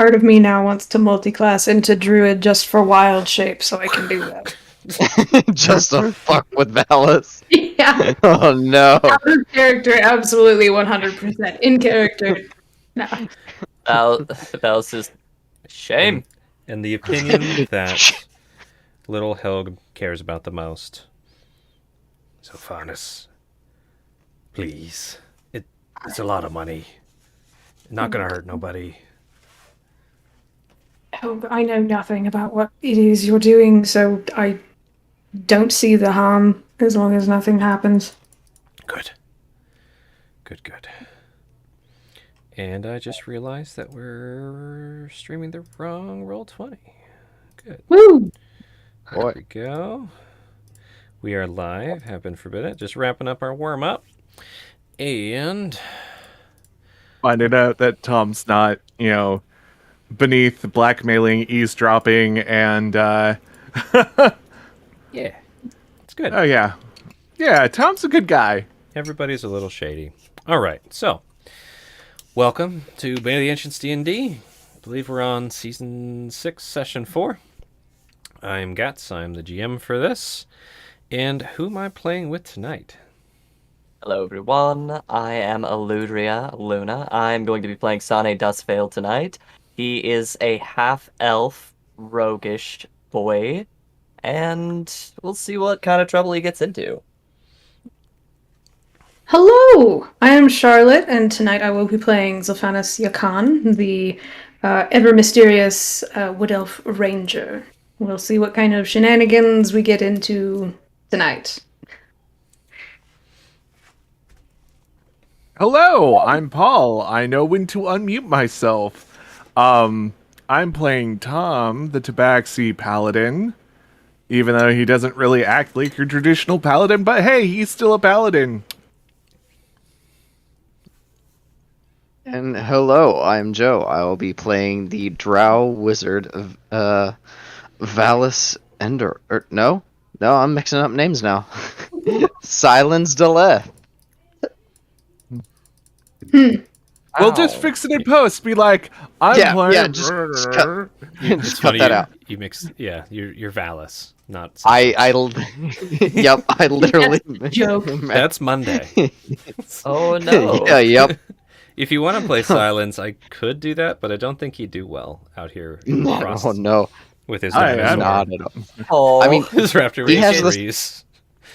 Part of me now wants to multi-class into druid just for wild shape, so I can do that. Just to fuck with Valis. Yeah, Oh no. out of character, absolutely 100%. In character, no. That was just shame. And the opinion that little Helg cares about the most. Sophanus, please. It's a lot of money. Not gonna hurt nobody. Oh, I know nothing about what it is you're doing, so I don't see the harm as long as nothing happens. Good. Good. And I just realized that we're streaming the wrong Roll20. Good. Woo! There we go. We are live, heaven forbid it. Just wrapping up our warm-up. And finding out that Tom's not, beneath blackmailing, eavesdropping, and yeah, it's good. oh yeah, Tom's a good guy. Everybody's a little shady. All right, so welcome to Bane of the Ancients D&D. I believe we're on Season 6, Session 4. I'm Gats. I'm the GM for this. And who am I playing with tonight? Hello, everyone. I am Eludria Luna. I'm going to be playing Sane Dustveil tonight. He is a half-elf, roguish boy, and we'll see what kind of trouble he gets into. Hello! I am Charlotte, and tonight I will be playing Zolfanus Yakan, the ever-mysterious Wood Elf Ranger. We'll see what kind of shenanigans we get into tonight. Hello, I'm Paul. I know when to unmute myself. I'm playing Tom, the Tabaxi Paladin, even though he doesn't really act like your traditional paladin, but hey, he's still a paladin. And hello, I'm Joe. I will be playing the Drow Wizard of Valis Ender. No, I'm mixing up names now. Silence Deleth. We'll just fix it in post. Be like, I'm playing. Yeah, just cut It's cut funny that you, out. You mix, yeah, you're Valis, not. I yep, I literally. Joke. That's Monday. Oh, no. Yeah, yep. If you want to play Silence, I could do that, but I don't think he'd do well out here in the frost Oh no, with his I dinosaur. am not at all. Oh, I mean, His raptor He has race this- trees.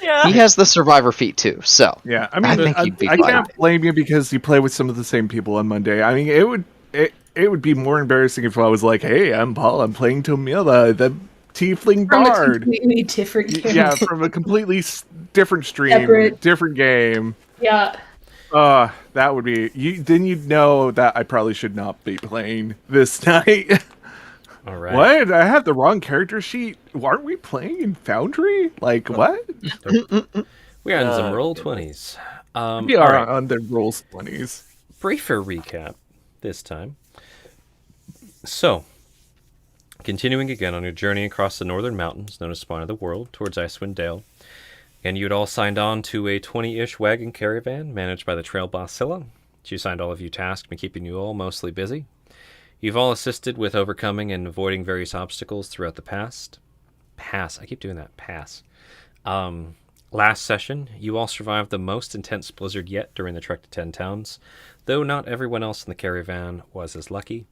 yeah. he has the survivor feat too. So Yeah, I I mean, think I, you'd be I fine. can't blame you because you play with some of the same people on Monday. I mean, it would be more embarrassing if I was like, "Hey, I'm Paul. I'm playing Tomila, the Tiefling From a Bard." completely different game. Yeah, from a completely different stream, Separate. different game. Yeah. That would be you. Then you'd know that I probably should not be playing this night. All right. What? I have the wrong character sheet. Aren't we playing in Foundry? Like what? We are on some Oh, Roll20s. We all are right. on the rolls 20s. Briefer recap this time. So, continuing again on your journey across the northern mountains known as Spine of the World towards Icewind Dale, and you'd all signed on to a 20-ish wagon caravan managed by the trail boss Scylla. She assigned all of you tasks and keeping you all mostly busy. You've all assisted with overcoming and avoiding various obstacles throughout the pass. I keep doing that. Pass. Last session, you all survived the most intense blizzard yet during the trek to 10 towns, though not everyone else in the caravan was as lucky.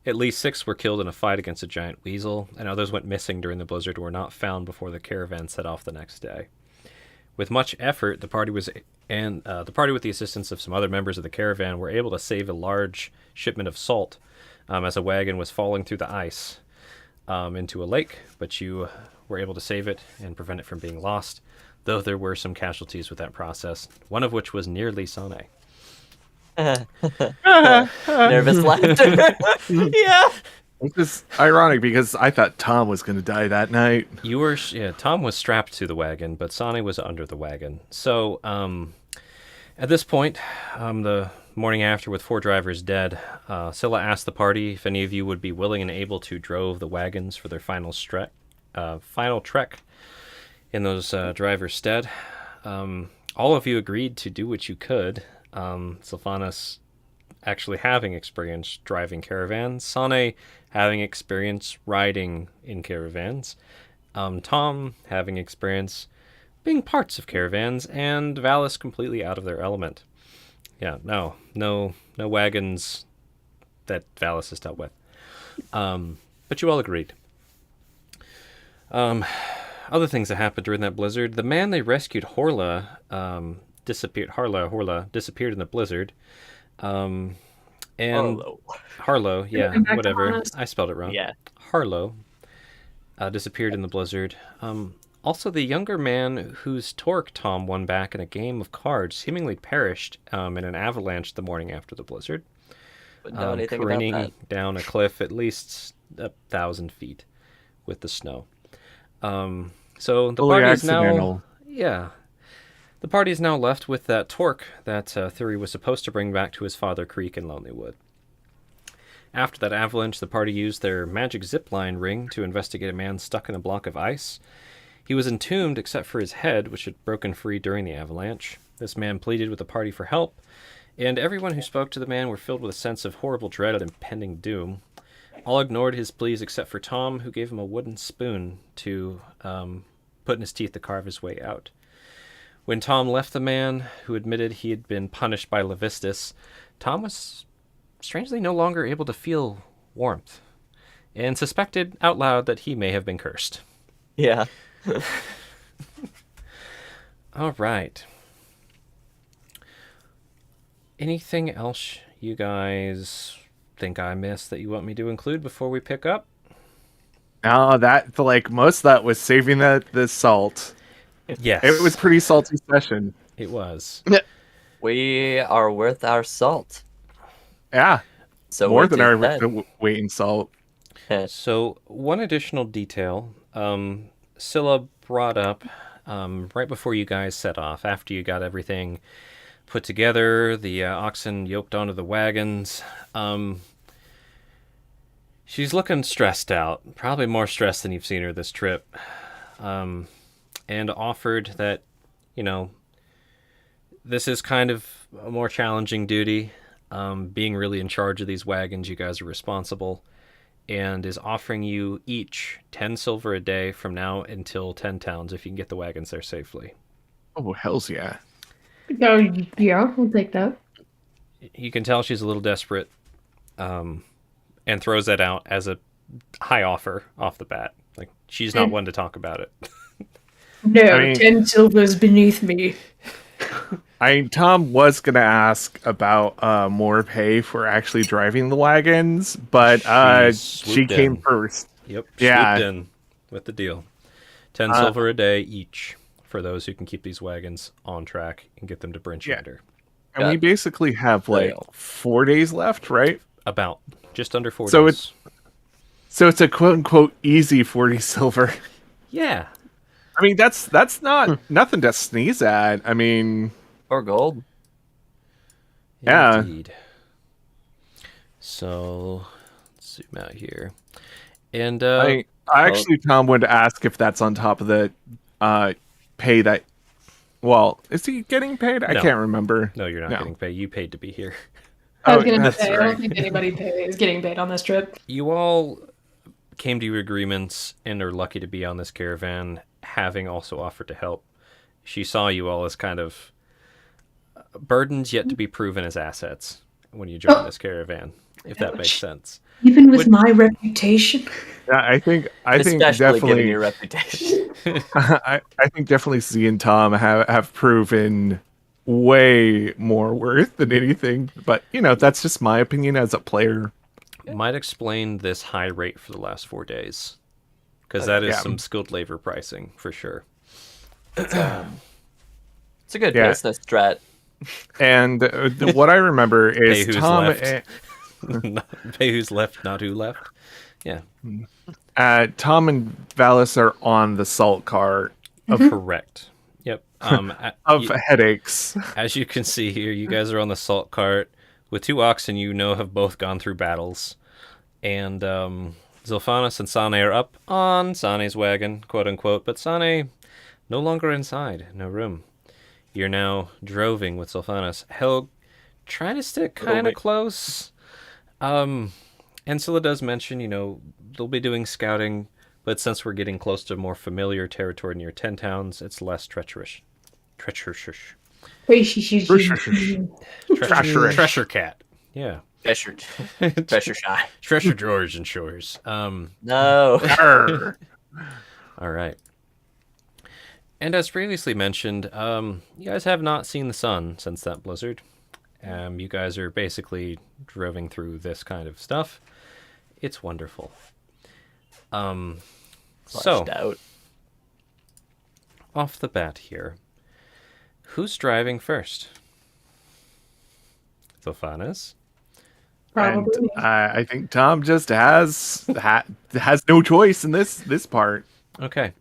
At least 6 were killed in a fight against a giant weasel, and others went missing during the blizzard and were not found before the caravan set off the next day. With much effort, the party with the assistance of some other members of the caravan were able to save a large shipment of salt as a wagon was falling through the ice into a lake, but you were able to save it and prevent it from being lost, though there were some casualties with that process, one of which was nearly Sane. Nervous laughter. Yeah. Which is ironic because I thought Tom was going to die that night. Tom was strapped to the wagon, but Sane was under the wagon. So, at this point, the morning after, with 4 drivers dead, Scylla asked the party if any of you would be willing and able to drove the wagons for their final trek in those drivers' stead. All of you agreed to do what you could. Sylphanus actually having experience driving caravans, Sane having experience riding in caravans, Tom having experience being parts of caravans, and Valis completely out of their element. Yeah, no wagons that Valis has dealt with. But you all agreed. Other things that happened during that blizzard: the man they rescued, disappeared. Horla disappeared in the blizzard. And Harlow. Harlow, yeah, Back to whatever. honest. I spelled it wrong. Yeah. Harlow disappeared in the blizzard. Also, the younger man whose torque Tom won back in a game of cards seemingly perished in an avalanche the morning after the blizzard, Wouldn't know anything about careening that. down a cliff at least 1,000 feet with the snow. So the Fully party is now, accidental. yeah, the party is now left with that torque that Thury was supposed to bring back to his father Creek in Lonelywood. After that avalanche, the party used their magic zipline ring to investigate a man stuck in a block of ice. He was entombed except for his head, which had broken free during the avalanche. This man pleaded with the party for help, and everyone who spoke to the man were filled with a sense of horrible dread of impending doom. All ignored his pleas except for Tom, who gave him a wooden spoon to put in his teeth to carve his way out. When Tom left the man, who admitted he had been punished by Levistus, Tom was strangely no longer able to feel warmth, and suspected out loud that he may have been cursed. Yeah. All right. Anything else you guys think I missed that you want me to include before we pick up? No, that like most of that was saving the salt. Yes. It was pretty salty session. It was. We are worth our salt. Yeah, So more what than is our that? weight in salt. So, one additional detail Scylla brought up right before you guys set off, after you got everything put together, the oxen yoked onto the wagons. She's looking stressed out, probably more stressed than you've seen her this trip, and offered that, this is kind of a more challenging duty, being really in charge of these wagons. You guys are responsible, and is offering you each 10 silver a day from now until 10 towns if you can get the wagons there safely. Oh, hells yeah. Oh, yeah, we'll take that. You can tell she's a little desperate, and throws that out as a high offer off the bat. Like, she's not one to talk about it. No, I mean- 10 silvers beneath me. Tom was gonna ask about more pay for actually driving the wagons, but She she swooped came in. first. Yep, Yeah. swooped in with the deal. 10 silver a day each for those who can keep these wagons on track and get them to Brinchander. And we basically have like Fail. 4 days left, right? About just under 4 So days. So it's a quote unquote easy 40 silver. Yeah. I mean, that's not nothing to sneeze at. I mean, Or gold. Yeah. Indeed. So, let's zoom out here. And I actually, Tom wanted to ask if that's on top of the pay that. Well, is he getting paid? I No. can't remember. no, you're not No. getting paid. You paid to be here. I was Oh, gonna that's say, I right. don't think anybody is getting paid on this trip. You all came to your agreements and are lucky to be on this caravan, having also offered to help. She saw you all as kind of burdens yet to be proven as assets when you join this caravan, if that makes sense. Even with my reputation. Yeah, I think Especially definitely. given your reputation. I think definitely Z and Tom have proven way more worth than anything. But that's just my opinion as a player. Might explain this high rate for the last 4 days, because that is Yeah. some skilled labor pricing for sure. It's a good Yeah. business strat. And what I remember Pay is who's Tom. left. Pay who's left, not who left. Yeah, Tom and Valis are on the salt cart correct. Yep. of headaches. As you can see here, you guys are on the salt cart with 2 oxen have both gone through battles. And Zilphanas and Sane are up on Sane's wagon, quote unquote, but Sane no longer inside, no room. You're now droving with Zilphanas. Helg trying to stick Little kind of bit. close. Ensela does mention, they'll be doing scouting, but since we're getting close to more familiar territory near 10 towns, it's less treacherous. Treacherous. Treasure cat. Yeah. Treasure, treasure shy. Treasure drawers and shores. No. Arr. All right. And as previously mentioned, you guys have not seen the sun since that blizzard. You guys are basically driving through this kind of stuff. It's wonderful. So, Flushed out. off the bat here, who's driving first? Sophanis? Probably. And I think Tom just has no choice in this part. Okay.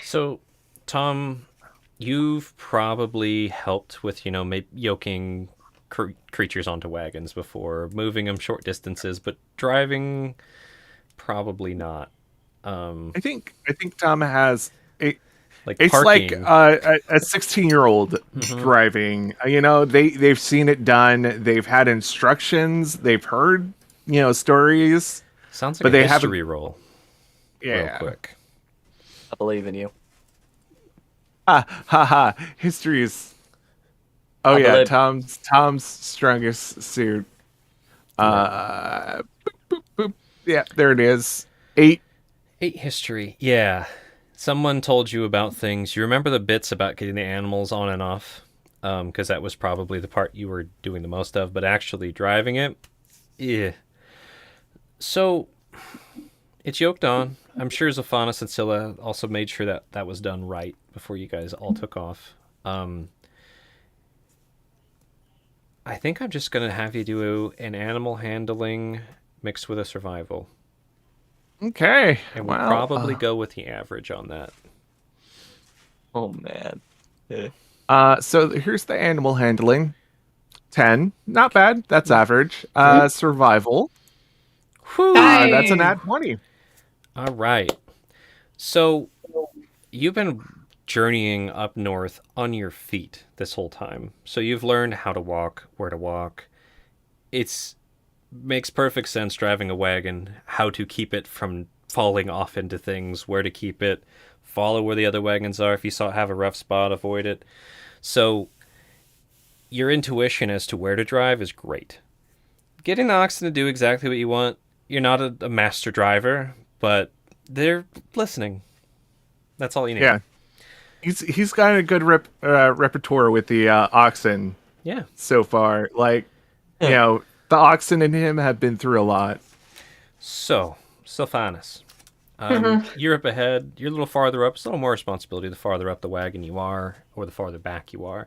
So, Tom, you've probably helped with, maybe yoking creatures onto wagons before, moving them short distances, but driving, probably not. I think Tom has Like it's parking. like a 16-year-old driving. They've seen it done. They've had instructions. They've heard stories. Sounds like but a they history roll. Real Yeah. quick. I believe in you. Ha. History is. Oh I yeah, believe- Tom's strongest suit. Boop, boop. Yeah, there it is. 8. 8 history. Yeah. Someone told you about things. You remember the bits about getting the animals on and off? Because that was probably the part you were doing the most of, but actually driving it, yeah. So, it's yoked on. I'm sure Zophanis and Scylla also made sure that that was done right before you guys all took off. I think I'm just going to have you do an animal handling mixed with a survival. Okay. And we'll Well, probably go with the average on that. Oh man. Yeah. So here's the animal handling. 10. Not bad. That's average. Survival. Whew. That's an at 20. All right. So you've been journeying up north on your feet this whole time. So you've learned how to walk, where to walk. It's makes perfect sense driving a wagon, how to keep it from falling off into things, where to keep it, follow where the other wagons are. If you have a rough spot, avoid it. So your intuition as to where to drive is great. Getting the oxen to do exactly what you want, you're not a master driver, but they're listening. That's all you need. Yeah. He's got a good repertoire with the oxen Yeah. so far. Like, the oxen and him have been through a lot. So, Sylphanus, you're up ahead. You're a little farther up. It's a little more responsibility the farther up the wagon you are, or the farther back you are.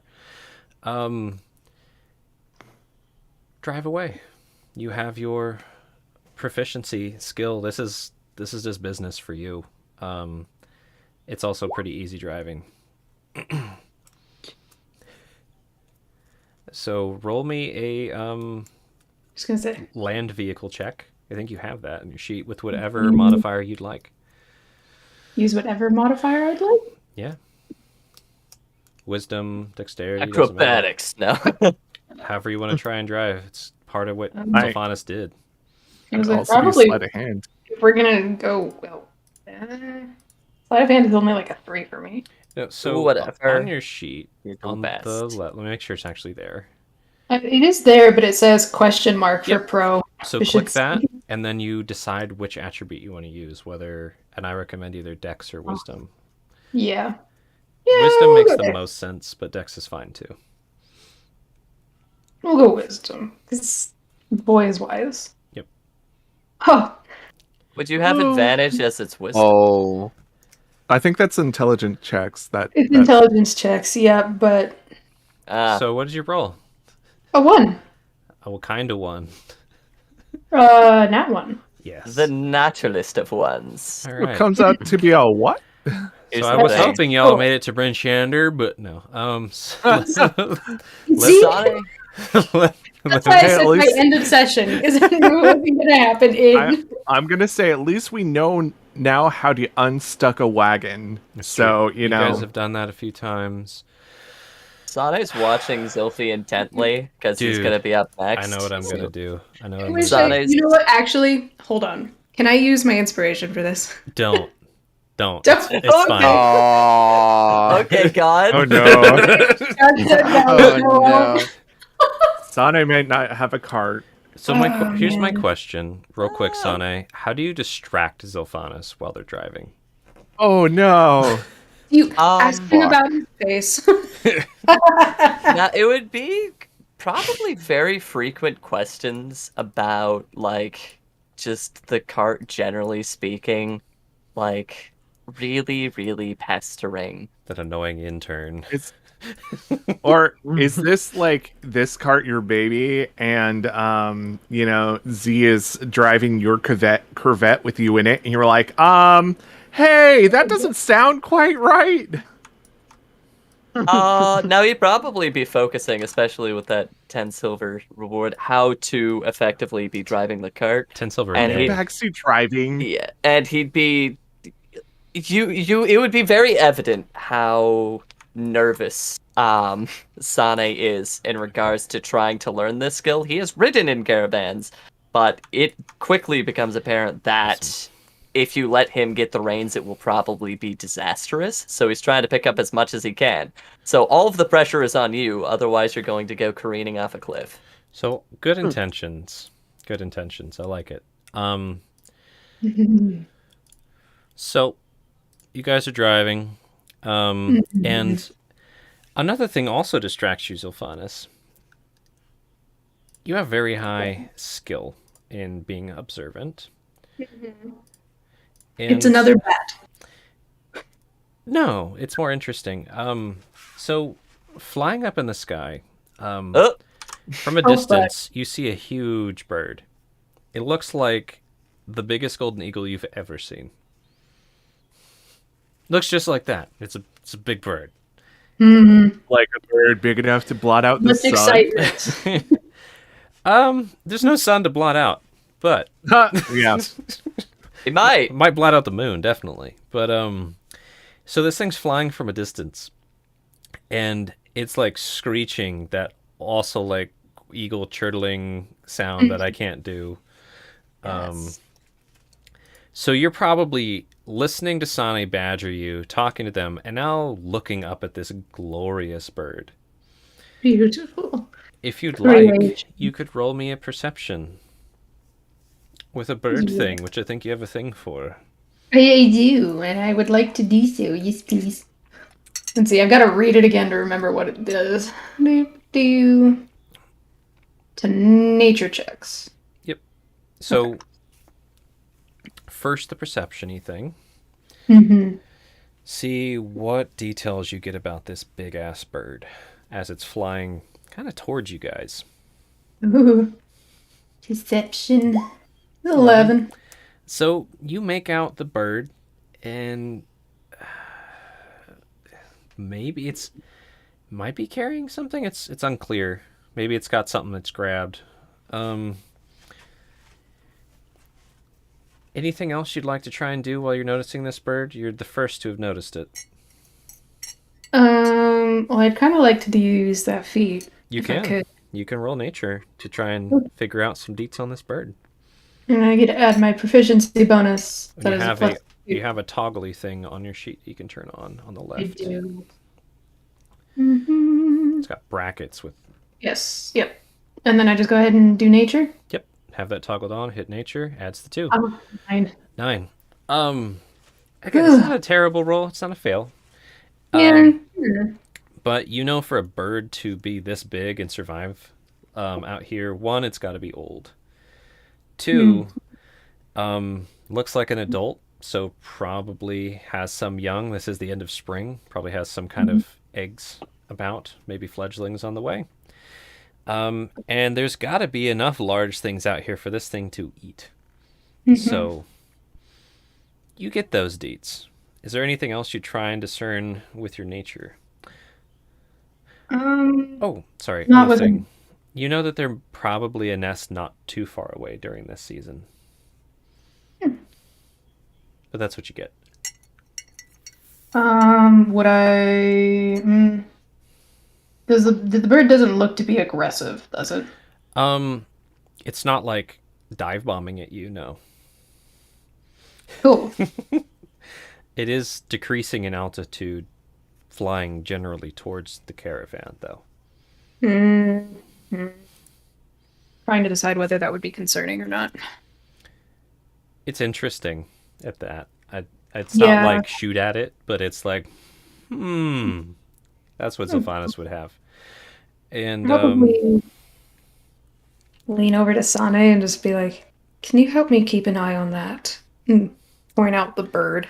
Drive away. You have your proficiency skill. This is just business for you. It's also pretty easy driving. So roll me a Just gonna say. land vehicle check. I think you have that in your sheet with whatever modifier you'd like. Use whatever modifier I'd like. Yeah. Wisdom, dexterity. doesn't matter. Acrobatics. No. However you want to try and drive. It's part of what I- Sylphanus did. I was And like, also do probably sleight of hand. if we're gonna go sleight of hand is only like a 3 for me. No, so Whatever. on your sheet, You're the on best. the left, let me make sure it's actually there. It is there, but it says question mark for Yep. pro. So Efficiency. click that, and then you decide which attribute you want to use, and I recommend either Dex or Wisdom. Yeah. Wisdom we'll makes go the there. most sense, but Dex is fine too. We'll go wisdom, because boy is wise. Yep. Huh. Would you have advantage as it's wisdom? Oh, I think that's intelligent checks. It's intelligence checks, yeah, but So what did you roll? a 1. Oh, well, kind of one. Nat 1. Yes. The naturalist of ones. All It right. comes out to be a what? Here's So I the was thing. hoping y'all made it to Bryn Shander, but no. See? Sorry. That's why I Hey, said at my least- end of session, because I knew it wasn't going to happen in... I'm gonna say at least we know now how to unstuck a wagon. So you know. guys have done that a few times. Sane's watching Zilphi intently because he's Dude, gonna be up next. I know what I'm so- gonna do. I know what I I'm wish gonna I. do. Sane's- You know what? Actually, hold on. Can I use my inspiration for this? Don't. Don't. It's Okay. fine. Aww. Okay, God. Oh no. Oh no. Sane might not have a cart. So Oh, here's my man. question, real quick, Sane. How do you distract Zilphanis while they're driving? Oh no. You ask him fuck. about his face. Now, it would be probably very frequent questions about, like, just the cart generally speaking. Like, really, really pestering. That annoying intern. It's or is this like this cart your baby and Z is driving your Corvette with you in it and you're like, hey, that doesn't sound quite right. Now he'd probably be focusing, especially with that 10 silver reward, how to effectively be driving the cart. 10 silver And a he- day. Backseat driving. Yeah, and he'd be it would be very evident how nervous Sane is in regards to trying to learn this skill. He has ridden in caravans, but it quickly becomes apparent that if you let him get the reins, it will probably be disastrous. So he's trying to pick up as much as he can. So all of the pressure is on you, otherwise you're going to go careening off a cliff. So good intentions. Good intentions. I like it. So you guys are driving. And another thing also distracts you, Zilphanis. You have very high skill in being observant. It's And- another bat. No, it's more interesting. So flying up in the sky, Oh, from a Oh, distance, you see a huge bird. It looks like the biggest golden eagle you've ever seen. Looks just like that. It's a big bird. Like a bird big enough to blot out the Much sun. excitement. There's no sun to blot out, but Yeah. he might. it might blot out the moon, definitely. But so this thing's flying from a distance, and it's like screeching that also like eagle chirtling sound that I can't do. Yes. So you're probably listening to Sane badger you, talking to them, and now looking up at this glorious bird. Beautiful. If you'd Great. like, you could roll me a perception with a bird Yeah. thing, which I think you have a thing for. I do, and I would like to do so. Yes, please. Let's see, I've got to read it again to remember what it does. Do to nature checks. So, first the perception-y thing. Mm-hmm. See what details you get about this big-ass bird as it's flying kind of towards you guys. Ooh. Perception. 11. So you make out the bird, and maybe might be carrying something. It's unclear. Maybe it's got something that's grabbed. Anything else you'd like to try and do while you're noticing this bird? You're the first to have noticed it. Well, I'd kind of like to use that feat. You if I can. could. You can roll nature to try and figure out some deets on this bird. And I get to add my proficiency bonus. And That you is a have plus you have a toggly thing on your sheet you can turn on the I left. do. Mm-hmm. It's got brackets with Yes, yep. And then I just go ahead and do nature. yep. Have that toggled on. Hit nature. Adds the 2. Oh, 9. 9. Again, it's not a terrible roll. It's not a fail. Yeah. But you know, for a bird to be this big and survive out here, one, it's got to be old. 2, looks like an adult, so probably has some young. This is the end of spring. Probably has some kind of eggs about, maybe fledglings on the way. And there's got to be enough large things out here for this thing to eat. So you get those deets. Is there anything else you try and discern with your nature? Oh, sorry. Not Other with thing. You know that there's probably a nest not too far away during this season. But that's what you get. Would I? The bird doesn't look to be aggressive, does it? It's not like dive bombing at you, no. Cool. It is decreasing in altitude, flying generally towards the caravan, though. Mm-hmm. Trying to decide whether that would be concerning or not. It's interesting at that. It's not Yeah. like shoot at it, but it's like, that's what Zophanis would have. And Probably lean over to Sane and just be like, "Can you help me keep an eye on that?" And point out the bird.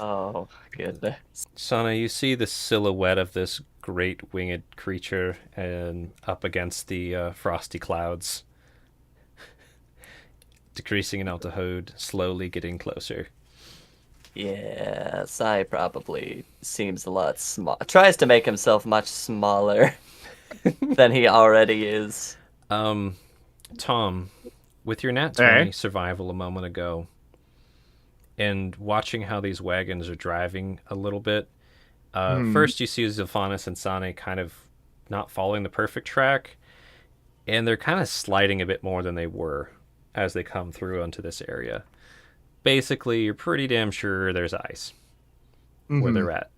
Oh, goodness. Sana, you see the silhouette of this great winged creature and up against the frosty clouds, decreasing in altitude, slowly getting closer. Yeah, Sai probably seems a lot small. Tries to make himself much smaller than he already is. Tom, with your nat 20 survival a moment ago, and watching how these wagons are driving a little bit, first you see Zophanis and Sane kind of not following the perfect track, and they're kind of sliding a bit more than they were as they come through onto this area. Basically, you're pretty damn sure there's ice where they're at.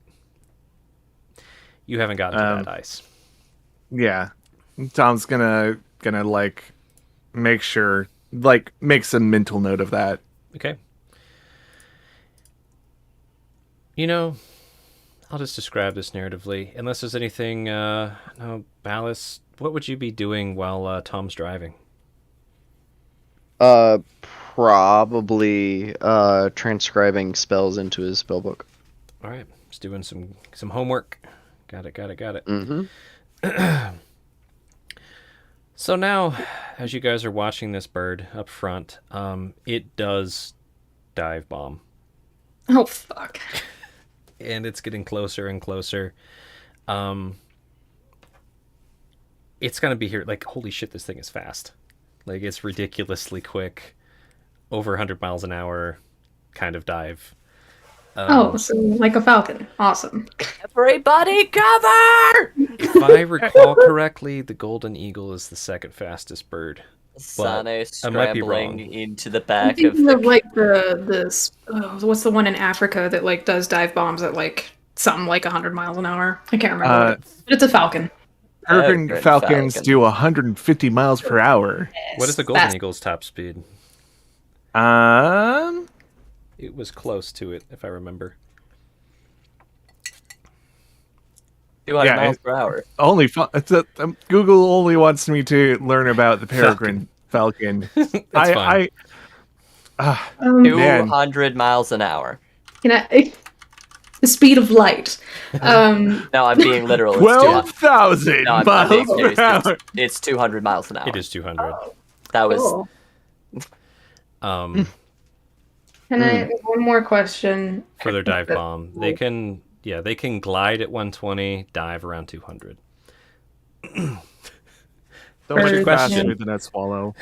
You haven't gotten to that ice. Yeah. Tom's gonna like make sure, like, make some mental note of that. Okay. You know, I'll just describe this narratively. Unless there's anything, no, Ballas, what would you be doing while Tom's driving? Probably transcribing spells into his spellbook. All right, just doing some homework. Got it. Mm-hmm. So now, as you guys are watching this bird up front, it does dive bomb. Oh fuck! And it's getting closer and closer. It's gonna be here. Like, holy shit, this thing is fast. Like, it's ridiculously quick, over 100 miles an hour, kind of dive. So like a falcon. Awesome. Everybody cover! If I recall correctly, the golden eagle is the second fastest bird. Sane I might be scrambling wrong. into the I'm back of thinking the... of like what's the one in Africa that like does dive bombs at like something like 100 miles an hour? I can't remember. But it's a falcon. Urban Peregrine falcons falcon. do 150 miles per hour. What is the golden Fast. eagle's top speed? It was close to it, if I remember. 200 Yeah, miles per hour. Only Google only wants me to learn about the peregrine falcon. That's fine. Man, 200 miles an hour. can I? The speed of light. No, I'm being literal. It's 200. 12,000 No, I'm miles being per serious. hour. It's 200 miles an hour. It is 200. That was... Cool. Can I? One more question. For their dive bomb, they can glide at 120, dive around 200. So What's much your faster question? than that swallow.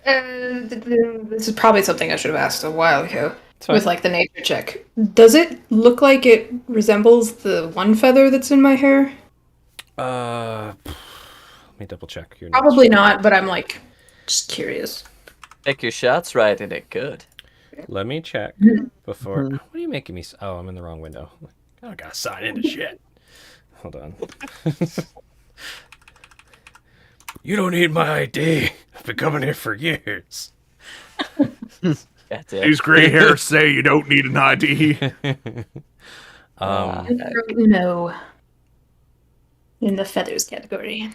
This is probably something I should have asked a while ago. fine. With like the nature check. Does it look like it resembles the one feather that's in my hair? Let me double check your Probably notes. not, but I'm like just curious. Pick your shots right and it could. Let me check before. What are you making me? Oh, I'm in the wrong window. I don't gotta sign into shit. Hold on. You don't need my ID. I've been coming here for years. That's it. These gray hairs say you don't need an ID. No. In the feathers category.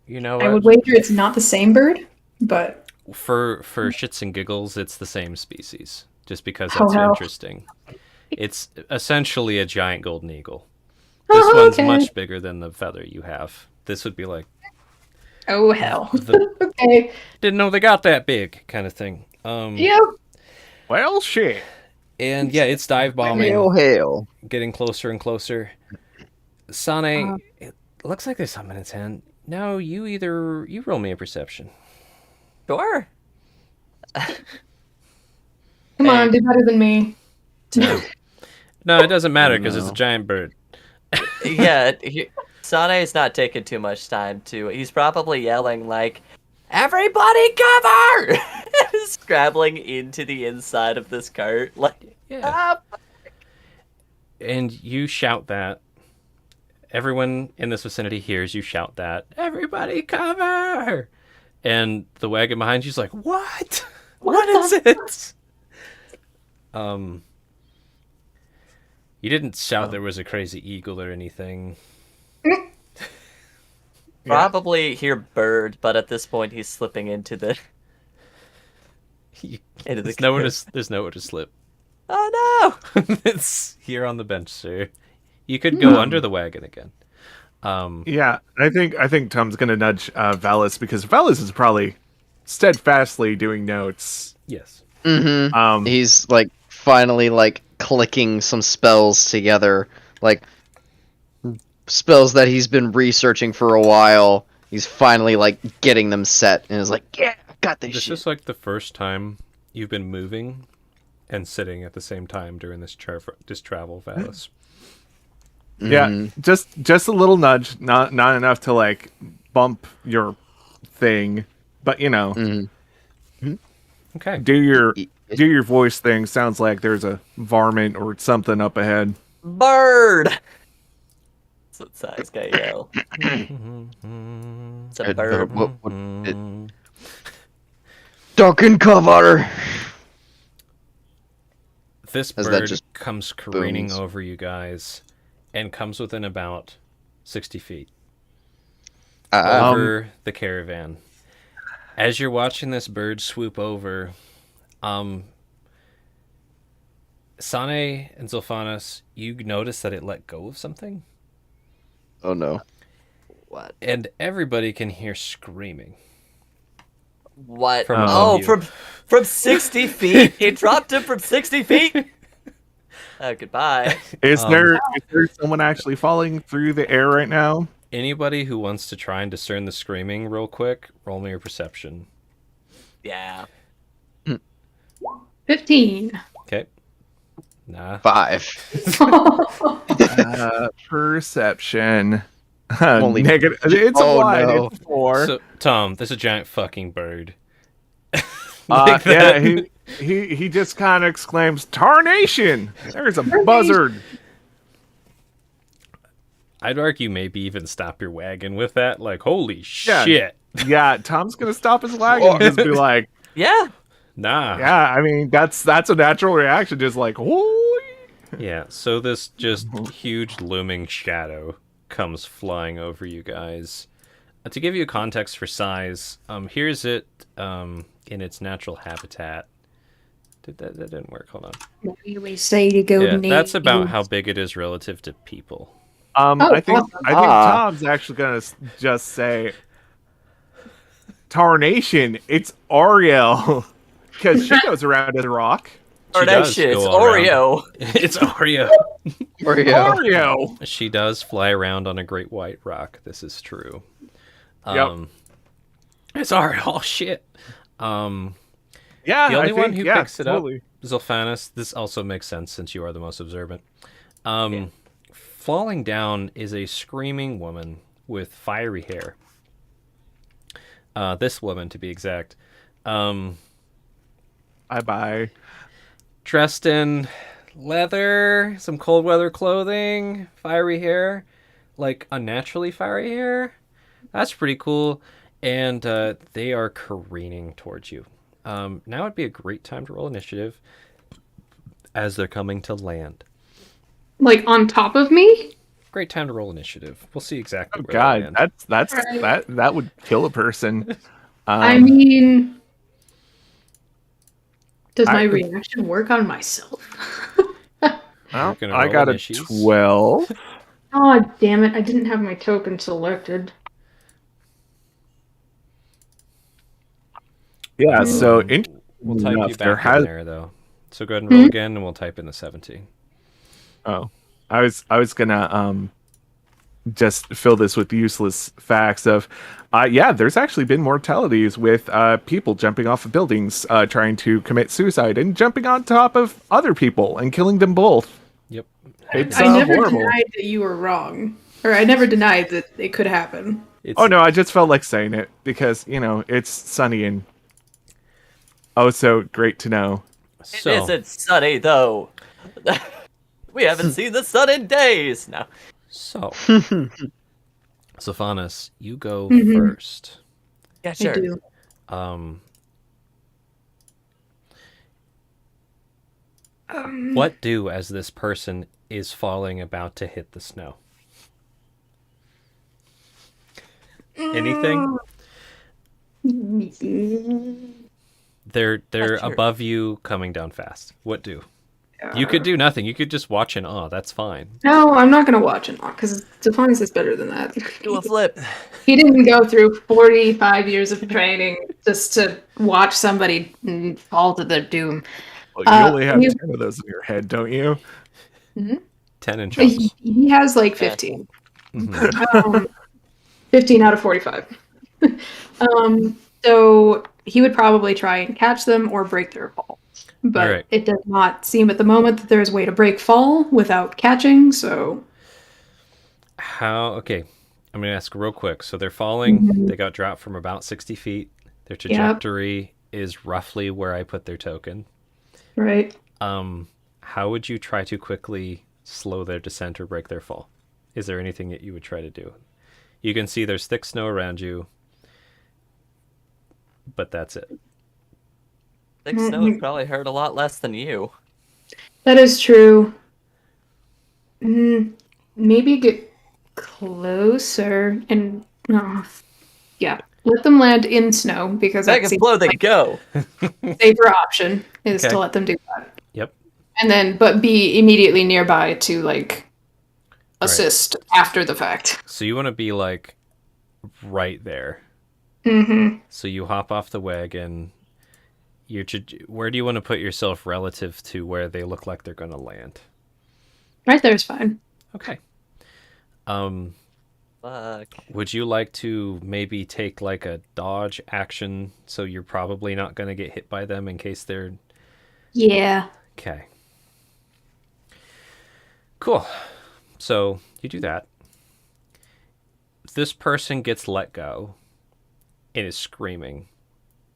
You know I would what? wager it's not the same bird, but For shits and giggles, it's the same species. Just because Oh, that's hell. interesting. It's essentially a giant golden eagle. This Oh, one's okay. much bigger than the feather you have. This would be like, oh hell. the, Okay. didn't know they got that big kind of thing. Yep. Well, shit. And yeah, it's dive bombing, Hail. getting closer and closer. Sane, it looks like there's something in its hand. No, you roll me a perception. Sure. Come on, do better than me. 2. No, it doesn't matter because it's a no. giant bird. Yeah, Sane's not taking too much time to. He's probably yelling like, "Everybody cover!" Scrabbling into the inside of this cart. Like, Yeah. ah, And you shout that. Everyone in this vicinity hears you shout that. Everybody cover! And the wagon behind you's like, what? What is it? You didn't shout there was a crazy eagle or anything. probably hear bird, but at this point he's slipping into the into the There's nowhere to slip. Oh no! It's here on the bench, sir. You could go under the wagon again. Yeah, I think Tom's gonna nudge Valis because Valis is probably steadfastly doing notes. Yes. Mm-hmm. He's like finally like clicking some spells together, like spells that he's been researching for a while. He's finally like getting them set, and is like, "Yeah, I got this This shit." is like the first time you've been moving and sitting at the same time during this travel, Valis. Yeah, just a little nudge, not enough to like bump your thing, but you know, Okay. do your voice thing. Sounds like there's a varmint or something up ahead. Bird! That's what Sai's gonna yell. It's a bird. Duck and cover. This As that bird just comes careening booms. over you guys and comes within about 60 feet over the caravan. As you're watching this bird swoop over, Sane and Zolfanas, you notice that it let go of something, Oh no. What? and everybody can hear screaming. What? From Oh, above you. from 60 feet? He dropped him from 60 feet? Oh, goodbye. Is there someone actually falling through the air right now? Anybody who wants to try and discern the screaming real quick, roll me your perception. Yeah. 15. Okay. Nah. 5. Perception. Only- Negative. It's a Oh, one. no. It's a 4. So, Tom, there's a giant fucking bird. Yeah, that. he just kind of exclaims, "Tarnation! There's a buzzard." I'd argue maybe even stop your wagon with that. Like, holy Yeah. shit. Yeah, Tom's gonna stop his wagon and just be like, Yeah. Nah. "Yeah, I mean that's a natural reaction, just like, holy." Yeah, so this just huge looming shadow comes flying over you guys. To give you context for size, here's it in its natural habitat. That didn't work. Hold on. What do we say to go Yeah, naked? that's about how big it is relative to people. I think Ah. Tom's actually gonna just say, "Tarnation! It's Ariel," because she goes around as a rock. Or She no does shit, it's go all around. Oreo. It's Oreo. Oreo. Oreo. She does fly around on a great white rock. This is true. Yep. It's Oreo. Oh, shit. Yeah, The only I one think, who yeah, picks it totally. up, Zolfanis. This also makes sense since you are the most observant. Falling down is a screaming woman with fiery hair. This woman, to be exact. Bye. Dressed in leather, some cold weather clothing, fiery hair, like unnaturally fiery hair. That's pretty cool. And they are careening towards you. Now would be a great time to roll initiative as they're coming to land. Like on top of me? Great time to roll initiative. We'll see exactly Oh where they God, land. that would kill a person. I mean, does my I- reaction work on myself? Well, gonna I roll got a initiates. 12. Oh, damn it. I didn't have my token selected. Yeah, so We'll type enough, you there back in has. there, though. So go ahead and roll again, and we'll type in the 17. Oh, I was gonna just fill this with useless facts of, yeah, there's actually been mortalities with people jumping off of buildings, trying to commit suicide and jumping on top of other people and killing them both. Yep. It's I never horrible. denied that you were wrong, or I never denied that it could happen. It's, Oh no, I just felt like saying it because it's sunny and so great to know. It So, isn't sunny, though. We haven't seen the sun in days. No. so, Sophanis, you go Mhm. first. Yeah, I sure. do. What do as this person is falling about to hit the snow? Anything? They're That's true. above you, coming down fast. What do? You could do nothing. You could just watch in awe. That's fine. No, I'm not going to watch it because Defiance is better than that. Do a flip. He didn't go through 45 years of training just to watch somebody fall to their doom. Well, you only have you- 10 of those in your head, don't you? 10 and chunks. He has like 15. Mhm. 15 out of 45. So he would probably try and catch them or break their fall. But Alright. it does not seem at the moment that there's a way to break fall without catching, so Okay, I'm going to ask real quick. So they're falling. They got dropped from about 60 feet. Their trajectory is roughly where I put their token. right. How would you try to quickly slow their descent or break their fall? Is there anything that you would try to do? You can see there's thick snow around you, but that's it. Thick snow would probably hurt a lot less than you. That is true. Maybe get closer and yeah, let them land in snow because Back that and seems blow, they like go. a safer option is Okay. to let them do that. Yep. And then, but be immediately nearby to like assist after the fact. So you want to be like right there. Mm-hmm. So you hop off the wagon. Where do you want to put yourself relative to where they look like they're going to land? Right there is fine. Okay. Fuck. Would you like to maybe take like a dodge action so you're probably not going to get hit by them in case they're... Yeah. Okay. Cool. So you do that. This person gets let go and is screaming.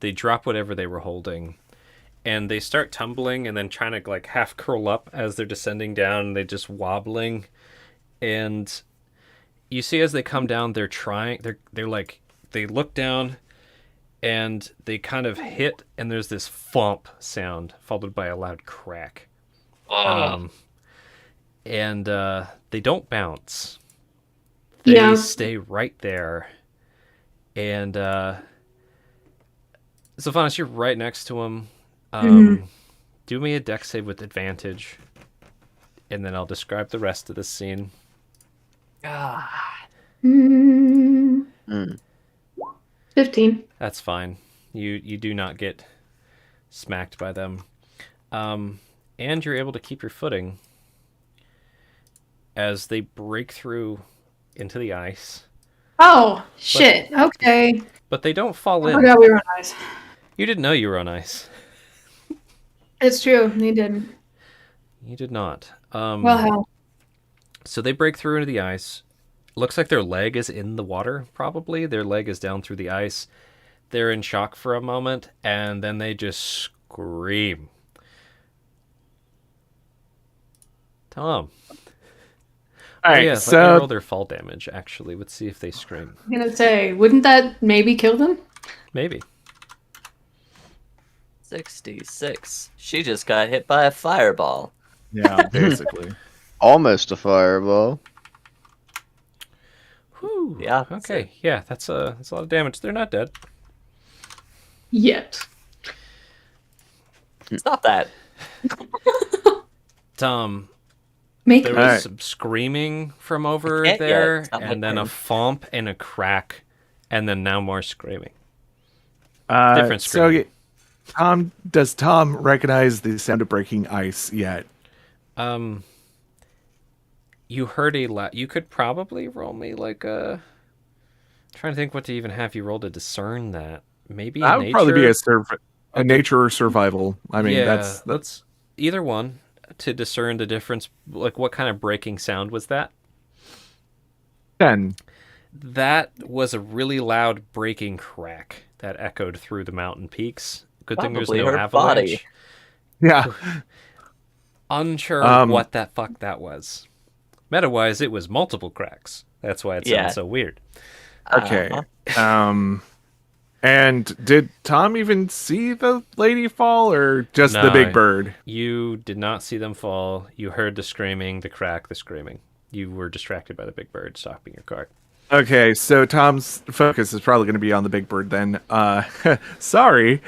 They drop whatever they were holding and they start tumbling and then trying to like half curl up as they're descending down and they're just wobbling. And you see as they come down, they're like, they look down and they kind of hit and there's this thump sound followed by a loud crack. And they don't bounce. They stay right there. And Sylvanas, you're right next to him. Do me a dex save with advantage. And then I'll describe the rest of the scene. Ah. 15. That's fine. You do not get smacked by them. And you're able to keep your footing as they break through into the ice. Oh, shit. Okay. But they don't fall I in. forgot we were on ice. You didn't know you were on ice. It's true. He didn't. You did not. Well, hell. So they break through into the ice. Looks like their leg is in the water, probably. Their leg is down through the ice. They're in shock for a moment, and then they just scream. Tom. All right, Let me so roll their fall damage, actually. Let's see if they scream. I'm going to say, wouldn't that maybe kill them? Maybe. 66. She just got hit by a fireball. yeah, basically. Almost a fireball. Whew. Yeah. Okay. Yeah, that's a lot of damage. They're not dead. Yet. Stop that. Tom, Make there All was right. some screaming from over can't yet. there, It's not my and then a turn. thump and a crack, and then now more screaming. Uh, Different so, screen. does Tom recognize the sound of breaking ice yet? You heard you could probably roll me like a... trying to think what to even have you roll to discern that. Maybe That would nature? probably be a nature or survival. I mean, yeah, that's let's either one. to discern the difference? Like, what kind of breaking sound was that? 10. That was a really loud breaking crack that echoed through the mountain peaks. Good thing there's Probably no her avalanche. Yeah. Unsure what that fuck that was. Meta-wise, it was multiple cracks. That's why it sounds Yeah. so weird. Okay. And did Tom even see the lady fall, or just the No. big bird? You did not see them fall. You heard the screaming, the crack, the screaming. You were distracted by the big bird stopping your car. Okay, so Tom's focus is probably going to be on the big bird then. Sorry.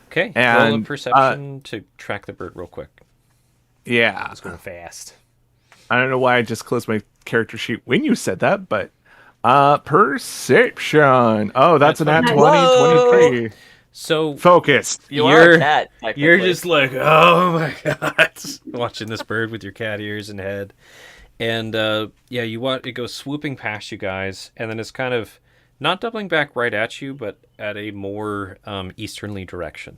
Okay, roll a And, perception to track the bird real quick. Yeah. It's going fast. I don't know why I just closed my character sheet when you said that, but perception. Oh, that's an at That's 20, fine. 23. So Focused. You're a cat, technically. you're just like, oh my god, watching this bird with your cat ears and head, and you watch it go swooping past you guys, and then it's kind of not doubling back right at you, but at a more easternly direction.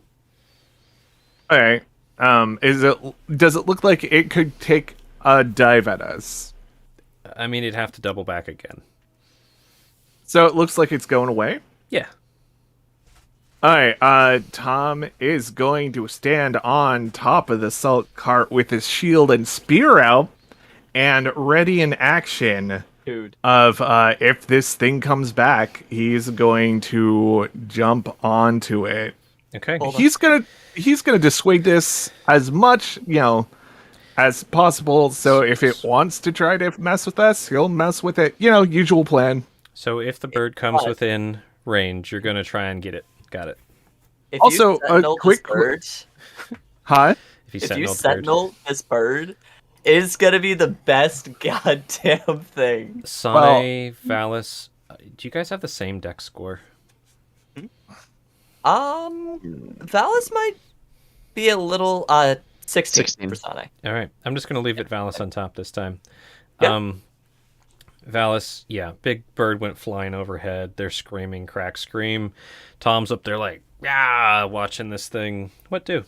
All right. Does it look like it could take a dive at us? I mean, it'd have to double back again. So it looks like it's going away. Yeah. All right. Tom is going to stand on top of the salt cart with his shield and spear out, and ready in action. Dude. Of if this thing comes back, he's going to jump onto it. Okay. Hold on. He's gonna dissuade this as much, as possible. So if it wants to try to mess with us, he'll mess with it. Usual plan. So if the bird comes within range, you're gonna try and get it. Got it. If Also, you sentinel quick- this bird, Huh? If you if you sentinel the bird. sentinel this bird, it's gonna be the best goddamn thing. Sane, Valis, do you guys have the same deck score? Valis might be a little 16 for Sane. All right, I'm just gonna leave it Valis on top this time. Yeah. Valis, yeah, big bird went flying overhead. They're screaming, crack, scream. Tom's up there like, yeah, watching this thing. What do?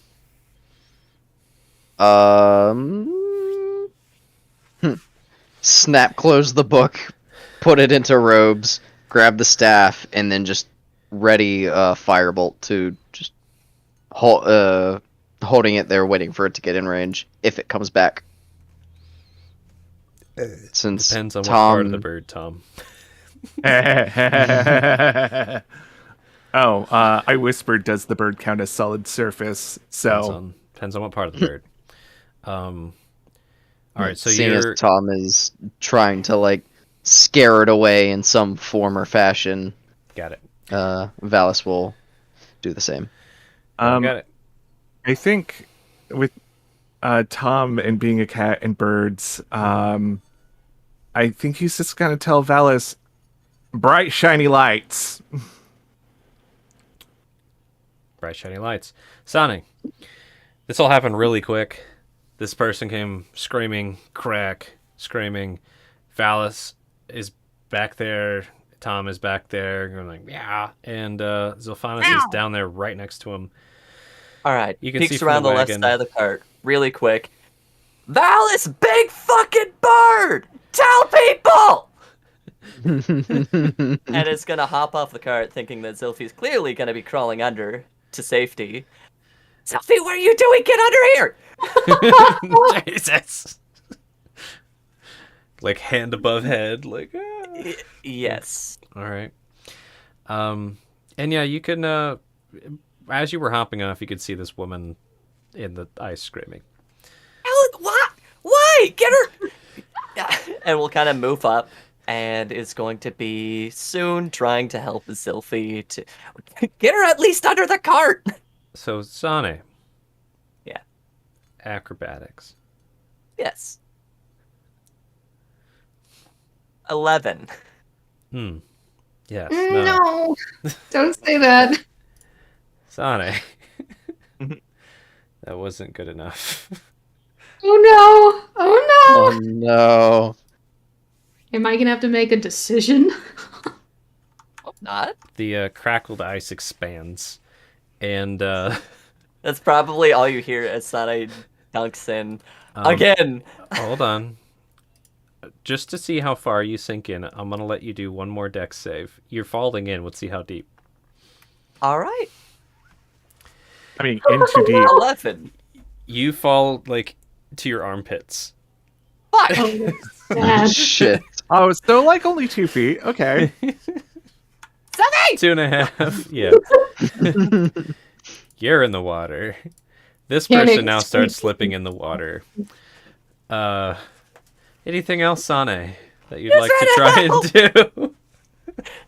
Snap close the book, put it into robes, grab the staff, and then just ready firebolt to just holding it there, waiting for it to get in range if it comes back. Since Depends on what Tom, part of the bird, Tom. I whispered, does the bird count as solid surface? So Depends on what part of the bird. All right, so seeing you're as Tom is trying to scare it away in some form or fashion, got it. Valis will do the same. Got it. I think with Tom and being a cat and birds, I think he's just gonna tell Valis, bright shiny lights. Bright shiny lights. Sane, this all happened really quick. This person came screaming, crack, screaming. Valis is back there. Tom is back there. Going like, yeah. And Zilphanis is down there right next to him. All right, You can peeks see from around the the left wagon. side of the cart really quick. Valis, big fucking bird! Tell people! And it's gonna hop off the cart thinking that Zilphi's clearly gonna be crawling under to safety. Zilphi, what are you doing? Get under here! Jesus. Like hand above head. Like, ah. Yes. All right. And yeah, you can, as you were hopping off, you could see this woman in the ice screaming. What? Why? Get her! And we'll kind of move up, and it's going to be soon trying to help Zilphi to get her at least under the cart. So, Sane. Yeah. Acrobatics. Yes. 11. Yes. No. No, don't say that. Sane. That wasn't good enough. Oh no! Oh Oh no! no! Am I gonna have to make a decision? Not? The crackled ice expands, and That's probably all you hear as Sane chunks in. Um, Again! Hold on. Just to see how far you sink in, I'm going to let you do one more dex save. You're falling in. Let's see how deep. Alright. I mean, in too deep. 11. You fall, like, to your armpits. Fuck! Oh, sad. Shit. Oh, so like only 2 feet. Okay. 2.5. Yeah. You're in the water. This Can't person now starts escape. slipping in the water. Anything else, Sane, that you'd like to try and do?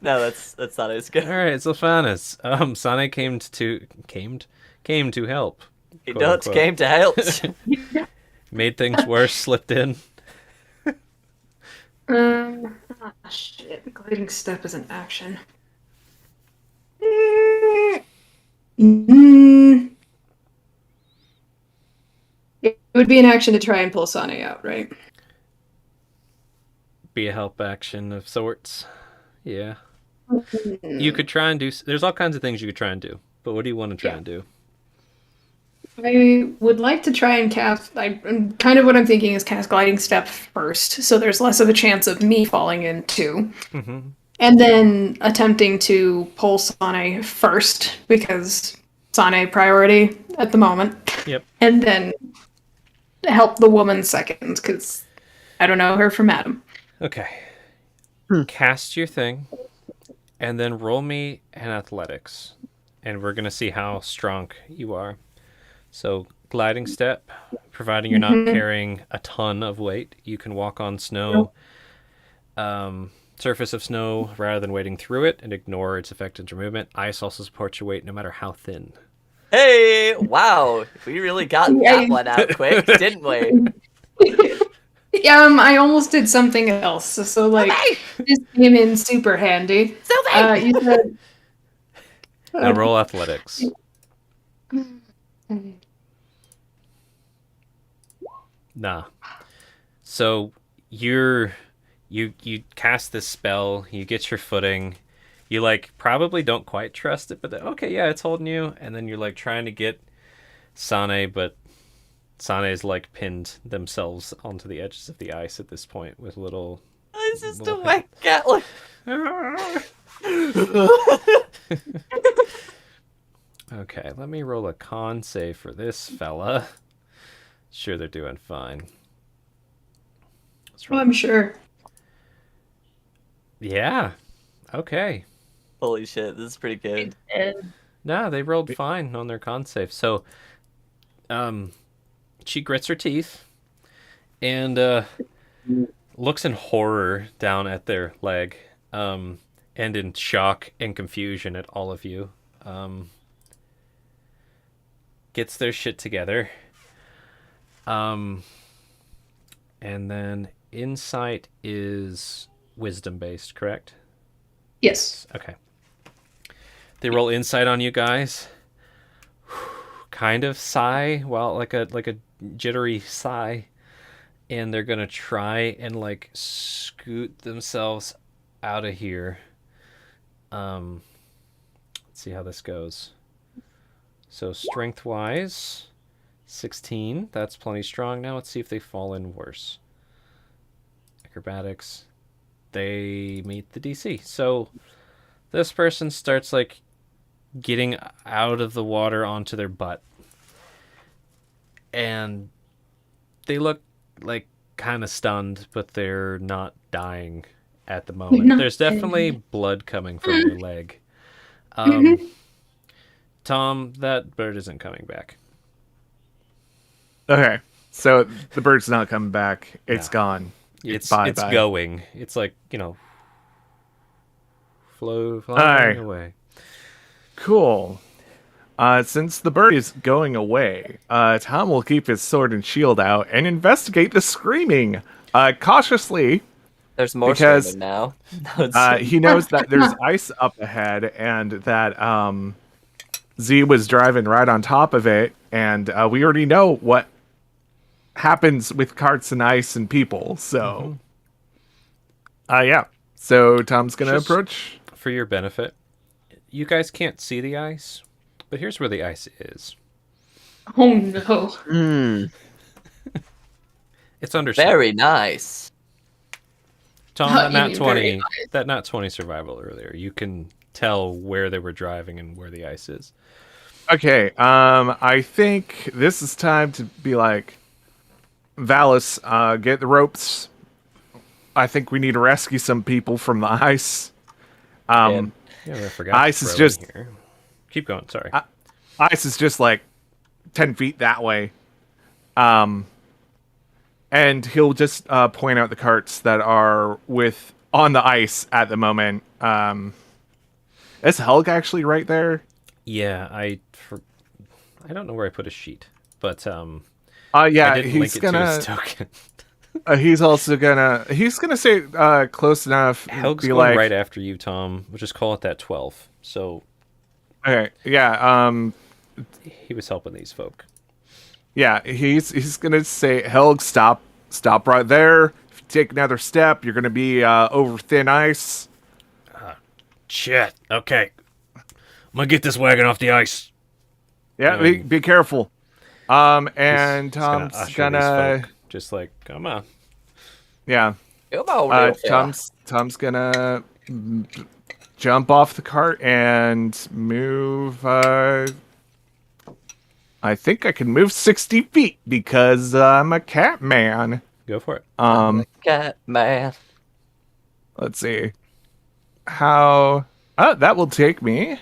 No, that's not as good. All right, Sylphanus. Sane came to help. He quote, does unquote. came to help. Made things worse. Slipped in. Shit. Gliding step is an action. Mm. It would be an action to try and pull Sane out, right? Be a help action of sorts. Yeah. You could try and do. There's all kinds of things you could try and do. But what do you want to try and do? I would like to try and cast. Kind of what I'm thinking is cast gliding step first, so there's less of a chance of me falling in too. Mm-hmm. And then attempting to pull Sane first, because Sane priority at the moment. Yep. And then help the woman second, because I don't know her from Adam. Okay. Cast your thing, and then roll me an athletics, and we're gonna see how strong you are. So gliding step, providing you're not carrying a ton of weight, you can walk on snow, surface of snow, rather than wading through it and ignore its effect into movement. Ice also supports your weight, no matter how thin. Hey! Wow. We really got that one out quick, didn't we? I almost did something else, so like this came in super handy. You said Now roll athletics. Nah. So you cast this spell, you get your footing, you like probably don't quite trust it, but okay, yeah, it's holding you, and then you're like trying to get Sane, but Sane's like pinned themselves onto the edges of the ice at this point with little. It's just a little wet cat. Like, Okay, let me roll a con save for this fella. Sure, they're doing fine. Let's roll. I'm sure. Yeah. Okay. holy shit, this is pretty good. No, they rolled fine on their con save. So, she grits her teeth and looks in horror down at their leg, and in shock and confusion at all of you. Gets their shit together. And then insight is wisdom based, correct? Yes. Okay. They roll insight on you guys. Kind of sigh, well, like a jittery sigh, and they're gonna try and like scoot themselves out of here. Let's see how this goes. So strength wise, 16. That's plenty strong. Now let's see if they fall in worse. Acrobatics. They meet the DC. So this person starts like getting out of the water onto their butt. And they look like kind of stunned, but they're not dying at the moment. Not There's definitely blood coming from your leg. Tom, that bird isn't coming back. Okay, so the bird's not coming back. It's No. gone. It's Bye. going. It's like, flying Alright. away. Cool. Since the bird is going away, Tom will keep his sword and shield out and investigate the screaming cautiously. There's more Because, screaming now. No, it's- He knows that there's ice up ahead and that Z was driving right on top of it, and we already know what happens with carts and ice and people. So, yeah. So Tom's gonna Just- approach. For your benefit, you guys can't see the ice, but here's where the ice is. Oh no. It's understood. Very nice. Tom, Oh, that you nat mean 20, very that nat 20 survival earlier. You can tell where they were driving and where the ice is. Okay, I think this is time to be like, Valis, get the ropes. I think we need to rescue some people from the ice. And Yeah, I forgot Ice to is throw just- in here. Keep going, sorry. Ice is just like 10 feet that way. And he'll just point out the carts that are on the ice at the moment. Is Helg actually right there? Yeah, I don't know where I put a sheet, but Yeah, I didn't link he's it to gonna. his token. He's also gonna. He's gonna say close enough. Helg's be going like, right after you, Tom. We'll just call it that 12. So okay, yeah, he was helping these folk. yeah. He's gonna say, Helg, stop right there. If you take another step, you're gonna be over thin ice. Shit. Okay. I'm gonna get this wagon off the ice. Yeah, be careful. And He's gonna Tom's usher these gonna. folk, just like, come on. Yeah. come on, real fella. Tom's gonna jump off the cart and move. I think I can move 60 feet because I'm a cat man. Go for it. Cat man. Let's see. How? Oh, that will take me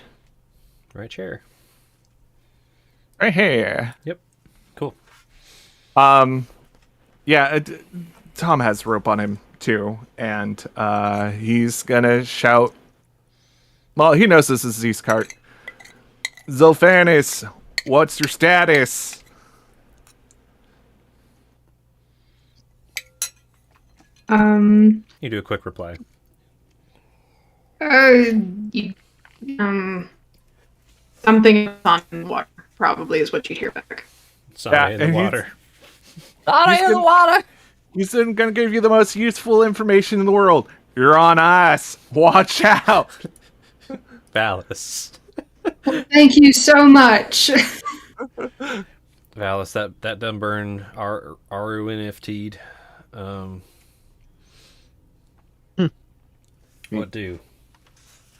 Right chair. right here. Yep. Cool. Yeah, Tom has rope on him too, and he's gonna shout. Well, he knows this is Z's cart. Zolfanis, what's your status? You do a quick reply. you, something on water probably is what you'd hear back. Sorry, in the and water. Not He's in the gonna- water. He's gonna give you the most useful information in the world. You're on ice. Watch out. Valis. Thank you so much. Valis, that done burn Aru NFT'd. What do?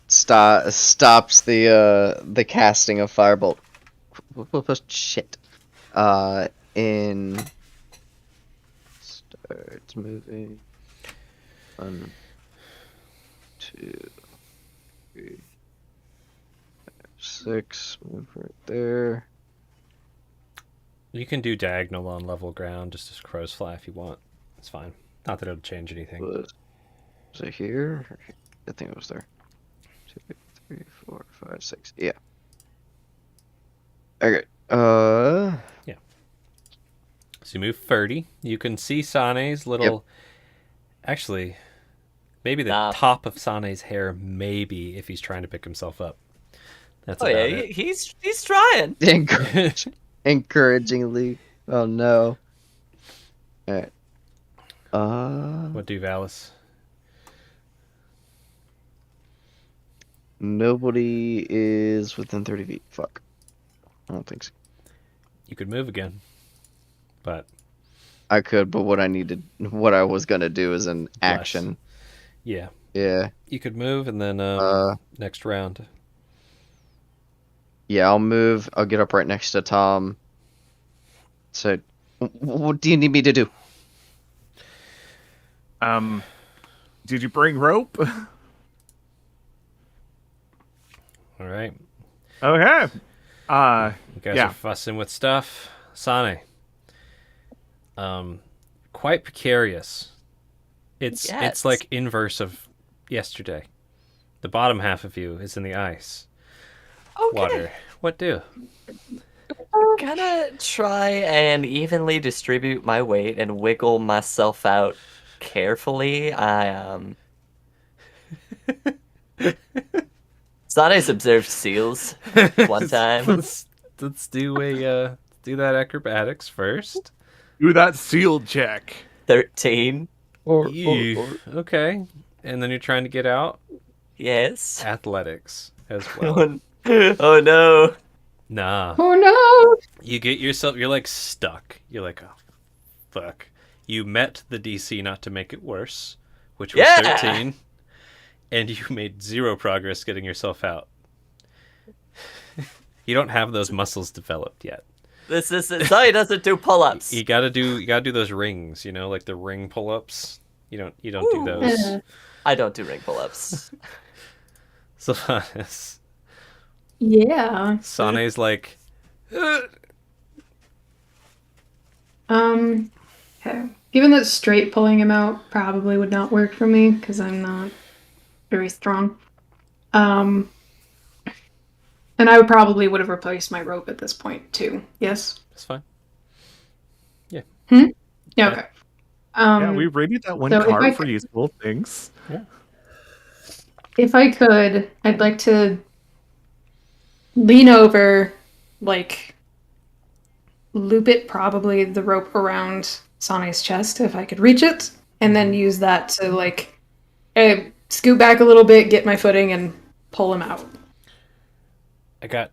Stops the casting of firebolt. Shit. In starts moving. 1, 2, 3, 6. Move right there. You can do diagonal on level ground, just as crows fly if you want. It's fine. Not that it'll change anything. Was it here? I think it was there. 2, 3, 4, 5, 6. Yeah. Okay. So you move 30. You can see Sane's little... Actually, maybe the top of Sane's hair, maybe, if he's trying to pick himself up. That's Oh about yeah, it. he's trying. Encouragingly. Oh no. Alright. What do, Valis? Nobody is within 30 feet. Fuck. I don't think so. You could move again. But I could, but what I was gonna do is an action. yeah. Yeah. You could move and then next round. Yeah, I'll move. I'll get up right next to Tom. So, what do you need me to do? Did you bring rope? All right. Okay. You guys Yeah. are fussing with stuff. Sane. Quite precarious. It's Yes. like inverse of yesterday. The bottom half of you is in the ice. Okay. Water. What do? Gonna try and evenly distribute my weight and wiggle myself out carefully. Sane's observed seals one time. Let's do that acrobatics first. Do that seal check. 13. Ew. Okay. And then you're trying to get out? Yes. Athletics as well. Oh no. Nah. Oh no! You get yourself, you're like stuck. You're like, oh, fuck. You met the DC not to make it worse, which was Yeah! 13, and you made 0 progress getting yourself out. You don't have those muscles developed yet. Sonny doesn't do pull-ups. You gotta do those rings, like the ring pull-ups. You don't do those. I don't do ring pull-ups. Sylvanas. Yeah. Sane's like, Okay. Given that straight pulling him out probably would not work for me because I'm not very strong. And I would have replaced my rope at this point too. Yes. it's fine. Yeah. Okay. Yeah, we rated that one so if I card for could- useful things. If I could, I'd like to lean over, like, loop it, probably the rope around Sane's chest if I could reach it, and then use that to, like, scoot back a little bit, get my footing, and pull him out. I got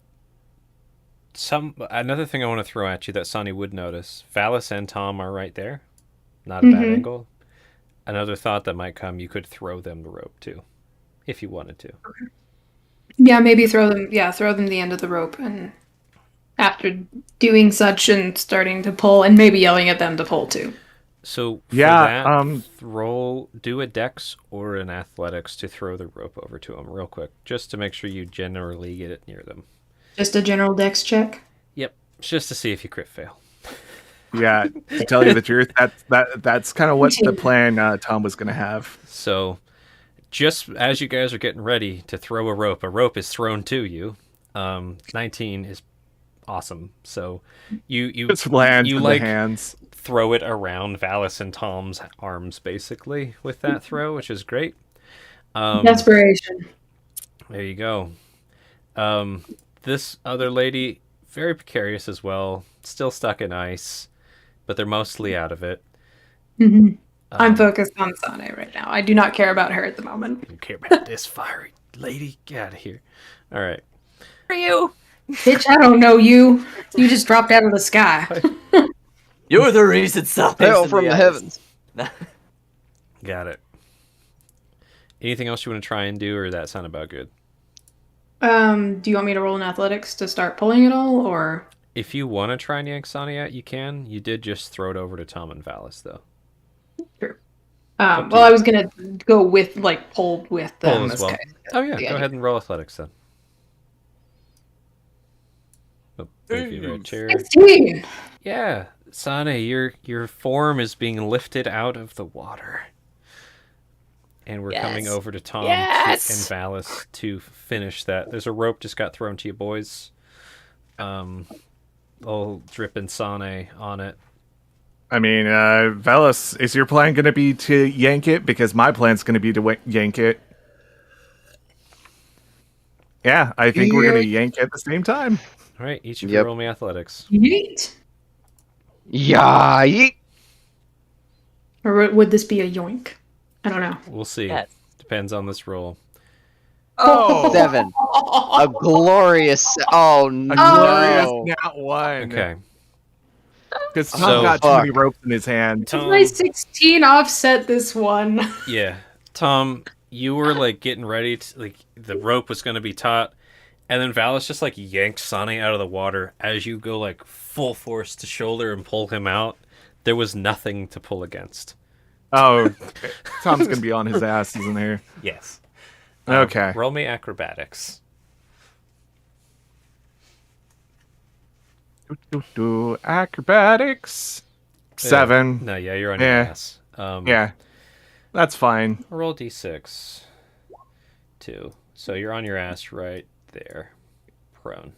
another thing I want to throw at you that Sane would notice. Valis and Tom are right there. Not a bad angle. Another thought that might come, you could throw them the rope too, if you wanted to. Yeah, maybe throw them the end of the rope, and after doing such and starting to pull, and maybe yelling at them to pull too. So for Yeah, that, do a dex or an athletics to throw the rope over to them real quick, just to make sure you generally get it near them. Just a general dex check. Yep, just to see if you crit fail. Yeah, to tell you the truth, that's kind of what the plan Tom was going to have. So just as you guys are getting ready to throw a rope is thrown to you. 19 is awesome. So you Just lands you in like the hands. throw it around Valis and Tom's arms basically with that throw, which is great. Desperation. There you go. This other lady, very precarious as well, still stuck in ice, but they're mostly out of it. I'm focused on Sane right now. I do not care about her at the moment. I don't care about this fiery lady. Get out of here. All right. Who are you? Bitch, I don't know you. You just dropped out of the sky. You're the reason something's Hail in from the ice. heavens. Got it. Anything else you want to try and do, or that sound about good? Do you want me to roll in athletics to start pulling it all, or? If you want to try and yank Sonny out, you can. You did just throw it over to Tom and Valis, though. Sure. Well, I was gonna go with pull with them. Pull as well. Oh yeah, go ahead and roll athletics then. Oh, thank you, red chair. 16. Yeah, Sane, your form is being lifted out of the water. And we're coming over to Tom and Valis to finish that. There's a rope just got thrown to you, boys. All dripping Sane on it. I mean, Velas, is your plan going to be to yank it? Because my plan's going to be to yank it. Yeah, I think we're going to yank at the same time. All right, each of you roll me athletics. Yeet. Yeah. Yeet. Or would this be a yoink? I don't know. We'll see. Yes. Depends on this roll. Oh, 7. A glorious. Oh no. glorious nat one. Okay. Because Tom So- got too many ropes in his hand. Tom, My 16 offset this one. yeah. Tom, you were getting ready to the rope was going to be taut, and then Valis just yanked Sane out of the water as you go full force to shoulder and pull him out. There was nothing to pull against. Oh, Tom's going to be on his ass, isn't he? Yes. Okay. Roll me acrobatics. Acrobatics. 7. No, yeah, you're on your Yeah. ass. Yeah, that's fine. Roll d6. 2. So you're on your ass right there. Prone.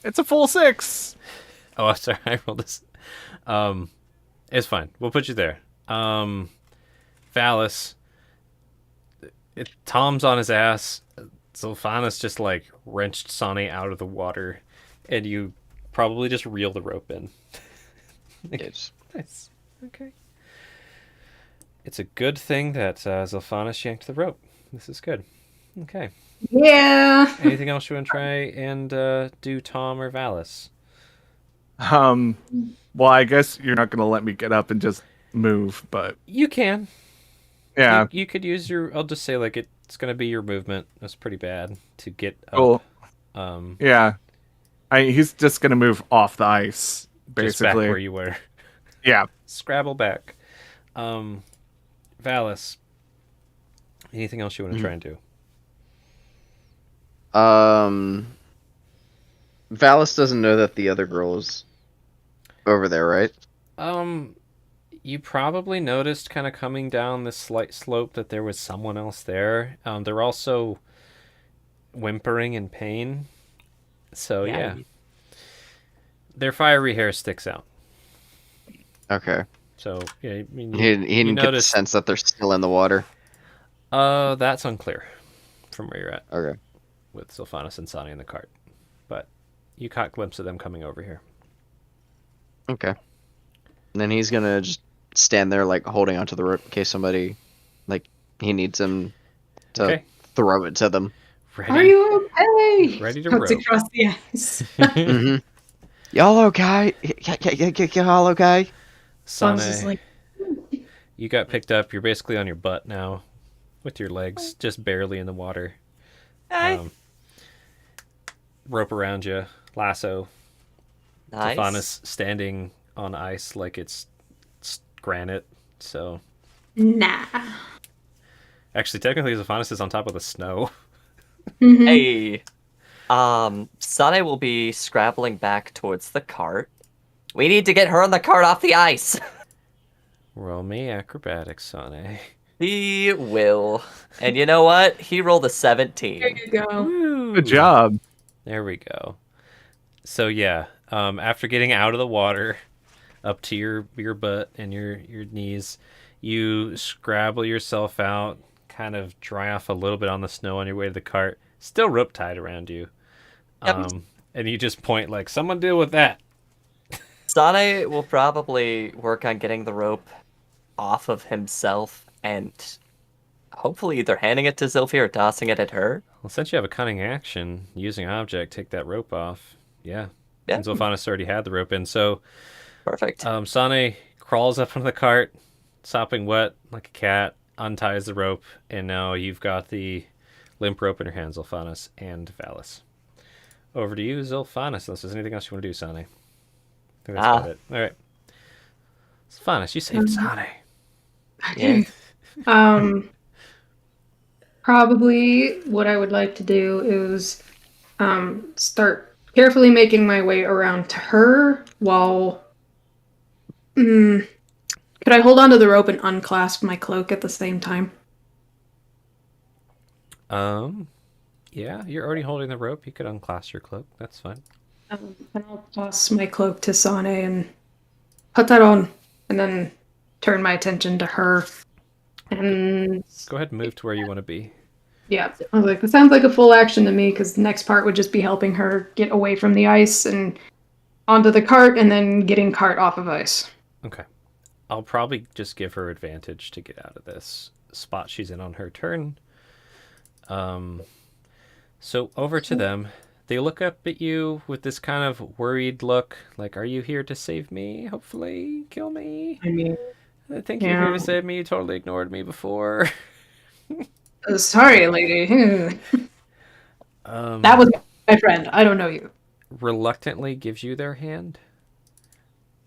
It's a full 6. Oh, sorry, I rolled this. It's fine. We'll put you there. Valis. Tom's on his ass. Sylvanas just wrenched Sane out of the water, and you probably just reel the rope in. Yes. Nice. Okay. It's a good thing that Sylvanas yanked the rope. This is good. Okay. Yeah. Anything else you want to try and do, Tom or Valis? Well, I guess you're not gonna let me get up and just move, but You can. yeah, You could use your. I'll just say like it's gonna be your movement. That's pretty bad to get up. cool. Um, Yeah, he's just gonna move off the ice, just back basically. where you were. Yeah. Scrabble back. Um, Valis. Anything else you want to try and do? Valis doesn't know that the other girl is over there, right? Um, you probably noticed kind of coming down this slight slope that there was someone else there. They're also whimpering in pain. So yeah, their fiery hair sticks out. Okay. So yeah, I mean He you didn't get the noticed. sense that they're still in the water. That's unclear from where you're at Okay. with Sylphanus and Sonny in the cart, but you caught a glimpse of them coming over here. Okay. And then he's gonna just stand there, like, holding onto the rope in case somebody, like, he needs him to Okay, throw it to them. Are ready, you okay? ready to Cuts rope. across the ice. Mm-hmm. Y'all okay? Y'all okay? Son's just Sane, like, you got picked up. You're basically on your butt now, with your legs just barely in the water. Hey. Rope around you, lasso. Nice. Sylphanus standing on ice like it's granite. So nah. actually, technically, Sylphanus is on top of the snow. Mhm. Hey. Sane will be scrabbling back towards the cart. We need to get her on the cart off the ice. Roll me acrobatics, Sane. He will. And you know what? He rolled a There 17. you go. Woo! Good job. There we go. So yeah, after getting out of the water, up to your butt and your knees, you scrabble yourself out, kind of dry off a little bit on the snow on your way to the cart. Still rope tied around you. Yep. And you just point like, someone deal with that. Sane will probably work on getting the rope off of himself and hopefully either handing it to Zilphie or tossing it at her. Well, since you have a cunning action, using an object, take that rope off. Yeah. Yeah. And Zolfanus already had the rope in. So Perfect. Sane crawls up onto the cart, sopping wet like a cat, unties the rope, and now you've got the limp rope in your hands, Zolfanus and Valis. Over to you, Zolfanus, unless there's anything else you want to do, Sane. I think that's about it. All right. Zolfanus, you saved Sane. Yeah. Probably what I would like to do is start carefully making my way around to her while. Could I hold onto the rope and unclasp my cloak at the same time? Yeah, you're already holding the rope. You could unclasp your cloak. That's fine. And I'll toss my cloak to Sane and put that on, and then turn my attention to her. And Go ahead and move to where you want to be. yeah, I was like, that sounds like a full action to me because the next part would just be helping her get away from the ice and onto the cart, and then getting cart off of ice. Okay. I'll probably just give her advantage to get out of this spot she's in on her turn. So over to them. They look up at you with this kind of worried look, like, are you here to save me? Hopefully, kill me. I mean, I think you're here to save me. You totally ignored me before. sorry, lady. That was my friend. I don't know you. Reluctantly gives you their hand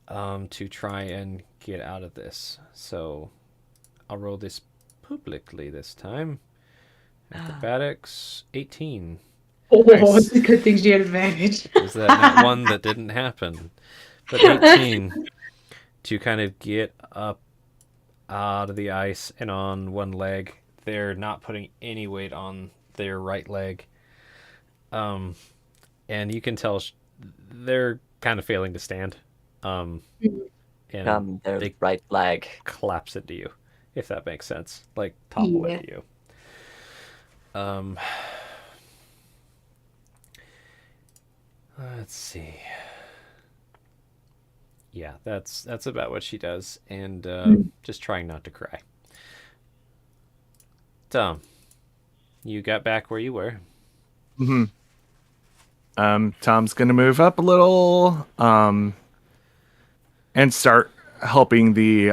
to try and get out of this. So I'll roll this publicly this time. Acrobatics 18. Oh, Nice. it's a good thing she had advantage. Is that not one that didn't happen? But 18 to kind of get up out of the ice and on one leg. They're not putting any weight on their right leg. And you can tell they're kind of failing to stand. And Their they right leg. collapse into you, if that makes sense. Like topple Yeah. into you. Let's see. Yeah, that's about what she does, and just trying not to cry. Tom, you got back where you were. Hmm. Tom's gonna move up a little, and start helping the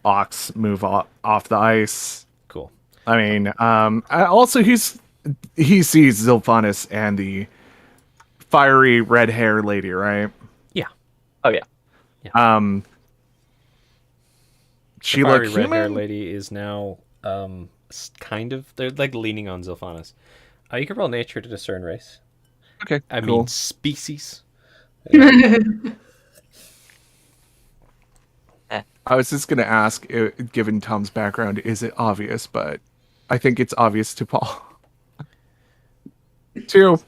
ox move off the ice. Cool. I mean, also he sees Zilphanis and the fiery red hair lady, right? Yeah. Oh yeah. She The look fiery red hair human. lady is now kind of, they're like leaning on Zilphanis. You can roll nature to discern race. Okay, I cool. mean species. I was just gonna ask, given Tom's background, is it obvious? But I think it's obvious to Paul. 2,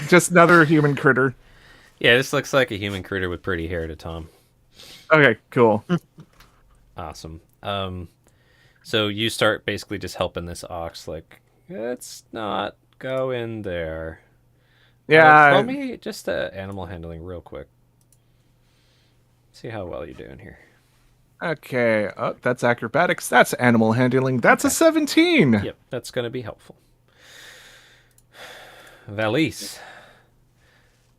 just another human critter. Yeah, this looks like a human critter with pretty hair to Tom. Okay, cool. Awesome. So you start basically just helping this ox, like, let's not go in there. Yeah. Roll me just animal handling real quick. See how well you're doing here. Okay. Oh, that's acrobatics. That's animal handling. That's a 17. Yep, that's going to be helpful. Valise.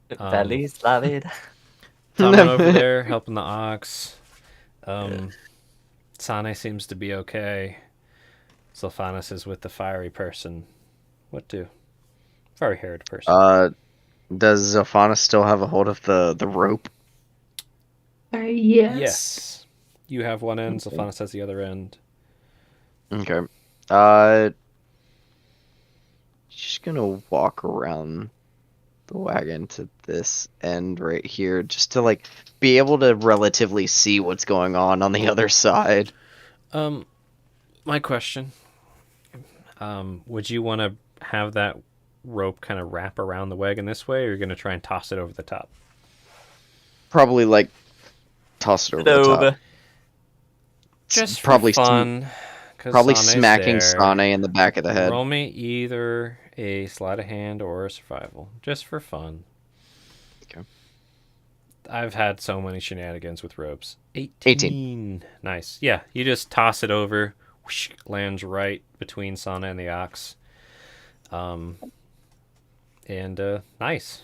Valise, David. Tom went over there helping the ox. Sane seems to be okay. Sylphanis is with the fiery person. What do? Fiery-haired person. Does Zilphanis still have a hold of the rope? Yes. Yes. You have one end, Sylphanis has the other end. Okay. Just gonna walk around the wagon to this end right here, just to like be able to relatively see what's going on the other side. My question. Would you want to have that rope kind of wrap around the wagon this way, or you're going to try and toss it over the top? Probably like toss it over the top. Just probably for fun. Probably Sane's smacking there. Sane in the back of the head. Roll me either a sleight of hand or a survival, just for fun. Okay. I've had so many shenanigans with ropes. 18. Nice. Yeah, you just toss it over, whoosh, lands right between Sana and the ox. Nice. Nice.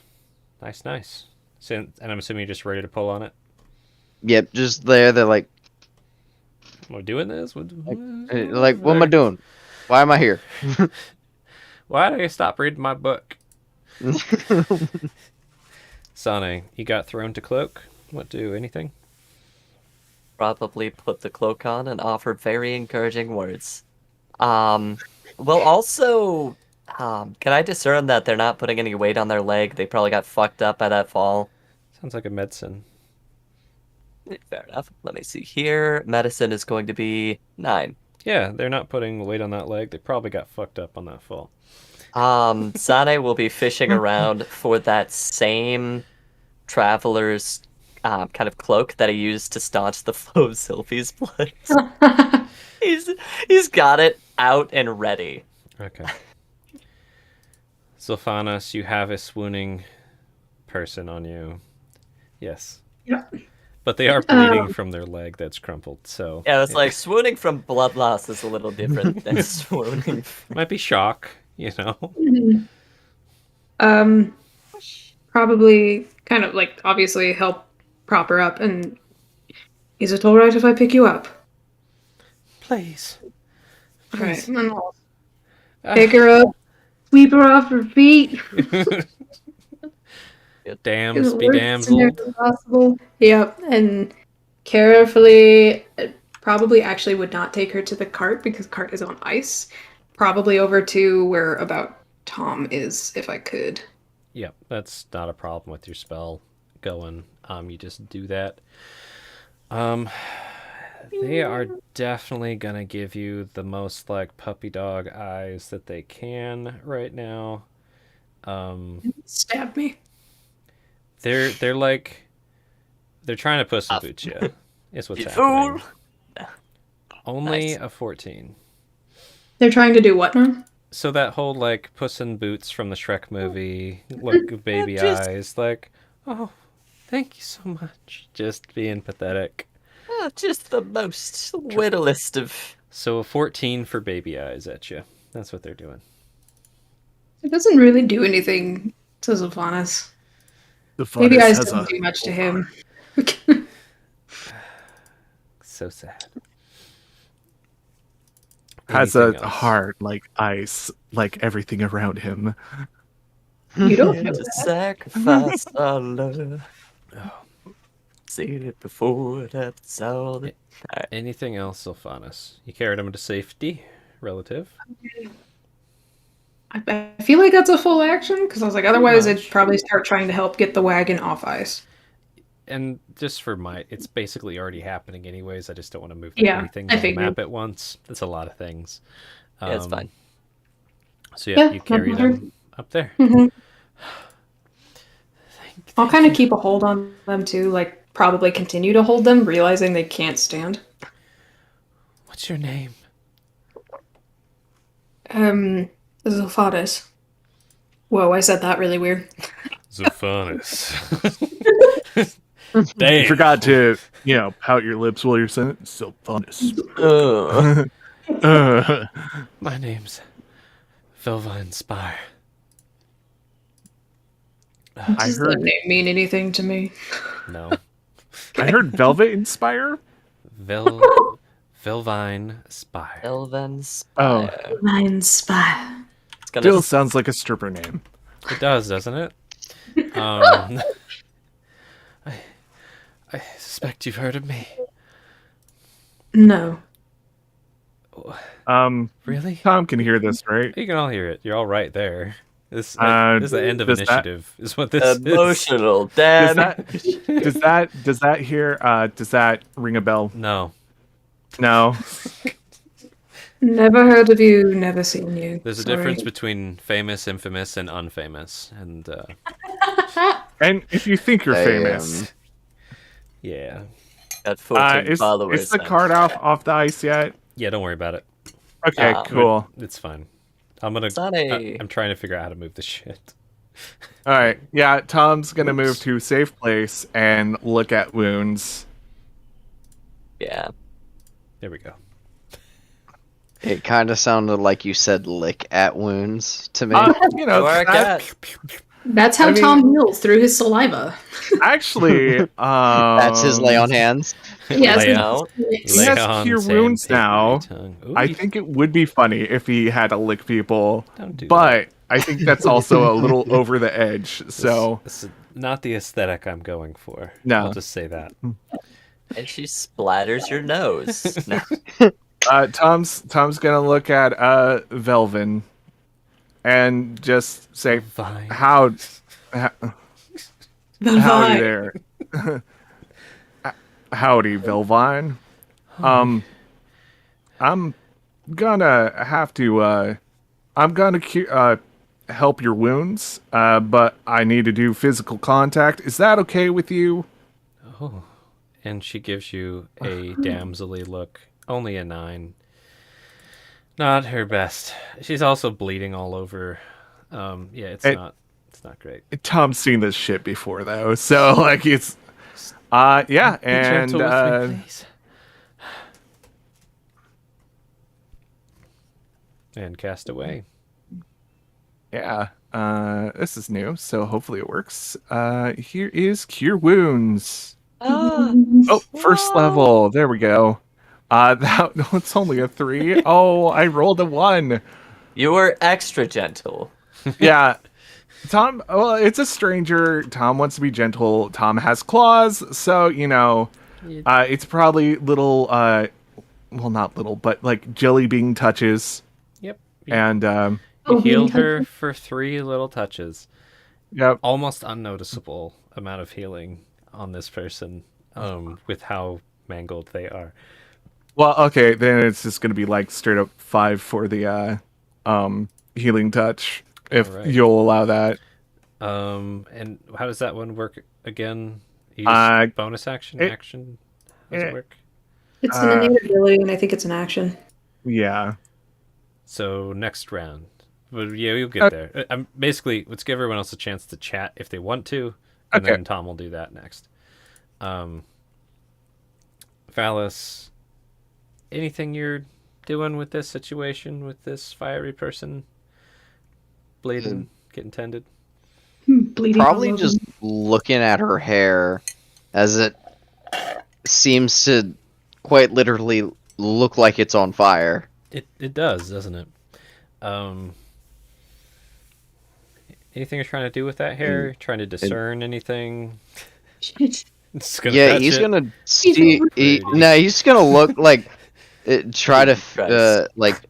And I'm assuming you're just ready to pull on it? Yep, just there. They're like, We're doing this? what am I doing? Why am I here? Why do you stop reading my book? Sane, you got thrown to cloak? What do? Anything? Probably put the cloak on and offered very encouraging words. Well, also, can I discern that they're not putting any weight on their leg? They probably got fucked up by that fall. Sounds like a medicine. Fair enough. Let me see here. Medicine is going to be 9. Yeah, they're not putting weight on that leg. They probably got fucked up on that fall. Sane will be fishing around for that same traveler's kind of cloak that he used to staunch the flow of Sylphie's blood. He's got it out and ready. Okay. Sylphanis, you have a swooning person on you. Yes. Yeah. But they are bleeding from their leg that's crumpled, so... Yeah, it's like swooning from blood loss is a little different than swooning. Might be shock, you know? Probably kind of like obviously help prop her up. And is it all right if I pick you up? Please. All right, and I'll pick her up, sweep her off her feet. Dams be Worst damseled. scenario possible. Yep, and carefully, probably actually would not take her to the cart because the cart is on ice. Probably over to where about Tom is, if I could. Yep, that's not a problem with your spell going. You just do that. They are definitely gonna give you the most like puppy dog eyes that they can right now. Stab me. They're trying to puss in boots you. Is what's You happening. fool! Only Nice. a 14. They're trying to do what now? So that whole like Puss in Boots from the Shrek movie, look baby Just- eyes, like, oh, thank you so much. Just being pathetic. Just the most whittlest of... So a 14 for baby eyes at you. That's what they're doing. It doesn't really do anything says Alphonsus. The Maybe Funus ice has doesn't a do much to him. So sad. has Anything a else? heart like ice, like everything around him. You don't know To that. sacrifice our love. Seen it before, that's all that. Anything else, Sylphanus? You carried him to safety, relative. I feel like that's a full action because I was like, otherwise I'd much. probably start trying to help get the wagon off ice. And just for it's basically already happening anyways. I just don't want to move that Yeah, many things I on the figured. map at once. That's a lot of things. Yeah, it's fine. So yeah, Yeah, you carried that's him up there. Mhm. I'll Thank kind of you. keep a hold on them too, like probably continue to hold them, realizing they can't stand. What's your name? Zophatus. Whoa, I said that really weird. Zophanus. You Damn. forgot to, pout your lips while you're saying it. So Funus. My name's Velvine Spire. I Does that heard name mean anything to me? No. I heard Velvet Inspire. Velvine Spire. Elven Oh, Spire. Mine spy. It's gonna. still sounds like a stripper name. It does, doesn't it? I suspect you've heard of me. No. Really? Tom can hear this, right? You can all hear it. You're all right there. This is the end of does that- initiative. Is what this is. Emotional Does damage. does that ring a bell? No. No. Never heard of you, never seen you. There's a Sorry. difference between famous, infamous, and unfamous. And And if you think you're Damn. famous, yeah. Got 14 is followers. the now. card off the ice yet? Yeah, don't worry about it. Okay, cool. It's fine. I'm Sonny. trying to figure out how to move this shit. All right, yeah. Tom's gonna move to a safe place and look at wounds. Yeah. There we go. It kind of sounded like you said "lick at wounds" to me. Work that- at. That's how I mean- Tom heals, through his saliva. actually, That's his lay on hands. Yes, Lay on- He has on cure sand, wounds papery now. tongue. Ooh, I think it would be funny if he had to lick people, Don't do but I think that's also a little over the edge. So this is not the aesthetic I'm going for. No. I'll just say that. And she splatters your nose. No. Tom's gonna look at Velvin and just say, Fine. howdy Bye. there. Howdy, Velvine. I'm gonna have to help your wounds, but I need to do physical contact. Is that okay with you? Oh. And she gives you a damselly look. Only a 9. Not her best. She's also bleeding all over. Yeah, it's not great. Tom's seen this shit before though, so like it's yeah, Be and gentle with me, please. And cast away. yeah, this is new, so hopefully it works. Here is Cure Wounds. Ah, Oh, first level. There we go. It's only a 3. Oh, I rolled a 1. you were extra gentle. Yeah. Tom, well, it's a stranger. Tom wants to be gentle. Tom has claws, so, it's probably little, well, not little, but like jelly bean touches. Yep. And, You healed her for 3 little touches. yep. Almost unnoticeable amount of healing on this person, with how mangled they are. Well, okay, then it's just going to be like straight up 5 for the, healing touch, if Alright. you'll allow that. And how does that one work again? You use bonus action, it- action? How does it work? It's an innate ability, and I think it's an action. Yeah. So next round. But yeah, you'll get there. I'm basically, let's give everyone else a chance to chat if they want to, and Okay. then Tom will do that next. Phallus, anything you're doing with this situation with this fiery person bleeding, getting tended? bleeding all probably over just me. looking at her hair, as it seems to quite literally look like it's on fire. It does, doesn't it? Um, anything you're trying to do with that hair? Trying to discern anything? Shit. Just gonna Yeah, touch he's it. gonna He's see. over- Pretty. No, he's gonna look like try to Jesus Christ. like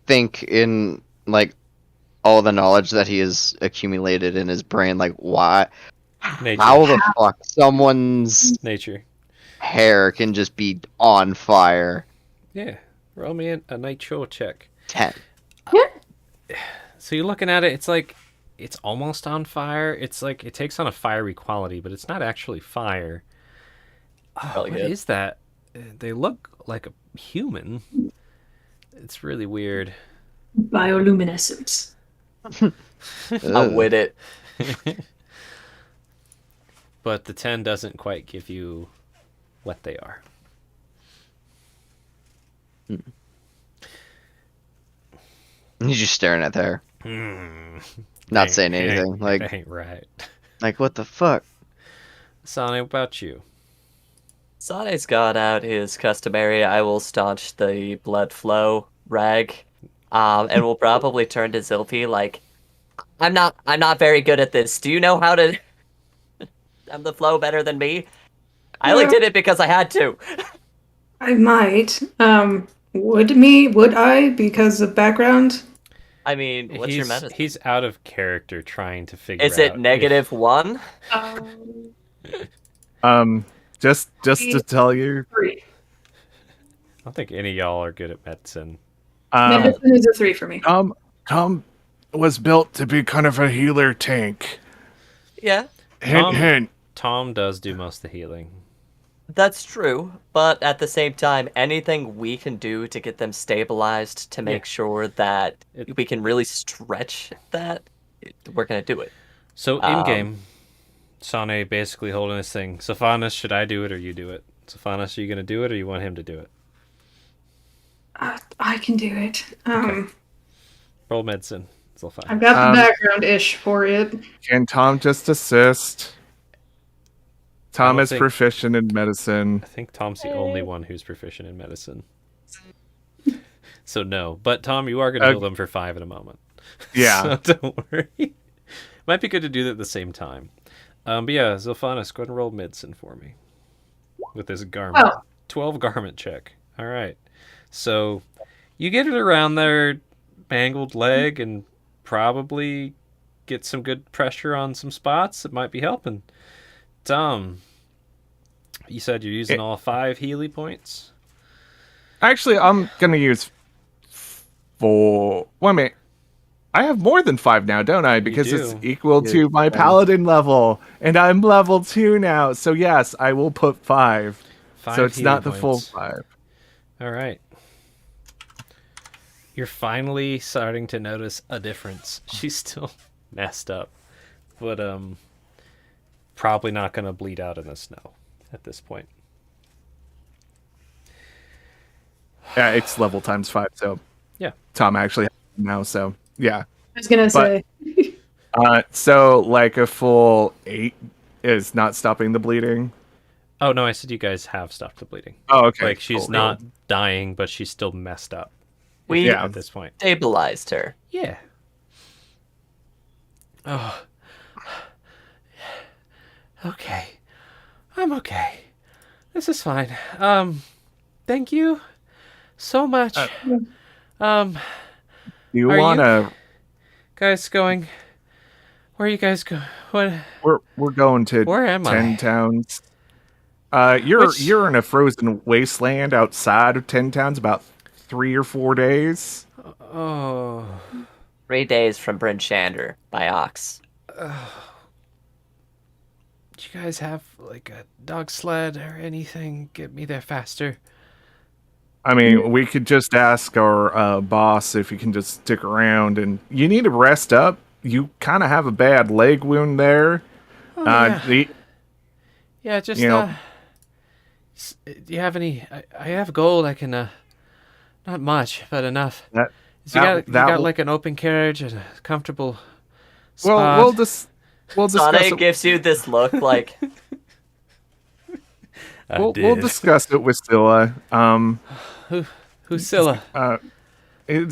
think in like all the knowledge that he has accumulated in his brain. Like, why? Nature. How the fuck someone's Nature. hair can just be on fire? Yeah. Roll me a nitro check. 10. So you're looking at it, it's like it's almost on fire. It's like it takes on a fiery quality, but it's not actually fire. Oh, Really what good. is that? They look like a human. It's really weird. Bioluminescence. Ugh. I'm with it. But the 10 doesn't quite give you what they are. He's just staring at there, not saying anything. That ain't right. Like what the fuck? Sonny, what about you? Sane's got out his customary I will staunch the blood flow rag. And will probably turn to Zilphi like I'm not very good at this. Do you know how to have the flow better than me? I only did it because I had to. I might. Would I? Because of background? I mean, what's your medicine? He's out of character trying to figure Is out. it -1? Just to tell you, 3. I don't think any of y'all are good at medicine. Medicine is a 3 for me. Tom was built to be kind of a healer tank. Yeah, Hint, hint. Tom does do most of the healing. that's true. But at the same time, anything we can do to get them stabilized to make sure that we can really stretch that, we're gonna do it. So in game, Sane basically holding this thing. Sophanis, should I do it or you do it? Sophanis, are you gonna do it or you want him to do it? I can do it. Roll medicine. Sophanis. I've got the background-ish for it. Can Tom just assist? Tom don't is think- proficient in medicine. I think Tom's the only one who's proficient in medicine. So no, but Tom, you are going to heal them for 5 in a moment. Yeah. So don't worry. Might be good to do that at the same time. But yeah, Zilphanis, go ahead and roll medicine for me with this garment. Oh. 12 garment check. All right. So you get it around their mangled leg and probably get some good pressure on some spots that might be helping. Tom, you said you're using all 5 Healy points? Actually, I'm gonna use 4. Wait a minute. I have more than 5 now, don't I? Because do. it's equal to my paladin level, and I'm level 2 now. So yes, I will put 5. 5 So it's Healy not the full points. 5. All right. You're finally starting to notice a difference. She's still messed up, but probably not going to bleed out in the snow at this point. Yeah, it's level times 5. So Yeah. Tom actually has it now. So yeah. I was gonna say. So like a full 8 is not stopping the bleeding. Oh no, I said you guys have stopped the bleeding. Oh, okay. Like she's cool. not dying, but she's still messed up. We Yeah. At this point. stabilized her. Yeah. Oh. Okay. I'm okay. This is fine. Thank you so much. You Are you- wanna? Guys going. Where are you guys going? What? We're going to Where am 10 I? towns. You're in a frozen wasteland outside of 10 towns, about 3 or 4 days. Oh. 3 days from Bryn Shander by Ox. Do you guys have like a dog sled or anything? Get me there faster. I mean, we could just ask our boss if he can just stick around, and you need to rest up. You kind of have a bad leg wound there. Oh, yeah. The- Yeah, just you know- do you have any? I have gold. I can not much, but enough. that, So that- you that got will- like an open carriage and a comfortable well, spot. we'll just we'll discuss Sane it. gives you this look like, We'll discuss it with Scylla. Who's Scylla?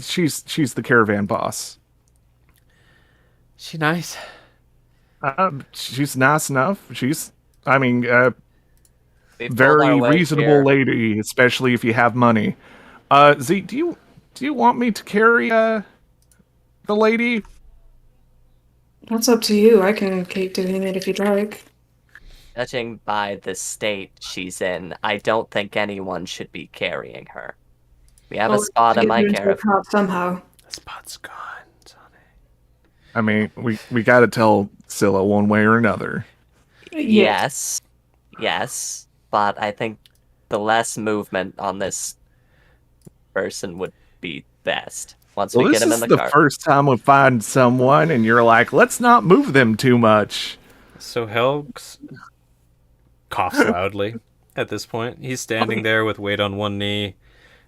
She's the caravan boss. She nice? She's nice enough. I mean, we pulled our very way reasonable here. lady, especially if you have money. Zeke, do you want me to carry the lady? That's up to you. I can keep doing it if you'd like. Judging by the state she's in, I don't think anyone should be carrying her. We have a I'll spot in get my you into a caravan. cart somehow. The spot's gone, Sonny. I mean, we got to tell Scylla one way or another. Yes, but I think the less movement on this person would be best. Once Well, we get this him in is the the car. first time we find someone, and you're like, let's not move them too much. So Helgs coughs loudly at this point. He's standing there with weight on one knee,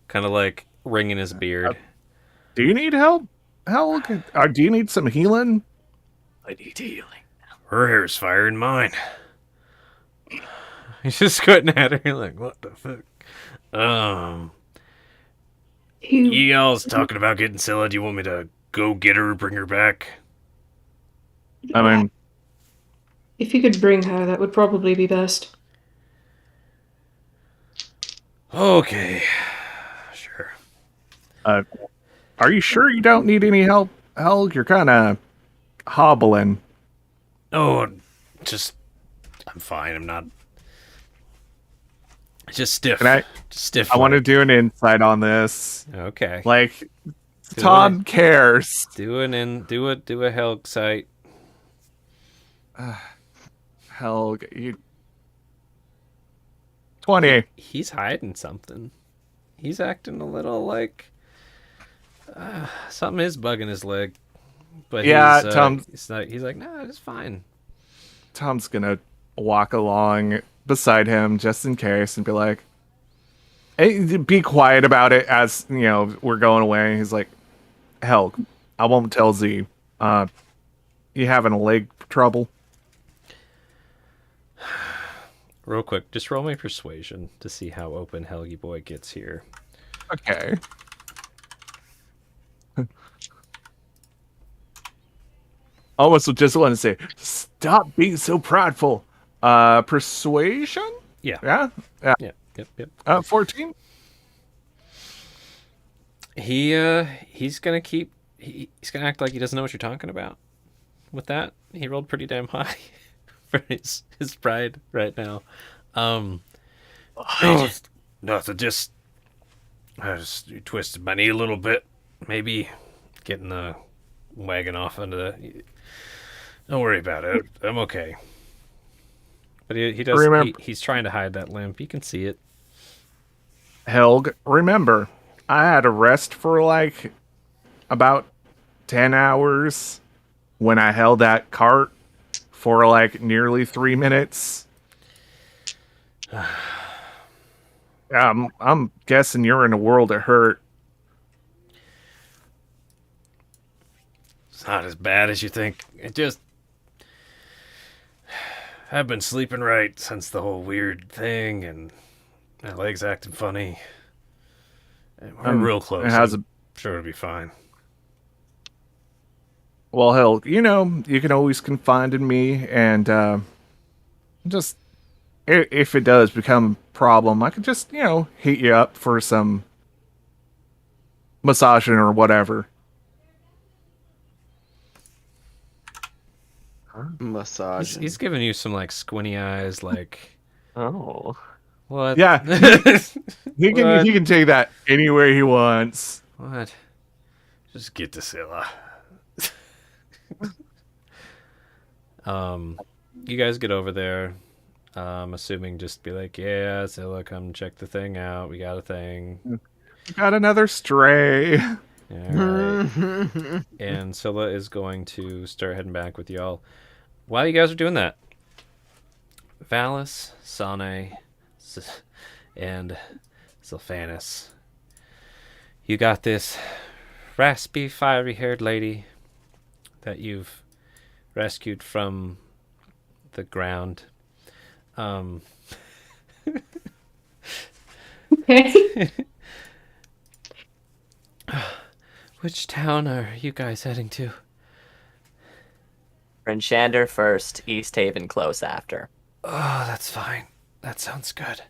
kind of like wringing his beard. Do you need help? Helg? Do you need some healing? I need healing. Her hair's firing mine. He's just squinting at her like, what the fuck? Y'all's talking about getting Scylla. Do you want me to go get her, bring her back? I mean, If you could bring her, that would probably be best. Okay. Sure. are you sure you don't need any help, Helg? You're kind of hobbling. Oh, I'm fine. I'm not. Just stiff. Just stiff. I want to do an insight on this. Okay. Like, Tom cares. Do a Helg site. Helg, you 20. He's hiding something. He's acting a little like something is bugging his leg. But Yeah, he's like, nah, it's fine. Tom's gonna walk along beside him just in case and be like, hey, be quiet about it as, you know, we're going away. He's like, Helg, I won't tell Z. You having a leg trouble? Real quick, just roll me persuasion to see how open Helgi Boy gets here. Okay. Almost just want to say, stop being so prideful. Persuasion? Yeah. Yeah? Yeah. Yep. 14? He's gonna he's gonna act like he doesn't know what you're talking about. With that, he rolled pretty damn high for his pride right now. No, nothing. I just twisted my knee a little bit. Maybe getting the wagon off under the. Don't worry about it. I'm okay. But he does. He's trying to hide that limp. You can see it. Helg, remember, I had a rest for like about 10 hours when I held that cart for like nearly 3 minutes. I'm guessing you're in a world of hurt. It's not as bad as you think. I've been sleeping right since the whole weird thing, and my leg's acting funny. And we're real close. I'm sure it'll be fine. Well, hell, you know, you can always confide in me, and just if it does become a problem, I could just, you know, heat you up for some massaging or whatever. Massage. He's giving you some like squinty eyes, like, Oh. what? Yeah, he can take that anywhere he wants. What? Just get to Scylla. You guys get over there. Assuming just be like, yeah, Scylla, come check the thing out. We got a thing. Got another stray. All right. And Scylla is going to start heading back with y'all. While you guys are doing that, Valis, Sane, and Sylphanus, you got this raspy, fiery-haired lady that you've rescued from the ground. Okay. Which town are you guys heading to? Shander first, East Haven close after. Oh, that's fine. That sounds good.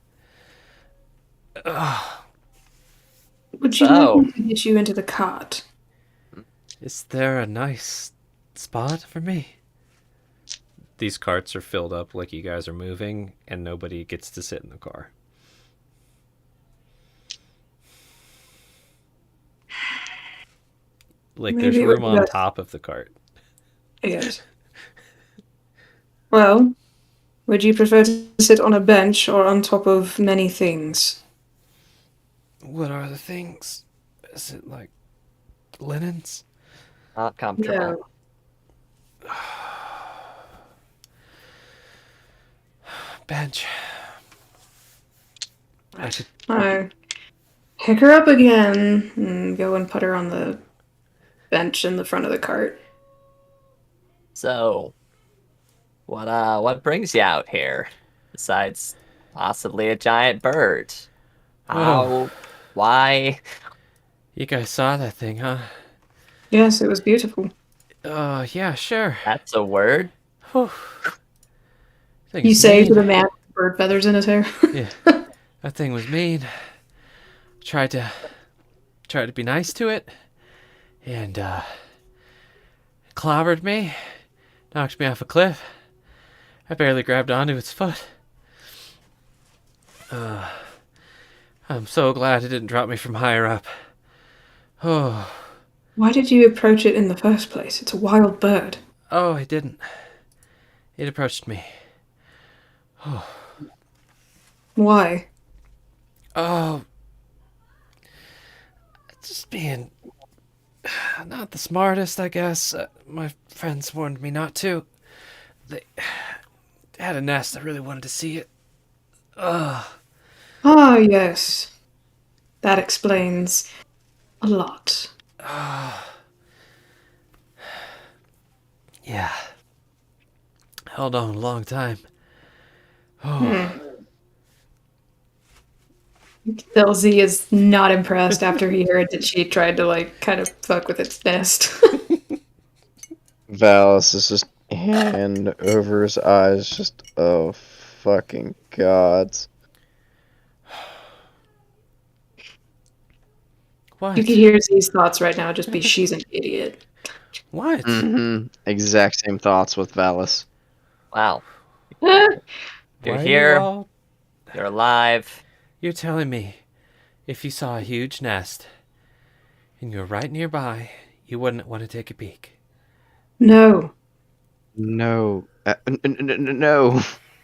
Would you like me to get you into the cart? Is there a nice spot for me? These carts are filled up like you guys are moving, and nobody gets to sit in the car. Like, there's Maybe it would room be on best. top of the cart. Yes. Well, would you prefer to sit on a bench or on top of many things? What are the things? Is it like linens? Not comfortable. No. Bench. Right. I pick her up again and go and put her on the bench in the front of the cart. So, what brings you out here? Besides possibly a giant bird. How? Why? You guys saw that thing, huh? Yes, it was beautiful. Yeah, sure. That's a word? Whew. Thing You is say to mean. the man with bird feathers in his hair. Yeah, that thing was mean. Tried to be nice to it, and clobbered me, knocked me off a cliff. I barely grabbed onto its foot. I'm so glad it didn't drop me from higher up. Oh, Why did you approach it in the first place? It's a wild bird. it didn't. It approached me. Why? Oh, just being not the smartest, I guess. My friends warned me not to. They had a nest. I really wanted to see it. Ah, yes. That explains a lot. Yeah. Held on a long time. LZ is not impressed after he heard that she tried to, like, kind of fuck with its nest. Valis is just hand over his eyes, just oh fucking gods. What? You can hear Z's thoughts right now just be, she's an idiot. What? Mm-hmm. Exact same thoughts with Valis. Wow. Ah, You're Why are here. you all... You're alive. You're telling me if you saw a huge nest and you're right nearby, you wouldn't want to take a peek? no. No. No.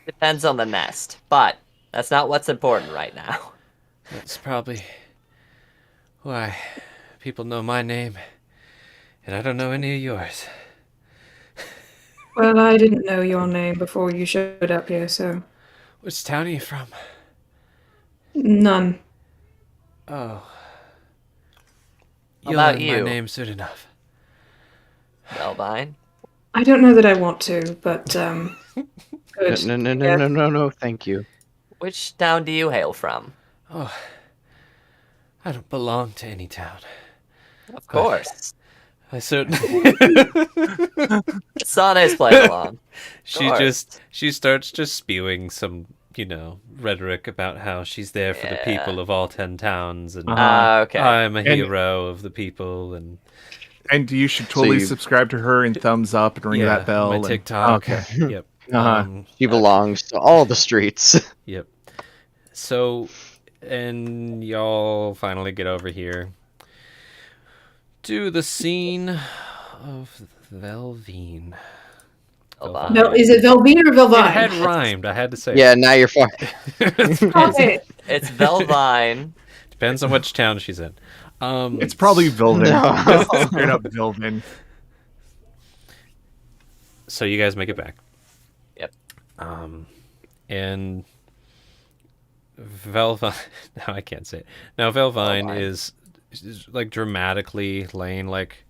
Depends on the nest, but that's not what's important right now. That's probably why people know my name, and I don't know any of yours. Well, I didn't know your name before you showed up here, so Which town are you from? none. Oh. How You'll about learn my you? name soon enough. Velvine? I don't know that I want to, but, No, good. no, no, Yeah. no, no, no, no, thank you. Which town do you hail from? Oh. I don't belong to any town. Of course. I certainly... Sane's playing along. She starts just spewing some, rhetoric about how she's there for the people of all 10 towns, and Okay. I'm a And- hero of the people, and And you should totally you- subscribe to her and thumbs up and ring that bell. my and- TikTok. Okay. Yep. Uh-huh. She belongs to all the streets. Yep. So, and y'all finally get over here to the scene of Velvine. Velvine. No, is it Velvine or Velvine? It had rhymed. I had to say. Yeah, now you're fucked. Okay. It's Velvine. Depends on which town she's in. It's probably Vilvin. No. Just straight up Vilvin. So you guys make it back. Yep. And Velvine. Now I can't say it. Now Velvine Velvine. is like dramatically laying like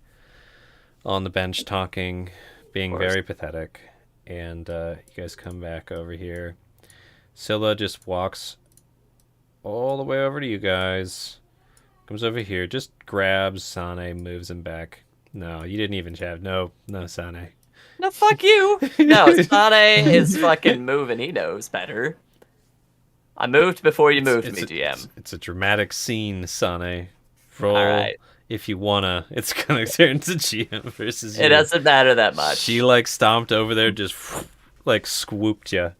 on the bench talking, being course. very pathetic. And you guys come back over here. Scylla just walks all the way over to you guys. Comes over here, just grabs Sane, moves him back. No, you didn't even chat. No, Sane. No, fuck you. No, Sane is fucking moving. He knows better. I moved before you moved me, GM. It's a dramatic scene, Sane. Roll Alright. if you wanna. It's gonna turn to GM versus you. It doesn't matter that much. She like stomped over there, just like swooped you,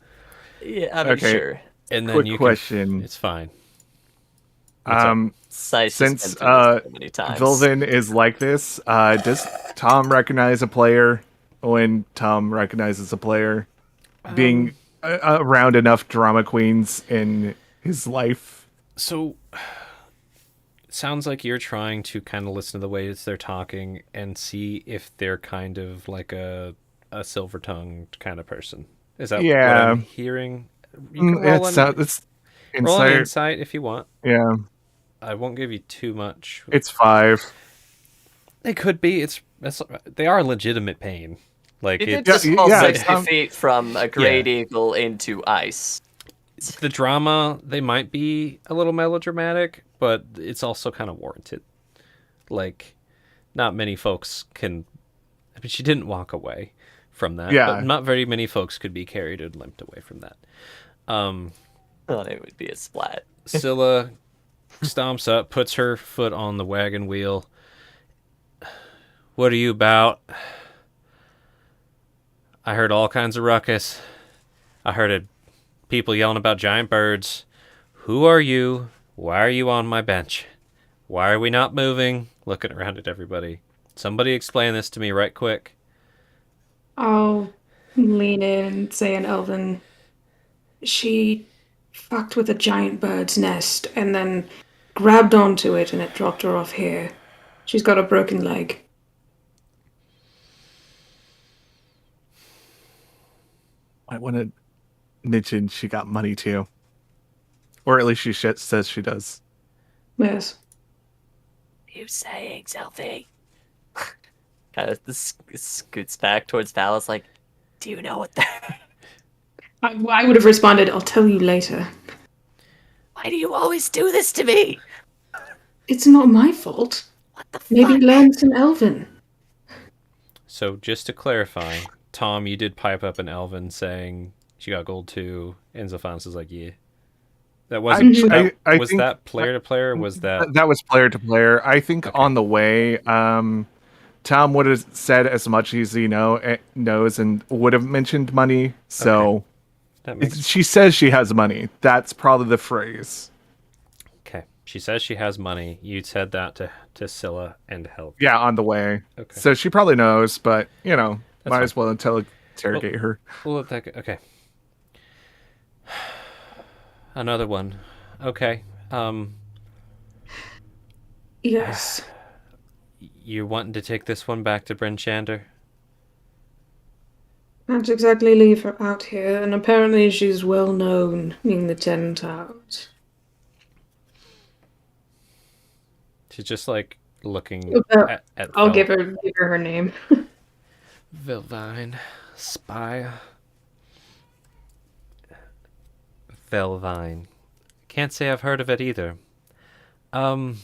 Yeah, I mean, Okay. sure. and then Quick you question. Can, it's fine. What's up? Sice Since has been through this so many times. Vilvin is like this, does Tom recognize a player when Tom recognizes a player? Being around enough drama queens in his life. So, sounds like you're trying to kind of listen to the ways they're talking and see if they're kind of like a silver-tongued kind of person. Is that what Yeah. I'm hearing? You can roll It's roll an insight. insight if you want. Yeah, I won't give you too much. it's 5. It could be. They are legitimate pain. Like You did it's just fall yeah, 60 feet from a great eagle into ice. the drama. They might be a little melodramatic, but it's also kind of warranted. Like, not many folks can. I mean, she didn't walk away from that. Yeah. But not very many folks could be carried and limped away from that. Well, it would be a splat. Scylla stomps up, puts her foot on the wagon wheel. What are you about? I heard all kinds of ruckus. I heard people yelling about giant birds. Who are you? Why are you on my bench? Why are we not moving? Looking around at everybody. Somebody explain this to me right quick. I'll lean in and say in Elven, she fucked with a giant bird's nest and then grabbed onto it and it dropped her off here. She's got a broken leg. I want to mention she got money too. Or at least she says she does. Yes. You saying, Selfie? Kind of scoots back towards Valis, like, do you know what they're... I would have responded, I'll tell you later. Why do you always do this to me? It's not my fault. What the Maybe fuck? learn some Elven. So just to clarify, Tom, you did pipe up an Elven saying she got gold too, and Zophanis is like, yeah. That wasn't. I was think that player to player? Or was that? that was player to player. I think on the way, Tom would have said as much as he knows and would have mentioned money. So That makes she says she has money. That's probably the phrase. okay. She says she has money. You said that to Scylla and help. Yeah, on the way. Okay. So she probably knows, but might fine. as well interrogate her. We'll let that go. Okay. Another one. Okay. Yes. You wanting to take this one back to Bryn Shander? Can't exactly leave her out here, and apparently she's well known in the Ten Towers. She's just like looking at I'll give her her name. Vilvine. Spy. Velvine. Can't say I've heard of it either. How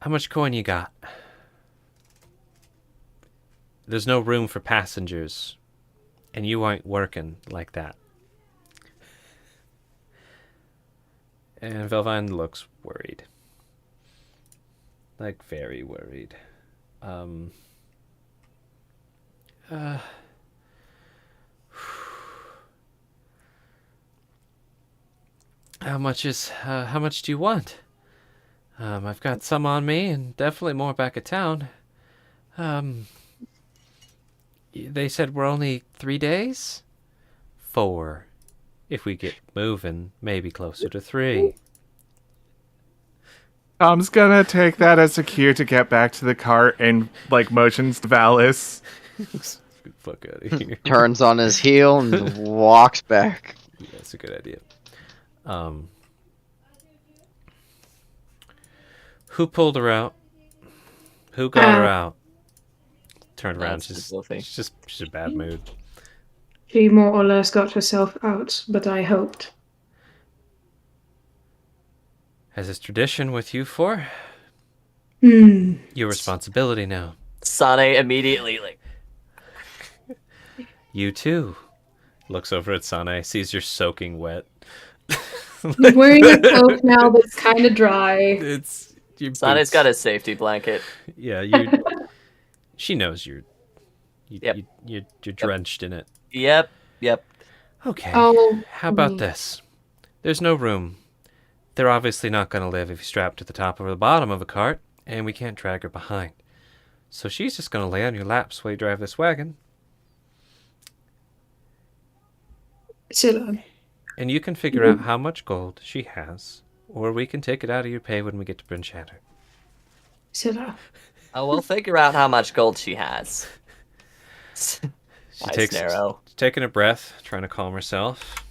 much coin you got? There's no room for passengers, and you aren't working like that. And Velvine looks worried. Like, very worried. How much do you want? I've got some on me and definitely more back at town. They said we're only 3 days? 4. If we get moving, maybe closer to 3. Tom's gonna take that as a cue to get back to the cart and motions to Valis. Fuck out of here. Turns on his heel and walks back. Yeah, that's a good idea. Who pulled her out? Who got her out? Turned around. That's just filthy. She's in a bad mood. She more or less got herself out, but I hoped. Has this tradition with you four? Hmm. Your responsibility now. Sane immediately You too. Looks over at Sane, sees you're soaking wet. I'm wearing a cloak now that's kind of dry. It's your Sane's boots. got a safety blanket. Yeah, she knows you're Yep. you're drenched in it. Yep. Okay. Oh, How about this? There's no room. They're obviously not going to live if you strap to the top or the bottom of a cart, and we can't drag her behind. So she's just going to lay on your laps while you drive this wagon, Scylla. and you can figure out how much gold she has, or we can take it out of your pay when we get to Bryn Shatter. Scylla. Oh, we'll figure out how much gold she has. She Narrow. taking a breath, trying to calm herself.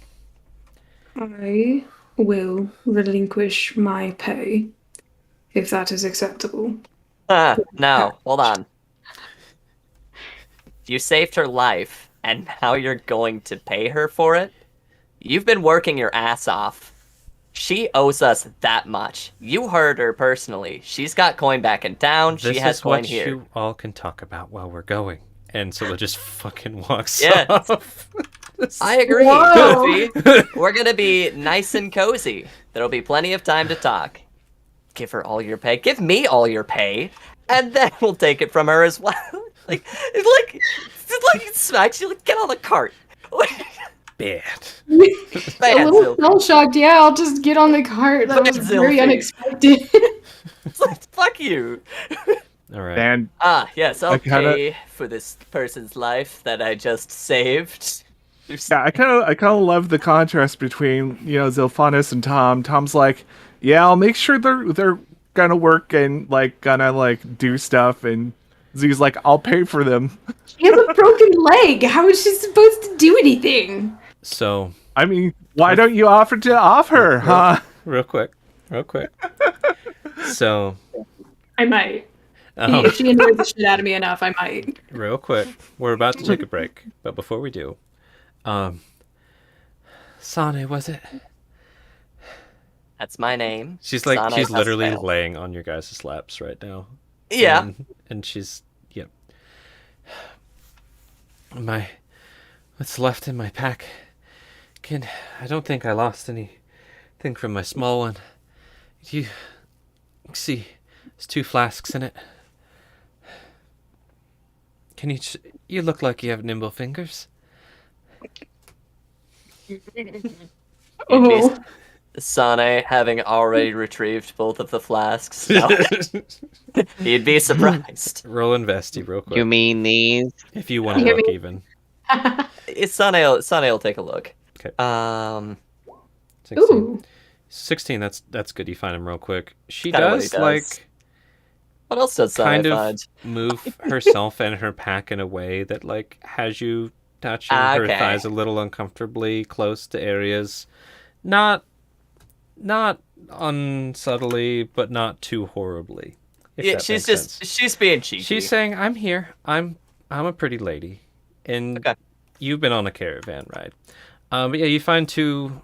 I will relinquish my pay, if that is acceptable. No, hold on. You saved her life, and now you're going to pay her for it? You've been working your ass off. She owes us that much. You heard her personally. She's got coin back in town. This She has is coin what here. you all can talk about while we're going. And Scylla just fucking walks Yeah. off. I agree, Whoa. Goofy. We're gonna be nice and cozy. There'll be plenty of time to talk. Give her all your pay. Give me all your pay, and then we'll take it from her as well. It's like smacks you. Like, get on the cart. Bad. A Bad, little Zilch. shell shocked. Yeah, I'll just get on the cart. That was very Zilfie. unexpected. It's like, fuck you. All right. And Yes, I okay, kinda- for this person's life that I just saved. yeah, I kind of love the contrast between Zilphanis and Tom. Tom's like, yeah, I'll make sure they're gonna work and gonna do stuff, and Z's like, I'll pay for them. She has a broken leg. How is she supposed to do anything? So, I mean, why don't you offer to off her, huh? real quick. So, I might. If she annoys the shit out of me enough, I might. real quick. We're about to take a break, but before we do, Sane, was it? That's my name. She's Sane literally Dustveil. laying on your guys' laps right now. Yeah. And she's, yep. What's left in my pack? I don't think I lost anything from my small one. You see, there's 2 flasks in it. You look like you have nimble fingers. Oh, Sane having already retrieved both of the flasks. No. You'd be surprised. Roll investy real quick. You mean these? If you want to You look mean- even. Sane will take a look. Okay. 16. ooh. 16, that's good. You find him real quick. She Kinda what he does, does. like, What else does Sane kind of find? move herself and her pack in a way that, like, has you touching her Okay. thighs a little uncomfortably close to areas. Not unsubtly, but not too horribly. If Yeah, that she's makes just sense. she's being cheeky. She's saying, "I'm here. I'm a pretty lady, and Okay. you've been on a caravan ride." But yeah, you find 2,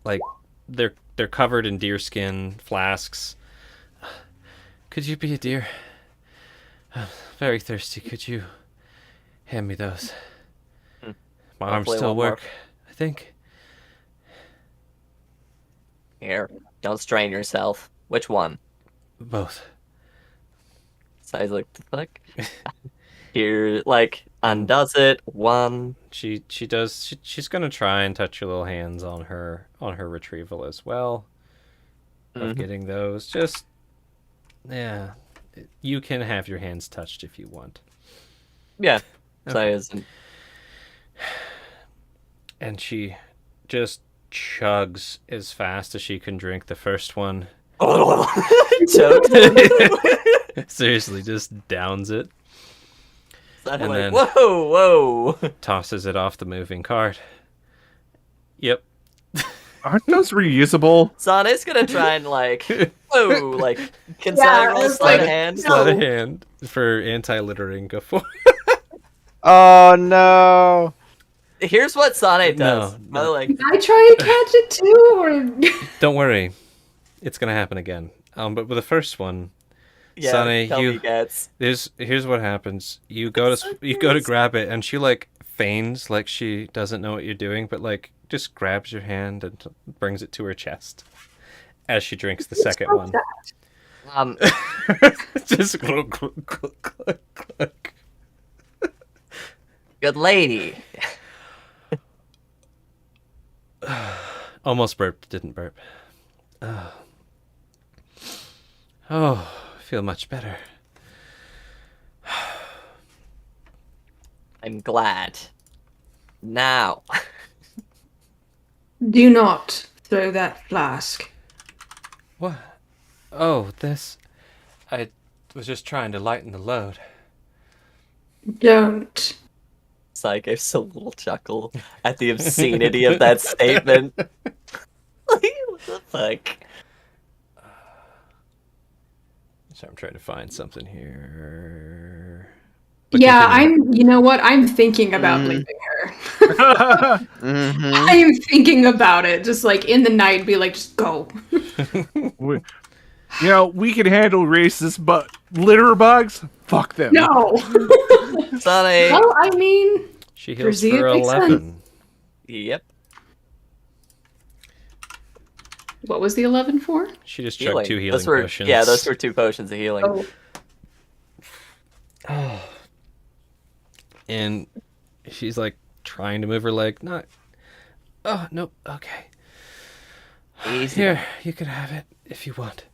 like they're covered in deerskin flasks. Could you be a deer? I'm very thirsty. Could you hand me those? My arms Hopefully still one more. work, I think. Here, don't strain yourself. Which one? Both. Sane's like, the fuck? Here, like, undoes it. One. She does. She's gonna try and touch your little hands on her retrieval as well. Of Mhm. getting those, just yeah, you can have your hands touched if you want. Yeah. Okay. Sane isn't. And she just chugs as fast as she can drink the first one. Choked. Seriously, just downs it, Sane And like, then- whoa. tosses it off the moving cart. Yep. Aren't those reusable? Sana's gonna try and whoa, can Yeah, Sana I roll was sleight like, of hand? no. Sleight of hand for anti-littering. Go for Oh no! Here's what Sana does. No. Like, Can I try and catch it too, or Don't worry, it's gonna happen again. But with the first one, yeah, Sane, tell me, Gats. here's what happens. You go to grab it, and she feigns like she doesn't know what you're doing, but just grabs your hand and brings it to her chest as she drinks the second one. Um, Just glug, glug, glug, glug, glug. good lady. Almost burped, didn't burp. Oh, I feel much better. I'm glad. Now, do not throw that flask. What? Oh, this. I was just trying to lighten the load. Don't. Sai gives a little chuckle at the obscenity of that statement. What the fuck? So I'm trying to find something here. Yeah, continue. you know what? I'm thinking about leaving her. I'm thinking about it. Just in the night, be like, just go. We can handle racist, but litter bugs? Fuck them. No. Sane. Well, I mean, She heals Brazil for makes 11. Yep. what was the 11 for? She just Healing. chugged 2 healing Those were, potions. yeah, those were 2 potions of healing. Oh. And she's trying to move her leg. Not. Oh, no. Okay. Easy. Here, you can have it if you want.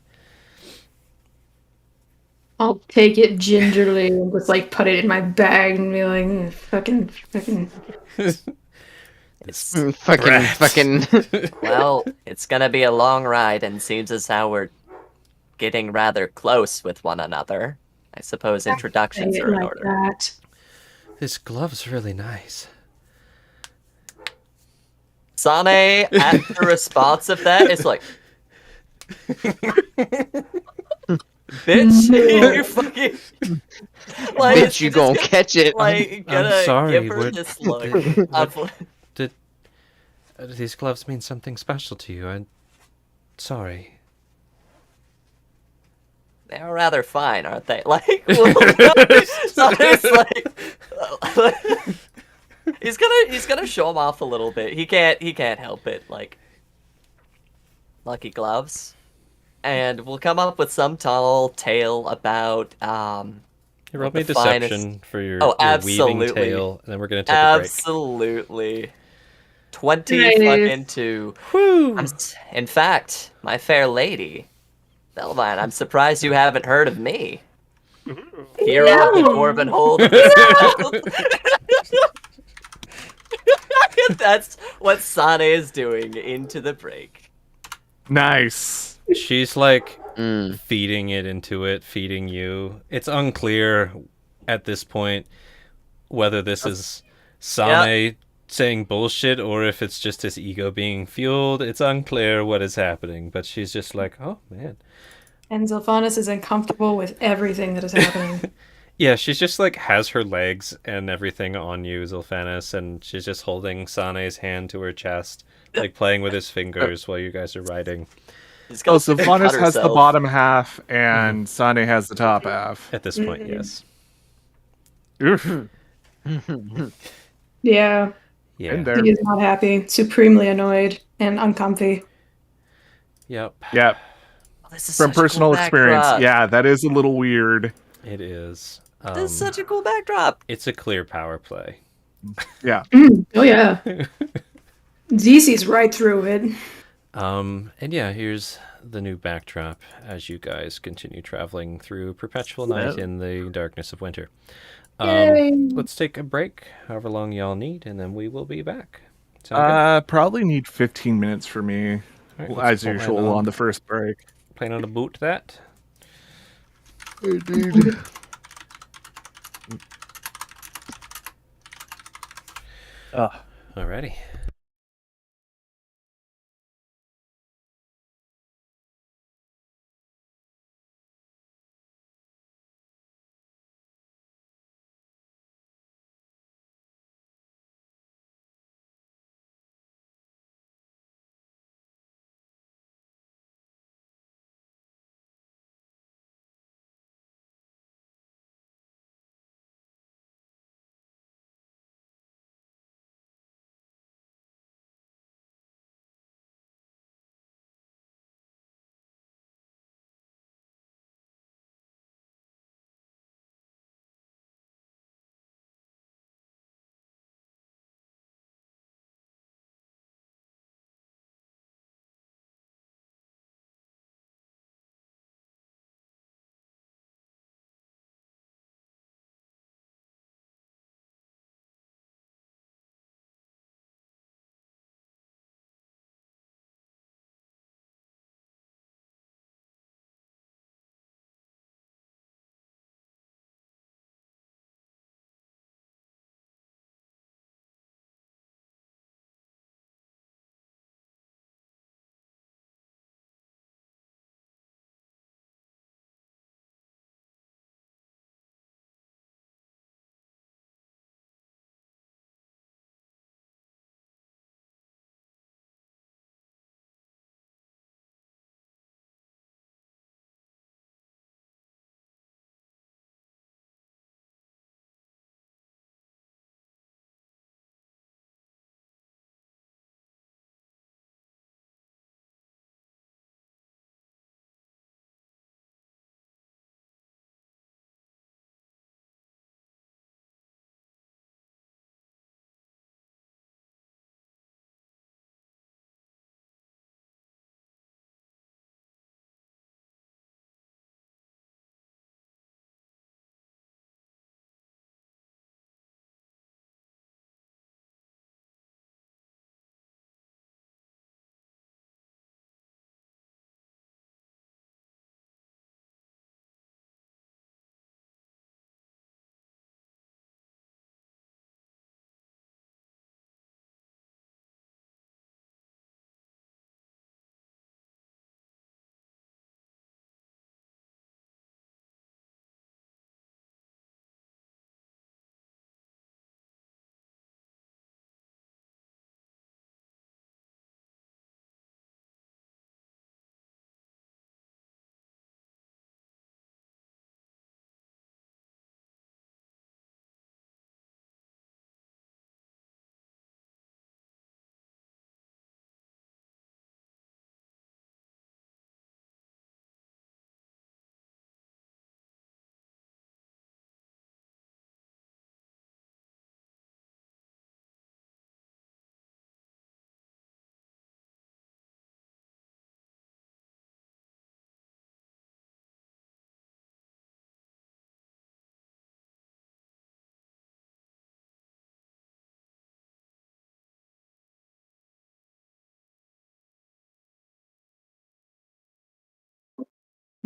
I'll take it gingerly and just put it in my bag and be like, fucking. It's, Fucking. well, it's gonna be a long ride, and seems as how we're getting rather close with one another. I suppose introductions Say it are in like order. that. This glove's really nice. Sane, at the response of that, is like, bitch, you're fucking. Bitch, you gonna catch it. I'm Gonna sorry, give her what- this look. These gloves mean something special to you. I'm sorry. They're rather fine, aren't they? Sane's he's gonna show him off a little bit. He can't help it. Lucky gloves. And we'll come up with some tall tale about You rolled me the deception finest- for your, Oh, your weaving absolutely. tail, and then we're gonna take a break. Absolutely. 20 Nice. fucking 2. Woo! In fact, my fair lady, Belvine, I'm surprised you haven't heard of me. Hero of the Dwarven Hold. That's what Sane is doing into the break. Nice. She's feeding it into it, feeding you. It's unclear at this point whether this is Sane saying bullshit or if it's just his ego being fueled. It's unclear what is happening, but she's just oh man. And Zilphanis is uncomfortable with everything that is happening. Yeah, she's just has her legs and everything on you, Zilphanis, and she's just holding Sane's hand to her chest, playing with his fingers while you guys are riding. So Vanis has the bottom half and Sane has the top half. At this point, yes. Yeah. Yeah. In there. He is not happy, supremely annoyed, and uncomfy. Yep. Yep. Oh, this is From such a personal cool experience. backdrop. Yeah, that is a little weird. It is. This is such a cool backdrop. It's a clear power play. Yeah. Oh, yeah. ZC's right through it. And yeah, here's the new backdrop as you guys continue traveling through perpetual night in the darkness of winter. Yay. Let's take a break, however long y'all need, and then we will be back. Sound Probably need 15 minutes for me, good? All right, as usual, on the first break. Plan on a boot that? Indeed. Alrighty.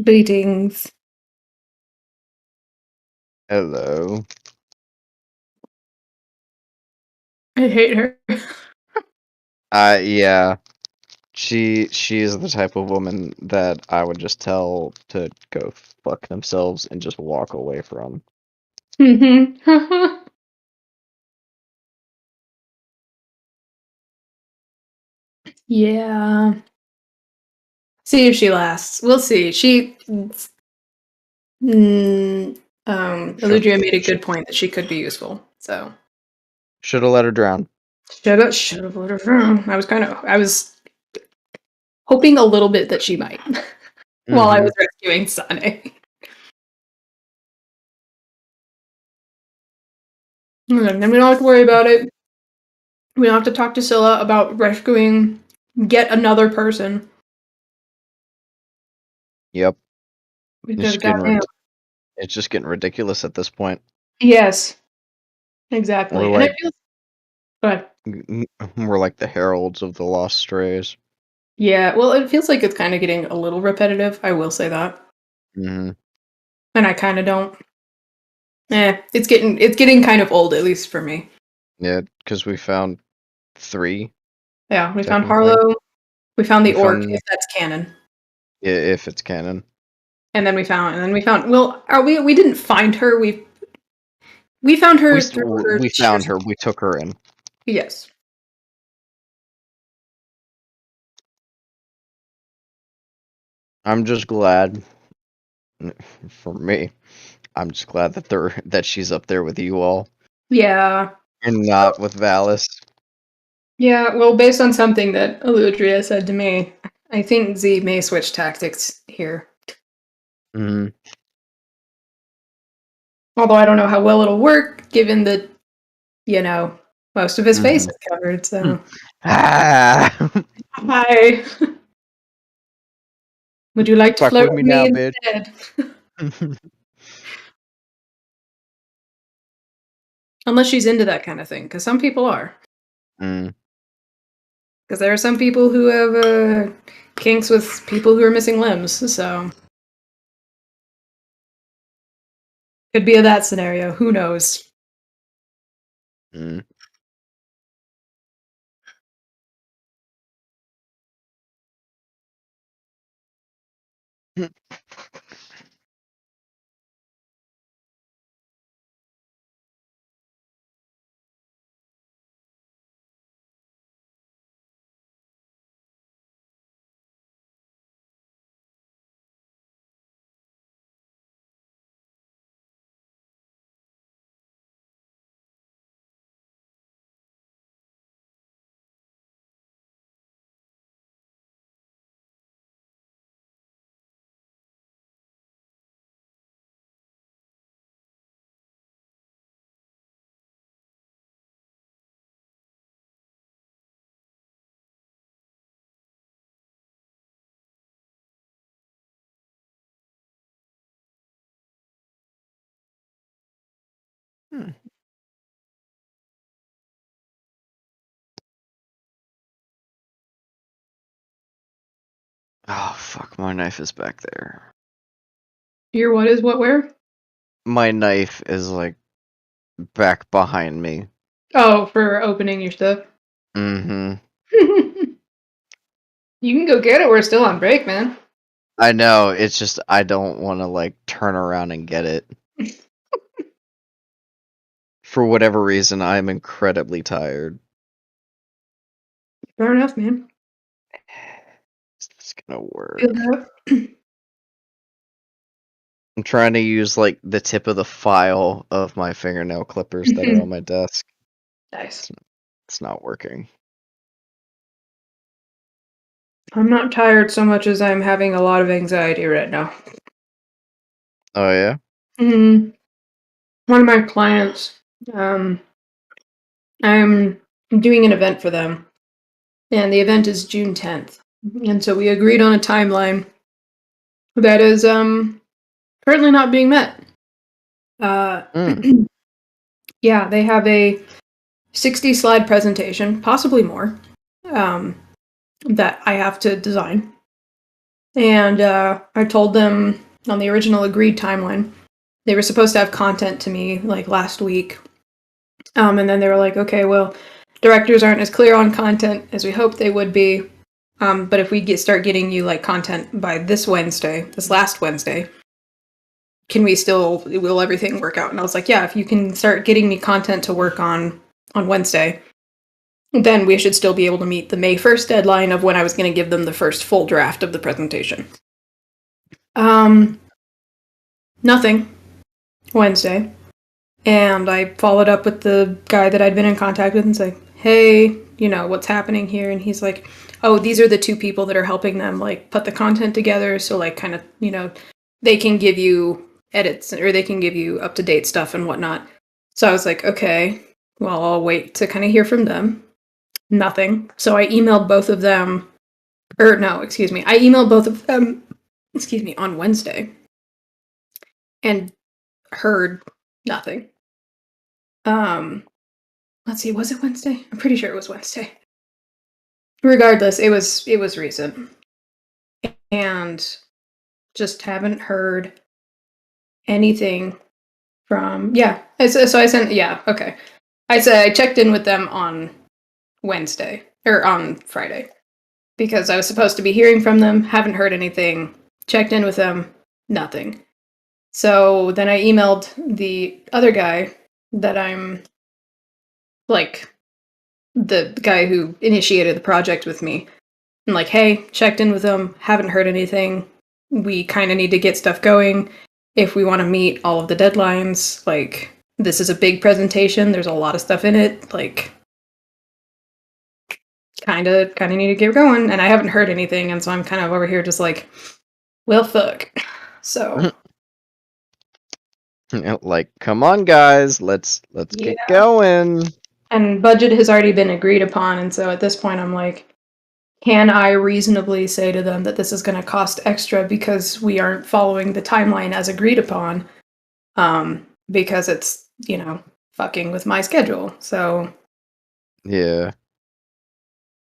Greetings. Hello. I hate her. Yeah. She is the type of woman that I would just tell to go fuck themselves and just walk away from. Mm-hmm. Yeah. See if she lasts. We'll see. Eludria made a good point that she could be useful. So Should have let her drown. should have let her drown. I was hoping a little bit that she might while I was rescuing Sane. And then we don't have to worry about it. We don't have to talk to Scylla about rescuing yet another person. Yep. Because goddamn. It's just getting ridiculous at this point. Yes. Exactly. We're And it like feels good. we're like the heralds of the lost strays. Yeah, well, it feels like it's kind of getting a little repetitive. I will say that, Mm-hmm. and I kind of don't. It's getting kind of old, at least for me. Yeah, because we found 3. Yeah, we found Technically. Harlow. We found the We orc, found- if that's canon. Yeah, if it's canon. And then we found. Well, we didn't find her. We found her through her. We found her. We took her in. Yes. I'm just glad. For me, I'm just glad that she's up there with you all Yeah. and not with Valis. Yeah. Well, based on something that Eludria said to me, I think Z may switch tactics here. Mm-hmm. Although I don't know how well it'll work, given that most of his face is covered. So. Ah! Hi. Would you like to Fuck flirt with me with now, me bitch. instead? Unless she's into that kind of thing, because some people are. Mm. Because there are some people who have kinks with people who are missing limbs, so could be a that scenario. Who knows? Mm. Hmm. Oh fuck! My knife is back there. Your what is what where? My knife is like back behind me. Oh, for opening your stuff. Mm-hmm. You can go get it. We're still on break, man. I know. It's just I don't want to like turn around and get it. For whatever reason, I'm incredibly tired. Fair enough, man. Is this gonna work? Feel that? I'm trying to use like the tip of the file of my fingernail clippers that are on my desk. Nice. It's not working. I'm not tired so much as I'm having a lot of anxiety right now. Oh yeah? One of my clients, I'm doing an event for them, and the event is June 10th. And so we agreed on a timeline that is currently not being met. Mm. Yeah, they have a 60 slide presentation, possibly more, that I have to design. And I told them on the original agreed timeline, they were supposed to have content to me like last week. And then they were like, okay, well, directors aren't as clear on content as we hoped they would be. But if we start getting you like content by this last Wednesday, will everything work out? And I was like, yeah, if you can start getting me content to work on Wednesday, then we should still be able to meet the May 1st deadline of when I was going to give them the first full draft of the presentation. Nothing Wednesday. And I followed up with the guy that I'd been in contact with and said, hey, what's happening here? And he's like, oh, these are the two people that are helping them like put the content together. So like kind of, they can give you edits or they can give you up to date stuff and whatnot. So I was like, okay, well, I'll wait to kind of hear from them. Nothing. So I emailed both of them, I emailed both of them, on Wednesday and heard nothing. Let's see, was it Wednesday? I'm pretty sure it was Wednesday. Regardless, it was recent. And just haven't heard anything from so I sent okay. I said I checked in with them on Wednesday or on Friday because I was supposed to be hearing from them, haven't heard anything, checked in with them, nothing. So then I emailed the other guy that I'm like the guy who initiated the project with me. And like, hey, checked in with them, haven't heard anything. We kind of need to get stuff going if we want to meet all of the deadlines. Like, this is a big presentation. There's a lot of stuff in it. Like, kind of need to get going. And I haven't heard anything, and so I'm kind of over here just like, well, fuck. So Like, come on, guys, let's get going. And budget has already been agreed upon, and so at this point, I'm like, can I reasonably say to them that this is going to cost extra because we aren't following the timeline as agreed upon? Because it's, fucking with my schedule. So Yeah.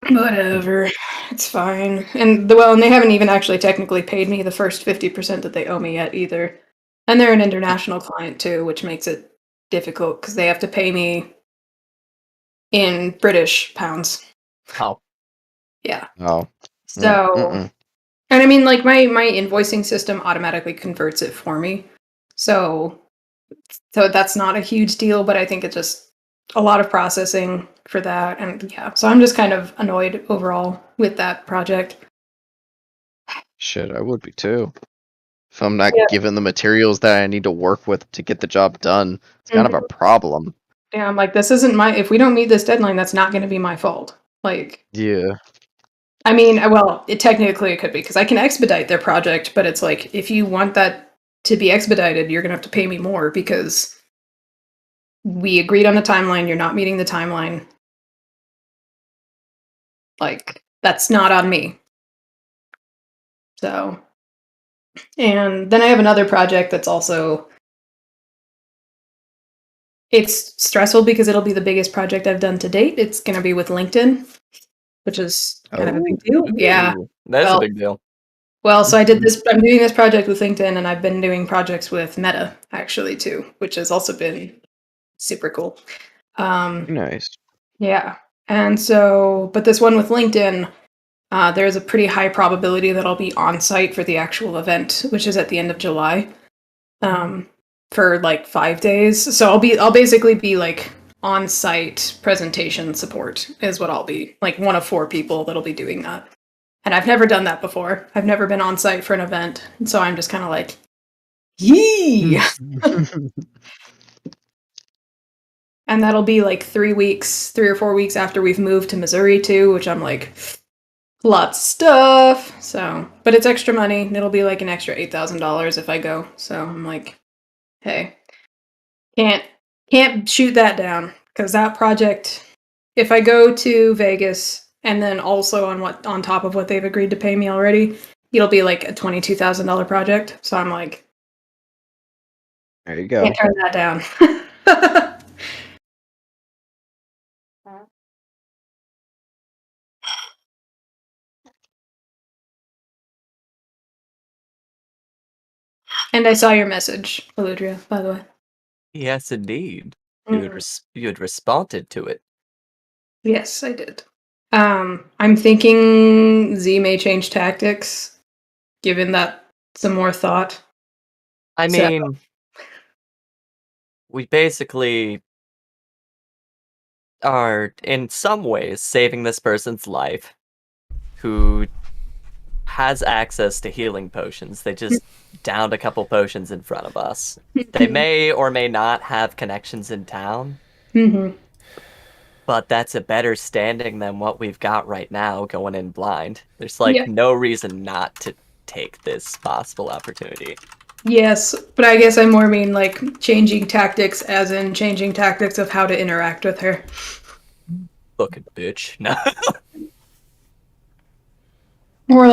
whatever. It's fine. And they haven't even actually technically paid me the first 50% that they owe me yet either. And they're an international client too, which makes it difficult because they have to pay me in British pounds. Oh. Yeah. Oh. So and I mean, like, my invoicing system automatically converts it for me. So that's not a huge deal, but I think it's just a lot of processing for that. And yeah, so I'm just kind of annoyed overall with that project. Shit, I would be too. If I'm not given the materials that I need to work with to get the job done, it's kind of a problem. Yeah, I'm like, this isn't if we don't meet this deadline, that's not going to be my fault. Like, yeah. I mean, well, technically it could be because I can expedite their project, but it's like, if you want that to be expedited, you're going to have to pay me more because we agreed on the timeline. You're not meeting the timeline. Like, that's not on me. So, and then I have another project that's also, it's stressful because it'll be the biggest project I've done to date. It's going to be with LinkedIn, which is kind of a big deal. Yeah. That is a big deal. Well, so I'm doing this project with LinkedIn, and I've been doing projects with Meta actually too, which has also been super cool. Nice. Yeah. And so, but this one with LinkedIn, there's a pretty high probability that I'll be on site for the actual event, which is at the end of July, for like 5 days. So I'll basically be like on site presentation support is what I'll be, like one of 4 people that'll be doing that. And I've never done that before. I've never been on site for an event, and so I'm just kind of like, yee. And that'll be like 3 or 4 weeks after we've moved to Missouri too, which I'm like, lots of stuff. So, but it's extra money. It'll be like an extra $8,000 if I go. So I'm like, hey, can't shoot that down because that project, if I go to Vegas and then also on top of what they've agreed to pay me already, it'll be like a $22,000 project. So I'm like, there you go. Can't turn that down. And I saw your message, Eludria, by the way. Yes, indeed. You had responded to it. Yes, I did. I'm thinking Z may change tactics, given that some more thought. I So- mean, we basically are, in some ways, saving this person's life who has access to healing potions. They just downed a couple potions in front of us. They may or may not have connections in town, Mhm. but that's a better standing than what we've got right now going in blind. There's Yeah. no reason not to take this possible opportunity. Yes, but I guess I more mean changing tactics, as in changing tactics of how to interact with her. Fucking bitch. No. Or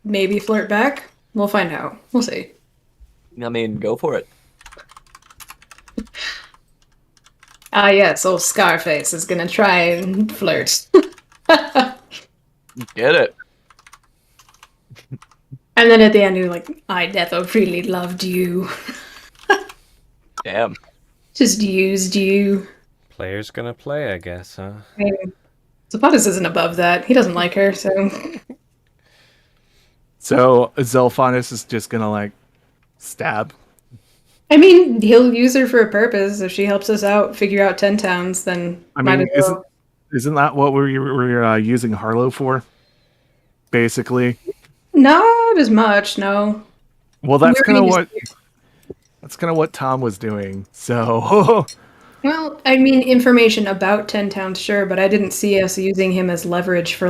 maybe flirt back. We'll find out. We'll see. I mean, go for it. Ah, yes, old Scarface is gonna try and flirt. Get it. And then at the end, you're like, I never really loved you. Damn. Just used you. Player's gonna play, I guess, huh? I mean, Zapatas isn't above that. He doesn't like her, so. So Zelphanus is just gonna stab. I mean, he'll use her for a purpose. If she helps us out, figure out 10 towns, then I might mean, as well. isn't that what we're using Harlow for? Basically. Not as much, no. Well, that's We're kind of gonna what Tom was doing. So Well, I mean, information about 10 towns, sure, but I didn't see us using him as leverage for,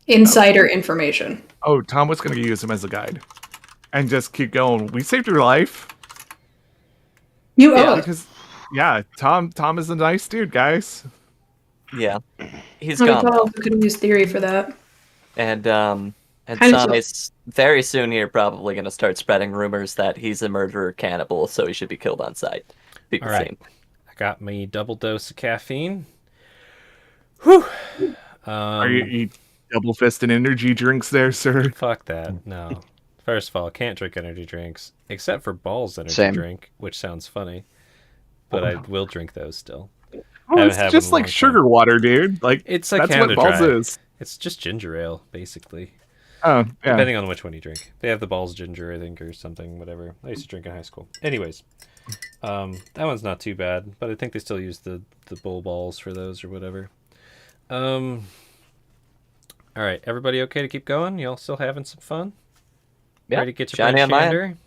insider information. oh, Tom was going to use him as a guide and just keep going. We saved your life You Yeah. owe it. because Tom is a nice dude, guys. Yeah. He's I gone recall now. we could use theory for that. And Kinda Sane's very soon here probably going to start spreading rumors that he's a murderer cannibal, so he should be killed on sight. Be All right. seen. I got me double dose of caffeine. Whew. Are you double fisting energy drinks there, sir? Fuck that. No. First of all, I can't drink energy drinks except for Ball's energy Same. drink, which sounds funny, but I will drink those still. Oh, Haven't it's had just one in a like long sugar water, dude. It's that's kinda what balls dry. is. It's just ginger ale, basically. Oh, yeah. Depending on which one you drink. They have the Ball's ginger, I think, or something, whatever. I used to drink in high school. Anyways, that one's not too bad, but I think they still use the bull balls for those or whatever. All right, everybody okay to keep going? Y'all still having some fun? Yeah. Ready to get your Shiny friend on my end.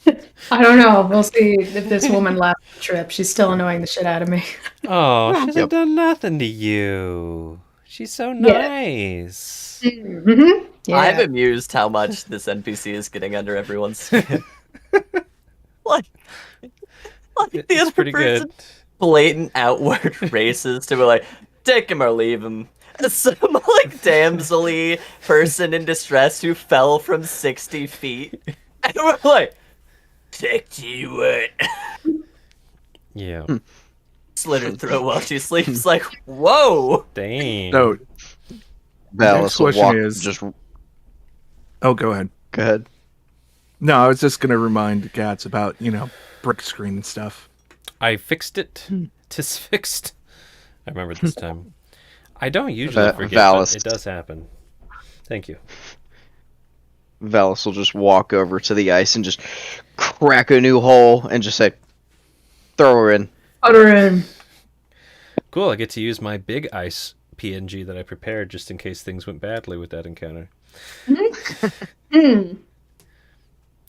Shander? I don't know. We'll see if this woman lasts the trip. She's still annoying the shit out of me. Oh, she hasn't Yep. done nothing to you. She's so Yeah. nice. Mm-hmm. Yeah. I'm amused how much this NPC is getting under everyone's skin. like the It's other pretty person good. blatant outward racist to be like, take him or leave him. Some damsel-y person in distress who fell from 60 feet. And we're like, take to you what? Yeah. Slit her throat while she sleeps. Like, whoa! Dang. So, Valis will question walk. is- Just oh, go ahead. go ahead. No, I was just gonna remind Gats about brick screen and stuff. I fixed it. Tis fixed. I remember this time. I don't usually forget, Valis. but it does happen. Thank you. Valis will just walk over to the ice and just crack a new hole and just say, "Throw her in." Utter in. Cool, I get to use my big ice PNG that I prepared just in case things went badly with that encounter.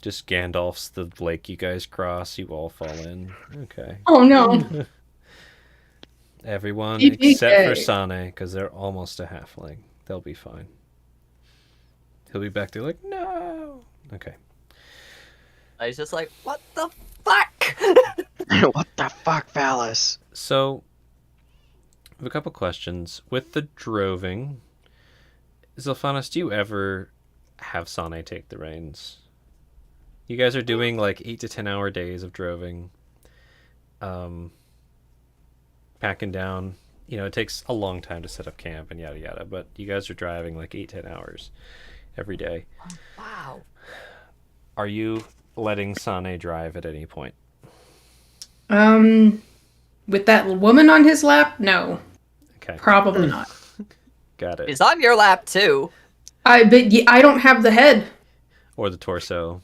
Just Gandalf's the lake you guys cross, you all fall in. Okay. Oh no. Everyone GPK. except for Sane, because they're almost a halfling. They'll be fine. He'll be back there like, no. Okay. I was just like, what the fuck? What the fuck, Valis? So, I have a couple questions. With the droving, Zilphanos, do you ever have Sane take the reins? You guys are doing 8 to 10 hour days of droving. Packing down. It takes a long time to set up camp and yada yada, but you guys are driving 8-10 hours every day. Wow. Are you letting Sane drive at any point? With that woman on his lap, no, Okay, probably not. got it. He's on your lap too. I don't have the head. Or the torso.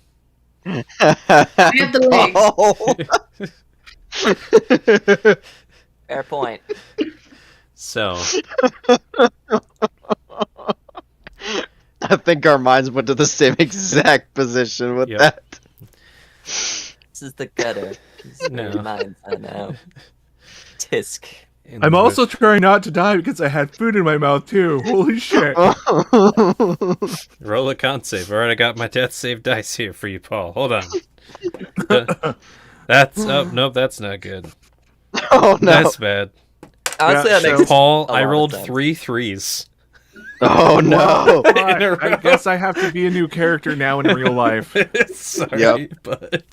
I have the legs. Fair point. So, I think our minds went to the same exact position with Yep. that. This is the gutter. No. Mine's now. Tisk. in I'm the also roof- trying not to die because I had food in my mouth too. Holy shit. roll a con save. All right, I got my death save dice here for you, Paul. Hold on. Nope, that's not good. Oh no! That's bad. Honestly, Yeah, that makes so- Paul, a I lot of rolled sense. 3 3s. Oh no! I guess I have to be a new character now in real life. Sorry, Yep. but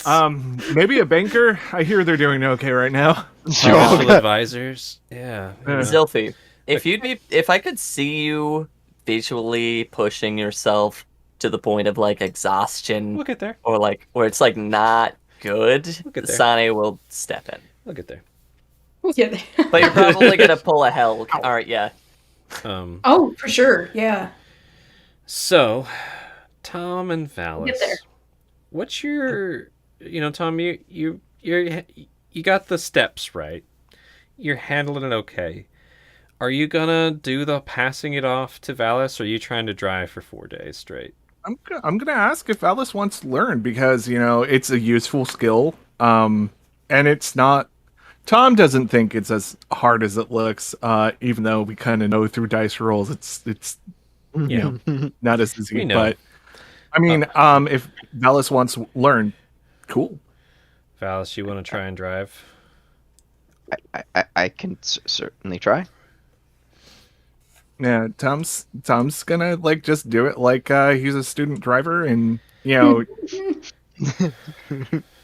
Maybe a banker? I hear they're doing okay right now. financial advisors. Yeah. Zilphi, if I could see you visually pushing yourself to the point of like exhaustion, We'll get there. or like where it's like not good, We'll get there. Sane will step in. We'll get there. Yeah. But you're probably gonna pull a hell. All right, yeah. Oh, for sure. Yeah. So, Tom and Get Valis, there. what's your, Tom, you got the steps right. You're handling it okay. Are you gonna do the passing it off to Valis, or are you trying to drive for 4 days straight? I'm gonna ask if Alice wants to learn because it's a useful skill. And it's not. Tom doesn't think it's as hard as it looks. Even though we kind of know through dice rolls, it's Yeah. not as easy. We know. But I mean, if Alice wants to learn, cool. Valis, you want to try and drive? I can certainly try. Yeah, Tom's gonna just do it like he's a student driver, and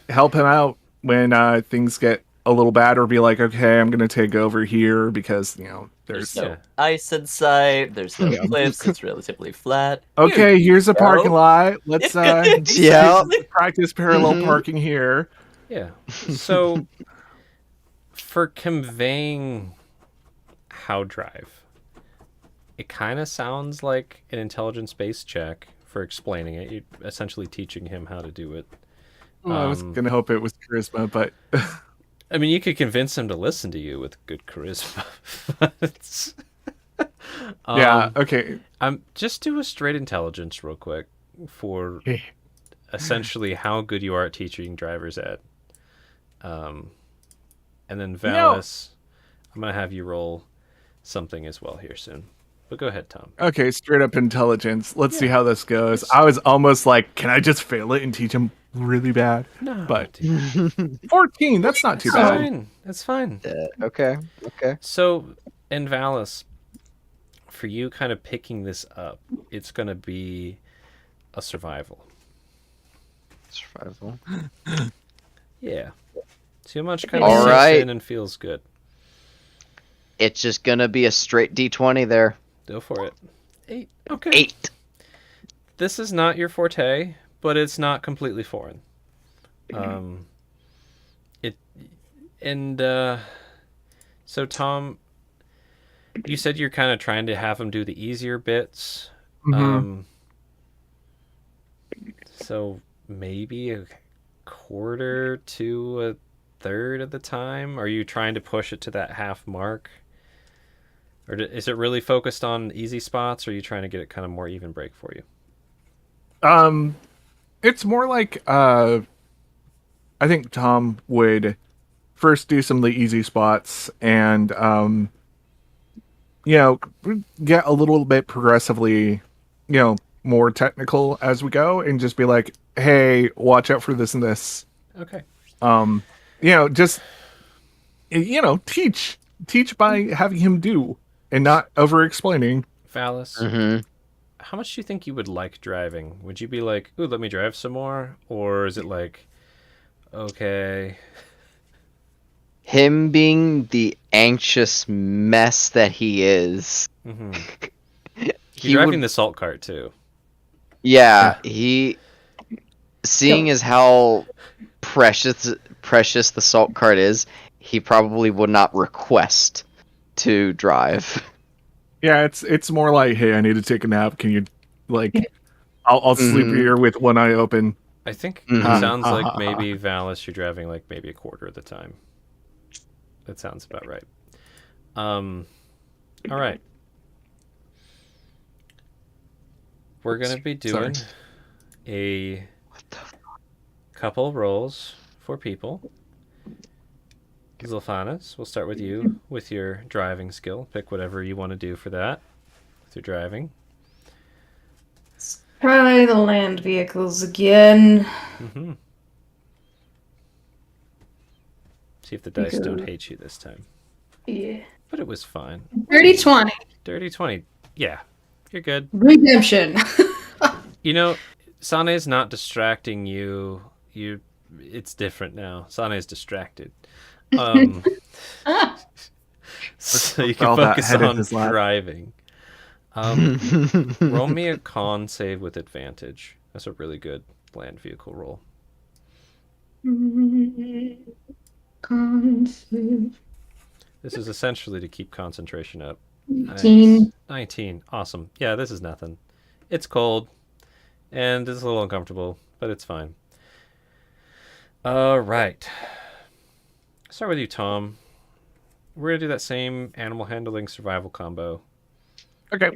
help him out when things get a little bad, or be like, okay, I'm gonna take over here because there's There's no Yeah. ice in sight. There's no cliffs. It's relatively flat. okay. Here's a go. parking lot. Let's Yeah. practice parallel parking here. Yeah. So, for conveying how drive, it kind of sounds like an intelligence-based check for explaining it. You're essentially teaching him how to do it. Well, I was gonna hope it was charisma, but I mean, you could convince him to listen to you with good charisma. yeah, okay. Just do a straight intelligence real quick for essentially how good you are at teaching driver's ed. And then Valis, I'm gonna have you roll something as well here soon. But go ahead, Tom. Okay, straight up intelligence. Let's see how this goes. I was almost like, can I just fail it and teach him really bad? No, But dude. 14, that's not too That's bad. fine. That's fine. Okay. So, in Valis, for you kind of picking this up, it's going to be a survival. Survival. Yeah. See how much kind of All sits right. in and feels good. It's just gonna be a straight D20 there. Go for it. 8. Okay. 8. This is not your forte, but it's not completely foreign. So Tom, you said you're kind of trying to have him do the easier bits. So maybe a quarter to a third of the time. Are you trying to push it to that half mark? Or is it really focused on easy spots, or are you trying to get it kind of more even break for you? It's more like I think Tom would first do some of the easy spots and get a little bit progressively more technical as we go, and just be like, hey, watch out for this and this. Okay. Just teach by having him do and not over explaining. Valis, how much do you think you would like driving? Would you be like, ooh, let me drive some more? Or is it like, okay. Him being the anxious mess that he is. He's driving the salt cart too. Yeah, he. seeing as how precious the salt cart is, he probably would not request to drive. Yeah, it's more like, hey, I need to take a nap. Can you, like, I'll sleep Mhm. here with one eye open. I think Mhm. it sounds like maybe Valis, you're driving like maybe a quarter of the time. That sounds about right. All right. We're gonna be doing a couple rolls for people. Zilphanas, we'll start with you with your driving skill. Pick whatever you want to do for that with your driving. Try the land vehicles again. Mm-hmm. See if the dice don't hate you this time. Yeah. But it was fine. Dirty 20. Dirty 20. Yeah, you're good. Redemption. You know, Sane's not distracting you. It's different now. Sane's distracted. So you can All that focus head in on his lap. driving. Roll me a con save with advantage. That's a really good land vehicle roll. This is essentially to keep concentration up. 19. Nice. 19. Awesome. Yeah, this is nothing. It's cold, and it's a little uncomfortable, but it's fine. All right. Start with you, Tom. We're going to do that same animal handling survival combo Okay.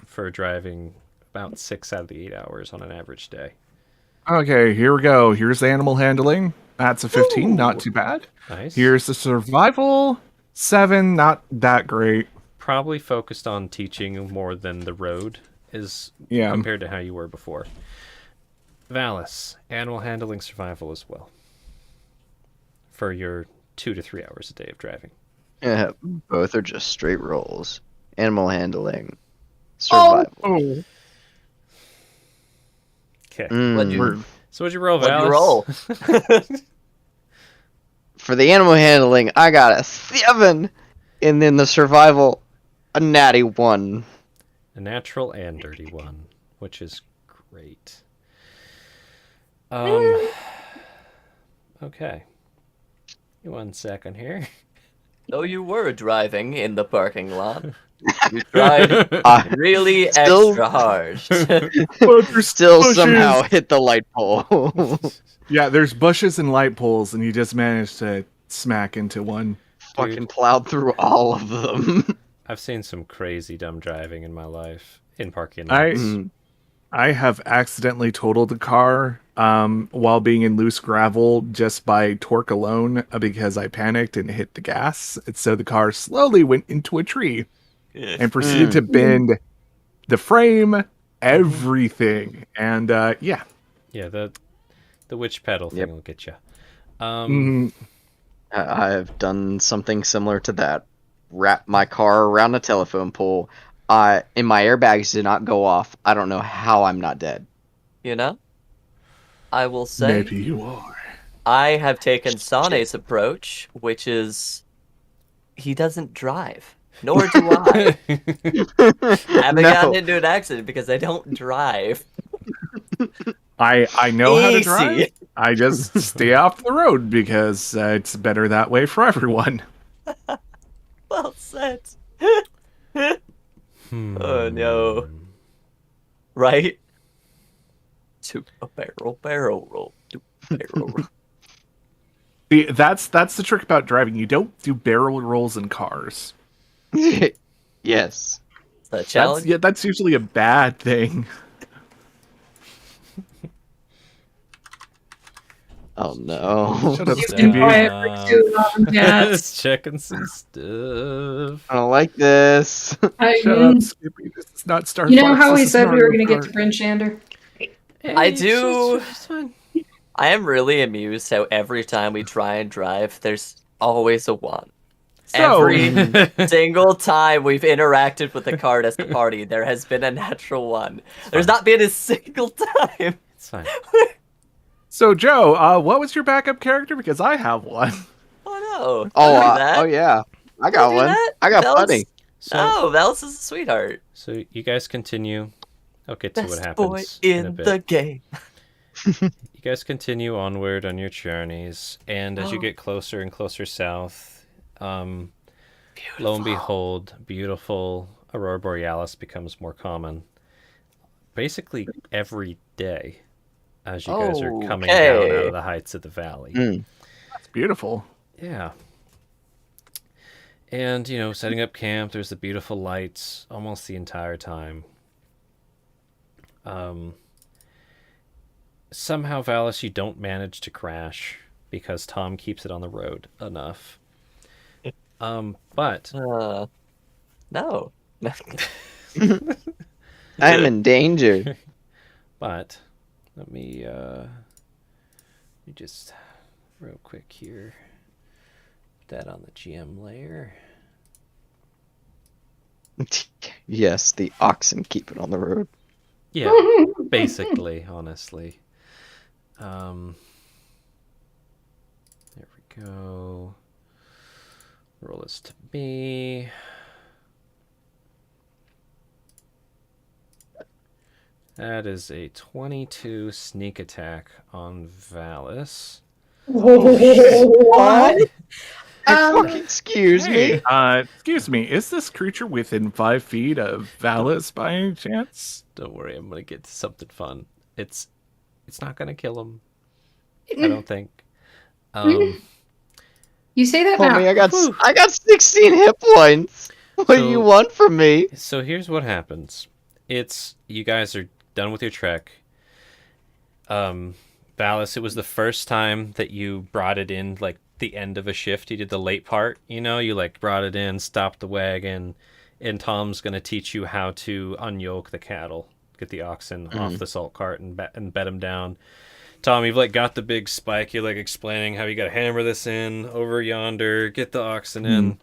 for driving about 6 out of the 8 hours on an average day. Okay, here we go. Here's the animal handling. That's a 15, not too bad. Nice. Here's the survival. 7, not that great. Probably focused on teaching more than the road is compared to how you were before. Valis, animal handling survival as well. For your 2 to 3 hours a day of driving. Yeah, both are just straight rolls. Animal handling, survival. Oh. Okay. So what'd you roll, Valis? What'd you roll? For the animal handling, I got a 7, and then the survival, a natty 1. A natural and dirty 1, which is great. Okay. 1 second here. Though you were driving in the parking lot, you tried really Still- extra hard. But there's Still bushes. somehow hit the light pole. Yeah, there's bushes and light poles, and you just managed to smack into one. Fucking plowed through all of them. I've seen some crazy dumb driving in my life in parking I- lots. I have accidentally totaled the car while being in loose gravel just by torque alone because I panicked and hit the gas. And so the car slowly went into a tree and proceeded to bend the frame, everything. And yeah. Yeah, the witch pedal thing Yep. will get you. I've done something similar to that. Wrapped my car around a telephone pole. And my airbags did not go off. I don't know how I'm not dead. You know? I will say, Maybe you are. I have taken Sane's approach, which is he doesn't drive. Nor do I. I haven't gotten into an accident because I don't drive. I know how to Easy. drive. I just stay off the road because it's better that way for everyone. Well said. Oh no. Right? To a barrel roll. To a barrel roll. See, that's the trick about driving. You don't do barrel rolls in cars. Yes. Is that a challenge? That's usually a bad thing. Oh no. Shut up, You've been Skippy. quiet for too long, Dad. Just checking some stuff. I don't like this. Shut up, Skippy. This is not Star You know Fox, how this we is said we were Mario going to get Kart. to Bryn Shander? I do. It's fine. I am really amused how every time we try and drive, there's always a one. So- Every single time we've interacted with the card as a party, there has been a natural one. There's not been a single time. It's fine. So, Joe, what was your backup character? Because I have one. Oh no. Oh, Don't do that. oh yeah. I Don't got do one. that. I got Val's- plenty. So, Oh, Valis is a sweetheart. so you guys continue. I'll get to what Best happens boy in a in bit. the game. You guys continue onward on your journeys, and as you get closer and closer south, lo and behold, beautiful Aurora Borealis becomes more common. Basically every day, as you guys are coming down out of the heights of the valley. That's beautiful. Yeah. And, setting up camp, there's the beautiful lights almost the entire time. Somehow, Valis, you don't manage to crash because Tom keeps it on the road enough. But... No. I'm in danger. But, let me just real quick here. Put that on the GM layer. Yes, the oxen keep it on the road. Yeah, basically, honestly. There we go. Roll this to me. That is a 22 sneak attack on Valis. What? Fucking excuse me. Excuse me, is this creature within 5 feet of Valis by any chance? Don't worry, I'm gonna get to something fun. It's not gonna kill him. I don't think. You say that now. Homie, I got 16 hit points. What do you want from me? So here's what happens. You guys are done with your trek. Valis, it was the first time that you brought it in, like, the end of a shift. You did the late part, you like brought it in, stopped the wagon, and Tom's gonna teach you how to unyoke the cattle, get the oxen off the salt cart and bed them down. Tom, you've like got the big spike. You're like explaining how you got to hammer this in over yonder, get the oxen in,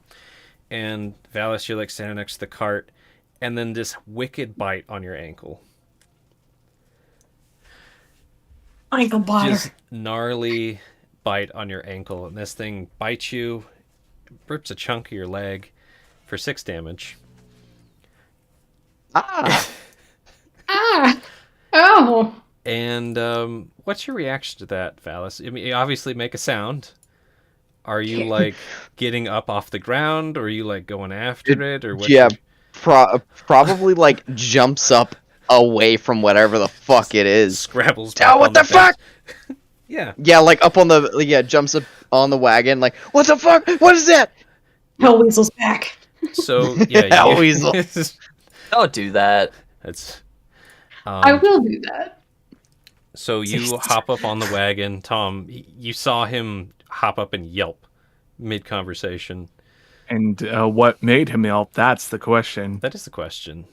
and Valis, you're like standing next to the cart, and then this wicked bite on your ankle. Ankle biter. Just gnarly bite on your ankle, and this thing bites you, rips a chunk of your leg for 6 damage. Ah. Oh. And what's your reaction to that, Valis? I mean, you obviously make a sound. Are you like getting up off the ground, or are you like going after it, or what? Yeah, probably like jumps up away from whatever the fuck it is. Scrabbles. Oh, what the fuck? Yeah. Yeah, like up on the jumps up on the wagon. Like, what the fuck? What is that? Hellweasel's back. So yeah, Hellweasel. Don't do that. It's. I will do that. So you hop up on the wagon, Tom. You saw him hop up and yelp mid-conversation. And what made him yelp? That's the question. That is the question.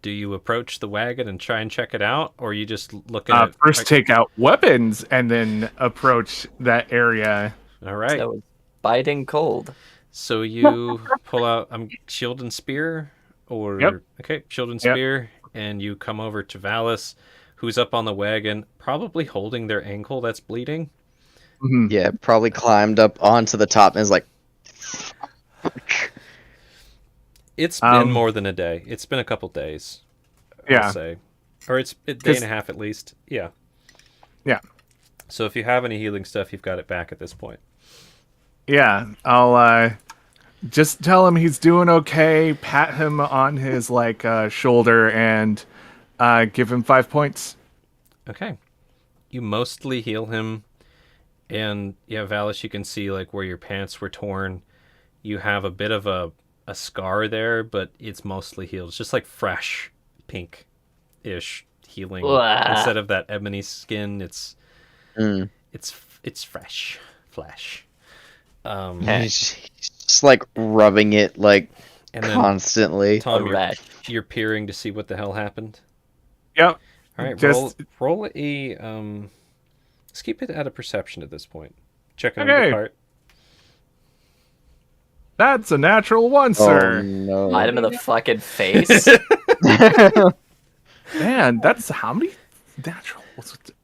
Do you approach the wagon and try and check it out, or are you just looking at... First take out weapons and then approach that area. All right. So biting cold. So you pull out shield and spear, or... Yep. Okay, shield and spear, and you come over to Valis, who's up on the wagon, probably holding their ankle that's bleeding. Mm-hmm. Yeah, probably climbed up onto the top and is like... It's been more than a day. It's been a couple days, I'll say. Or it's a day and a half at least. Yeah. Yeah. So if you have any healing stuff, you've got it back at this point. Yeah, I'll just tell him he's doing okay, pat him on his shoulder, and give him 5 points. Okay. You mostly heal him, and yeah, Valis, you can see like where your pants were torn. You have a bit of a scar there, but it's mostly healed. It's just like fresh pink-ish healing. Instead of that ebony skin, it's fresh flesh. He's just like rubbing it like and then, constantly. Tom, you're peering to see what the hell happened. Yep. All right, roll a let's keep it at a perception at this point. Checking on the cart. That's a natural 1, sir. Oh, no. Bite him in the fucking face. Man, that's how many natural?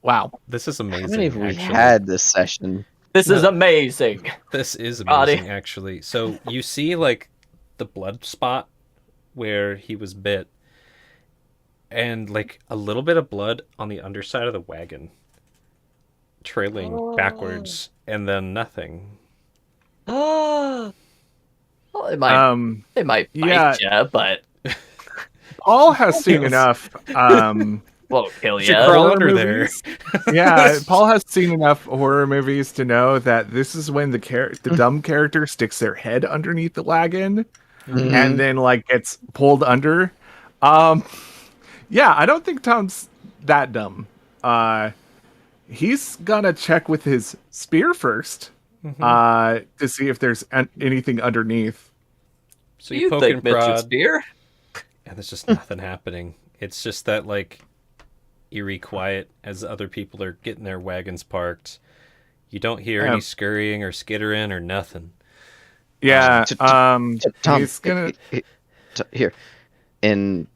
Wow. This is amazing. How many have we actually. had this session? This is amazing. This is amazing, actually. So you see, like, the blood spot where he was bit, and like a little bit of blood on the underside of the wagon, trailing backwards, and then nothing. Ah. Well, Um, it might yeah, bite you, but Paul has seen enough won't kill Should you. crawl horror under there. movies. Yeah, Paul has seen enough horror movies to know that this is when the dumb character sticks their head underneath the wagon and then like gets pulled under. Um, yeah, I don't think Tom's that dumb. He's gonna check with his spear first, to see if there's anything underneath. So you You poke think, and Mr. prod, Spear? and there's just nothing happening. It's just that like eerie quiet as other people are getting their wagons parked. You don't hear any scurrying or skittering or nothing. Yeah, Tom, he's gonna. here. And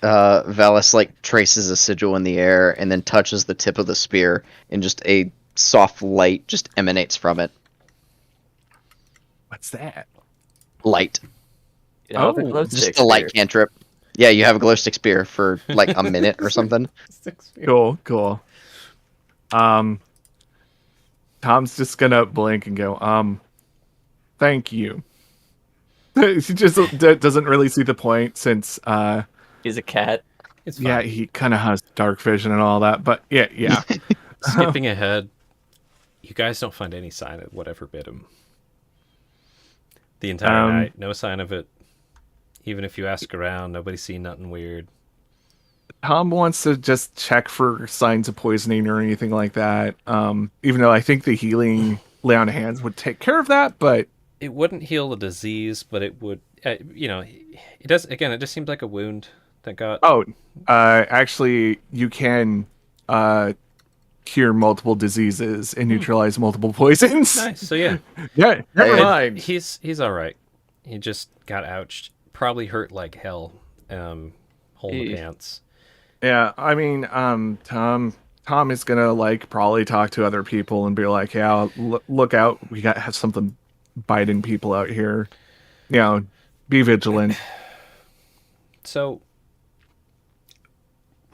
Valis like traces a sigil in the air and then touches the tip of the spear, and just a soft light just emanates from it. What's that? Light. You know, the Oh, glow Just stick a light spear. cantrip. Yeah, you have a glow stick spear for like a minute or something. Cool. Tom's just gonna blink and go, thank you. He just doesn't really see the point since, He's a cat. It's fine. yeah, he kind of has dark vision and all that, but yeah. Skipping ahead, you guys don't find any sign of whatever bit him. The entire night, no sign of it. Even if you ask around, nobody's seen nothing weird. Tom wants to just check for signs of poisoning or anything like that. Even though I think the healing lay on hands would take care of that, but It wouldn't heal the disease, but it would, it does, again, it just seems like a wound that got... actually, you can cure multiple diseases and neutralize multiple poisons. Nice, so yeah. Yeah, never mind. He's all right. He just got ouched. Probably hurt like hell. Hole in the Eesh. pants. Yeah, I mean, Tom is gonna like probably talk to other people and be like, "Yeah, look out, we got have something biting people out here. You know, be vigilant." So,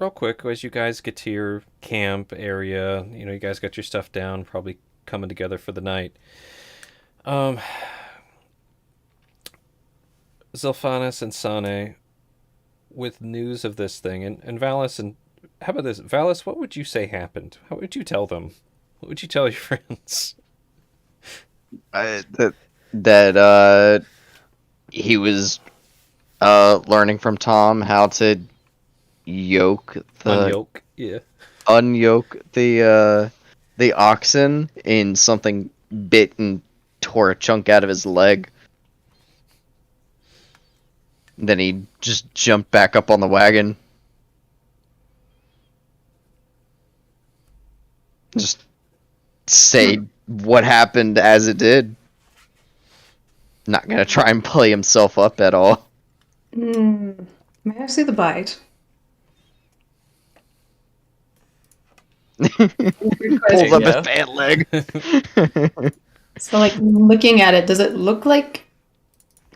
real quick, as you guys get to your camp area, you guys got your stuff down, probably coming together for the night. Zilphanis and Sane, with news of this thing, and Valis, and how about this? Valis, what would you say happened? How would you tell them? What would you tell your friends? That he was learning from Tom how to Unyoke, yeah. unyoke the oxen, and something bit and tore a chunk out of his leg. Then he just jumped back up on the wagon. Just say what happened as it did. Not gonna try and play himself up at all. May I see the bite? Good Pulls question. up Yeah. his pant leg. So, like, looking at it, does it look like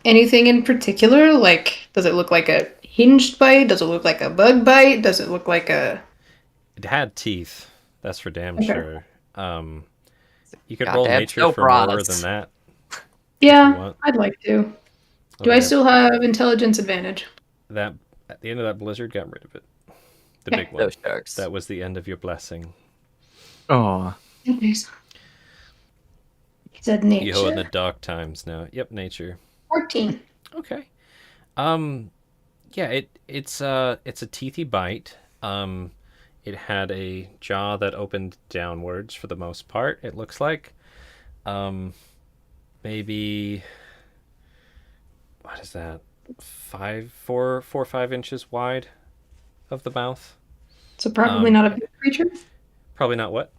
anything in particular? Like, does it look like a hinged bite? Does it look like a bug bite? Does it look like a... It had teeth. That's for damn Okay. sure. You could roll Goddamn nature for snow more bras. than that. Yeah, want. I'd like to. Do I Okay. still have intelligence advantage? That at the end of that blizzard, got rid of it. The Okay. big one. Those sharks. That was the end of your blessing. Oh, Nice. He said nature. Yo, in the dark times now. Yep, nature. 14. Okay. Yeah, it's a teethy bite. It had a jaw that opened downwards for the most part, it looks like. Maybe what is that? 4 or 5 inches wide of the mouth. So probably not a big creature? Probably not what?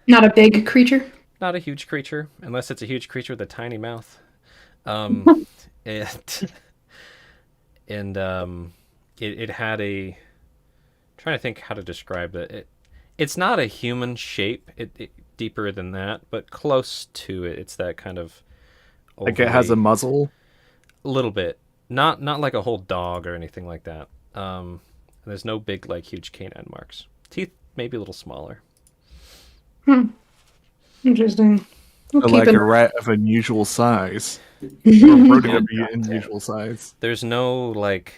Not a big creature? Not a huge creature, unless it's a huge creature with a tiny mouth. It and it had a... trying to think how to describe it. It's not a human shape. It deeper than that, but close to it. It's that kind of like it has a overly- muzzle. a little bit. Not like a whole dog or anything like that. There's no big, like, huge canine marks. Teeth maybe a little smaller. Interesting. We'll keep Like an a rat of unusual size. Or a rodent of unusual size. There's no, like...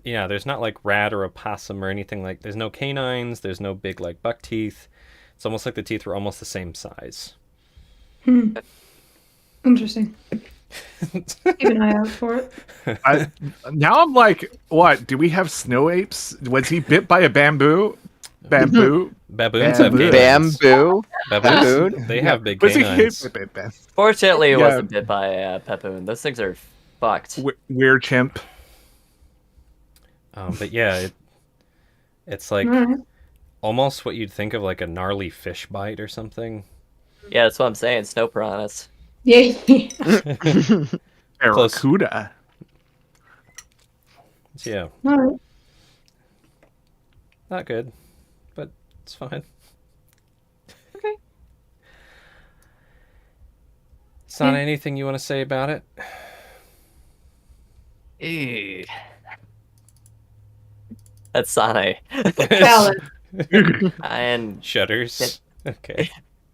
Yeah, there's not, like, rat or a possum or anything like... There's no canines, there's no big, like, buck teeth. It's almost like the teeth were almost the same size. Interesting. Keep an eye out for it. Now I'm like, what? Do we have snow apes? Was he bit by a bamboo? Bamboo? Baboons have Bamboo. canines. Bamboo. Baboons, they have big Was he canines. hit by a bamboo? Fortunately, it Yeah. wasn't bit by a Pepoon. Those things are fucked. Weird chimp. But yeah, it's like Alright. almost what you'd think of like a gnarly fish bite or something. Yeah, that's what I'm saying. Snow piranhas. Yay. Barracuda. So yeah, Alright. not good, but it's fine. Okay. Sana, anything you want to say about it? Ew. That's Sane. Valid. And Shudders. Okay.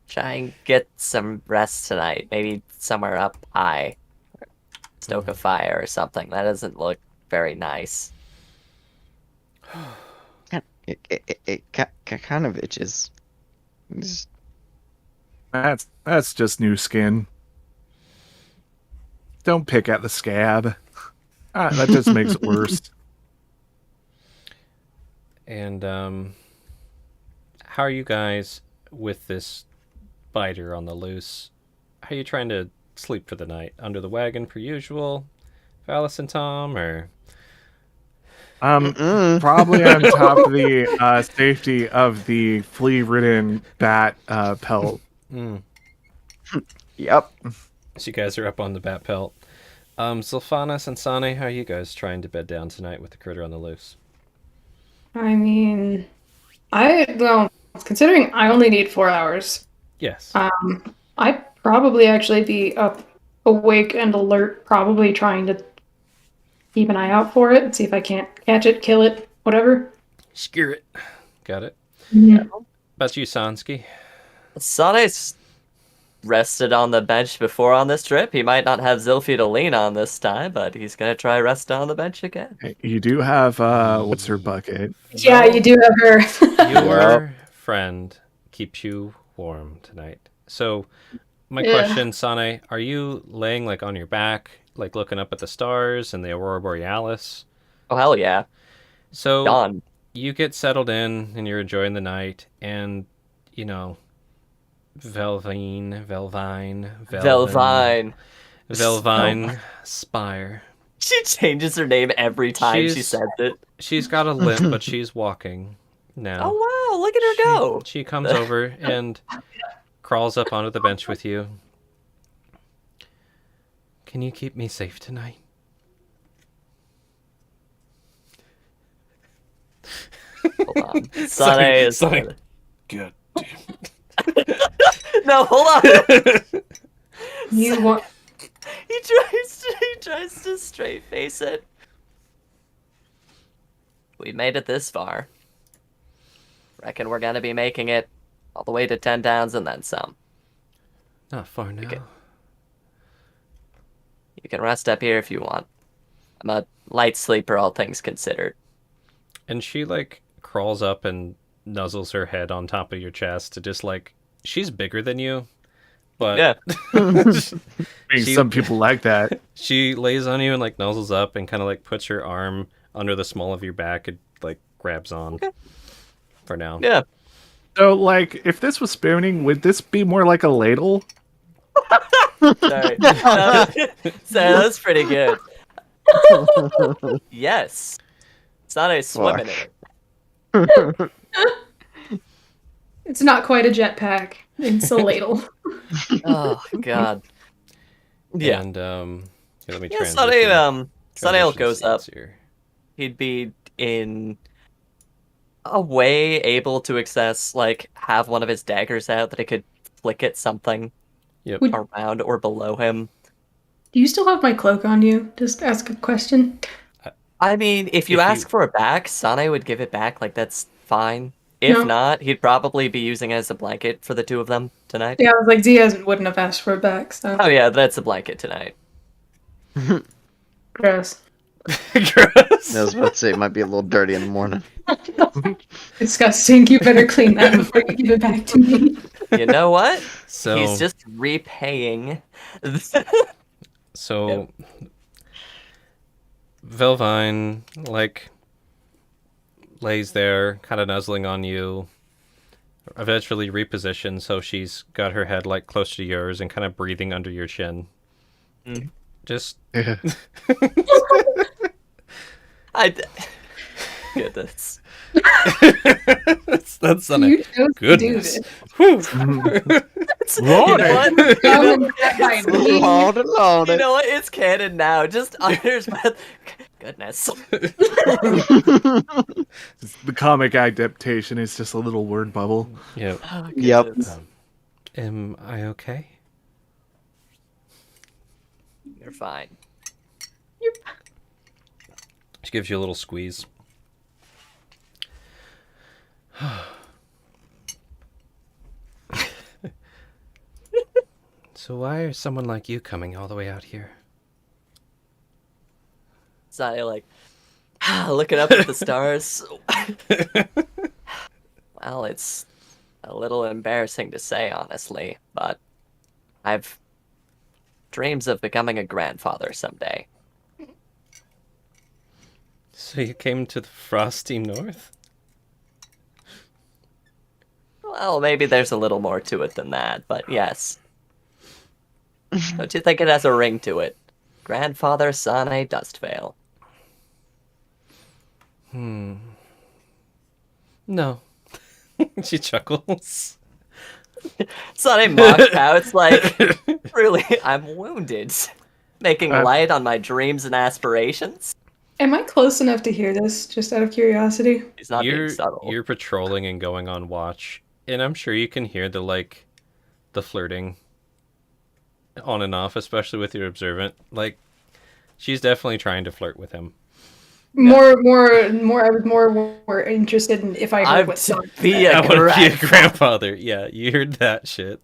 try and get some rest tonight. Maybe somewhere up high. Stoke a fire or something. That doesn't look very nice. It kind of itches. Just- That's just new skin. Don't pick at the scab. That just makes it worse. And how are you guys with this biter on the loose? How are you trying to sleep for the night? Under the wagon per usual? Valis and Tom, or Probably on top of the safety of the flea-ridden bat pelt. Yep. so you guys are up on the bat pelt. Sylphanas and Sane, how are you guys trying to bed down tonight with the critter on the loose? I mean, considering I only need 4 hours, Yes. I'd probably actually be up, awake, and alert, probably trying to keep an eye out for it and see if I can't catch it, kill it, whatever. Scare it. Got it. Yeah. About you, Sansky? Sane's rested on the bench before on this trip. He might not have Zilphy to lean on this time, but he's gonna try rest on the bench again. You do have what's her bucket? Yeah, you do have her. Your friend keeps you warm tonight. So, my Yeah. question, Sane, are you laying like on your back, like looking up at the stars and the aurora borealis? Oh hell yeah. So Done. you get settled in and you're enjoying the night, and you know, Velvine Spire. She changes her name every time she She's- says it. She's got a limp, but she's walking now. Oh wow, look at her go. She comes over and crawls up onto the bench with you. Can you keep me safe tonight? Hold on. Sane is Sane. Good. No, hold on. You want? He tries to straight face it. We made it this far. Reckon we're gonna be making it all the way to 10 downs and then some. Not far now. Okay. You can rest up here if you want. I'm a light sleeper, all things considered. And she like crawls up and nuzzles her head on top of your chest to just like, she's bigger than you, but Yeah. Some people like that. she lays on you and like nuzzles up and kind of like puts her arm under the small of your back and like grabs on for now. Yeah. So, like, if this was spooning, would this be more like a ladle? Sorry. So that's pretty good. Yes. It's not a swimming in it. It's not quite a jetpack. It's a ladle. Oh god. Yeah. And here, let me Yeah, transition. Sunale transition goes up. scenes here. He'd be in a way able to access, like, have one of his daggers out that he could flick at something Yep. Would- around or below him. Do you still have my cloak on you? Just ask a question. I mean, if you ask for it back, Sane would give it back. Like, that's fine. If No. not, he'd probably be using it as a blanket for the two of them tonight. Yeah, I was like, Diaz wouldn't have asked for it back, so. Oh yeah, that's a blanket tonight. Gross. Gross. I was about to say it might be a little dirty in the morning. Disgusting. You better clean that before you give it back to me. You know what? So He's just repaying. So Velvine, like, lays there, kind of nuzzling on you, eventually repositions so she's got her head, like, close to yours and kind of breathing under your chin. Mm. Just... Goodness. that's on You it. chose to do Goodness. this. Whew. You know what? Lord, Lord. You know what? It's canon now. Just under his breath. Goodness. The comic adaptation is just a little word bubble. Yep. Oh, Yep. goodness. Am I okay? You're fine. She gives you a little squeeze. So why is someone like you coming all the way out here? Sane, like, looking up at the stars. Well, it's a little embarrassing to say, honestly, but I've dreams of becoming a grandfather someday. So you came to the frosty north? Well, maybe there's a little more to it than that, but yes. Don't you think it has a ring to it? Grandfather Sane Dustveil. No. She chuckles. Sane mocks how it's like, really, I'm wounded. Making light on my dreams and aspirations? Am I close enough to hear this, just out of curiosity? He's not being subtle. You're patrolling and going on watch, and I'm sure you can hear the flirting on and off, especially with your observant. Like, she's definitely trying to flirt with him. I was more interested in if I heard what song. I want to be a grandfather. Yeah, you heard that shit.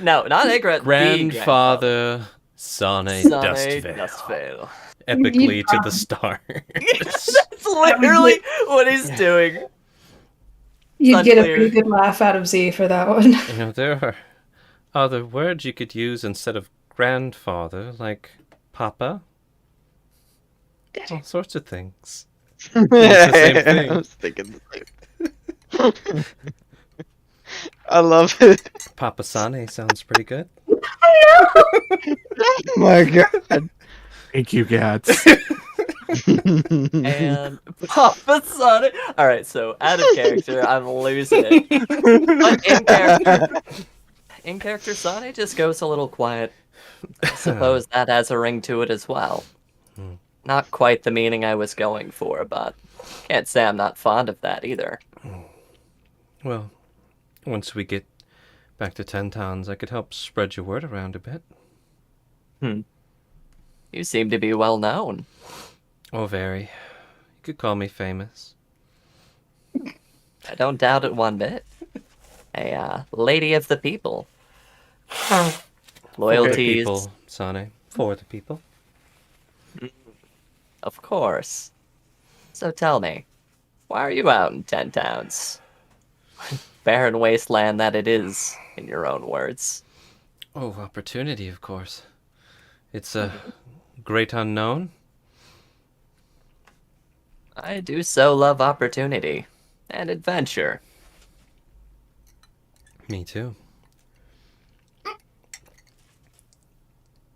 Not a Grandfather Sane Dustveil. Epically to the stars. That's literally what he's doing. You'd get a Unclear. pretty good laugh out of Z for that one. You know, there are other words you could use instead of grandfather, like papa. All sorts of things. It's the same thing. I was thinking the same. I love it. Papa Sane sounds pretty good. Oh my god. Thank you, Gats. And Papa Sonic. Alright, so out of character, I'm losing it. But in character, Sonic just goes a little quiet. I suppose that has a ring to it as well. Not quite the meaning I was going for, but can't say I'm not fond of that either. Well, once we get back to 10 towns, I could help spread your word around a bit. You seem to be well known. Oh, very. You could call me famous. I don't doubt it one bit. A lady of the people. For the Loyalties, people, Sane. For the people. of course. So tell me, why are you out in 10 towns? Barren wasteland that it is, in your own words. Oh, opportunity, of course. It's a great unknown. I do so love opportunity and adventure. Me too.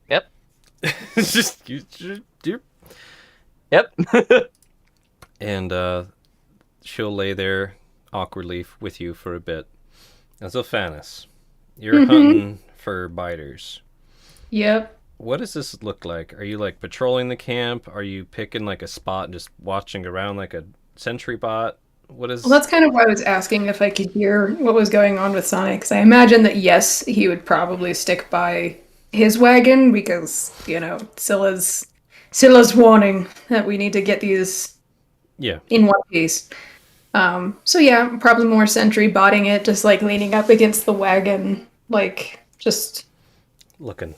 Yep. Just Yep. and she'll lay there awkwardly with you for a bit. Now, Zilphanis, you're hunting for biters. Yep. What does this look like? Are you like patrolling the camp? Are you picking like a spot and just watching around like a sentry bot? What is? Well, that's kind of why I was asking if I could hear what was going on with Sonic, because I imagine that yes, he would probably stick by his wagon because, Scylla's Scylla's warning that we need to get these Yeah. in one piece. So yeah, probably more sentry botting it, just like leaning up against the wagon, like just Looking.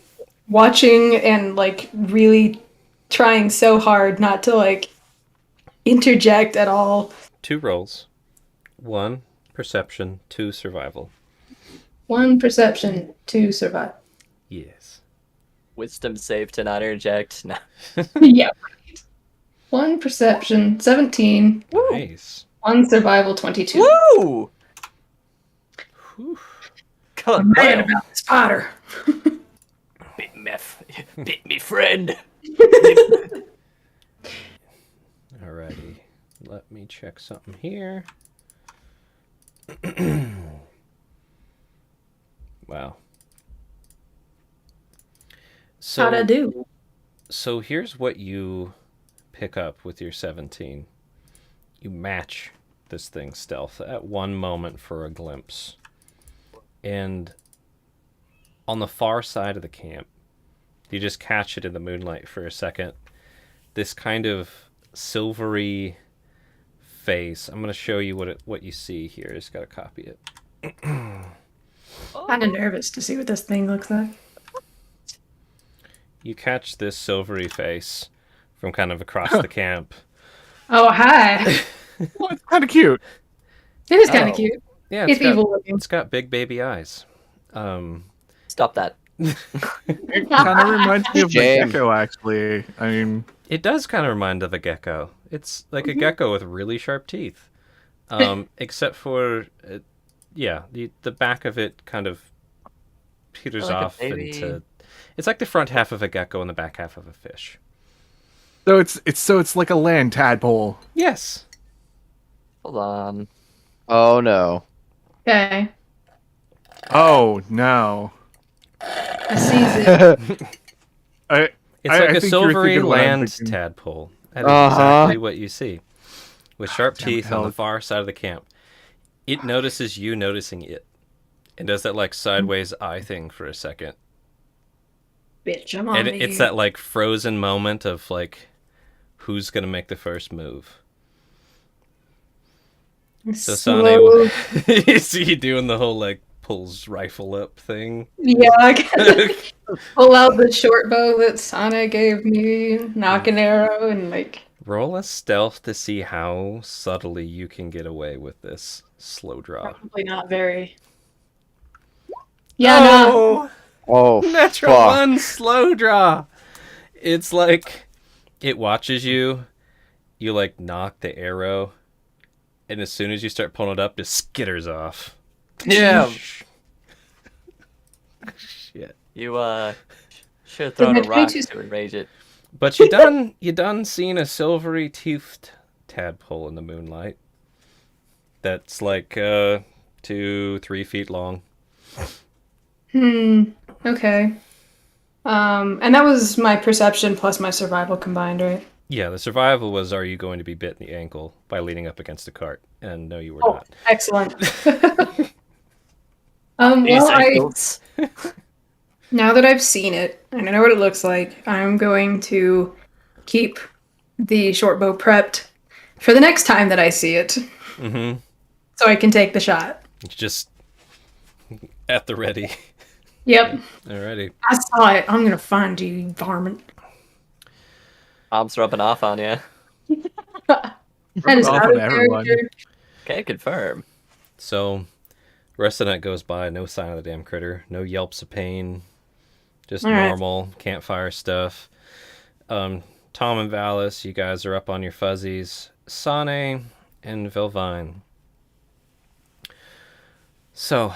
watching and like really trying so hard not to like interject at all. 2 rolls. 1 perception, 2 survival. 1 perception, 2 survive. Yes. Wisdom save to not interject. No. Yeah. 1 perception, 17. Nice. 1 survival, 22. Woo! Whew. God I'm mad damn. about this Potter. Bit me friend. Alrighty. Let me check something here. Wow. How'd I So, do? so here's what you pick up with your 17. You match this thing's stealth at one moment for a glimpse. And on the far side of the camp, you just catch it in the moonlight for a second. This kind of silvery face. I'm going to show you what you see here. I just got to copy it. Kind of nervous to see what this thing looks like. You catch this silvery face from kind of across the camp. Oh, hi. Well, it's kind of cute. It is kind Oh. of cute. Yeah, It's evil looking. it's got big baby eyes. Stop that. It kind of reminds me of the Shame. gecko, actually. I mean, It does kind of remind of a gecko. It's like a gecko with really sharp teeth. Except for, the back of it kind of peters Like a off baby. into. It's like the front half of a gecko and the back half of a fish. so it's like a land tadpole. Yes. Hold on. Oh no. Okay. Oh no. I sees it. It's I like a think you were silvery thinking what I'm land thinking. tadpole. That is Uh-huh. exactly what you see. With sharp Damn it, teeth on the hell. far side of the camp. It notices you noticing it. And does that like sideways eye thing for a second. Bitch, I'm on And to it's you. that like frozen moment of like who's gonna make the first move. So Slow. Sane, you see you doing the whole like pulls rifle up thing. Yeah, I gotta pull out the short bow that Sana gave me, knock an arrow, and like. Roll a stealth to see how subtly you can get away with this slow draw. Probably not very. Yeah, no. Oh, Oh natural fuck. 1 slow draw. It's like it watches you. You like knock the arrow, and as soon as you start pulling it up, just skitters off. Yeah. Shit. You should have thrown a Didn't I rock treat you- to enrage it. But you done seen a silvery toothed tadpole in the moonlight. That's like 2-3 feet long. Okay. And that was my perception plus my survival combined, right? Yeah, the survival was, are you going to be bit in the ankle by leaning up against a cart? And no, you were Oh, not. excellent. These Well, ankles. now that I've seen it and I know what it looks like, I'm going to keep the short bow prepped for the next time that I see it, Mm-hmm. so I can take the shot. It's just at the ready. Yep, Alrighty. I saw it. I'm gonna find you, you varmint. Arms rubbing off on you. That is Off out on of everyone. character. Okay, confirm. So, rest of the night goes by, no sign of the damn critter, no yelps of pain, just All right. normal campfire stuff. Tom and Valis, you guys are up on your fuzzies. Sane and Vilvine. So,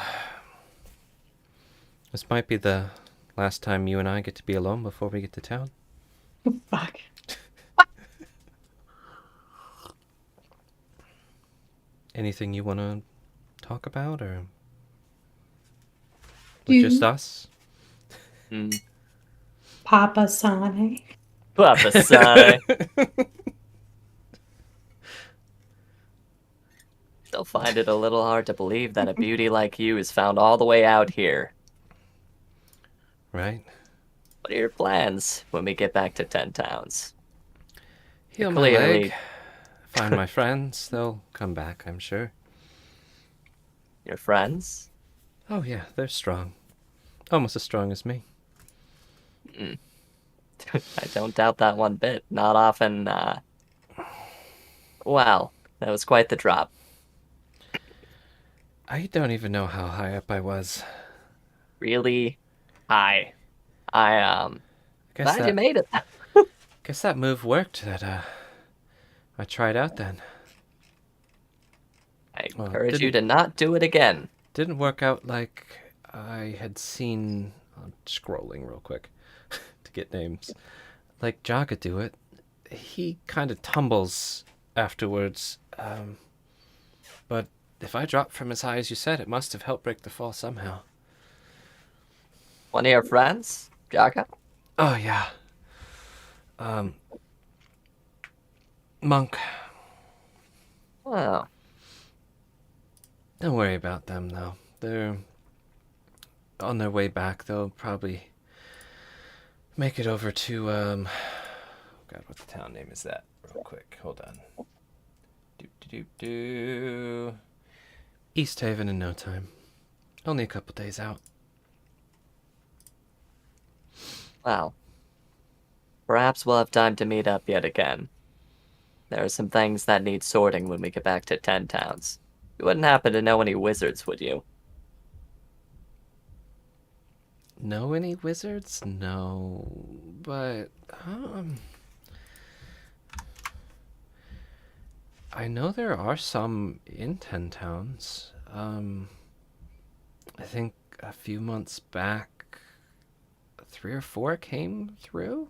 this might be the last time you and I get to be alone before we get to town. Fuck. Anything you want to talk about, or You- just us? Papa Sonic. Papa Sonic. Still find it a little hard to believe that a beauty like you is found all the way out here. Right? What are your plans when we get back to 10 Towns? Heal my Clearly- leg. Find my friends. They'll come back, I'm sure. Your friends? Oh, yeah, they're strong. Almost as strong as me. I don't doubt that one bit. Not often, Wow, that was quite the drop. I don't even know how high up I was. Really high. I Guess glad you that, made it. guess that move worked that I tried out then. I Well, encourage you didn't- to not do it again. Didn't work out like I had seen. I'm scrolling real quick to get names. Like Jaga do it. He kind of tumbles afterwards. But if I dropped from as high as you said, it must have helped break the fall somehow. One of your friends, Jaka? Oh, yeah. Monk. Wow. Don't worry about them, though. They're on their way back. They'll probably make it over to, God, what the town name is that? Real quick, hold on. East Haven in no time. Only a couple days out. Well, perhaps we'll have time to meet up yet again. There are some things that need sorting when we get back to 10 Towns. You wouldn't happen to know any wizards, would you? Know any wizards? No, but I know there are some in 10 Towns. I think a few months back, 3 or 4 came through.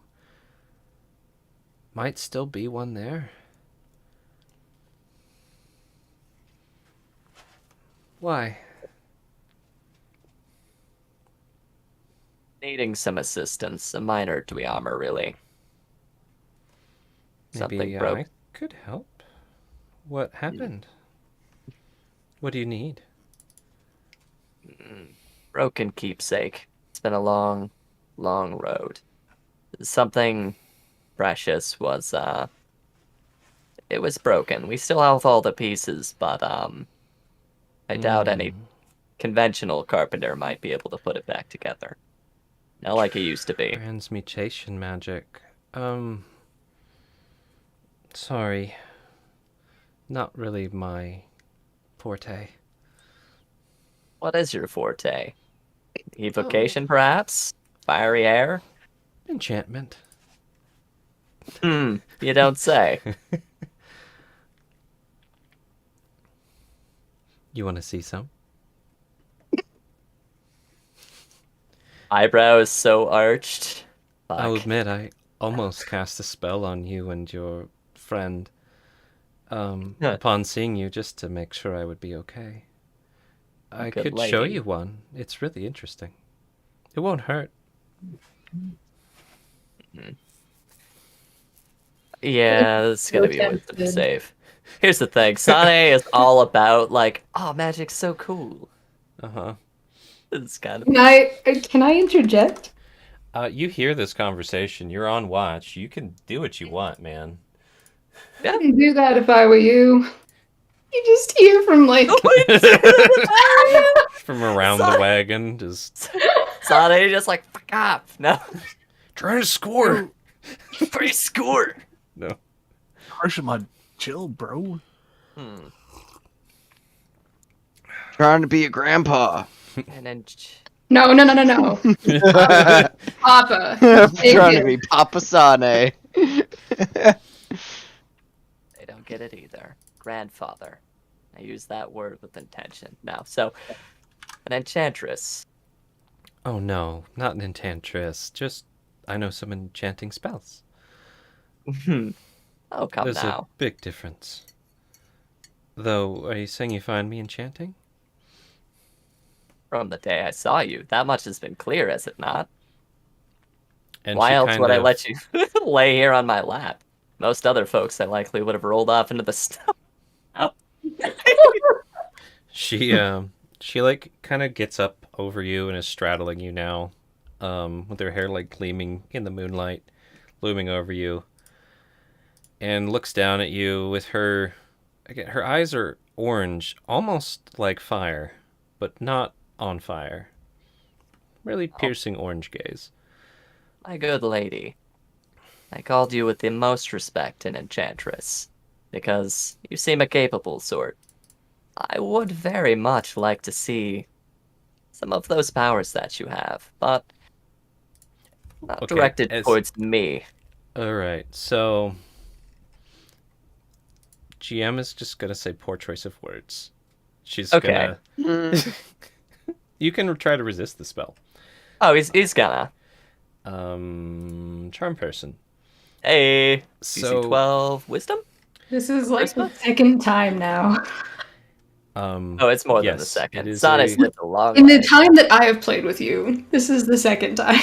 Might still be one there. Why? Needing some assistance, a minor dweomer, really. Something Maybe broke. I could help. What happened? What do you need? Broken keepsake. It's been a long, long road. Something precious was, it was broken. We still have all the pieces, but, I doubt any conventional carpenter might be able to put it back together. Not like it used to be. Transmutation magic. Sorry. Not really my forte. What is your forte? Evocation, perhaps? Fiery air? Enchantment. You don't say. You want to see some? Eyebrows so arched. I'll Fuck. admit, I almost cast a spell on you and your friend upon seeing you just to make sure I would be okay. I Good could show lady. you one. It's really interesting. It won't hurt. Yeah, this is gonna So be wisdom tempted. save. Here's the thing, Sane is all about like, oh, magic's so cool. Uh-huh. It's kind of Can I interject? You hear this conversation. You're on watch. You can do what you want, man. I wouldn't do that if I were you. You just hear from like From around the wagon, just Sane just like fuck off. No, trying to score. free score. No. Harshima, chill, bro. Trying to be a grandpa. And then no. Papa. Trying to be Papa Sane. they don't get it either. Grandfather. I use that word with intention. No, so an enchantress. Oh no, not an enchantress. Just I know some enchanting spells. Oh, come There's a now. big difference. Though, are you saying you find me enchanting? From the day I saw you, that much has been clear, has it not? And Why she else kind would I of- let you lay here on my lap? Most other folks I likely would have rolled off into the snow. Oh. She like kind of gets up over you and is straddling you now, with her hair like gleaming in the moonlight, looming over you, and looks down at you with her. Again, her eyes are orange, almost like fire, but not on fire. Really piercing orange gaze. My good lady, I called you with the most respect an enchantress, because you seem a capable sort. I would very much like to see some of those powers that you have, but not Okay, directed towards me. Alright, so GM is just gonna say poor choice of words. She's Okay. gonna. You can try to resist the spell. Oh, he's gonna. Charm person. Hey, So DC 12 wisdom? This is like the Christmas? second time now. Oh, it's more than the yes, second. it is Sonic's lived a long In the life. time that I have played with you, this is the second time.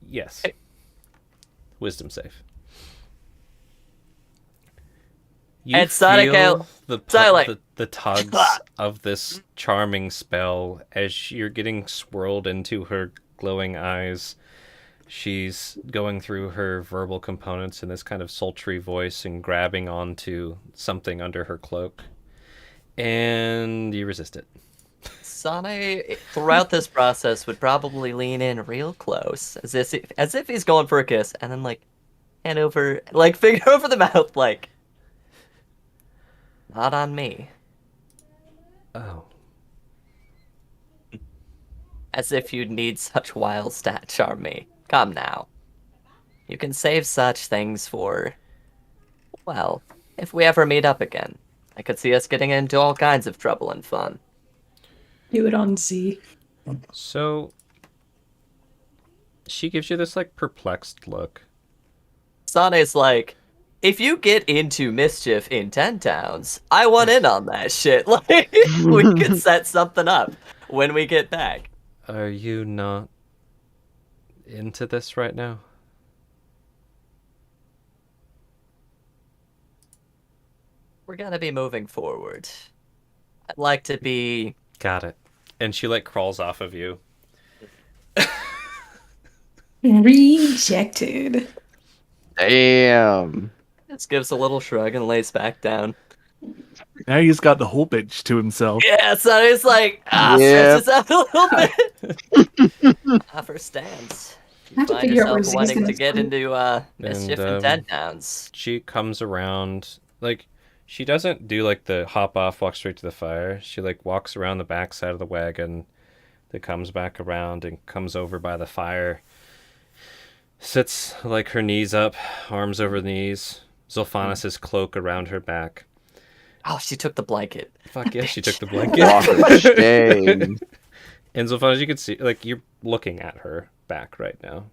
Yes. Wisdom save. You And Sonic feel Silent. the tugs of this charming spell as you're getting swirled into her glowing eyes. She's going through her verbal components in this kind of sultry voice and grabbing onto something under her cloak. And you resist it. Sane, throughout this process, would probably lean in real close, as if he's going for a kiss, and then like hand over, like finger over the mouth, like not on me, Oh. as if you'd need such wild stat charm me. Come now, you can save such things for, well, if we ever meet up again. I could see us getting into all kinds of trouble and fun. Do it on Z. So she gives you this like perplexed look. Sane's like, if you get into mischief in 10 towns, I want in on that shit. Like, we could set something up when we get back. Are you not into this right now? We're gonna be moving forward. I'd like to be... Got it. And she like crawls off of you. Rejected. Damn. Just gives a little shrug and lays back down. Now he's got the whole bitch to himself. Yeah, Sane's like, Yep. stretches out a little bit. Her stance. I have to Find figure out where yourself Z's wanting gonna to get stand. into mischief in 10 towns. She comes around, like, she doesn't do like the hop off, walk straight to the fire. She like walks around the back side of the wagon, that comes back around and comes over by the fire. Sits like her knees up, arms over the knees, Zolfanus' cloak around her back. Oh, she took the blanket. Fuck yeah, she took the Walk blanket. of shame. And Zolfanus, you can see, like, you're looking at her back right now.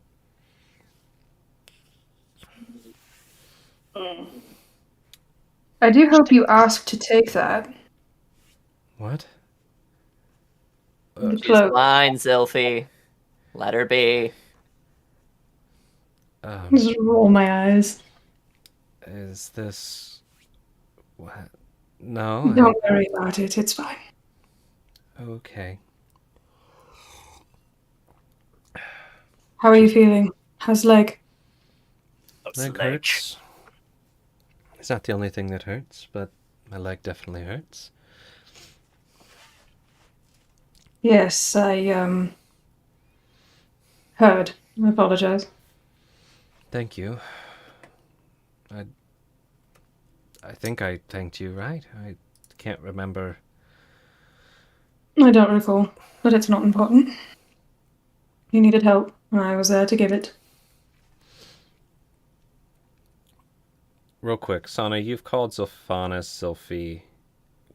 I do hope you ask to take that. What? The She's cloak. fine, Zilphy. Let her be. Just roll my eyes. Is this... What? No? Don't worry about it. It's fine. Okay. How are you feeling? How's leg? Leg hurts. It's not the only thing that hurts, but my leg definitely hurts. Yes, I heard. I apologize. Thank you. I think I thanked you, right? I can't remember. I don't recall, but it's not important. You needed help, and I was there to give it. Real quick, Sana, you've called Zilphanus Zilphi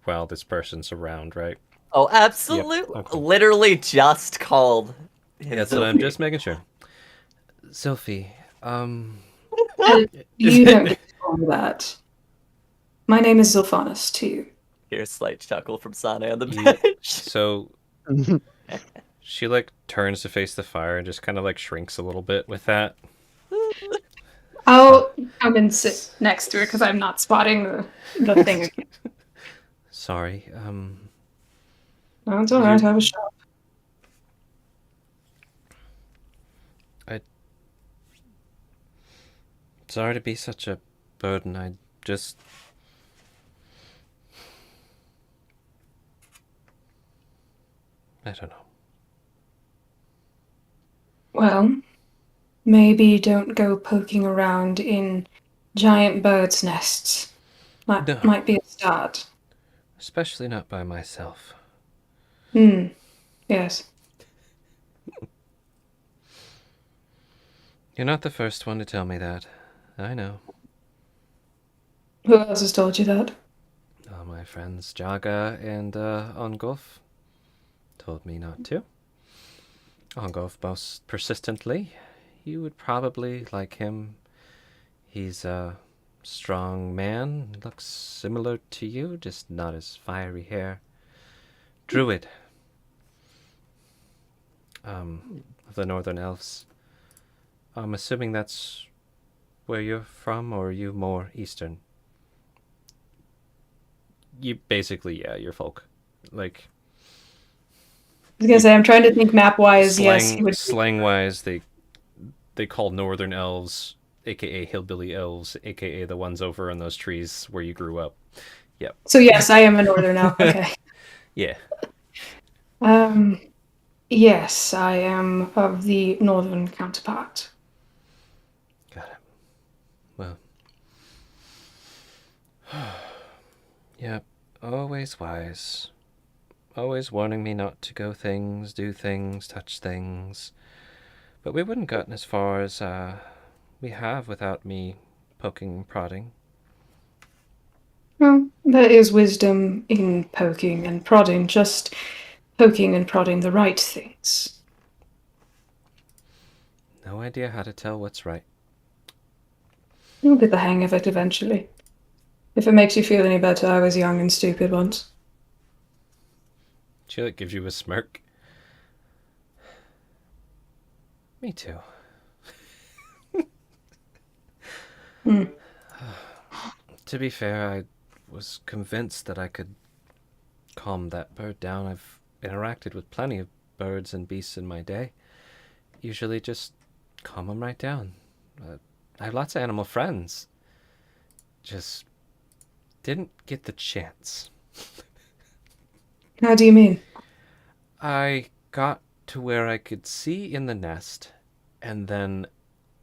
while this person's around, right? Oh, absolutely. Yep, okay. Literally just called him That's what I'm Zilphy. just making sure. Zilphi, You don't get to call me that. My name is Zilphanus, too. Here's a slight chuckle from Sane on the You- bench. so she like turns to face the fire and just kind of like shrinks a little bit with that. I'll come and sit next to her because I'm not spotting the thing. Sorry. No, it's alright, have a shot. Sorry to be such a burden. I just. I don't know. Well, maybe don't go poking around in giant birds' nests. That No, might be a start. especially not by myself. Hmm, yes. You're not the first one to tell me that. I know. Who else has told you that? All my friends Jaga and Ongolf told me not to. Ongolf most persistently. You would probably like him. He's a strong man, looks similar to you, just not as fiery hair. Druid. Of the Northern Elves. I'm assuming that's where you're from, or are you more Eastern? You basically, yeah, you're folk. Like, I was gonna say, I'm trying to think map-wise. Yes, he would. slang wise, they call Northern Elves, aka hillbilly elves, aka the ones over in those trees where you grew up. Yep. So yes, I am a northern elf. Okay. Yeah. Um, yes, I am of the northern counterpart. Got it. Well. Yep. Always wise. Always warning me not to go things, do things, touch things. But we wouldn't gotten as far as we have without me poking and prodding. Well, there is wisdom in poking and prodding, just poking and prodding the right things. No idea how to tell what's right. You'll get the hang of it eventually. If it makes you feel any better, I was young and stupid once. She gives you a smirk. Me too. To be fair, I was convinced that I could calm that bird down. I've interacted with plenty of birds and beasts in my day. Usually just calm them right down. I have lots of animal friends. Just didn't get the chance. How do you mean? I got to where I could see in the nest, and then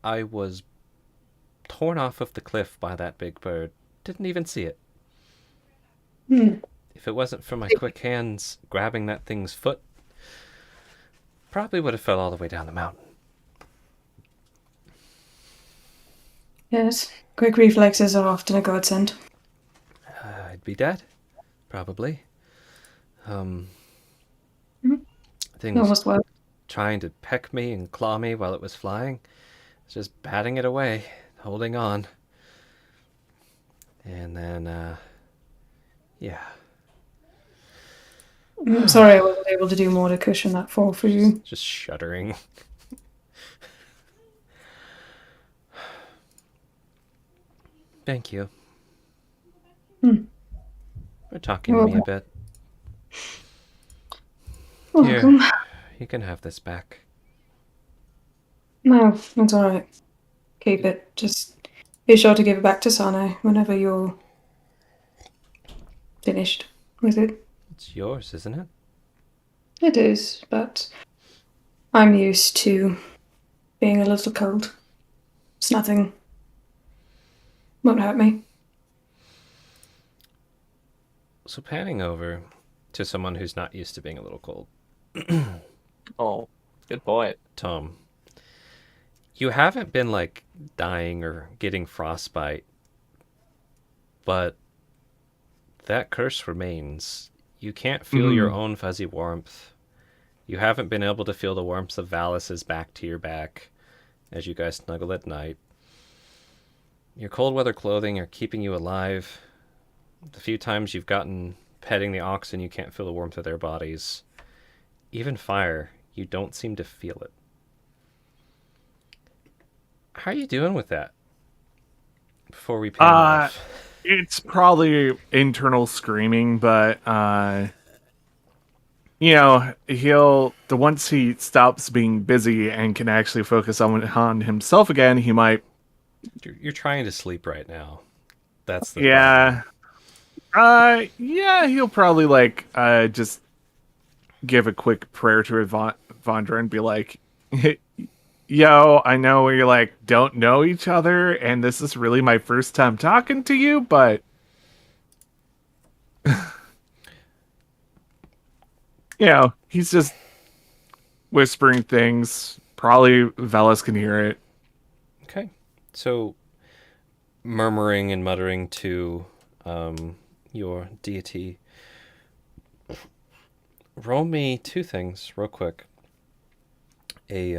I was torn off of the cliff by that big bird. Didn't even see it. If it wasn't for my quick hands grabbing that thing's foot, probably would have fell all the way down the mountain. Yes, quick reflexes are often a godsend. I'd be dead, probably. Thing was Almost well. trying to peck me and claw me while it was flying. It's just batting it away, holding on. And then, yeah. I'm sorry I wasn't able to do more to cushion that fall for you. Just shuddering. Thank you. For talking to me a bit. Welcome. Here, you can have this back. No, that's alright. Keep it. Just be sure to give it back to Sane whenever you're finished with it. It's yours, isn't it? It is, but I'm used to being a little cold. It's nothing. Won't hurt me. So panning over to someone who's not used to being a little cold. Oh, good point. Tom, you haven't been like dying or getting frostbite, but that curse remains. You can't feel your own fuzzy warmth. You haven't been able to feel the warmth of Valis's back to your back as you guys snuggle at night. Your cold weather clothing are keeping you alive. The few times you've gotten petting the oxen, you can't feel the warmth of their bodies. Even fire, you don't seem to feel it. How are you doing with that? Before we pan off. It's probably internal screaming, but once he stops being busy and can actually focus on himself again, he might, You're trying to sleep right now. That's the problem. yeah, yeah, he'll probably just give a quick prayer to Vondra and be like, yo, I know we don't know each other, and this is really my first time talking to you, but he's just whispering things. Probably Velas can hear it. Okay. So, murmuring and muttering to your deity, roll me two things real quick. A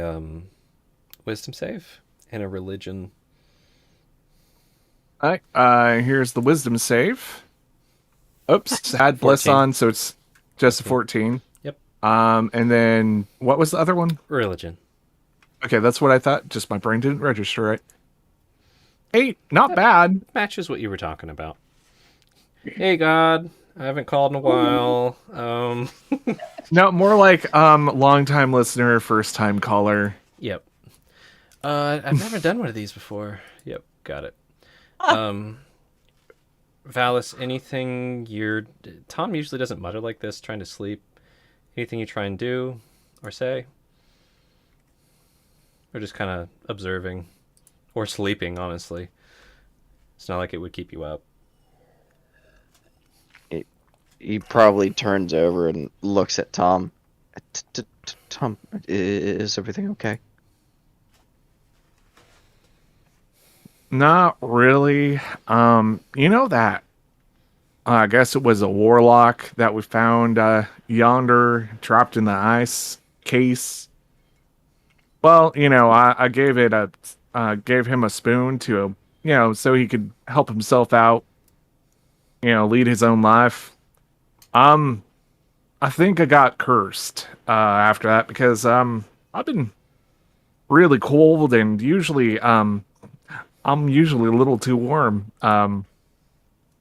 wisdom save and a religion. All right, here's the wisdom save. Oops, had bless 14. on, so it's just a Okay. 14. Yep. And then what was the other one? Religion. Okay, that's what I thought. Just my brain didn't register right. 8, not bad. Matches what you were talking about. Hey God, I haven't called in a while. No, more like long time listener, first time caller. Yep. I've never done one of these before. Yep, got it. Valis, anything Tom usually doesn't mutter like this, trying to sleep. Anything you try and do or say? Or just kind of observing? Or sleeping, honestly. It's not like it would keep you up. He probably turns over and looks at Tom. Tom, is everything okay? Not really. You know that. I guess it was a warlock that we found yonder, trapped in the ice case. Well, I gave him a spoon to, so he could help himself out. Lead his own life. I think I got cursed after that because I've been really cold and usually I'm usually a little too warm.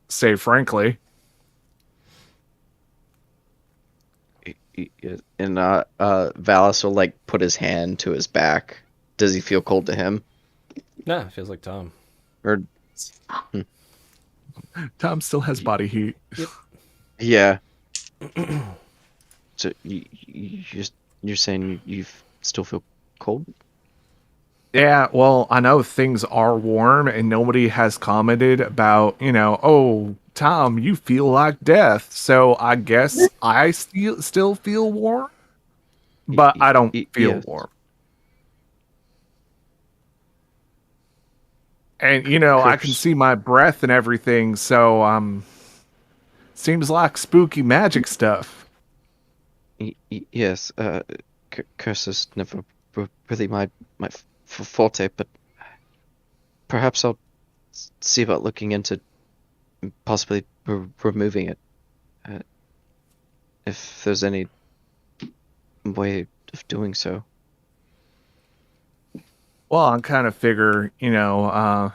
Say frankly. And Valis will put his hand to his back. Does he feel cold to him? Nah, it feels like Tom. Or Tom still has body heat. Yep. yeah. So you're saying you still feel cold? Yeah, well, I know things are warm and nobody has commented about, oh, Tom, you feel like death. So I guess I still feel warm, but I don't feel Yes. warm. And I can Curse. see my breath and everything, so seems like spooky magic stuff. Yes. Curse is never really my forte, but perhaps I'll see about looking into possibly removing it. If there's any way of doing so. Well, I kind of figure, well,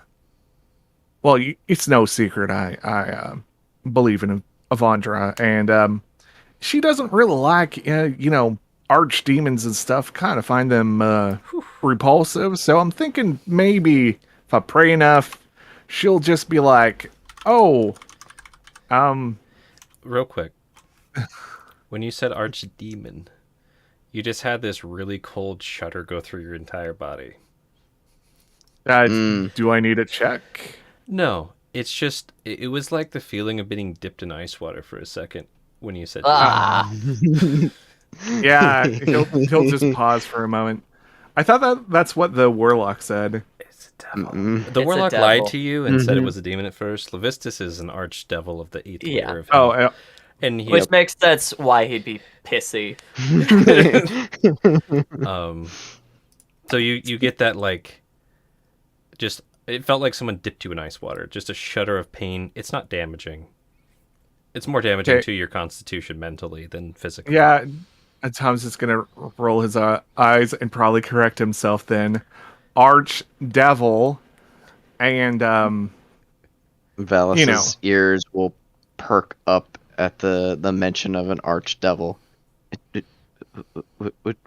it's no secret I believe in Avandra, and she doesn't really like, archdemons and stuff. Kind of find them repulsive. So I'm thinking maybe if I pray enough, she'll just be like, "Oh, Real quick. When you said archdemon, you just had this really cold shudder go through your entire body. do I need a check?" No, it's just it was like the feeling of being dipped in ice water for a second when you said Yeah, he'll just pause for a moment. I thought that's what the warlock said. it's a devil. Mm-mm. The It's a warlock devil. lied to you and said it Mhm. was a demon at first. Levistus is an archdevil of the eighth Yeah. layer of hell. Oh, And he Which makes sense why he'd be pissy. so you get that just it felt like someone dipped you in ice water. Just a shudder of pain. It's not damaging. It's more damaging Okay. to your constitution mentally than physically. yeah. And Tom's just gonna roll his eyes and probably correct himself. Then, archdevil, and Valis's ears will perk up at the mention of an archdevil.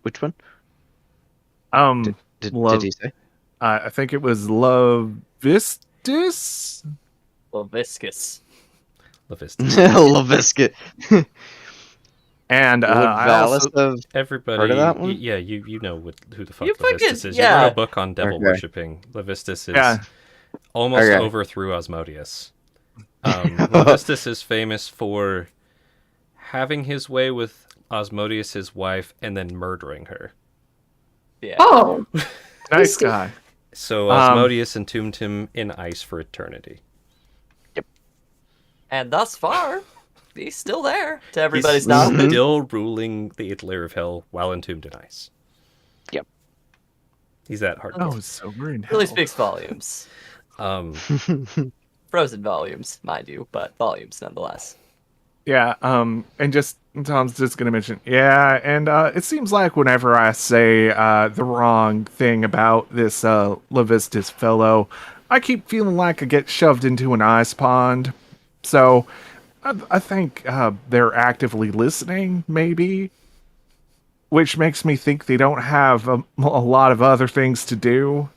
Which one? Did Love. he say? I think it was Love Vistus. Well, viscous. Levistus. Lavisca. And Would I Valis also have Everybody, heard of that one? yeah, you know who the fuck You fucking- Levistus is. yeah. You wrote a book on devil Okay. worshipping. Levistus is yeah. almost Okay. overthrew Osmodius. Levistus is famous for having his way with Osmodius's wife and then murdering her. Yeah. Oh, Nice guy. So Osmodius entombed him in ice for eternity. And thus far, he's still there to everybody's He's knowledge. still ruling the 8th layer of hell while entombed in ice. Yep. He's that hard. Oh, so we're in Really hell. speaks volumes. Frozen volumes, mind you, but volumes nonetheless. Yeah, and just Tom's just gonna mention, yeah, and it seems like whenever I say the wrong thing about this Levistus fellow, I keep feeling like I get shoved into an ice pond. So I think they're actively listening, maybe, which makes me think they don't have a lot of other things to do.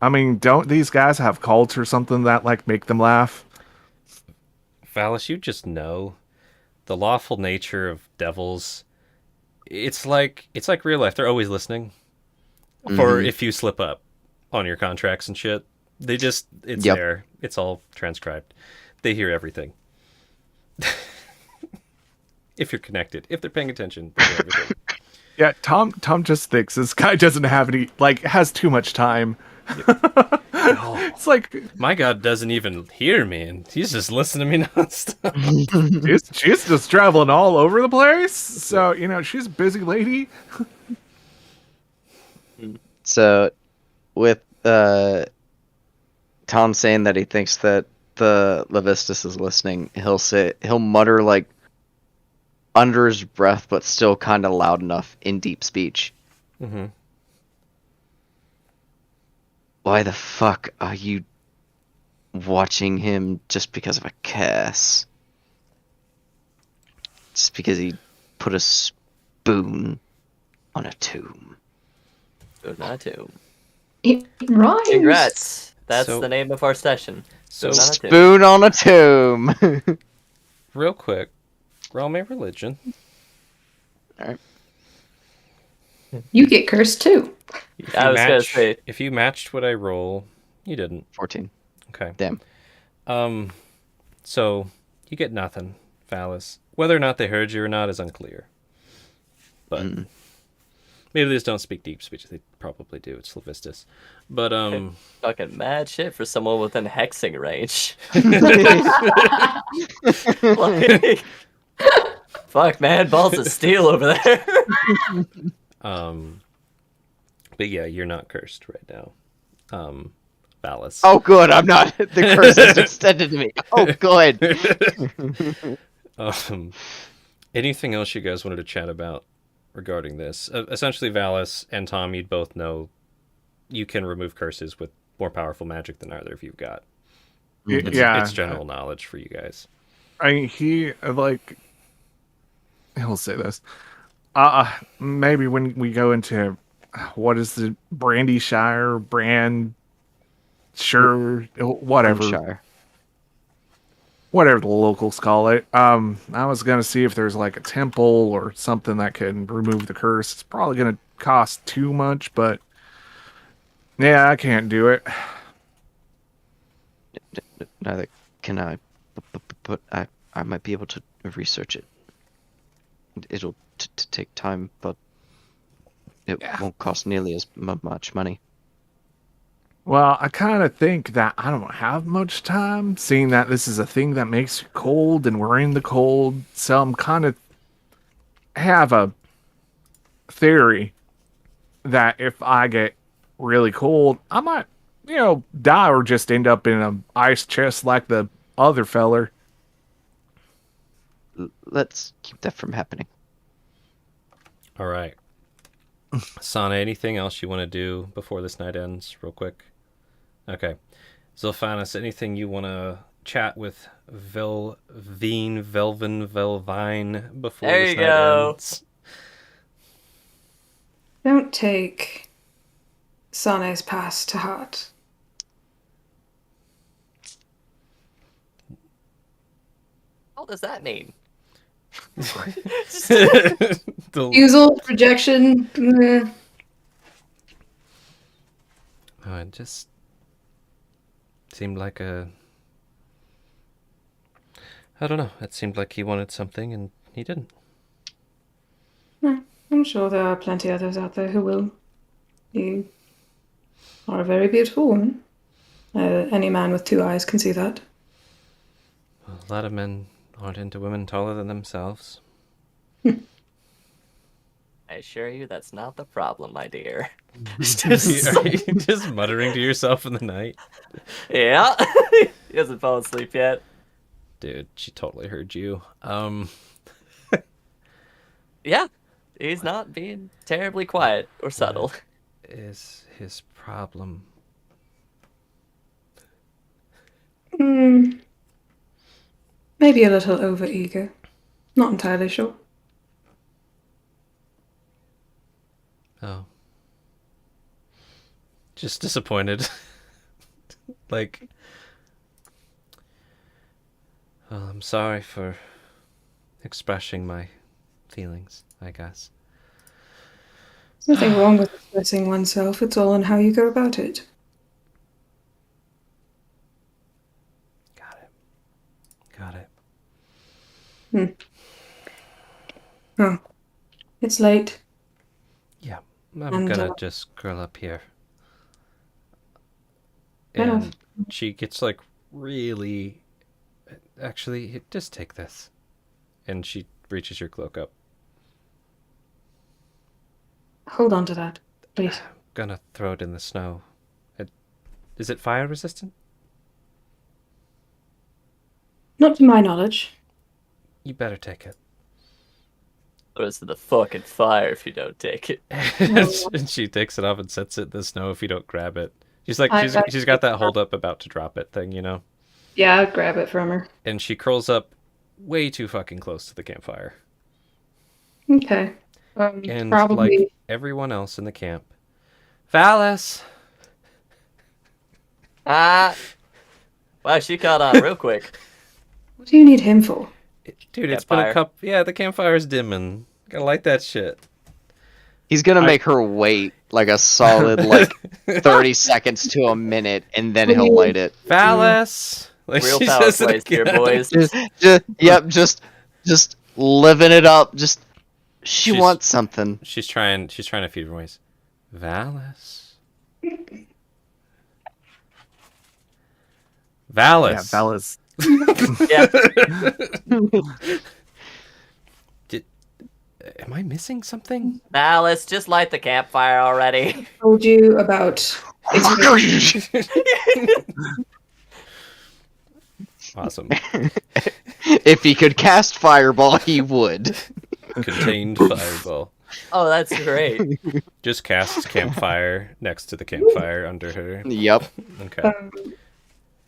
I mean, don't these guys have cults or something that like make them laugh? Valis, you just know the lawful nature of devils. It's like real life. They're always listening for if you slip up on your contracts and shit. They just it's Yep. there. It's all transcribed. They hear everything. If you're connected, if they're paying attention, they hear everything. Yeah, Tom just thinks this guy doesn't have any, like, has too much time. It's like, My God doesn't even hear me, and he's just listening to me nonstop. she's just traveling all over the place. So, she's a busy lady. So, with Tom saying that he thinks that the Levistus is listening, he'll mutter like under his breath, but still kind of loud enough in deep speech. Mm-hmm. Why the fuck are you watching him just because of a curse? Just because he put a spoon on a tomb. Good night, too. it rhymes. Congrats. That's So- the name of our session. So- Good night, too. Spoon on a tomb! Real quick, roll me religion. You get cursed too. If I you was gonna match- say- if you matched what I roll, you didn't. 14. Okay. Damn. So you get nothing, Valis. Whether or not they heard you or not is unclear. But maybe they just don't speak deep speech. They probably do. It's Levistus. But Fucking mad shit for someone within hexing range. Like, fuck, man, balls of steel over there. but yeah, you're not cursed right now. Valis. Oh, good. I'm not. The curse is extended to me. Oh, good. Anything else you guys wanted to chat about regarding this? Essentially, Valis and Tom, you'd both know you can remove curses with more powerful magic than either of you've got. It's general knowledge for you guys. I mean, he'll say this. Maybe when we go into, what is the Brandyshire, whatever. Shire. Whatever the locals call it. I was gonna see if there's like a temple or something that can remove the curse. It's probably gonna cost too much, but yeah, I can't do it. Neither can I, but I might be able to research it. It'll take time, but it won't cost nearly as much money. Well, I kind of think that I don't have much time, seeing that this is a thing that makes you cold and we're in the cold. So I'm kind of have a theory that if I get really cold, I might, die or just end up in an ice chest like the other feller. Let's keep that from happening. All right. Sana, anything else you want to do before this night ends, real quick? Okay. Zilphanis, anything you want to chat with Velvine before There this you night go. ends? Don't take Sane's past to heart. What does that mean? Refusal, rejection. Oh, it just seemed like I don't know. It seemed like he wanted something and he didn't. I'm sure there are plenty others out there who will. You are a very beautiful woman. Any man with two eyes can see that. A lot of men aren't into women taller than themselves. I assure you that's not the problem, my dear. Are you just muttering to yourself in the night? Yeah. He hasn't fallen asleep yet. Dude, she totally heard you. Yeah. He's not being terribly quiet or subtle. Is his problem? Maybe a little overeager. Not entirely sure. Oh. Just disappointed. Like, well, I'm sorry for expressing my feelings, I guess. There's nothing wrong with expressing oneself. It's all in how you go about it. Got it. Oh, it's late. Yeah, I'm And, gonna just curl up here. Fair enough. And she gets like really. Actually, just take this. And she reaches your cloak up. Hold on to that, please. Gonna throw it in the snow. Is it fire resistant? Not to my knowledge. You better take it. Goes to the fucking fire if you don't take it. And she takes it off and sets it in the snow if you don't grab it. She's like she's got that hold up about to drop it thing, you know? Yeah, I'll grab it from her. And she curls up way too fucking close to the campfire. Okay. And Probably. like everyone else in the camp, Valis! Ah. Wow, she caught on real quick. What do you need him for? Dude, it's been a Campfire. Yeah, the campfire's dimming. Gotta light that shit. He's gonna make her wait like a solid 30 seconds to a minute, and then he'll light it. Valis! Like Real she power says it plays here, again. boys. Just living it up. Just she She's- wants something. She's trying to feed her voice. Valis. Valis. Yeah, Valis. Yeah. Am I missing something? Now let's just light the campfire already. Told you about. Awesome. If he could cast fireball, he would. Contained fireball. Oh, that's great. Just casts campfire next to the campfire under her. Yep. Okay.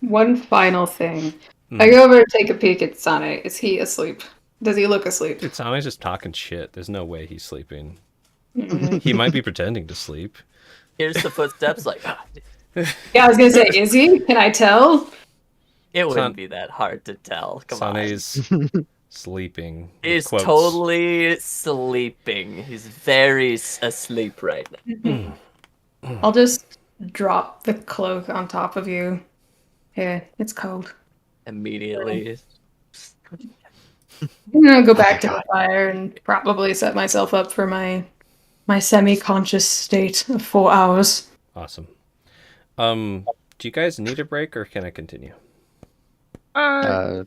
One final thing. I go over and take a peek at Sane. Is he asleep? Does he look asleep? Dude, Sane's just talking shit. There's no way he's sleeping. He might be pretending to sleep. Here's the footsteps. Like, Yeah, I was gonna say, is he? Can I tell? it wouldn't San- be that hard to tell. Come on. Sane's sleeping. He's Quotes. totally sleeping. He's very asleep right now. I'll just drop the cloak on top of you. Here, it's cold. Immediately. I'm gonna go back to the fire and probably set myself up for my semi-conscious state of 4 hours. Awesome. Do you guys need a break or can I continue? I'm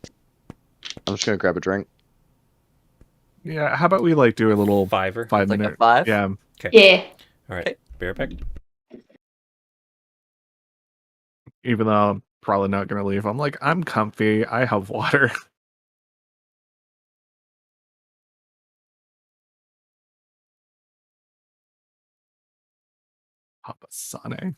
just gonna grab a drink. Yeah, how about we do a little Fiver. 5 Like a minute? 5? Yeah. Yeah. All right. Be right back. Even though I'm probably not gonna leave, I'm comfy. I have water. Papa Sane.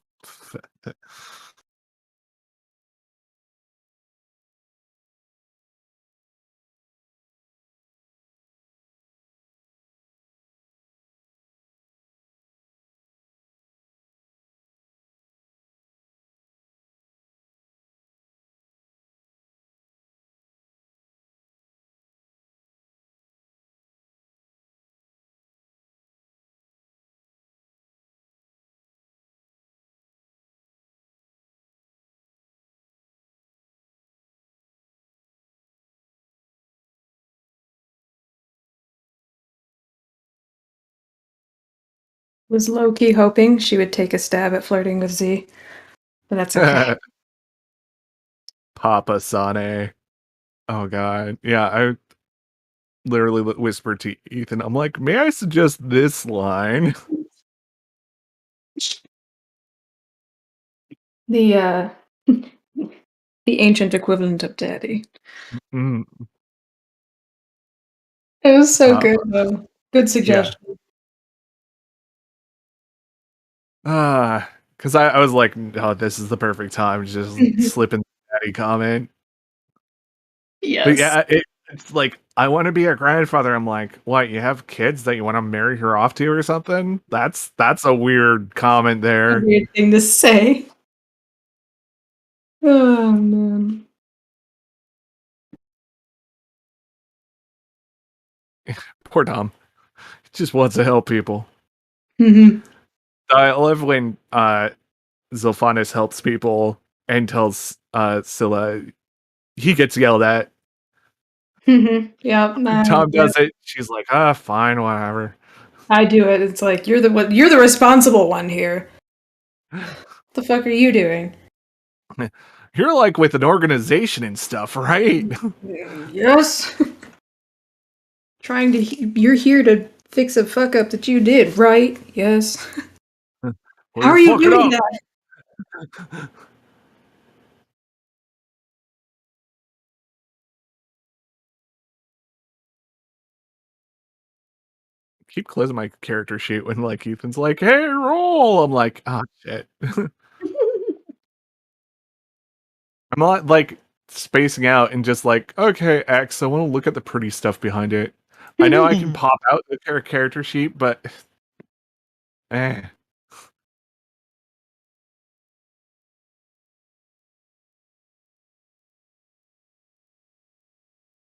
Was low-key hoping she would take a stab at flirting with Z, but that's okay. Papa Sane. Oh god. Yeah, I literally whispered to Ethan, I'm like, may I suggest this line? The the ancient equivalent of daddy. Mm, It was so good Papa. though. Good Yeah. suggestion. Because I was like, oh, this is the perfect time to just slip in the daddy comment. But Yes. yeah, it's like, I want to be a grandfather. I'm like, what, you have kids that you want to marry her off to or something? That's a weird comment A there. weird thing to say. Oh man. Poor Tom. He just wants to help people. Mhm. I love when Zilphanis helps people and tells Scylla he gets yelled at. Mhm. Yep. Tom Yeah. does it. She's like, ah, fine, whatever. I do it. It's like you're the responsible one here. What the fuck are you doing? You're like with an organization and stuff, right? Yes. You're here to fix a fuck up that you did, right? Yes. Well, How you're are you fucking doing up. that? Keep closing my character sheet when like Ethan's like, hey, roll. I'm like, oh shit. I'm not like spacing out and just like, okay, X, I want to look at the pretty stuff behind it. I know I can pop out the character sheet, but eh.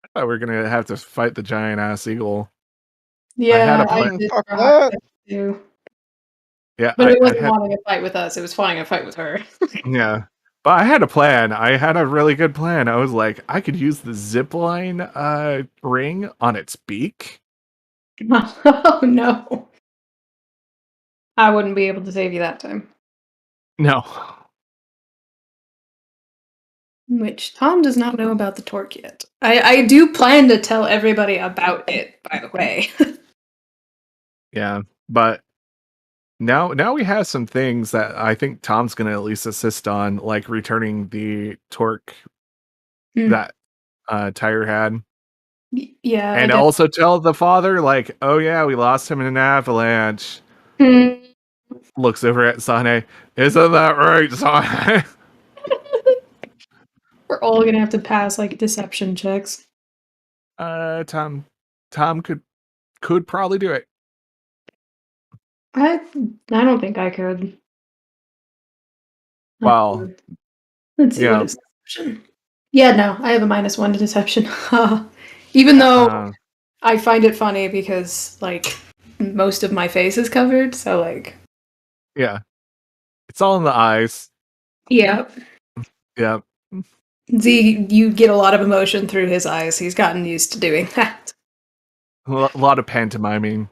I thought we were gonna have to fight the giant ass eagle. I had Yeah, a I plan. did Fuck that. process too. Yeah, But it I wasn't had wanting a fight with us, it was wanting a fight with her. yeah. But I had a plan. I had a really good plan. I was like, I could use the zipline ring on its beak. Oh no. I wouldn't be able to save you that time. No. Which Tom does not know about the torque yet. I do plan to tell everybody about it, by the way. Yeah. But now we have some things that I think Tom's gonna at least assist on, like returning the torque Hmm. that Tyre had. Yeah, I And definitely. also tell the father, like, oh yeah, we lost him in an avalanche. Looks over at Sane. Isn't that right, Sane? We're all gonna have to pass like deception checks. Tom could probably do it. I I don't think I could. Well, Let's see what yeah. is deception. Yeah, no, I have a -1 to deception. Even though Uh, I find it funny because like most of my face is covered, so like yeah. It's all in the eyes. yeah. Yeah. Z, you get a lot of emotion through his eyes. He's gotten used to doing that. A lot of pantomiming.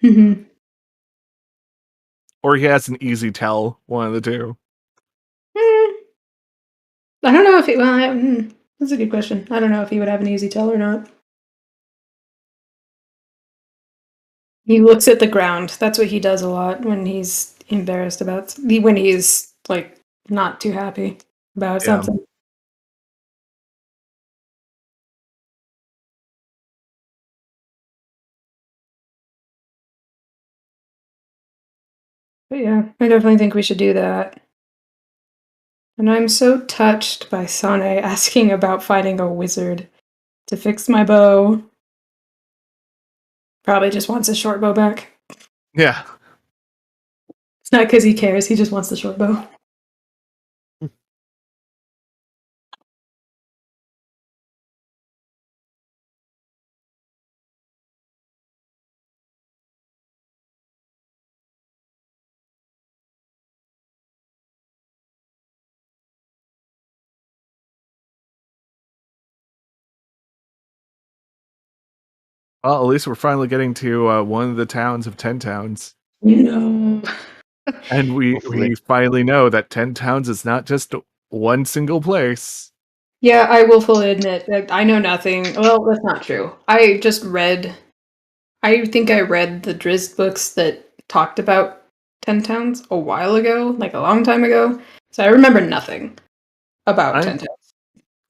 Mhm. Or he has an easy tell, one of the two. Mm, I don't know if that's a good question. I don't know if he would have an easy tell or not. He looks at the ground. That's what he does a lot when he's embarrassed about when he's like not too happy about Yeah. something. But yeah, I definitely think we should do that. And I'm so touched by Sane asking about finding a wizard to fix my bow. Probably just wants his short bow back. Yeah. It's not because he cares, he just wants the short bow. Well, at least we're finally getting to one of the towns of 10 towns. No. And we Hopefully. finally know that 10 Towns is not just one single place. Yeah, I will fully admit that I know nothing. Well, that's not true. I just read. I think I read the Drizzt books that talked about Ten Towns a while ago, like a long time ago. So I remember nothing about I Ten Towns.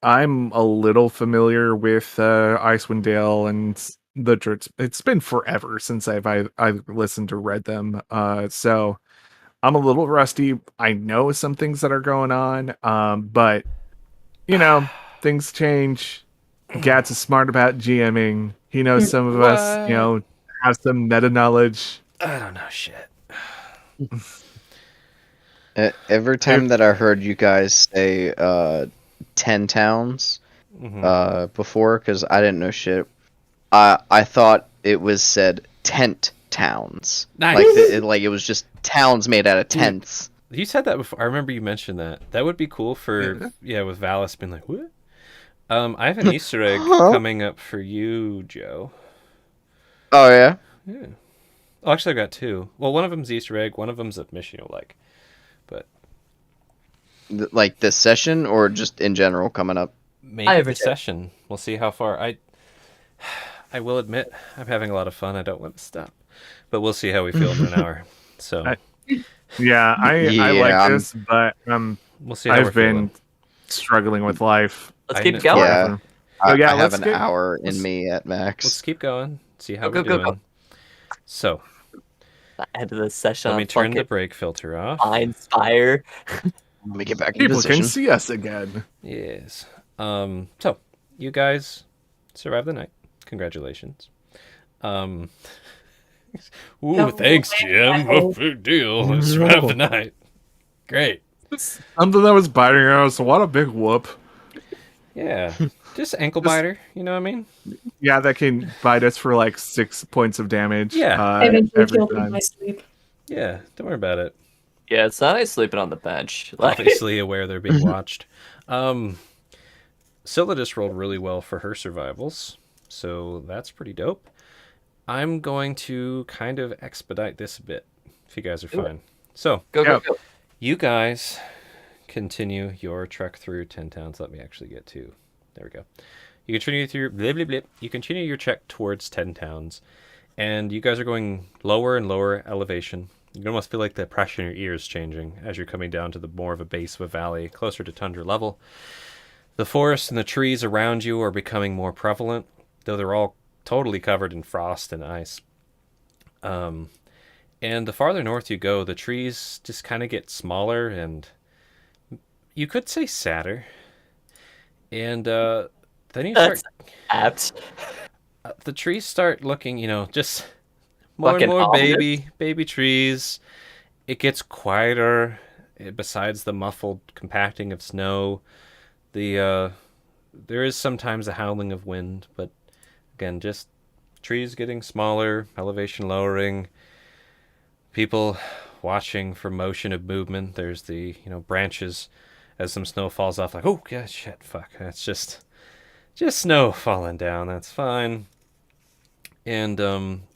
I'm a little familiar with Icewind Dale and the Dritz. It's been forever since I listened or read them. So I'm a little rusty. I know some things that are going on. But you know, things change. Gats is smart about GMing. He knows some of us, What? have some meta knowledge. I don't know shit. Every time that I heard you guys say 10 towns before, because I didn't know shit, I thought it was said tent towns. Nice. Like it was just towns made out of tents. You said that before. I remember you mentioned that. That would be cool for with Valis being like, what? I have an Easter egg coming up for you, Joe. Oh yeah. Yeah. Oh, actually, I got two. Well, one of them's Easter egg. One of them's a mission you'll like. But Like this session or just in general coming up? maybe the session. We'll see how far. I will admit I'm having a lot of fun. I don't want to stop, but we'll see how we feel in an hour. So I Yeah, like this, but we'll see how we're I've been feeling. struggling with life. Let's I keep know- going. Yeah. So, yeah, I have let's an get- hour in me at max. Let's keep going. See how Go, we're go, go, doing. So The end of the session. let me on turn the fucking brake filter off. Inspire. Let me get back in People position. can see us again. Yes. So you guys survived the night. Congratulations. Ooh, thanks, Jim. Oh, big deal. I survived the night. Great. Something that was biting us. What a big whoop. Yeah. Just ankle biter, you know what I mean? Yeah, that can bite us for like 6 points of damage. Yeah. I eventually every killed him in time. my sleep. Yeah, don't worry about it. Yeah, it's not nice sleeping on the bench. Like, Obviously aware they're being watched. Scylla just rolled really well for her survivals, so that's pretty dope. I'm going to kind of expedite this a bit, if you guys are fine. So, go, Yeah. go. you guys continue your trek through 10 towns. Let me actually get to... There we go. You continue through... Blah, blah, blah. You continue your trek towards 10 towns, and you guys are going lower and lower elevation. You can almost feel like the pressure in your ears changing as you're coming down to the more of a base of a valley, closer to tundra level. The forest and the trees around you are becoming more prevalent, though they're all totally covered in frost and ice. And the farther north you go, the trees just kind of get smaller and you could say sadder. And then you start... Apt. the trees start looking, just more Fucking and more ominous. baby trees. It gets quieter. Besides the muffled compacting of snow, there is sometimes a howling of wind, but again, just trees getting smaller, elevation lowering, people watching for motion of movement. There's the branches as some snow falls off, like, oh yeah, shit, fuck, that's just snow falling down. That's fine. And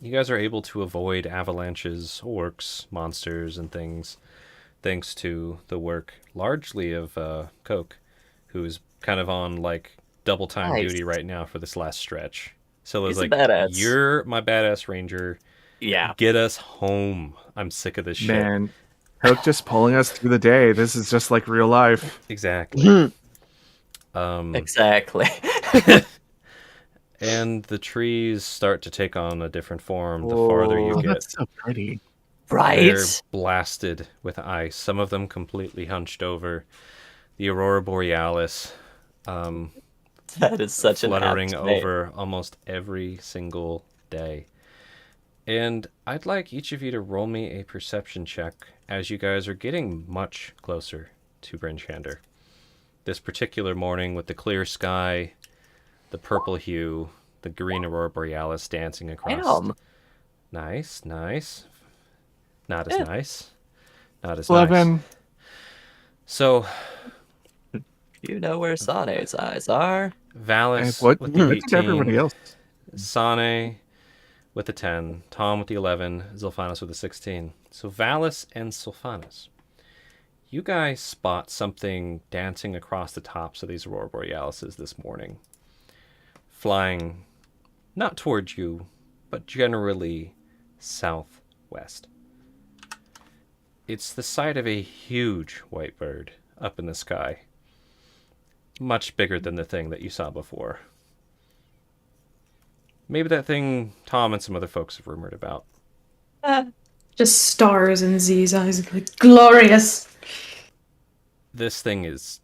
you guys are able to avoid avalanches, orcs, monsters, and things, thanks to the work largely of Coke, who's kind of on like double time Nice. duty right now for this last stretch. So He's it's a like, badass. you're my badass ranger. Yeah. Get us home. I'm sick of this shit. Man, Coke just pulling us through the day. This is just like real life. Exactly. Exactly. And the trees start to take on a different form the farther you Oh, get. that's so pretty. They're Right? blasted with ice. Some of them completely hunched over. The aurora borealis That is such an fluttering apt name. over almost every single day. And I'd like each of you to roll me a perception check as you guys are getting much closer to Brinchander. This particular morning with the clear sky, the purple hue, the green aurora borealis dancing across. Damn. Nice. Not as Yeah. nice. Not as 11. nice. So, You know where Sane's eyes are. Valis What with what the did everybody 18, else? Sane with the 10, Tom with the 11, Zilphanos with the 16. So Valis and Sylphanos, you guys spot something dancing across the tops of these Aurora Borealises this morning, flying not towards you, but generally southwest. It's the sight of a huge white bird up in the sky, much bigger than the thing that you saw before. Maybe that thing Tom and some other folks have rumored about. Just stars in Z's eyes, like glorious. This thing is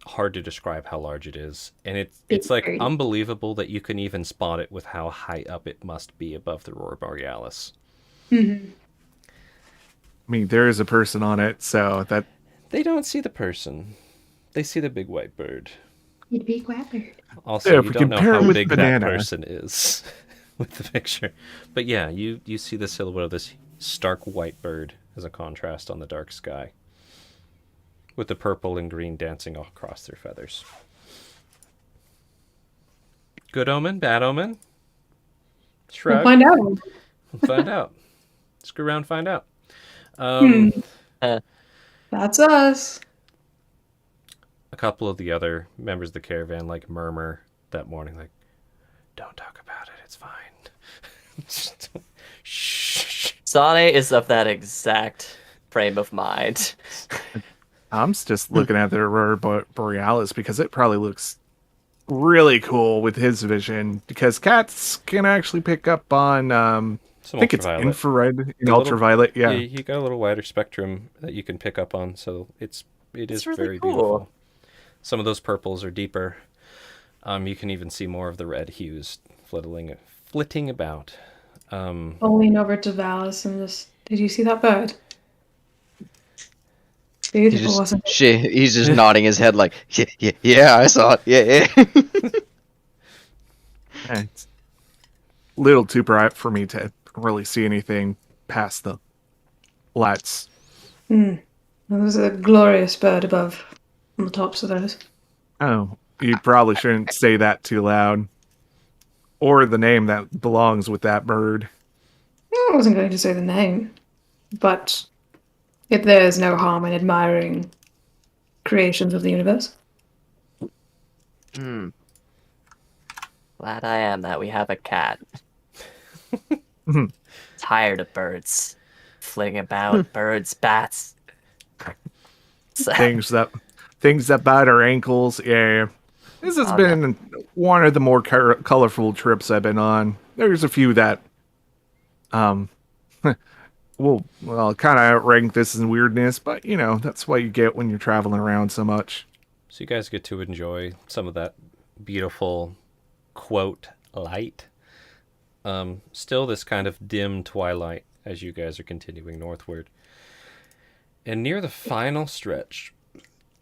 hard to describe how large it is, and it's Big like bird. unbelievable that you can even spot it with how high up it must be above the Aurora Borealis. Mm-hmm. I mean, there is a person on it, so that They don't see the person. They see the big white bird. Big white bird. Also, Yeah, if you we don't know compare it how with big banana. that person is with the picture. But yeah, you see the silhouette of this stark white bird as a contrast on the dark sky, with the purple and green dancing all across their feathers. Good omen, bad omen? We'll Shrug. find out. Find out. Screw around, find out. Um, That's us. A couple of the other members of the caravan like murmur that morning, like, "Don't talk about it. It's fine." Shh. Sane is of that exact frame of mind. I'm just looking at the Aurora Borealis because it probably looks really cool with his vision. Because cats can actually pick up on, I Some think it's ultraviolet. infrared and A little- ultraviolet. Yeah. You got a little wider spectrum that you can pick up on, so it is really very cool. beautiful. Some of those purples are deeper. You can even see more of the red hues flitting about. I'll lean over to Valis and just, did you see that bird? Beautiful, wasn't it? He's just nodding his head like, yeah, I saw it. Yeah. It's a little too bright for me to really see anything past the lights. There's a glorious bird above on the tops of those. Oh, you probably shouldn't say that too loud. Or the name that belongs with that bird. I wasn't going to say the name, but if there's no harm in admiring creations of the universe. Hmm. Glad I am that we have a cat. Tired of birds. Flinging about, birds, bats. things that bite our ankles. Yeah, this has Oh, been one of the more colorful trips I've been on. There's a few that, well, kind of outrank this in weirdness, but you know that's what you get when you're traveling around so much. So you guys get to enjoy some of that beautiful, quote, light. Still this kind of dim twilight as you guys are continuing northward. And near the final stretch,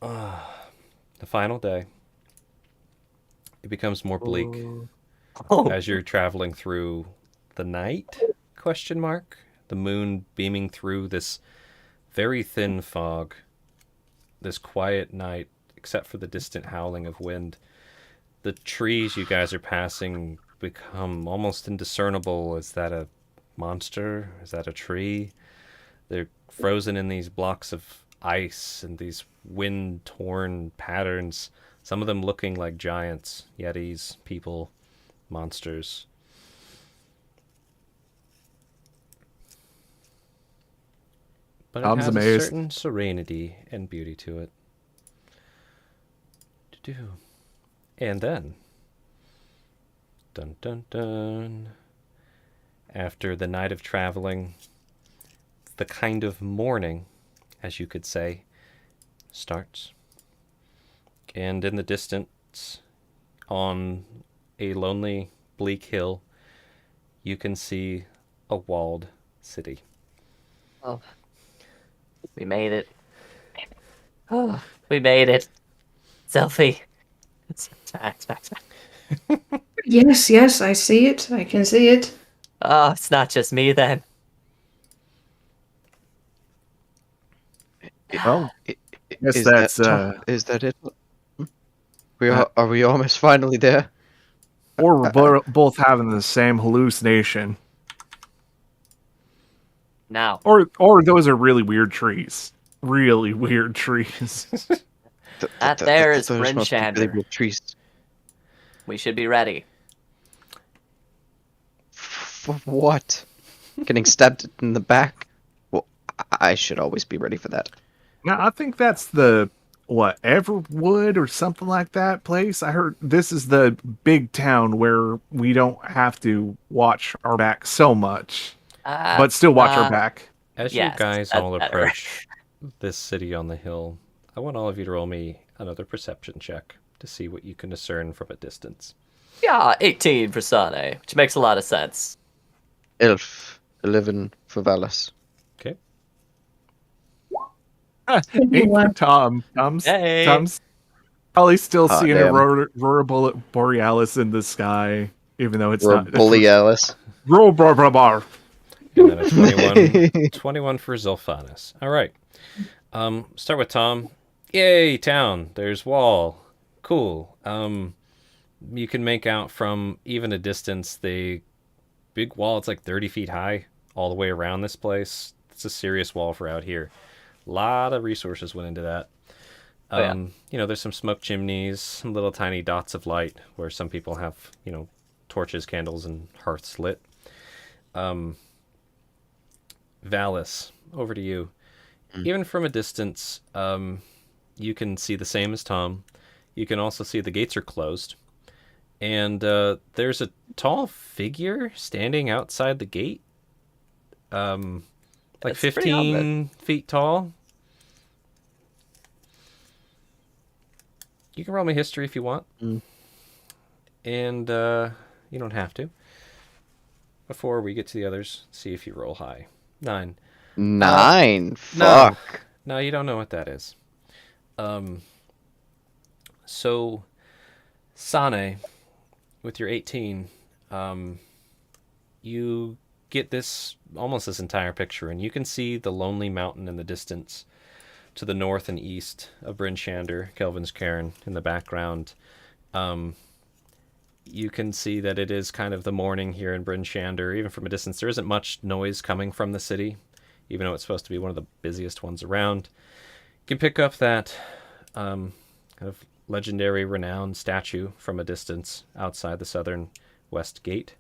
the final day, it becomes more bleak Oh, as you're traveling through the night, question mark, the moon beaming through this very thin fog, this quiet night, except for the distant howling of wind. The trees you guys are passing become almost indiscernible. Is that a monster? Is that a tree? They're frozen in these blocks of ice and these wind-torn patterns, some of them looking like giants, yetis, people, monsters. But it Tom's has a amazed. certain serenity and beauty to it. Do-do. And then, dun dun dun, after the night of traveling, the kind of morning, as you could say, starts. And in the distance, on a lonely, bleak hill, you can see a walled city. oh. We made it. Oh, we made it. Selfie. It's back. Yes, I see it. I can see it. Oh, it's not just me then. Well, Yes, Is that's is that it? Are we almost finally there? Or we're both having the same hallucination. Now, Or those are really weird trees. Really weird trees. that there is Those must be really Bryn weird trees. we should be ready. For what? Getting stabbed in the back? Well, I should always be ready for that. Now, I think that's the, Everwood or something like that place? I heard this is the big town where we don't have to watch our back so much, but still watch our back. As Yes, you guys that's all better. approach this city on the hill, I want all of you to roll me another perception check to see what you can discern from a distance. Yeah, 18 for Sane, which makes a lot of sense. Elf, 11 for Valis. Okay. 8 for Tom. Hey. Tom's probably still Hot seeing damn. Aurora Borealis in the sky, even though it's not. Bully Alice. Bar. And then a 21 for Zolphanis. All right. Start with Tom. Yay, town. There's wall. Cool. You can make out from even a distance the big wall. It's like 30 feet high all the way around this place. It's a serious wall for out here. A lot of resources went into that. There's some smoke chimneys, some little tiny dots of light where some people have, torches, candles, and hearths lit. Valis, over to you. Even from a distance, you can see the same as Tom. You can also see the gates are closed. And there's a tall figure standing outside the gate. Like That's 15 feet tall. You can roll me history if you want. And you don't have to. Before we get to the others, see if you roll high. 9. 9? No. Fuck. No, you don't know what that is. So, Sane, with your 18, you get almost this entire picture, and you can see the lonely mountain in the distance to the north and east of Bryn Shander, Kelvin's Cairn in the background. You can see that it is kind of the morning here in Bryn Shander. Even from a distance, there isn't much noise coming from the city, even though it's supposed to be one of the busiest ones around. You can pick up that kind of legendary renowned statue from a distance outside the southern west gate.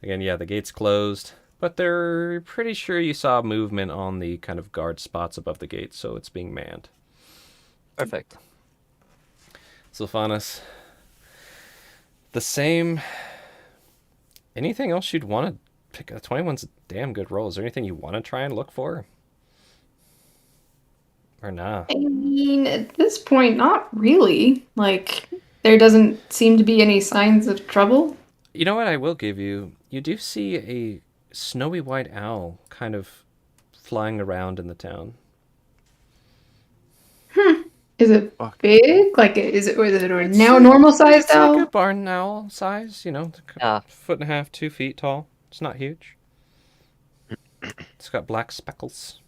Again, yeah, the gate's closed, but they're pretty sure you saw movement on the kind of guard spots above the gate, so it's being manned. Perfect. Sylphanis, the same. Anything else you'd want to pick? 21's a damn good roll. Is there anything you want to try and look for? Or nah? I mean, at this point, not really. Like, there doesn't seem to be any signs of trouble. You know what I will give you? You do see a snowy white owl kind of flying around in the town. Is it Fuck. big? Like, is it a now like- normal sized It's owl? like a barn owl size, Yeah. 1.5 feet, 2 feet tall. It's not huge. It's got black speckles.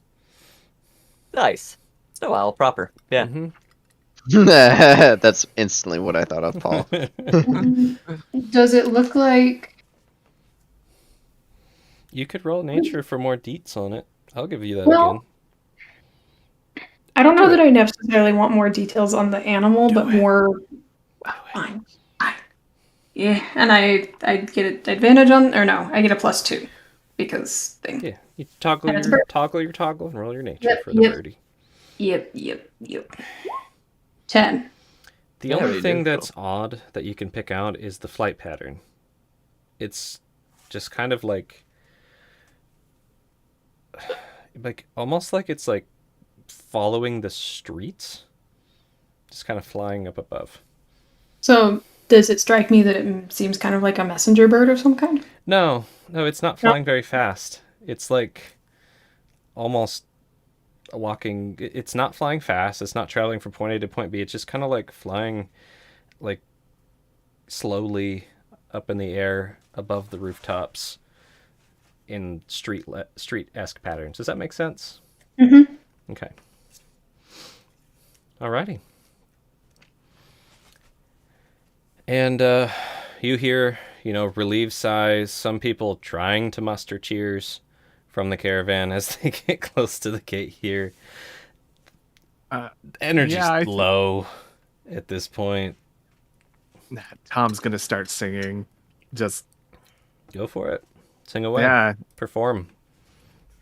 Nice. Snow owl proper. Yeah. That's instantly what I thought of, Paul. Does it look like... You could roll nature for more deets on it. I'll give you that Well, again. I don't know that I necessarily want more details on the animal, but more... Fine. Yeah, and I get an advantage on... Or no, I get a +2. Because thing. Yeah, you toggle And it's your bird. toggle, and roll your nature Yep, for the yep. birdie. Yep. 10. The Very only thing good, that's odd that you can pick out is the flight pattern. It's just kind of like almost like it's like following the streets, just kind of flying up above. So, does it strike me that it seems kind of like a messenger bird of some kind? No, it's not flying very fast. It's like almost walking. It's not flying fast. It's not traveling from point A to point B. It's just kind of like flying like slowly up in the air above the rooftops in street-esque patterns. Does that make sense? Mm-hmm. Okay. Alrighty. And you hear, relieved sighs, some people trying to muster cheers from the caravan as they get close to the gate here. Energy's Yeah, low at this point. Nah, Tom's gonna start singing. Just Go for it. Sing away. yeah, Perform.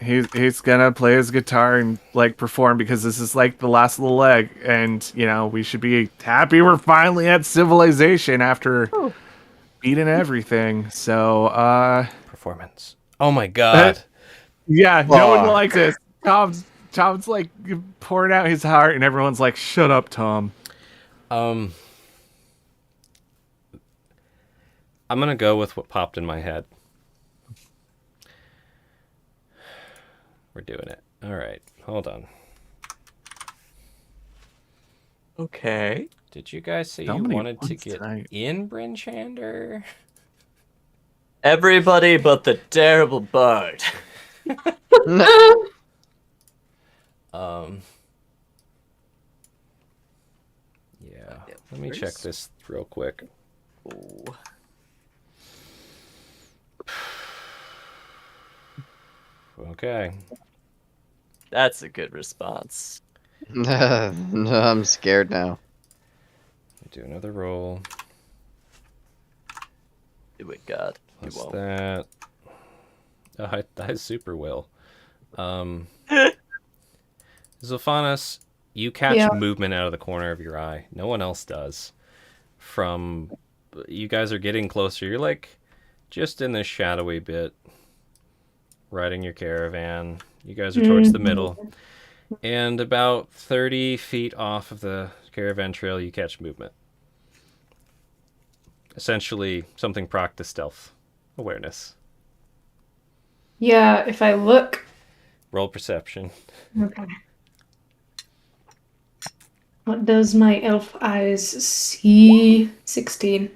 he's gonna play his guitar and like perform because this is like the last little leg, and we should be happy we're finally at civilization after beating everything. So Performance. Oh my god. yeah, no one Fuck. likes this. Tom's like pouring out his heart, and everyone's like, "Shut up, Tom." I'm gonna go with what popped in my head. We're doing it. All right, hold on. Okay. Did you guys say So you many wanted to ones get tonight. in Brinchander? Everybody but the terrible bard. Yeah. Let me check this real quick. Ooh. Okay. That's a good response. No, I'm scared now. Do another roll. Do it, God. You Plus won't. that. Oh, I super will. Zilphanas, you catch Yeah. movement out of the corner of your eye. No one else does. You guys are getting closer. You're like just in this shadowy bit, riding your caravan. You guys are towards the middle. And about 30 feet off of the caravan trail, you catch movement. Essentially, something proc to stealth awareness. Yeah, if I look. Roll perception. Okay. What does my elf eyes see? 16.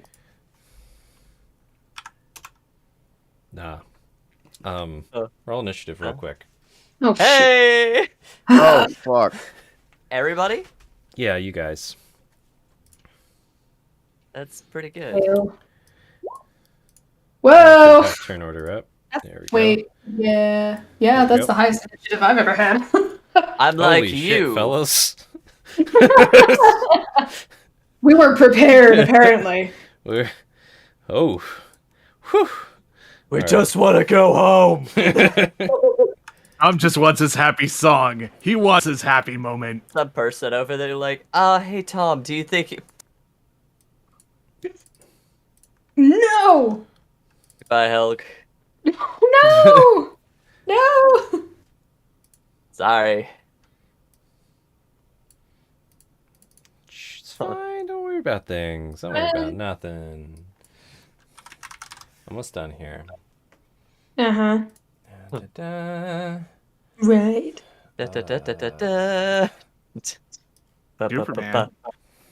Nah. Roll initiative real quick. Oh, shit. Hey! Oh fuck. Everybody? Yeah, you guys. That's pretty good. Fail. You Whoa! should have turn order up. There we go. Wait, yeah. There Yeah, we that's go. the highest initiative I've ever had. I'm like Holy you. shit, fellas. We weren't prepared, apparently. We're... Oh. Whew. We All just want to go home. Tom just wants his happy song. He wants his happy moment. Some person over there like, hey Tom, do you think... No! Goodbye, Helg. No! No! Sorry. Shh, it's fine. Don't worry about things. Don't worry about nothing. Almost done here. Uh-huh. Da-da-da. Right. Da, da, da, da, da, da. Ba, ba, ba, Superman. ba.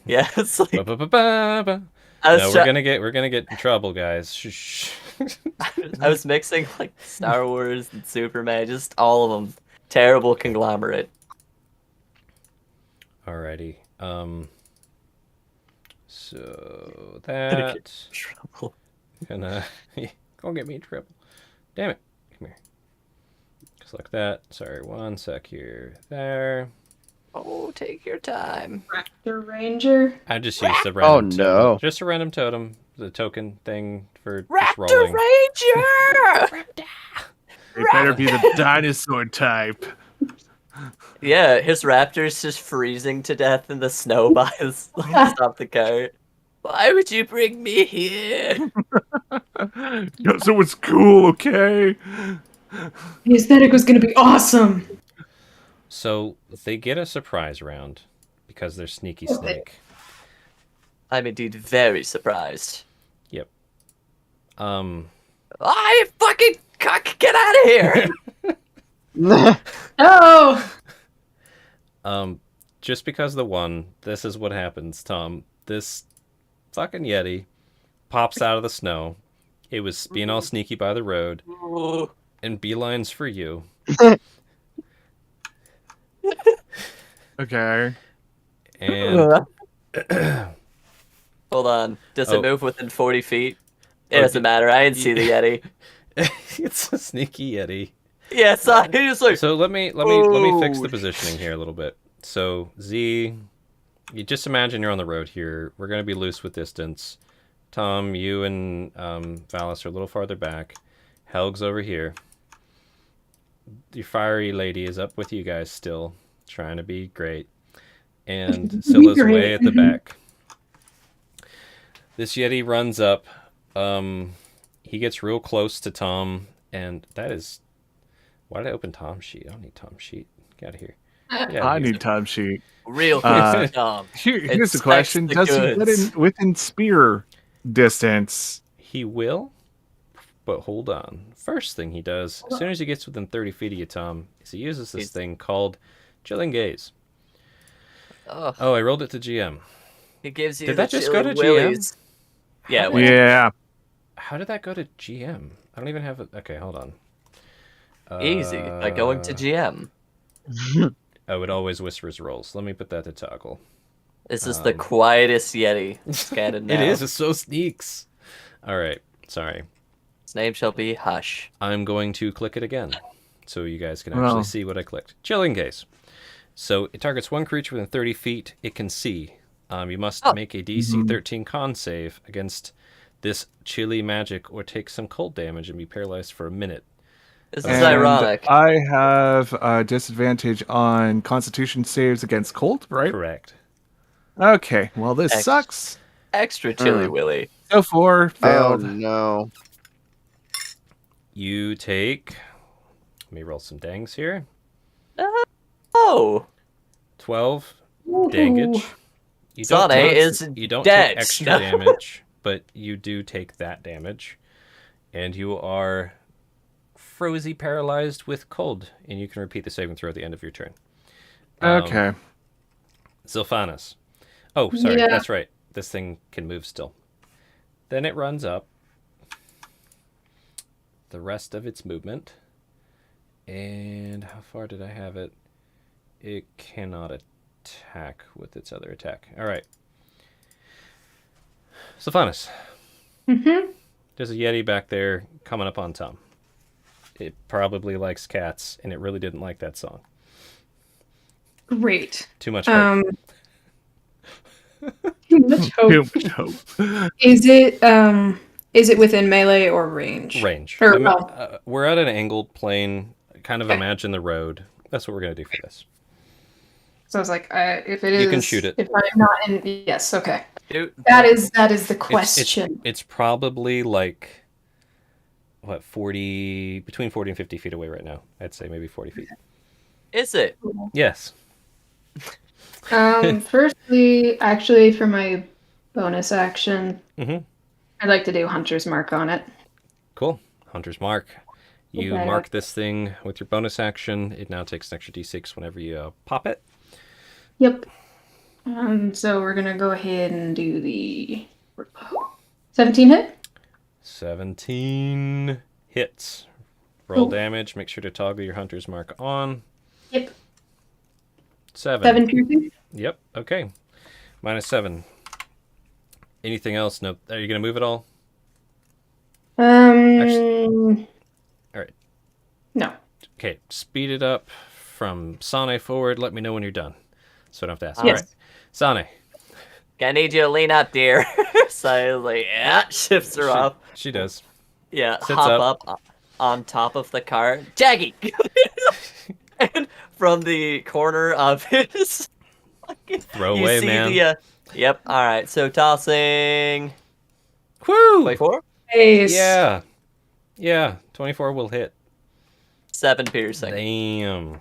Yeah, it's like Ba-ba-ba-ba-ba. I was No, try- we're gonna get in trouble, guys. Shh. I was mixing like Star Wars and Superman, just all of them. Terrible conglomerate. Alrighty. So Gonna that get in trouble. gonna go get me in trouble. Damn it. Come here. Just like that. Sorry, one sec here. There. Oh, take your time. Raptor Ranger. I just used the random no. totem. Just a random totem. The token thing for just Raptor rolling. Ranger! It better be the dinosaur type. Yeah, his raptor's just freezing to death in the snow by his stop the cart. Why would you bring me here? Because it was cool, okay? The aesthetic was gonna be awesome. So they get a surprise round because they're sneaky snake. I'm indeed very surprised. Yep. I fucking cuck, get out of here! No! Just because the one, this is what happens, Tom. This fucking Yeti pops out of the snow. It was being all sneaky by the road Ooh. and beelines for you. Okay. And Hold on. Does Oh. it move within 40 feet? It Oh, doesn't matter. I didn't see the Yeti. It's a sneaky Yeti. Yeah, so he just like. So let me fix Oh. the positioning here a little bit. So Z, you just imagine you're on the road here. We're gonna be loose with distance. Tom, you and Valis are a little farther back. Helg's over here. Your fiery lady is up with you guys still, trying to be great. And Scylla's Great. way at the back. This Yeti runs up. He gets real close to Tom, and that is... Why did I open Tom's sheet? I don't need Tom's sheet. Get out of here. Get outta I here. need time sheet. Real quick, Here's the Inspects question: the does he get goods. within spear distance? He will, but hold on. First thing he does, as soon as he gets within 30 feet of you, Tom, is he uses this thing called Chilling Gaze. Ugh, Oh, I rolled it to GM. he gives you Did the that just go chilly to GM? willies. Yeah, it went Yeah. How did that go to GM? I don't even have it. Okay, hold on. easy by going to GM. Oh, it always whispers rolls. Let me put that to toggle. This is the quietest Yeti scanned now. It is. It so sneaks. All right. Sorry. His name shall be Hush. I'm going to click it again so you guys can actually Well. see what I clicked. Chilling Gaze. So it targets one creature within 30 feet it can see. You must make a DC 13 con save against this chilly magic or take some cold damage and be paralyzed for a minute. This is And ironic. I have a disadvantage on Constitution saves against cold, right? Correct. Okay. Well, this Ex- sucks. Extra chilly willy. So 4 Oh failed. no. You take... Let me roll some dangs here. Oh, 12 dangage. You Sane take- is You don't dead. take extra damage, but you do take that damage. And you are frozy paralyzed with cold, and you can repeat the saving throw at the end of your turn. Okay. Zilphanas. Oh, sorry, Yeah. that's right. This thing can move still. Then it runs up the rest of its movement. And how far did I have it? It cannot attack with its other attack. All right. Zilphanas. Mm-hmm. There's a Yeti back there coming up on Tom. It probably likes cats, and it really didn't like that song. Great. Too much hope. Much hope. Too much hope. Is it within melee or range? Range. Or, I mean, well, we're at an angled plane. Kind of Okay. imagine the road. That's what we're going to do for this. so I was like, if it is, You can shoot it. If I'm not in, yes, okay. Dude, That is the It's- question. It's probably like, what, 40, between 40 and 50 feet away right now. I'd say maybe 40 feet. is it? Yes. Firstly, actually, for my bonus action, Mhm. I'd like to do Hunter's Mark on it. Cool. Hunter's Mark. You Okay. mark this thing with your bonus action. It now takes an extra d6 whenever you pop it. Yep. So we're gonna go ahead and do the 17 hit. 17 hits. Roll Cool. damage. Make sure to toggle your Hunter's Mark on. Yep. 7. 7 piercing. Yep. Okay. -7. Anything else? No. Are you going to move at all? All right. No. Okay. Speed it up from Sane forward. Let me know when you're done. So I don't have to ask. Yes. All right. Sane. Gonna need you to lean up, dear. So like, yeah, shifts her off. She does. Yeah, Sits hop up on top of the cart. Jaggy! And from the corner of his... Throw you away, see man. the... Yep, alright, so tossing... Woo! 24? Ace. Yeah. Yeah. 24 will hit. 7 piercing. Damn.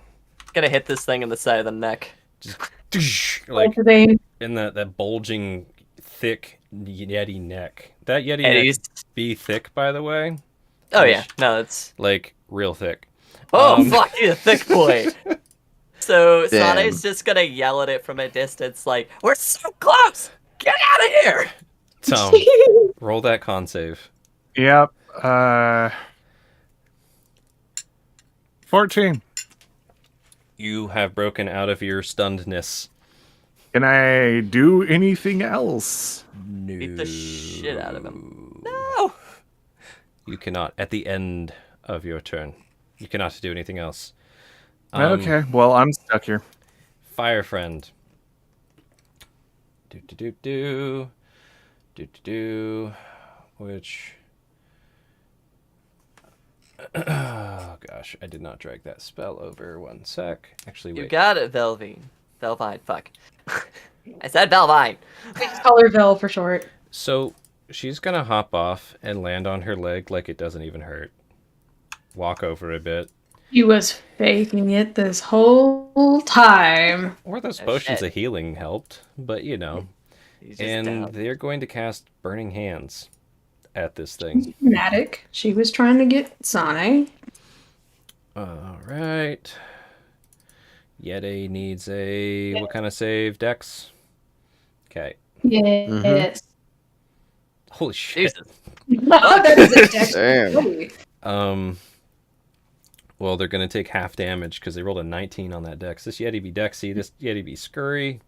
Gonna hit this thing in the side of the neck. Just like Cultivate. in that bulging, thick Yeti neck. That Yeti And neck he's... be thick, by the way. Oh yeah, no, it's... Like real thick. Oh, fuck you, thick boy! So Damn. Sane's just gonna yell at it from a distance like, we're so close! Get out of here! Tom, roll that con save. Yep. 14. You have broken out of your stunnedness. Can I do anything else? No. Beat the shit out of him. No! You cannot. At the end of your turn, you cannot do anything else. Okay, well, I'm stuck here. Fire friend. Which. Oh gosh, I did not drag that spell over. 1 sec. Actually, wait. You got it, Velvine. Velvine, fuck. I said Velvine! We just call her Vel for short. So she's gonna hop off and land on her leg like it doesn't even hurt. Walk over a bit. He was faking it this whole time. Or those Oh, potions shit. of healing helped, but you know. He's just And down. they're going to cast Burning Hands at this thing. Dramatic. She was trying to get Sane. Alright. Yeti needs a... What kind of save? Dex? Okay. Yes. Holy shit. Jesus. That is a dex. Damn. Well, they're going to take half damage because they rolled a 19 on that dex. This Yeti be Dexy, this Yeti be Scurry.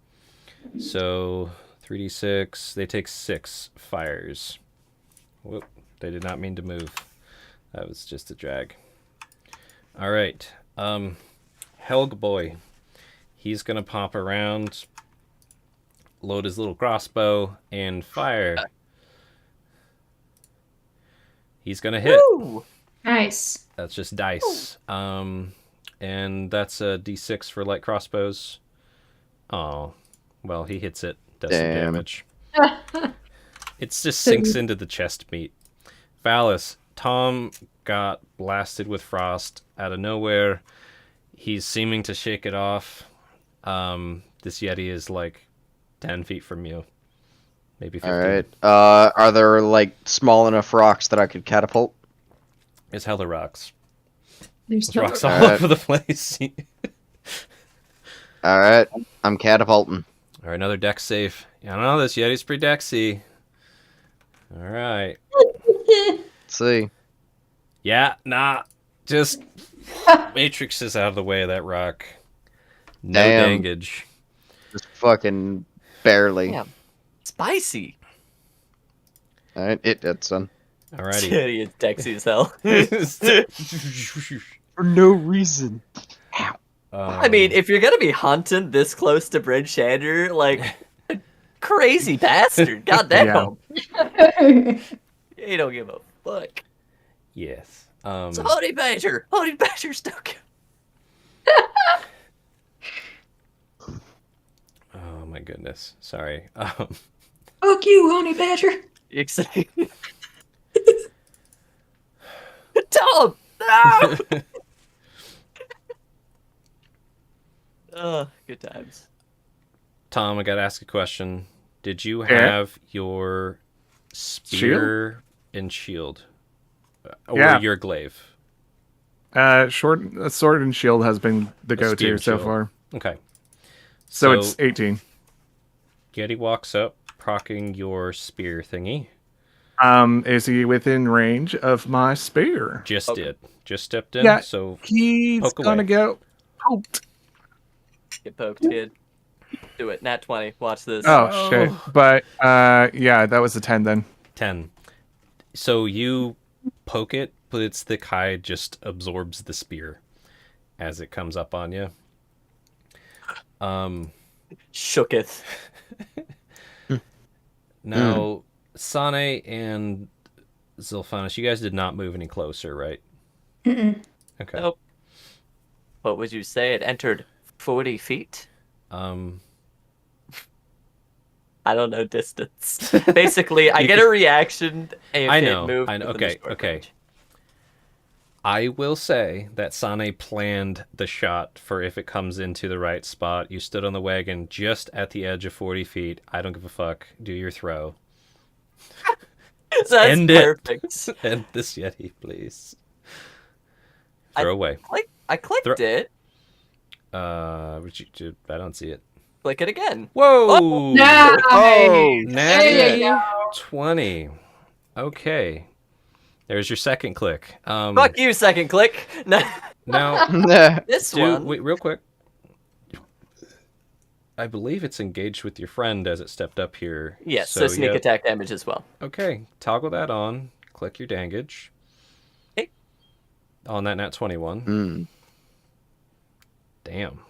So, 3d6. They take 6 fires. Whoop. They did not mean to move. That was just a drag. Alright. Helg Boy. He's going to pop around, load his little crossbow, and fire. He's going to hit. Woo! Nice. That's just dice. And that's a d6 for light crossbows. Oh, well, he hits it. Does some Damn. damage. It just sinks into the chest meat. Valis, Tom got blasted with frost out of nowhere. He's seeming to shake it off. This Yeti is like 10 feet from you. Maybe 15. Alright. Are there, like, small enough rocks that I could catapult? It's hella rocks. There's There's no rocks all Alright. over the place. Alright. I'm catapulting. Alright, another dex save. I don't know, this Yeti's pretty dexy. Alright. Let's see. Yeah, just Matrix is out of the way of that rock. No Damn. dangage. Just fucking barely. Damn. Spicy. Alright, it's done. Alrighty. Yeti is Dexy as hell. For no reason. I mean, if you're gonna be hunting this close to Bryn Shander, like, crazy bastard. Goddamn. You don't give a fuck. yes. So Honey Badger! Honey Badger stuck. Oh my goodness. Sorry. Fuck you, honey badger. Excited. Tom! No! Good times. Tom, I gotta ask a question. Did you Yeah. have your spear and shield? Or Yeah. your glaive? Sword and shield has been the spear go-to and so shield. far. Okay. So it's 18. Yeti walks up, procking your spear thingy. Is he within range of my spear? Just Okay. did. Just stepped in, Yeah. so He's Poke gonna away. go poked. Get poked, kid. Do it. Nat 20. Watch this. Oh, shit. But, yeah, that was a 10 then. 10. So you poke it, but its thick hide just absorbs the spear as it comes up on you. Shooketh. Now, Sane and Zilphanis, you guys did not move any closer, right? Okay. Nope. What would you say? It entered 40 feet? I don't know distance. Basically, I get a reaction if I it know. moved I know. within the Okay. short Okay. range. I will say that Sane planned the shot for if it comes into the right spot. You stood on the wagon just at the edge of 40 feet. I don't give a fuck. Do your throw. That's End perfect. it. End this Yeti, please. Throw away. I clicked Throw- it. I don't see it. Click it again. Whoa! Nice. Oh, There you Natty go. 20. Okay. There's your second click. Fuck you, second click. No, Now, nah. this do one. wait real quick. I believe it's engaged with your friend as it stepped up here. Yes, so sneak yeah. attack damage as well. Okay, toggle that on. Click your dangage. Okay. On that nat 21. Mm. Damn.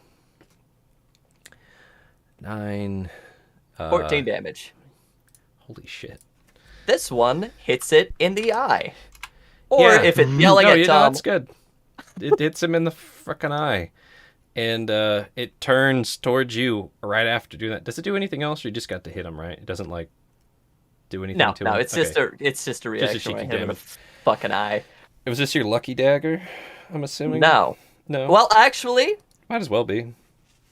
9. 14 damage. Holy shit. This one hits it in the eye. Or if it's yelling no, at Tom. that's good. It hits him in the frickin' eye. And it turns towards you right after doing that. Does it do anything else, or you just got to hit him, right? It doesn't, like, do anything to him? No, it's just a reaction when I hit him in the fucking eye. Was this your lucky dagger, I'm assuming? No. No? Well, actually, Might as well be.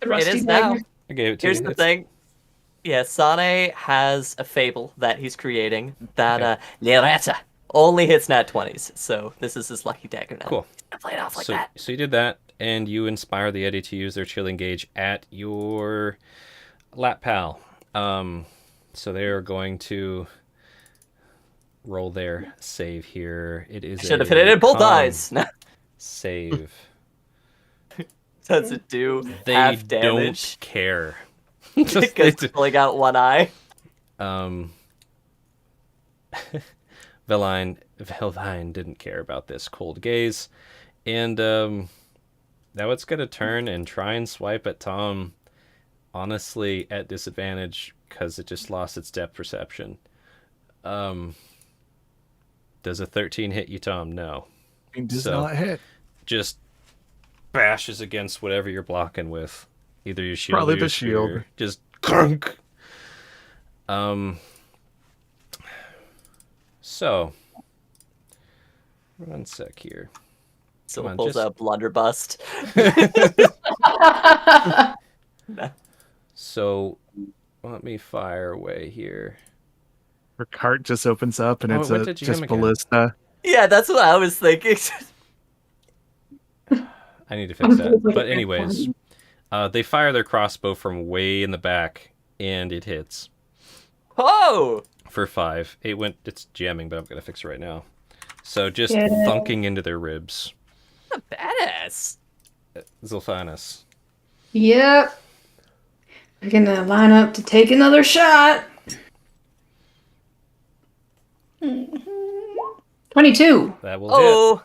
The it rusty is now. dagger. I gave it to Here's you. the thing. Yeah, Sane has a fable that he's creating that Lereta only hits nat 20s. So this is his lucky dagger now. Cool. He's gonna play it off like So, that. so you did that, and you inspire the Eddie to use their chilling gauge at your lap pal. So they are going to roll their save here. It is Should have hit it in both eyes. Save. Does it do They half damage? don't care. Because it's pulling out one eye. Veline didn't care about this cold gaze, and now it's gonna turn and try and swipe at Tom. Honestly, at disadvantage because it just lost its depth perception. Does a 13 hit you, Tom? No. It does not hit. Just bashes against whatever you're blocking with, either your shield Probably or your the shield. spear. Just crunk. So 1 sec here. So Come on, pulls just- out blunderbust. So let me fire away here. Her cart just opens up and Oh, it's it went to GM just again. ballista. Yeah, that's what I was thinking. I need to fix that. But anyways, they fire their crossbow from way in the back, and it hits Oh! for 5. It's jamming, but I'm gonna fix it right now. So just Yeah. thunking into their ribs. Badass. Zilphanus. Yep. We're gonna line up to take another shot. 22. That will hit. Oh!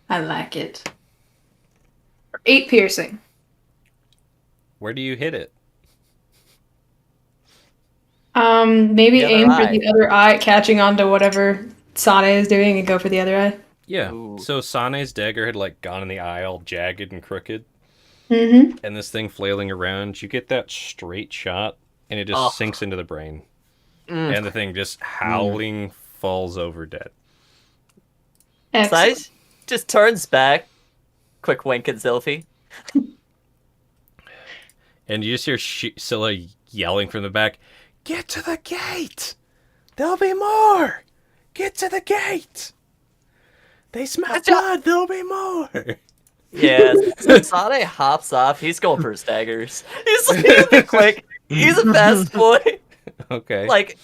I like it. 8 piercing. Where do you hit it? Maybe The other aim for eye. the other eye, catching onto whatever Sane is doing, and go for the other eye. Yeah. Ooh. So Sane's dagger had like gone in the eye all jagged and crooked, Mm-hmm. and this thing flailing around. You get that straight shot, and it just Oh. sinks into the brain, Mm. and the thing just howling falls over dead. Excellent. Size just turns back. Quick wink at Zilphy. And you just hear Scylla yelling from the back, "Get to the gate! There'll be more! Get to the gate! They smell blood, there'll be more!" Yeah, so Sane hops off. He's going for his daggers. He's a quick. He's a fast boy. Okay. Like,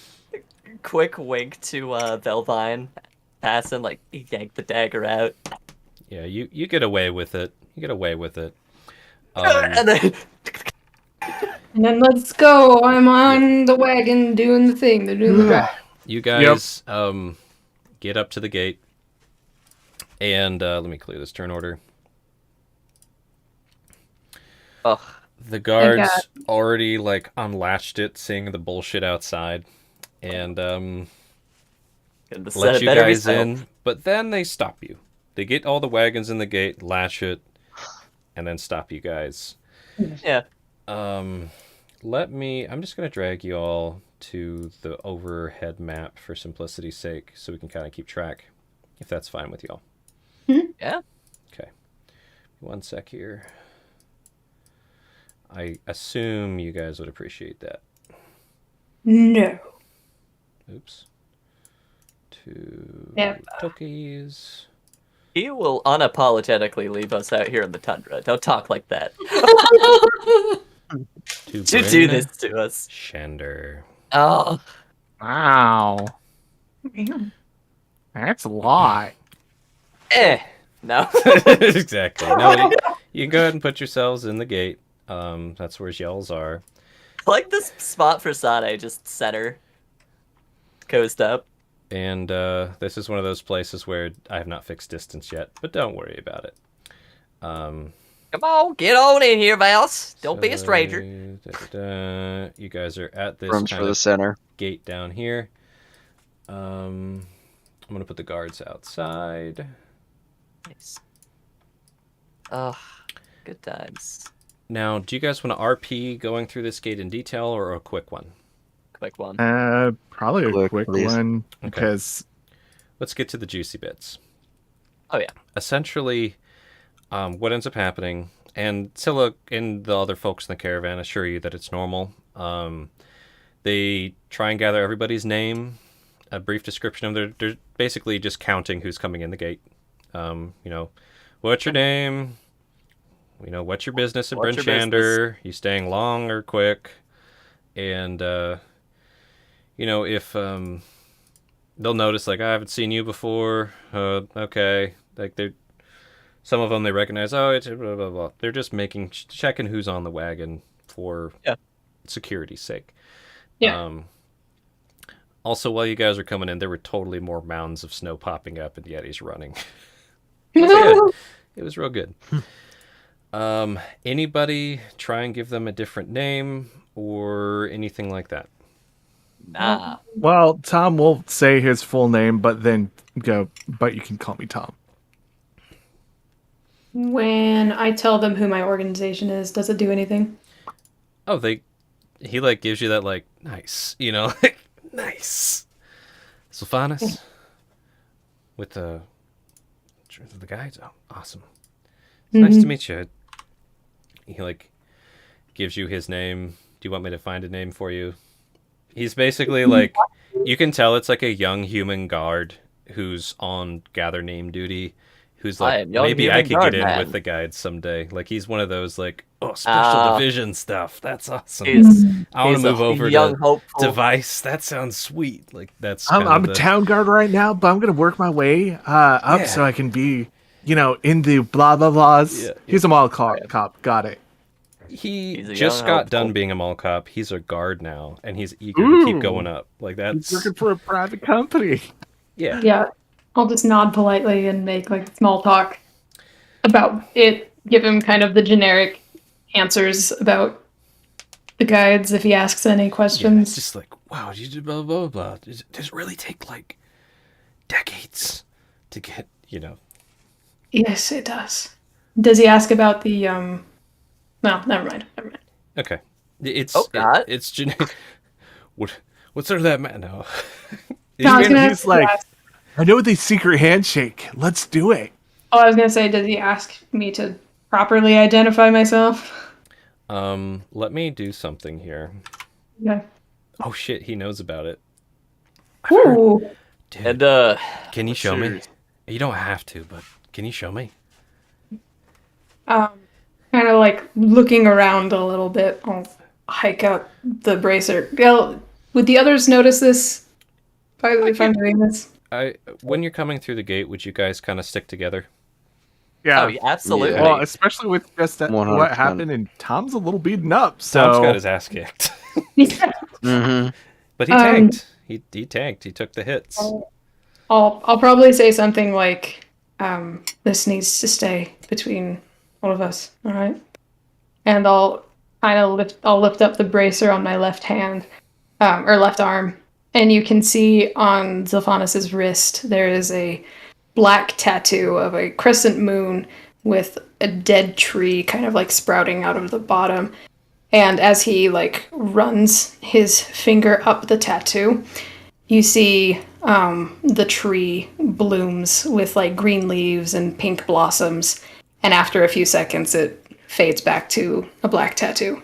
quick wink to Velvine. Passing, like, he yanked the dagger out. Yeah, you get away with it. You get away with it. And then, And then let's go. I'm on the wagon doing the thing. They're doing the drive. You guys get up to the gate. And let me clear this turn order. ugh. The guards already like unlatched it, seeing the bullshit outside, and let you guys in. But then they stop you. They get all the wagons in the gate, latch it, and then stop you guys. Yeah. I'm just gonna drag you all to the overhead map for simplicity's sake, so we can kind of keep track, if that's fine with y'all. Yeah. Okay. 1 sec here. I assume you guys would appreciate that. No. Oops. 2 Never. cookies. He will unapologetically leave us out here in the tundra. Don't talk like that. To To do Bryn this to us. Shander. Oh. Wow. That's a lot. No. Exactly. No, you can go ahead and put yourselves in the gate. That's where Yells are. I like this spot for Sane, just center. Coast up. And this is one of those places where I have not fixed distance yet, but don't worry about it. Come on, get on in here, Valis. Don't be a stranger. You guys are at this Rooms kind for the of center. gate down here. I'm going to put the guards outside. Nice. Ugh, good times. Now, do you guys want to RP going through this gate in detail or a quick one? Quick one. Probably a quick please. one because Let's get to the juicy bits. Oh, yeah. Essentially, what ends up happening, and Scylla and the other folks in the caravan assure you that it's normal. They try and gather everybody's name, a brief description of they're basically just counting who's coming in the gate. What's your name? What's your business at What's your Brinchander? You staying long or quick? And if they'll notice, like, I haven't seen you before. Okay, like some of them they recognize. Oh, it's blah blah blah. They're just checking who's on the wagon for security's sake. Yeah. Also, while you guys are coming in, there were totally more mounds of snow popping up and Yetis running. It was good. It was real good. Anybody try and give them a different name or anything like that? Nah. well, Tom will say his full name, but then go. But you can call me Tom. When I tell them who my organization is, does it do anything? Oh, he like gives you that like nice, like nice. Sylphanus with the guides. Oh, awesome. It's nice to meet you. He like gives you his name. Do you want me to find a name for you? He's basically like, you can tell it's like a young human guard who's on gather name duty, who's like, maybe I could get in with the guides someday. Like, he's one of those like, oh, special division stuff. That's awesome. I want to move over to Device. That sounds sweet. Like, that's I'm a town guard right now, but I'm gonna work my way up so I can be, in the blah blah blahs. He's a mall cop. Got it. He just got done being a mall cop. He's a guard now, and he's eager to keep going up. Like, that's He's working for a private company. Yeah. Yeah. I'll just nod politely and make like small talk about it. Give him kind of the generic answers about the guides if he asks any questions. Yeah, it's just like, wow, you did blah blah blah. Does it really take like decades to get, Yes, it does. Does he ask about the No, never mind. Okay. It's God. it's generic. What's sort of that man? No. No, I was gonna He's like, I know the secret handshake. Let's do it. Oh, I was gonna say, does he ask me to properly identify myself? Let me do something here. Yeah. Oh shit, he knows about it. Ooh. Dude, And can you show me? You don't have to, but can you show me? Kind of like looking around a little bit. I'll hike up the bracer. Would the others notice this? If I'm doing this? When you're coming through the gate, would you guys kind of stick together? Yeah. oh, yeah, absolutely. Yeah. Well, especially with just what 100%. happened, and Tom's a little beaten up. So Tom's got his ass kicked, Mm-hmm. but he tanked. He tanked. He took the hits. I'll probably say something like, "This needs to stay between all of us, all right?" And I'll kind of lift up the bracer on my left hand, or left arm, and you can see on Zilphanus's wrist there is a black tattoo of a crescent moon with a dead tree kind of like sprouting out of the bottom. And as he like runs his finger up the tattoo, you see the tree blooms with like green leaves and pink blossoms. And after a few seconds, it fades back to a black tattoo.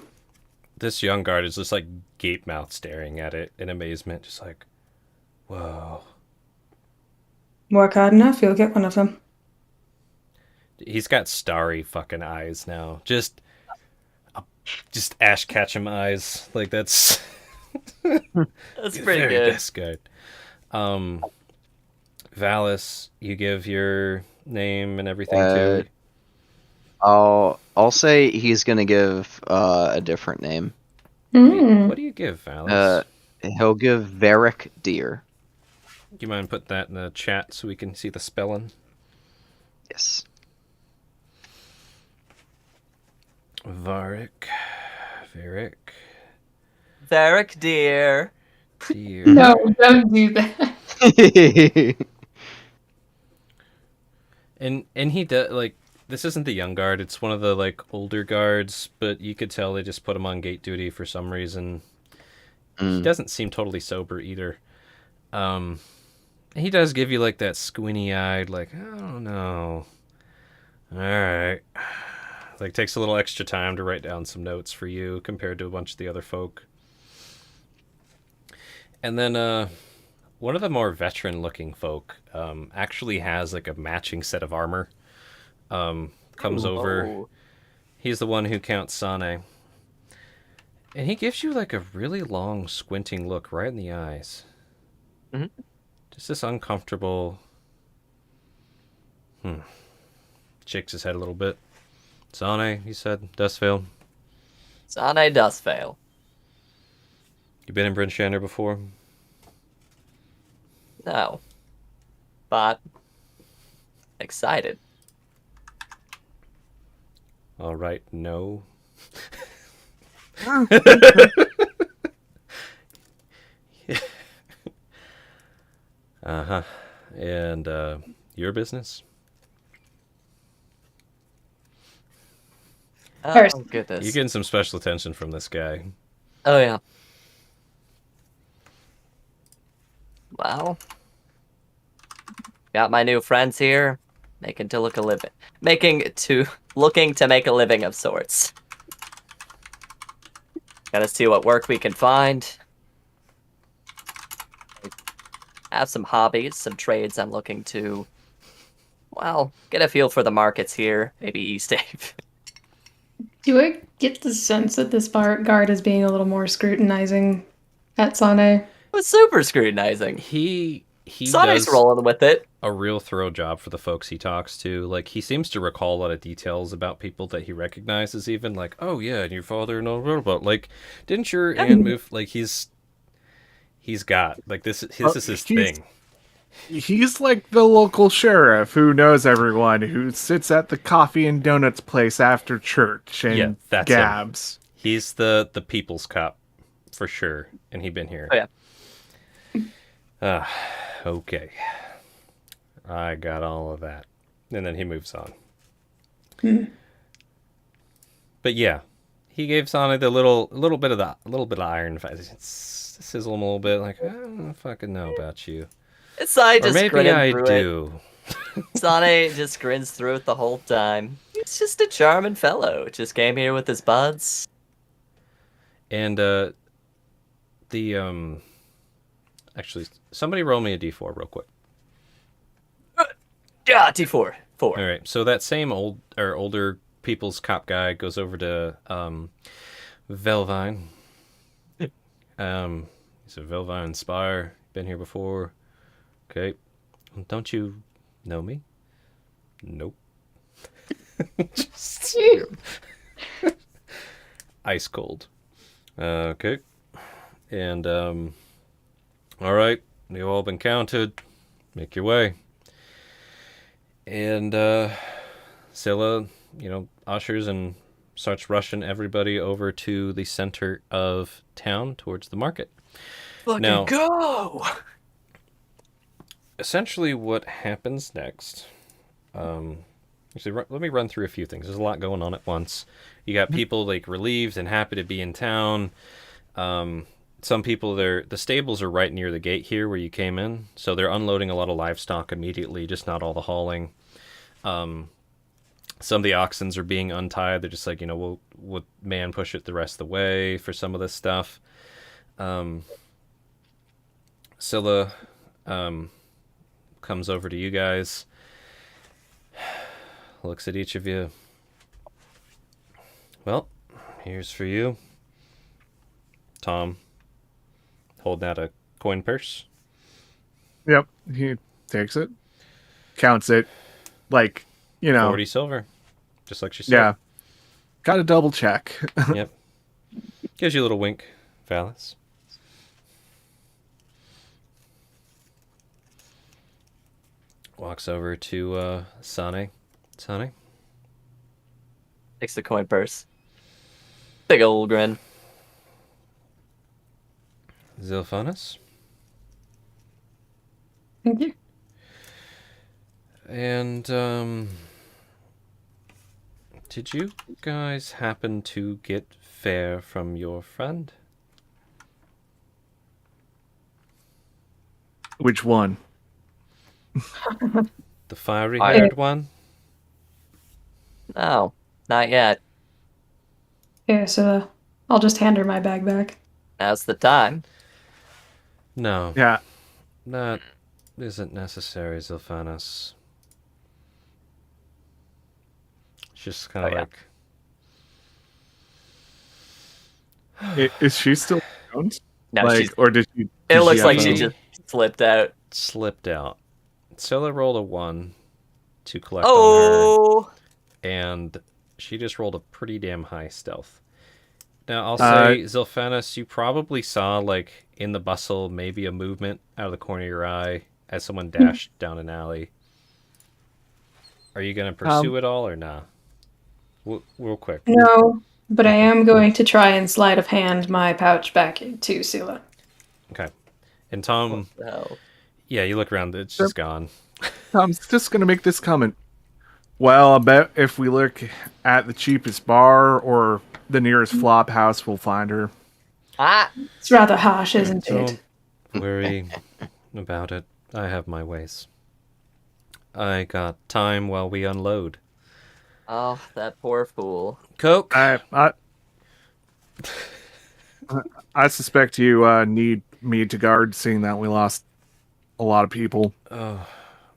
This young guard is just like gape mouth staring at it in amazement, just like, whoa. Work hard enough, you'll get one of them. He's got starry fucking eyes now. Just Ash Ketchum eyes. Like, that's That's pretty very good. best good. Valis, you give your name and everything to. I'll say he's gonna give a different name. What do you give, Alice? He'll give Varric Deer. Do you mind putting that in the chat so we can see the spelling? Yes. Varric. Varric dear. Deer. No, don't do that. And he does, like, this isn't the young guard, it's one of the, like, older guards, but you could tell they just put him on gate duty for some reason. He doesn't seem totally sober either. He does give you, like, that squinty-eyed, like, I don't know. Alright. Like, takes a little extra time to write down some notes for you compared to a bunch of the other folk. And then, one of the more veteran-looking folk actually has, like, a matching set of armor. Comes over. Oh. He's the one who counts Sane. And he gives you, like, a really long, squinting look right in the eyes. Mm-hmm. Just this uncomfortable... Shakes his head a little bit. Sane, he said. Dustveil. Sane Dustveil. You been in Bryn Shander before? No. But excited. All right, no. Uh-huh. And your business? Oh, First. goodness. You're getting some special attention from this guy. Oh, yeah. Well, got my new friends here, looking to make a living of sorts. Gotta see what work we can find. Have some hobbies, some trades I'm looking to, well, get a feel for the markets here, maybe East Ave. Do I get the sense that this guard is being a little more scrutinizing at Sane? Was super scrutinizing. He Sane's does rolling with it. a real thorough job for the folks he talks to. Like, he seems to recall a lot of details about people that he recognizes, even like, oh yeah, and your father and all about, like, didn't your aunt move? Like, he's got, like, this is his thing. He's like the local sheriff who knows everyone, who sits at the coffee and donuts place after church and Yeah, that's gabs. He's the people's cop for sure, and he'd been here. Oh, yeah. Okay. I got all of that. And then he moves on. But yeah, he gave Sonic the little bit of iron. It's sizzle him a little bit, like, I don't fucking know about you. Sane Or just maybe grinning I through do. it. Sane just grins through it the whole time. He's just a charming fellow. Just came here with his buds. And actually, somebody roll me a d4 real quick. Yeah, T4. 4. All right, so that same older people's cop guy goes over to Velvine. He said, Velvine Spire, been here before. Okay. Don't you know me? Nope. Just ice cold. Okay. And all right, you've all been counted. Make your way. And Scylla, ushers and starts rushing everybody over to the center of town towards the market. Fucking go! Essentially, what happens next? Actually, let me run through a few things. There's a lot going on at once. You got people like relieved and happy to be in town. Some people, the stables are right near the gate here where you came in, so they're unloading a lot of livestock immediately, just not all the hauling. Some of the oxens are being untied. They're just like, we'll man push it the rest of the way for some of this stuff. Scylla comes over to you guys, looks at each of you. Well, here's for you. Tom, holding out a coin purse. Yep, he takes it, counts it, like, 40 silver. just like she said. Yeah. Gotta double check. Yep. Gives you a little wink, Valis. Walks over to Sane. Sane? Takes the coin purse. Big old grin. Zilphanus? Thank you. And, did you guys happen to get fare from your friend? Which one? The fiery-haired one? No, not yet. Yeah, so I'll just hand her my bag back. Now's the time. No. Yeah. That isn't necessary, Zilphanus. It's just kind of like... Is she still around? No, Like, she's. or did she? It looks like have she a- just slipped out. Slipped out. Scylla rolled a 1 to collect on Oh. her, and she just rolled a pretty damn high stealth. Now, I'll say, Zilphanus, you probably saw, like, in the bustle, maybe a movement out of the corner of your eye as someone dashed down an alley. Are you going to pursue it all, or nah? Real quick. No, but I am going to try and sleight of hand my pouch back to Scylla. Okay. And Tom, What the hell? yeah, you look around, it's just gone. I'm just gonna make this comment. Well, I bet if we look at the cheapest bar or the nearest flop house, we'll find her. Ah. It's rather harsh, isn't it? Don't worry about it. I have my ways. I got time while we unload. Oh, that poor fool. Coke? I suspect you need me to guard, seeing that we lost a lot of people.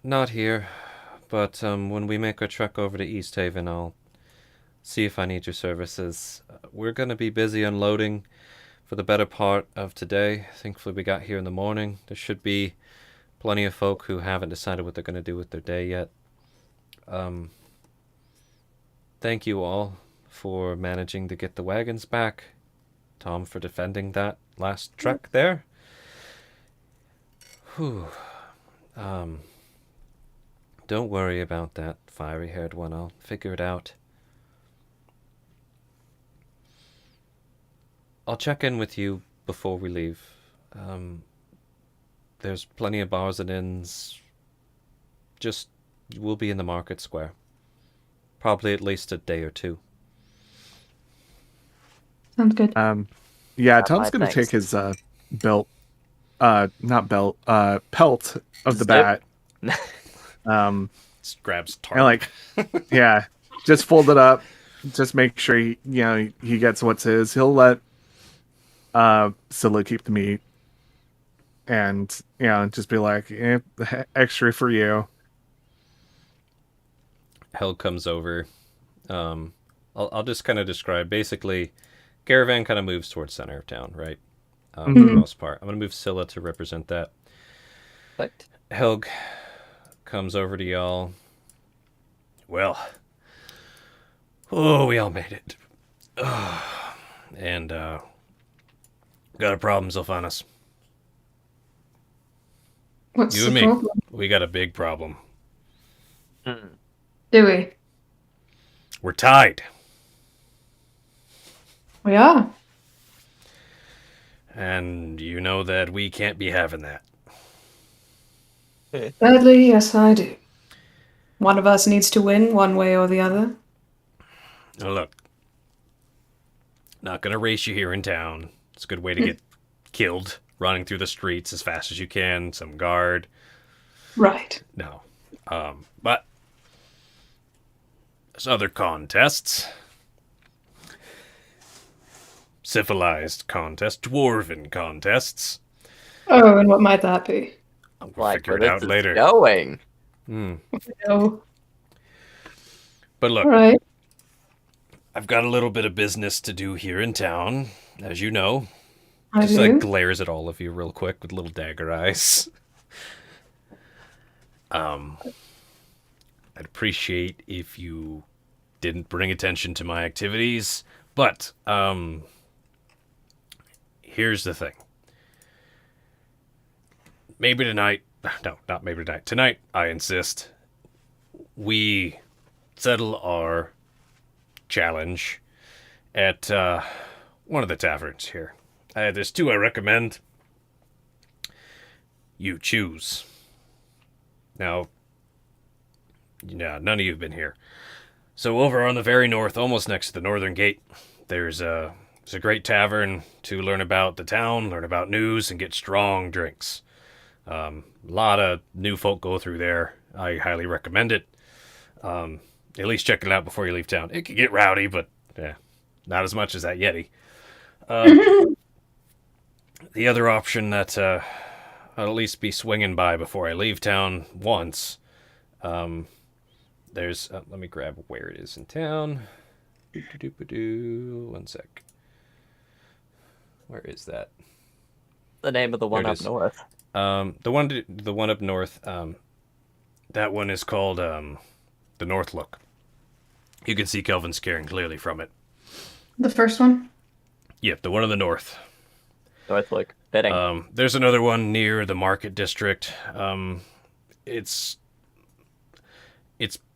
Not here, but when we make our trek over to East Haven, I'll see if I need your services. We're going to be busy unloading for the better part of today. Thankfully, we got here in the morning. There should be plenty of folk who haven't decided what they're going to do with their day yet. Thank you all for managing to get the wagons back. Tom, for defending that last trek there. Whew. Don't worry about that fiery-haired one. I'll figure it out. I'll check in with you before we leave. There's plenty of bars and inns. Just, we'll be in the market square. Probably at least a day or two. Sounds good. Yeah, my Tom's gonna thanks. take his belt, not belt, pelt of the bat. Just grabs And Tark. like, yeah, just fold it up. Just make sure he gets what's his. He'll let Scylla keep the meat, and just be like, extra for you. Hell comes over. I'll just kind of describe. Basically, caravan kind of moves towards center of town, right? For the most part. I'm going to move Scylla to represent that. But Helg comes over to y'all. Well, we all made it. And, got a problem, Zilphanus. What's You the and me. problem? We got a big problem. Do we? We're tied. We are. And you know that we can't be having that. Sadly, yes, I do. One of us needs to win one way or the other. Now look, not gonna race you here in town. It's a good way to get killed, running through the streets as fast as you can, some guard. Right. No. But there's other contests. Civilized contests, dwarven contests. Oh, and what might that be? We'll like figure where it out this is later. going. No. But look, All right. I've got a little bit of business to do here in town, as you know. I Just do. like glares at all of you real quick with little dagger eyes. I'd appreciate if you didn't bring attention to my activities. But here's the thing. Maybe tonight. No, not maybe tonight. Tonight, I insist, we settle our challenge at one of the taverns here. There's two I recommend. You choose. Now, yeah, none of you have been here. So over on the very north, almost next to the northern gate, there's a great tavern to learn about the town, learn about news, and get strong drinks. A lot of new folk go through there. I highly recommend it. At least check it out before you leave town. It can get rowdy, but yeah, not as much as that Yeti. The other option that I'll at least be swinging by before I leave town once. There's let me grab where it is in town. One sec. Where is that? The name of the one There it up is. north. The one up north. That one is called the North Look. You can see Kelvin's carrying clearly from it. The first one? Yep, the one in the north. North look. Fitting. There's another one near the Market District. It's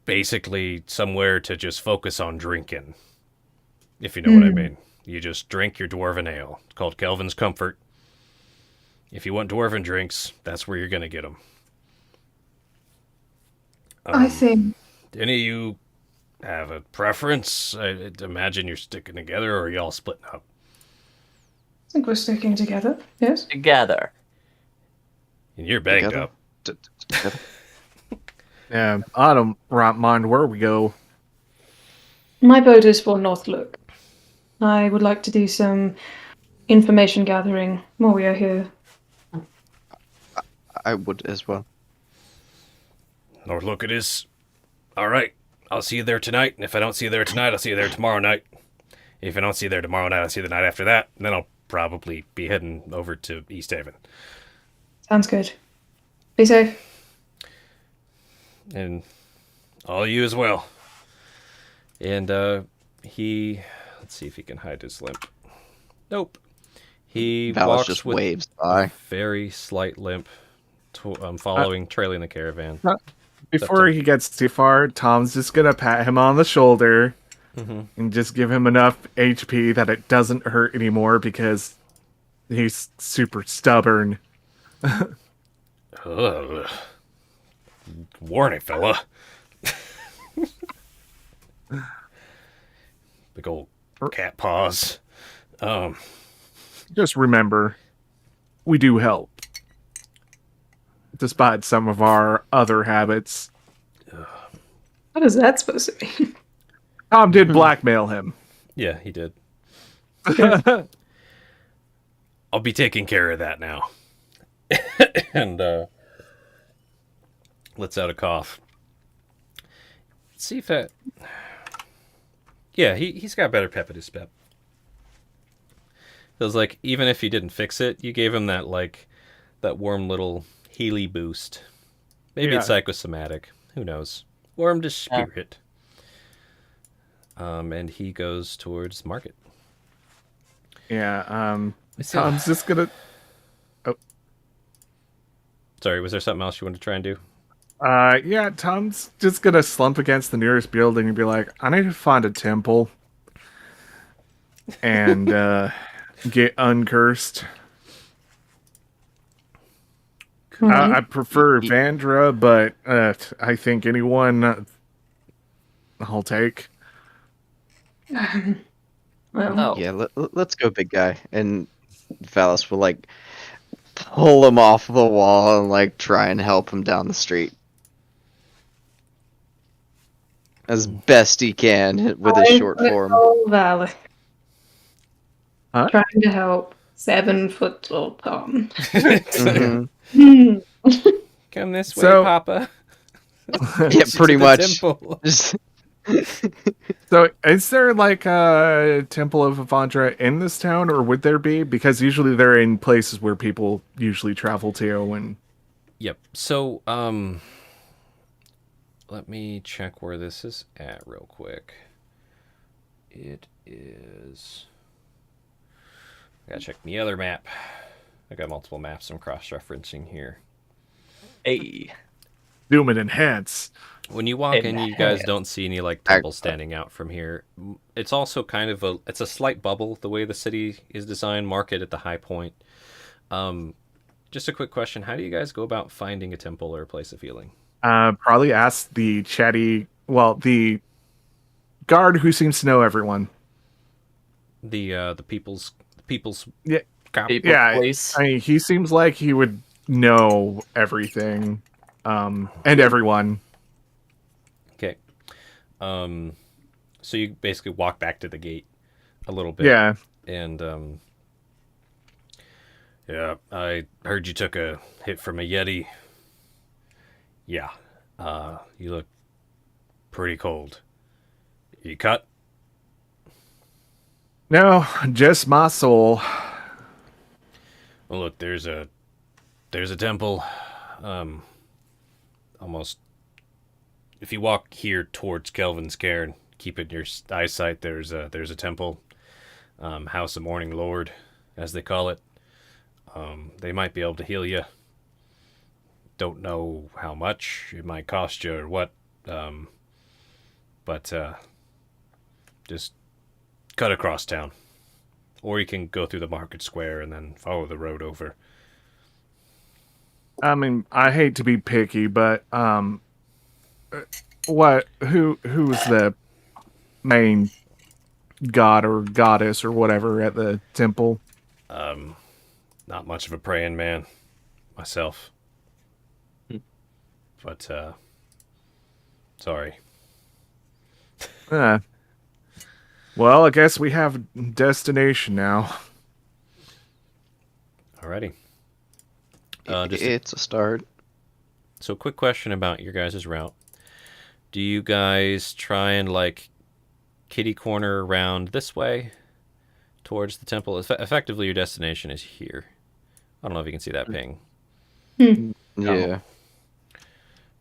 basically somewhere to just focus on drinking, if you know what I mean. You just drink your dwarven ale. It's called Kelvin's Comfort. If you want dwarven drinks, that's where you're going to get them. I think. Any of you have a preference? I imagine you're sticking together, or are y'all splitting up? I think we're sticking together. Yes. Together. And you're banged Together? up. Together? Yeah, I don't mind where we go. My vote is for Northlook. I would like to do some information gathering while we are here. I would as well. North Look it is. All right. I'll see you there tonight. And if I don't see you there tonight, I'll see you there tomorrow night. If I don't see you there tomorrow night, I'll see you the night after that. And then I'll probably be heading over to East Haven. Sounds good. Be safe. And all of you as well. And he... Let's see if he can hide his limp. Nope. He Valis walks just with waves a by. very slight limp, trailing the caravan. Before he gets too far, Tom's just gonna pat him on the shoulder and just give him enough HP that it doesn't hurt anymore because he's super stubborn. Ugh. Warning, fella. Big old cat paws. Just remember, we do help. Despite some of our other habits. What is that supposed to mean? Tom did blackmail him. Yeah, he did. I'll be taking care of that now. And lets out a cough. Let's see if that... Yeah, he's got better pep at his step. Feels like even if you didn't fix it, you gave him that warm little Healy boost. Maybe it's psychosomatic. Who knows? Or I'm just spirit. And he goes towards market. Yeah, Tom's just gonna... Sorry, was there something else you wanted to try and do? Yeah, Tom's just gonna slump against the nearest building and be like, I need to find a temple. And, get uncursed. I prefer Vandra, but I think anyone I'll take. Well, No. Yeah, let's go, big guy. And Valis will, like, pull him off the wall and, like, try and help him down the street. As best he can with his short form. Valley. Huh? Trying to help 7-foot tall Tom. Mhm. Come this way, So- Papa. Yeah, pretty To the much. temple. Just So, is there like a Temple of Avandra in this town, or would there be? Because usually they're in places where people usually travel to, and Yep. So, let me check where this is at real quick. It is. I gotta check the other map. I got multiple maps I'm cross-referencing here. Hey. Zoom and enhance. When you walk in, you guys don't see any like I- temples standing out from here. It's also kind of it's a slight bubble the way the city is designed. Market at the high point. Just a quick question: how do you guys go about finding a temple or a place of healing? Probably ask the the guard who seems to know everyone. The people's Yeah, cap. People, yeah. please. I mean, he seems like he would know everything, and everyone. Okay. So you basically walk back to the gate a little bit. Yeah. And yeah, I heard you took a hit from a Yeti. Yeah. You look pretty cold. You cut? No, just my soul. Well, look, there's a temple. Almost. If you walk here towards Kelvin's Cairn, keep it in your eyesight. There's a temple, House of Morning Lord, as they call it. They might be able to heal you. Don't know how much it might cost you or what, but just cut across town, or you can go through the market square and then follow the road over. I mean, I hate to be picky, but who's the main god or goddess or whatever at the temple? Not much of a praying man myself, but sorry. Uh, well, I guess we have a destination now. Alrighty. It's a start. So, quick question about your guys' route. Do you guys try and like kitty corner around this way towards the temple? Effectively, your destination is here. I don't know if you can see that ping. Yeah.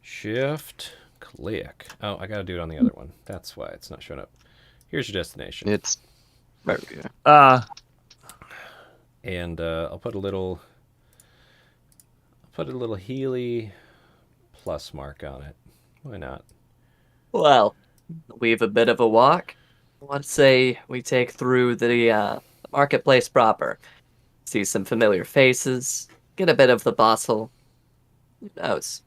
Shift click. Oh, I gotta do it on the other one. That's why it's not showing up. Here's your destination. It's there we go. And I'll put a little Healy plus mark on it. Why not? Well, we have a bit of a walk. Let's say we take through the marketplace proper. See some familiar faces. Get a bit of the bustle. Who knows?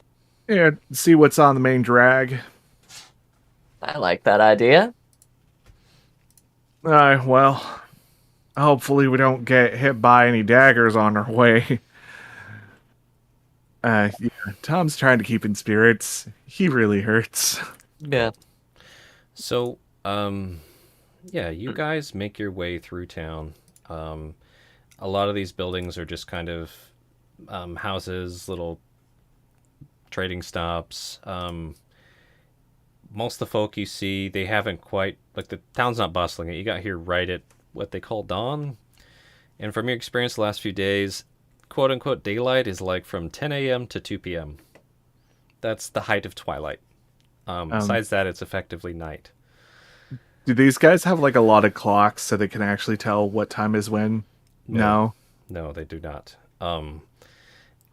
Yeah, see what's on the main drag. I like that idea. Well, hopefully we don't get hit by any daggers on our way. Yeah, Tom's trying to keep in spirits. He really hurts. Yeah. So, yeah, you guys make your way through town. A lot of these buildings are just kind of houses, little trading stops. Most of the folk you see, they haven't quite, like, the town's not bustling it. You got here right at what they call dawn. And from your experience the last few days, quote unquote daylight is like from 10 a.m. to 2 p.m. That's the height of twilight. Besides that, it's effectively night. Do these guys have like a lot of clocks so they can actually tell what time is when? No. No, they do not.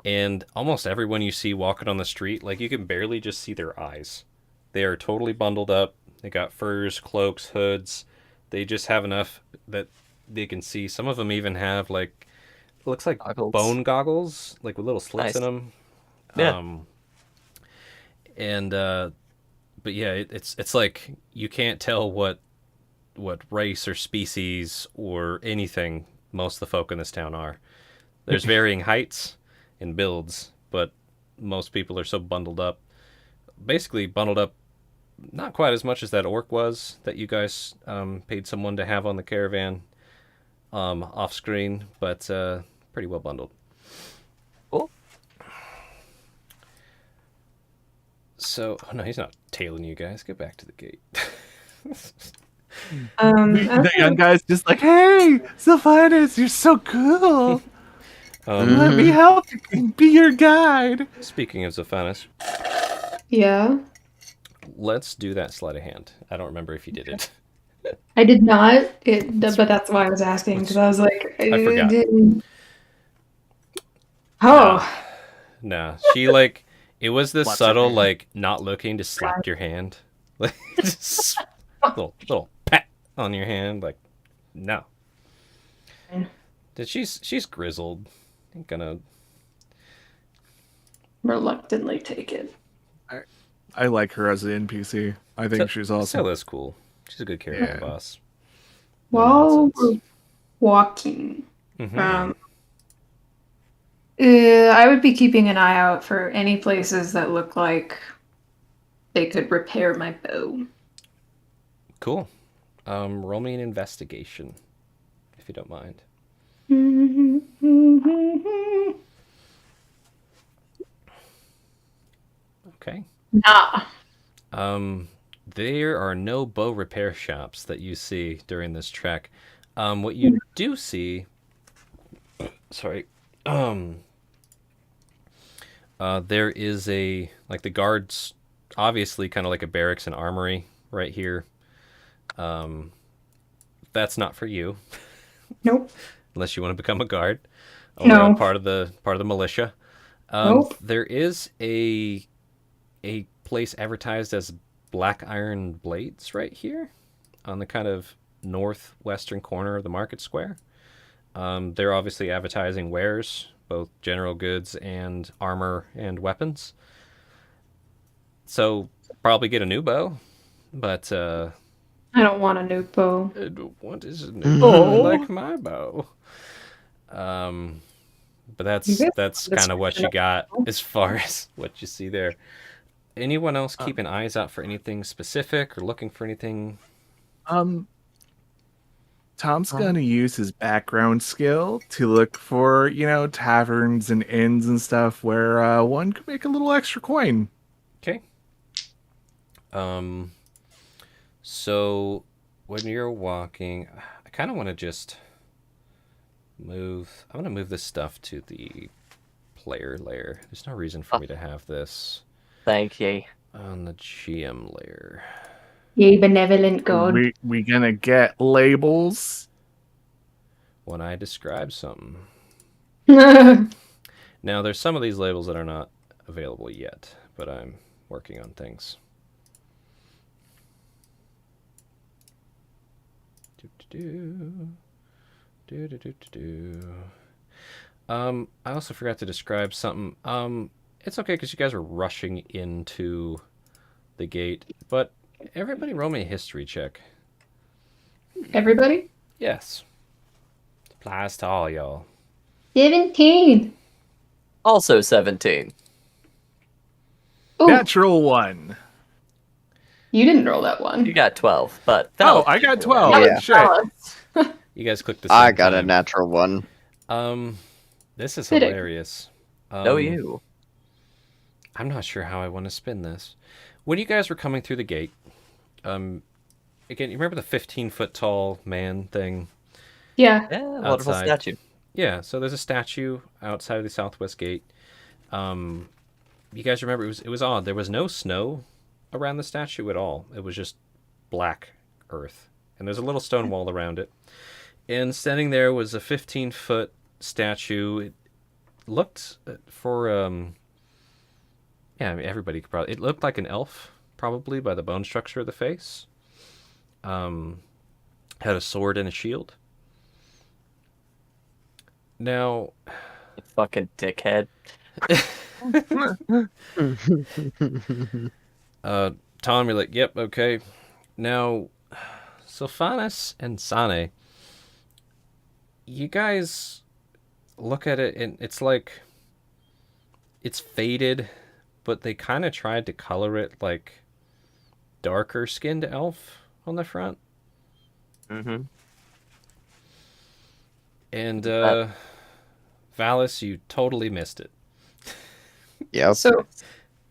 And almost everyone you see walking on the street, like you can barely just see their eyes. They are totally bundled up. They got furs, cloaks, hoods. They just have enough that they can see. Some of them even have like, it looks like Goggles. bone goggles, like with little slits Nice. in them. Yeah. But yeah, it's like you can't tell what race or species or anything most of the folk in this town are. There's varying heights and builds, but most people are so bundled up. Basically bundled up not quite as much as that orc was that you guys paid someone to have on the caravan off screen, but pretty well bundled. Cool. So, oh no, he's not tailing you guys. Get back to the gate. The young guy's just like, hey, Sylvanus, you're so cool. Let me help you be your guide. Speaking of Zophanis, Yeah. let's do that sleight of hand. I don't remember if you did it. I did not. But that's why I was asking because I was like, I forgot. Oh, Nah, she like it was this What's her subtle name? like not looking to slap your hand, like just little pat on your hand. Like no, that she's grizzled. Ain't gonna. reluctantly take it. I like her as an NPC. I think she's awesome. Silla's cool. She's a good character Yeah. boss. No While nonsense. we're walking, Mm-hmm. I would be keeping an eye out for any places that look like they could repair my bow. Cool. Roll me an investigation, if you don't mind. Okay. Nah. There are no bow repair shops that you see during this trek. What you do see, sorry, there is a like the guards, obviously kind of like a barracks and armory right here. That's not for you Nope. unless you want to become a guard or No. part of the militia. Nope. There is a place advertised as Black Iron Blades right here on the kind of northwestern corner of the market square. They're obviously advertising wares, both general goods and armor and weapons. So probably get a new bow, but I don't want a new bow. what is a new bow? I like my bow. But that's kind of what you got as far as what you see there. Anyone else keeping eyes out for anything specific or looking for anything? Tom's gonna use his background skill to look for, taverns and inns and stuff where one could make a little extra coin. Okay. So when you're walking, I kind of want to just move. I'm gonna move this stuff to the player layer. There's no reason for me to have this Thank ye. on the GM layer. Ye benevolent god. We gonna get labels. When I describe something. Well, Now, there's some of these labels that are not available yet, but I'm working on things. I also forgot to describe something. It's okay because you guys are rushing into the gate, but everybody roll me a history check. everybody? Yes. Applies to all y'all. 17. Also 17. Ooh, Natural one. you didn't roll that one. You got 12, but Oh, I got 12. That Yeah. was Shit. Alice. You guys clicked the same I got a time. natural one. This is Fitting. hilarious. No, you. I'm not sure how I want to spin this. When you guys were coming through the gate, again, you remember the 15-foot tall man thing? Yeah. Yeah, wonderful Outside. statue. Yeah, so there's a statue outside of the southwest gate. You guys remember it was odd. There was no snow around the statue at all. It was just black earth, and there's a little stone wall around it. And standing there was a 15-foot statue. It looked for yeah, I mean, everybody could probably. It looked like an elf, probably by the bone structure of the face. Had a sword and a shield. Now, You fucking dickhead. Tom, you're like, yep, okay. Now, Sylphanis and Sane, you guys look at it and it's like it's faded, but they kind of tried to color it like darker skinned elf on the front. Mm-hmm. And Valis, you totally missed it. Yep. So,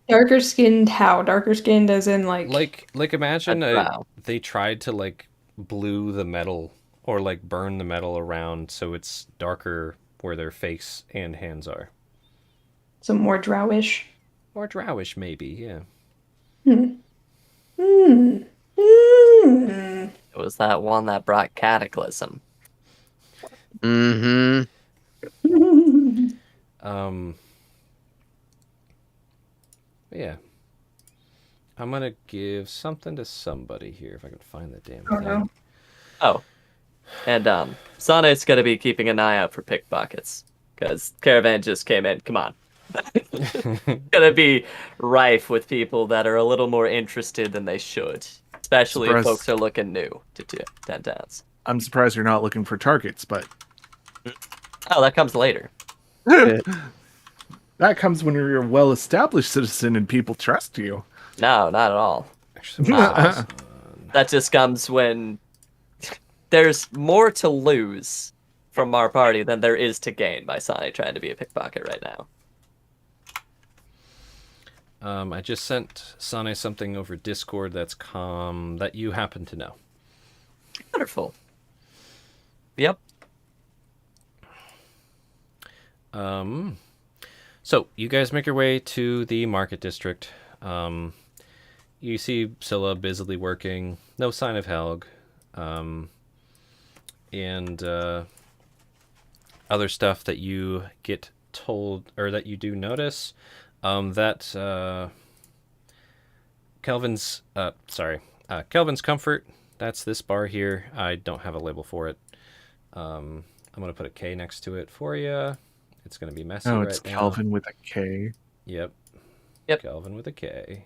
darker skinned how? Darker skinned as in Like imagine A drow. they tried to like blue the metal or like burn the metal around so it's darker where their face and hands are. some more drowish. Or drowish maybe, yeah. Hmm. It was that one that brought Cataclysm. Mm-hmm. Yeah. I'm gonna give something to somebody here if I can find the damn Oh thing. no. Oh, and Sane's gonna be keeping an eye out for pickpockets because Caravan just came in. Come on, gonna be rife with people that are a little more interested than they should, especially if Surprise. folks are looking new to 10 towns. I'm surprised you're not looking for targets, but Oh, that comes later. that comes when you're a well-established citizen and people trust you. No, not at all. Actually, I'm gonna put this on. That just comes when there's more to lose from our party than there is to gain by Sane trying to be a pickpocket right now. I just sent Sane something over Discord that's that you happen to know. Wonderful. Yep. So you guys make your way to the market district. You see Scylla busily working. No sign of Helg. And other stuff that you get told, or that you do notice, that Kelvin's Comfort. That's this bar here. I don't have a label for it. I'm gonna put a K next to it for you. It's gonna be messy Oh, right it's now. Kelvin with a K. Yep. Yep. Kelvin with a K.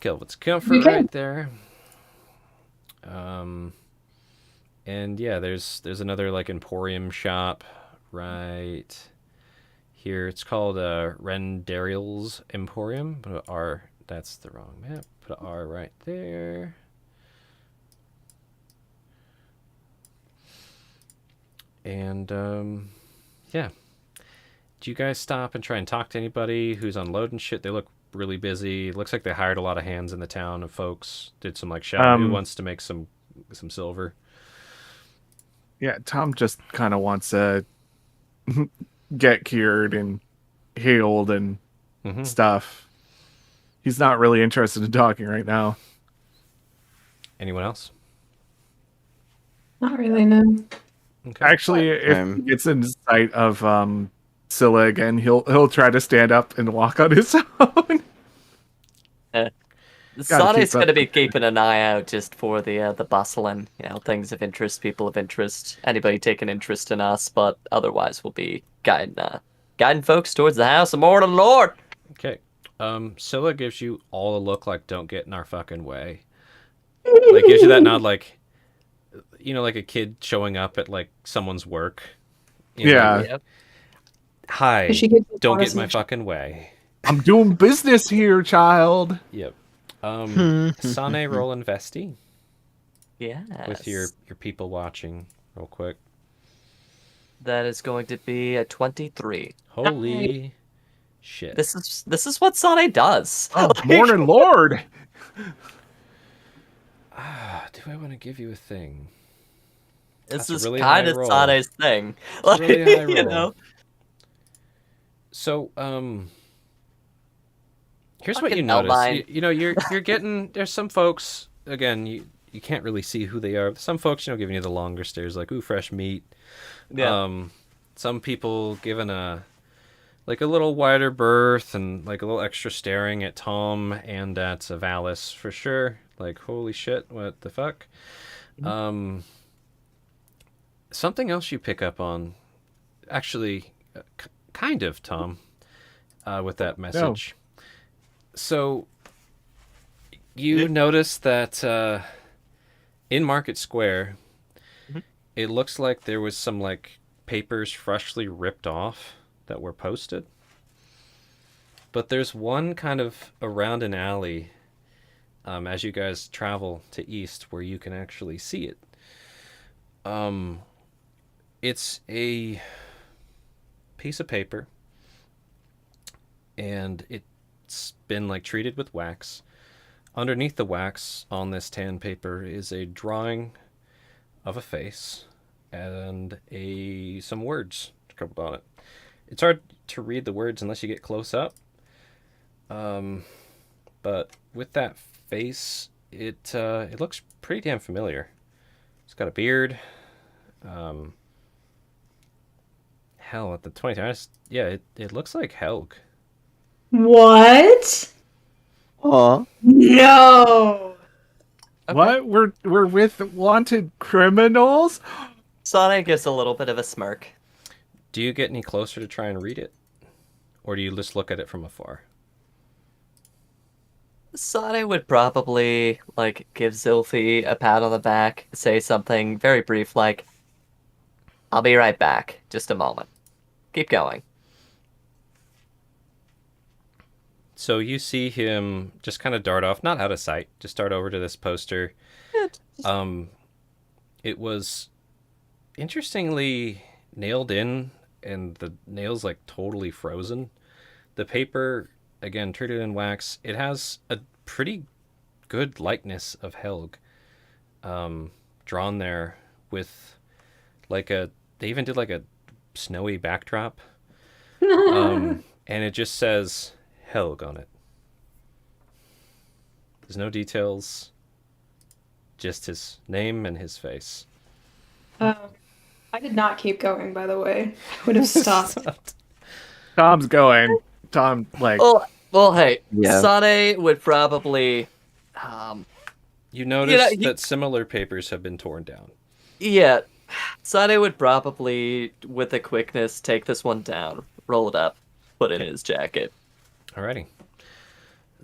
Kelvin's Comfort Okay. right there. And yeah, there's another like Emporium shop right here. It's called Rendariel's Emporium. Put an R. That's the wrong map. Put an R right there. And yeah. Do you guys stop and try and talk to anybody who's unloading shit? They look really busy. Looks like they hired a lot of hands in the town of folks. Did some like shout. Who wants to make some silver? Yeah, Tom just kind of wants to get cured and healed and stuff. He's not really interested in talking right now. Anyone else? Not really, no. Okay. Actually, if he gets in sight of Scylla again, he'll try to stand up and walk on his own. Sane's keep up going to be with it. keeping an eye out just for the bustle and things of interest, people of interest, anybody taking interest in us, but otherwise we'll be guiding folks towards the house of Mortal Lord. Okay. Scylla gives you all a look like don't get in our fucking way. Like gives you that nod like like a kid showing up at like someone's work. Yeah. Yep. Hi. She gives you Don't get in my honest- fucking way. I'm doing business here, child. Yep. Sane, roll investi Yes. with your people watching real quick. That is going to be a 23. Holy shit. This is what Sane does. Oh, morning, Lord. Do I want to give you a thing? This That's a is really kind high of roll. Sane's thing. Like, really high roll. you know. So, here's what you Fucking notice. outline. You're getting there's some folks again. You can't really see who they are. Some folks giving you the longer stares, like ooh, fresh meat. Yeah. Some people giving a little wider berth and like a little extra staring at Tom and at Valis for sure. Like holy shit, what the fuck? Something else you pick up on, actually, kind of Tom, with that message. So you notice that in Market Square, it looks like there was some like papers freshly ripped off that were posted. But there's one kind of around an alley as you guys travel to east where you can actually see it. It's a piece of paper and it's been like treated with wax. Underneath the wax on this tan paper is a drawing of a face and some words scribbled on it. It's hard to read the words unless you get close up. But with that face it looks pretty damn familiar. He's got a beard. Hell, at the 20 times, yeah, it looks like Helg. What? Aw. No. Okay. What? We're with wanted criminals? Sane gives a little bit of a smirk. Do you get any closer to try and read it? Or do you just look at it from afar? Sane would probably, like, give Zilphi a pat on the back, say something very brief like, I'll be right back. Just a moment. Keep going. So you see him just kind of dart off, not out of sight, just dart over to this poster. It was interestingly nailed in, and the nails like totally frozen. The paper, again, treated in wax, it has a pretty good likeness of Helg drawn there with like they even did like a snowy backdrop. And it just says Helg on it. There's no details, just his name and his face. I did not keep going, by the way. I would have stopped. Tom's going. Tom, like, Well, hey, Yeah. Sane would probably, You notice know, that similar papers have been torn down. yeah, Sane would probably, with a quickness, take this one down, roll it up, put it in his jacket. Alrighty.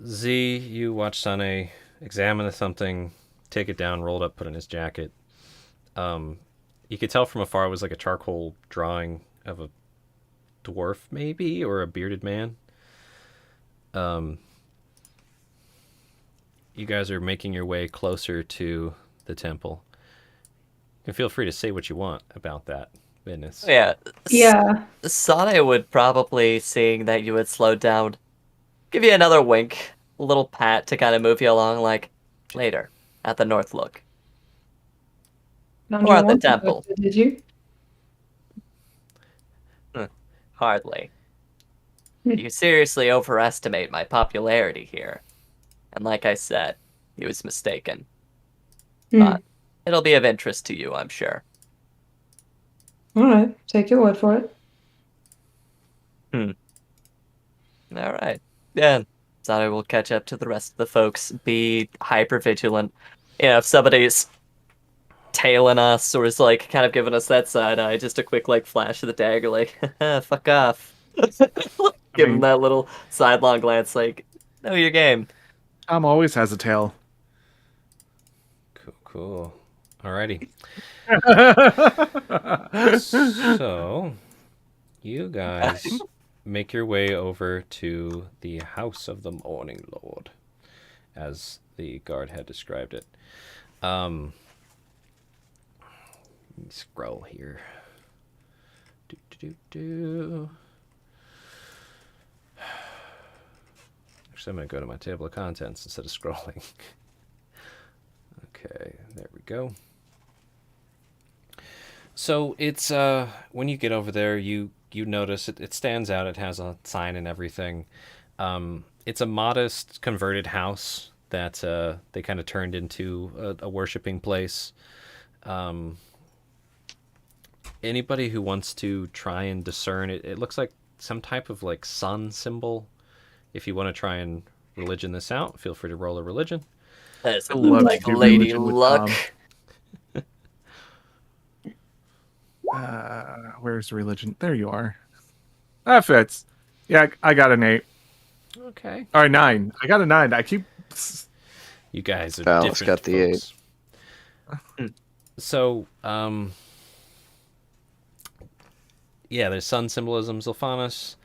Z, you watch Sane examine something, take it down, roll it up, put it in his jacket. You could tell from afar it was like a charcoal drawing of a dwarf, maybe, or a bearded man. You guys are making your way closer to the temple. You can feel free to say what you want about that business. Yeah, Yeah. Sane would probably, seeing that you had slowed down, give you another wink, a little pat to kind of move you along, like, later, at the North Look. Found Or you at the wanted temple. it, did you? Hardly. Hmm. You seriously overestimate my popularity here. And like I said, he was mistaken. But it'll be of interest to you, I'm sure. All right. Take your word for it. All right. Yeah. Thought I will catch up to the rest of the folks. Be hyper vigilant. If somebody's tailing us or is like kind of giving us that side eye, just a quick like flash of the dagger, like fuck off. Give him that little sidelong glance, like know your game. Tom always has a tail. Cool. Alrighty. So, you guys make your way over to the House of the Morning Lord, as the guard had described it. Let me scroll here. Actually, I'm going to go to my table of contents instead of scrolling. Okay, there we go. So it's when you get over there, you notice it stands out. It has a sign and everything. It's a modest converted house that they kind of turned into a worshiping place. Anybody who wants to try and discern it, it looks like some type of like sun symbol. If you want to try and religion this out, feel free to roll a religion. Does it I look love like to do Lady religion with Luck? Where's religion? There you are. That fits. Yeah, I got an 8. Okay. Or 9. I got a 9. I keep. You guys are Val's different got the folks. So, yeah, there's sun symbolism, Zilphanos.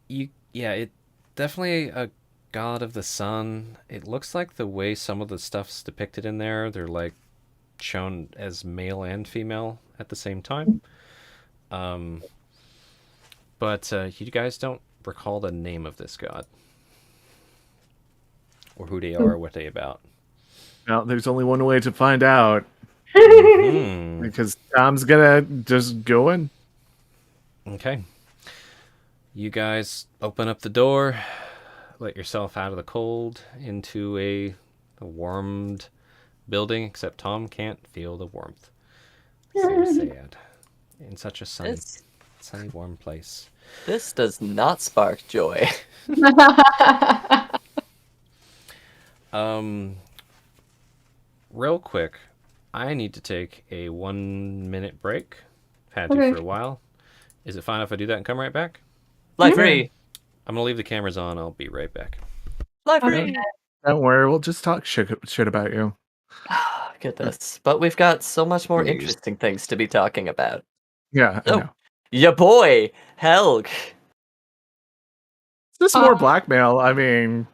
It definitely a god of the sun. It looks like the way some of the stuff's depicted in there, they're like shown as male and female at the same time. But you guys don't recall the name of this god, or who they are, or what they about. Well, there's only one way to find out. Because Tom's gonna just go in. Okay. You guys open up the door, let yourself out of the cold into a a warmed building, except Tom can't feel the warmth. So sad. In such a sunny, warm place. This does not spark joy. Real quick, I need to take a 1-minute break. I've had Okay. to for a while. Is it fine if I do that and come right back? Fly free! I'm gonna leave the cameras on. I'll be right back. Fly Okay. free! Don't worry, we'll just talk shit about you. Get this. But we've got so much more Please. interesting things to be talking about. Yeah, I Oh, know. ya boy, Helg. Is this more blackmail? I mean,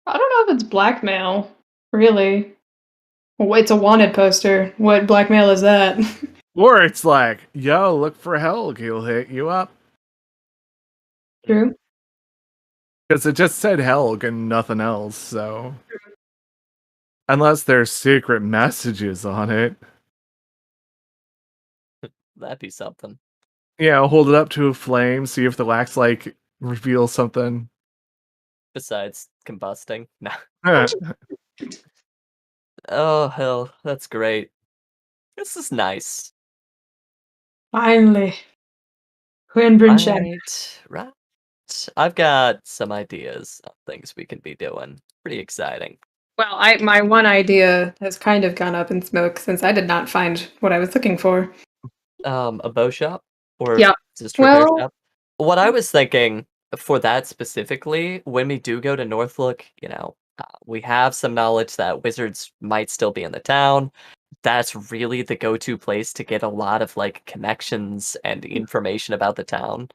I don't know if it's blackmail, really. Well, it's a wanted poster. What blackmail is that? or it's like, yo, look for Helg, he'll hit you up. True. Because it just said Helg and nothing else, so. Unless there's secret messages on it. That'd be something. Yeah, hold it up to a flame, see if the wax like reveals something. Besides combusting. Nah. Huh. Oh, hell. That's great. This is nice. Finally. Quinbrinsham. Right. I've got some ideas of things we can be doing. Pretty exciting. Well, my one idea has kind of gone up in smoke since I did not find what I was looking for. A bow shop? Or Yeah. just repair Well- shop? What I was thinking for that specifically, when we do go to Northlook, we have some knowledge that wizards might still be in the town. That's really the go-to place to get a lot of like connections and information about the town.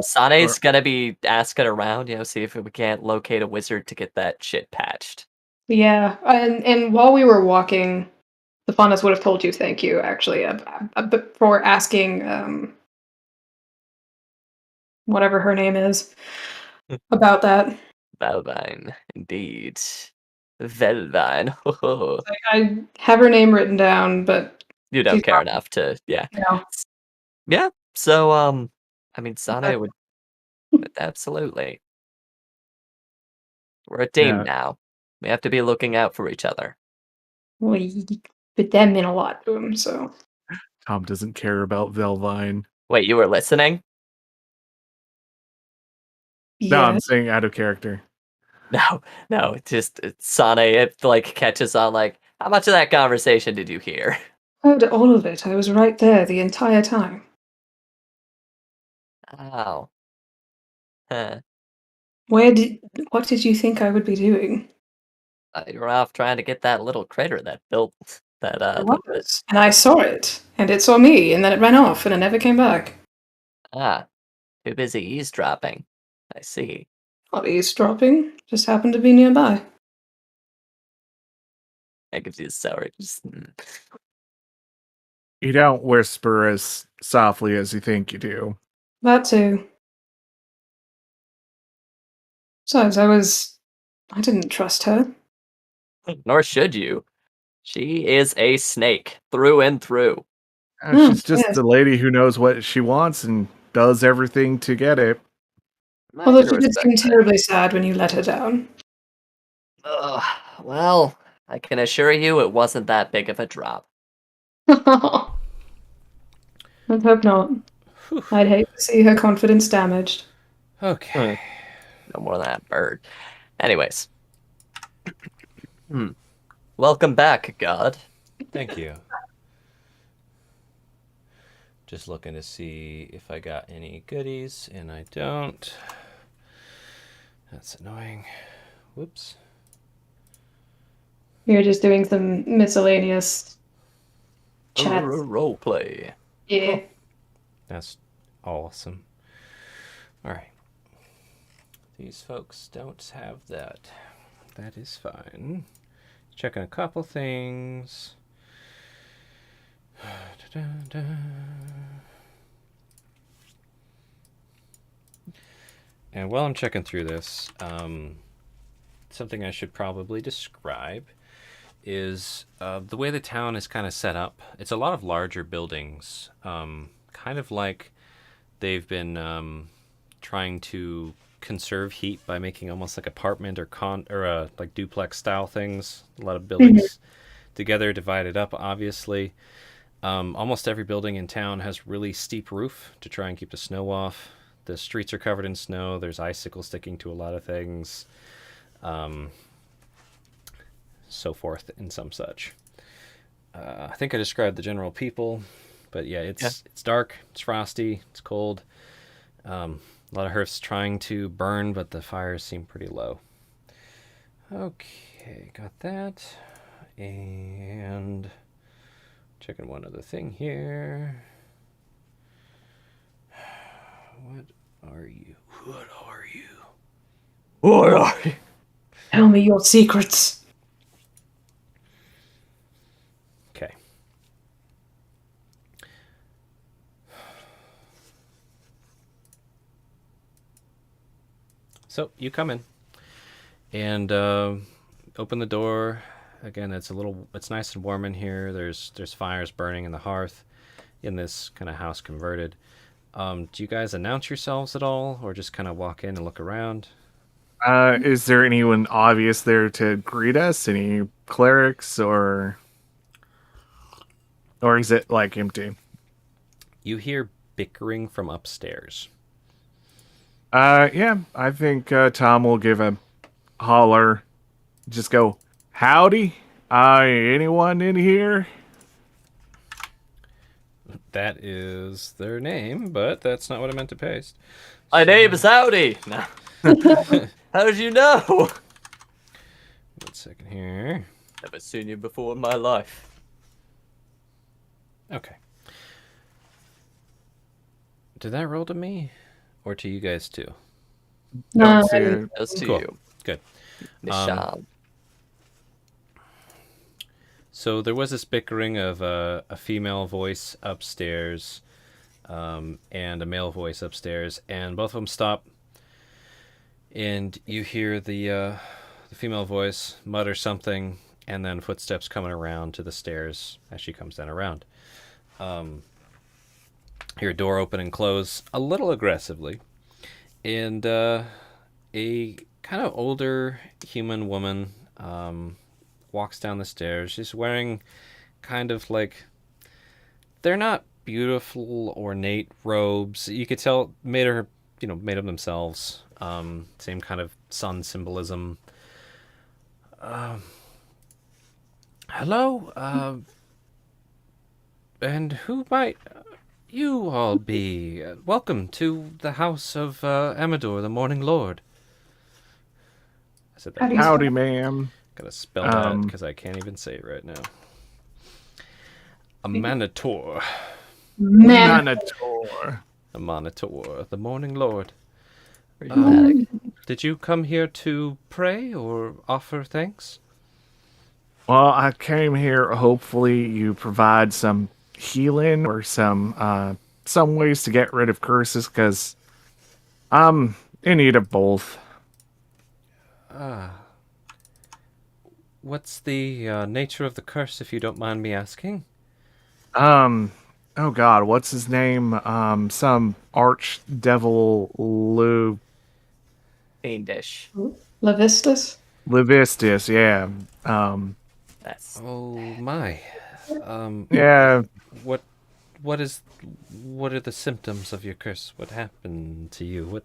Sane's gonna be asking around, see if we can't locate a wizard to get that shit patched. Yeah, and while we were walking, the Faunus would have told you thank you, actually, for asking whatever her name is about that. Velvine, indeed. Velvine. I have her name written down, but You don't she's care not- enough to, yeah. no. Yeah, so, I mean, Sane would absolutely. We're a team Yeah. now. We have to be looking out for each other. Well, but that meant a lot to him, so. Tom doesn't care about Velvine. Wait, you were listening? No, Yeah. I'm saying out of character. No, Sane, it, like, catches on, like, how much of that conversation did you hear? Heard all of it. I was right there the entire time. Oh. Huh. What did you think I would be doing? You're off trying to get that little critter that built that, I was, and I saw it, and it saw me, and then it ran off, and it never came back. Too busy eavesdropping. I see. Not eavesdropping, just happened to be nearby. That gives you a sour. You don't whisper as softly as you think you do. That too. Besides, I didn't trust her. Nor should you. She is a snake through and through. She's just yes. the lady who knows what she wants and does everything to get it. I Although can she did respect seem that. terribly sad when you let her down. Ugh, well, I can assure you it wasn't that big of a drop. Let's hope not. I'd hate to see her confidence damaged. Okay. No more than that bird. Anyways. Welcome back, God. Thank you. Just looking to see if I got any goodies, and I don't. That's annoying. Whoops. You're just doing some miscellaneous chats. Roleplay. Yeah. That's awesome. All right. These folks don't have that. That is fine. Checking a couple things. And while I'm checking through this, something I should probably describe is the way the town is kind of set up. It's a lot of larger buildings, kind of like they've been trying to conserve heat by making almost like apartment or like duplex style things. A lot of buildings together, divided up, obviously. Almost every building in town has really steep roof to try and keep the snow off. The streets are covered in snow. There's icicles sticking to a lot of things. So forth and some such. I think I described the general people, but yeah, it's dark, it's frosty, it's cold. A lot of hearths trying to burn, but the fires seem pretty low. Okay, got that. And checking one other thing here. What are you? What are you? What are you? Tell me your secrets. Okay. So you come in and open the door. Again, it's nice and warm in here. There's fires burning in the hearth in this kind of house converted. Do you guys announce yourselves at all, or just kind of walk in and look around? Is there anyone obvious there to greet us? Any clerics or is it like empty? You hear bickering from upstairs. Yeah, I think Tom will give a holler. Just go, howdy. Anyone in here? That is their name, but that's not what I meant to paste. My name is Howdy. No. How did you know? 1 second here. Never seen you before in my life. Okay. Did that roll to me, or to you guys too? Don't see it. That's to Cool. you. Good. Nishan. So there was this bickering of a female voice upstairs and a male voice upstairs, and both of them stop. And you hear the female voice mutter something, and then footsteps coming around to the stairs as she comes down around. Hear a door open and close a little aggressively, and a kind of older human woman walks down the stairs. She's wearing kind of like, they're not beautiful, ornate robes. You could tell made of themselves. Same kind of sun symbolism. Hello, and who might you all be? Welcome to the house of Amador, the Morning Lord. I said that. Howdy, ma'am. Gotta spell that because I can't even say it right now. A Manitor. Manator. A Monitor, the Morning Lord. Dramatic. Did you come here to pray or offer thanks? Well, I came here. Hopefully, you provide some healing or some ways to get rid of curses, because I'm in need of both. What's the nature of the curse, if you don't mind me asking? Oh God, what's his name? Some archdevil Fiendish. Levistus? Levistus, yeah. That's Oh my. Yeah. What are the symptoms of your curse? What happened to you? What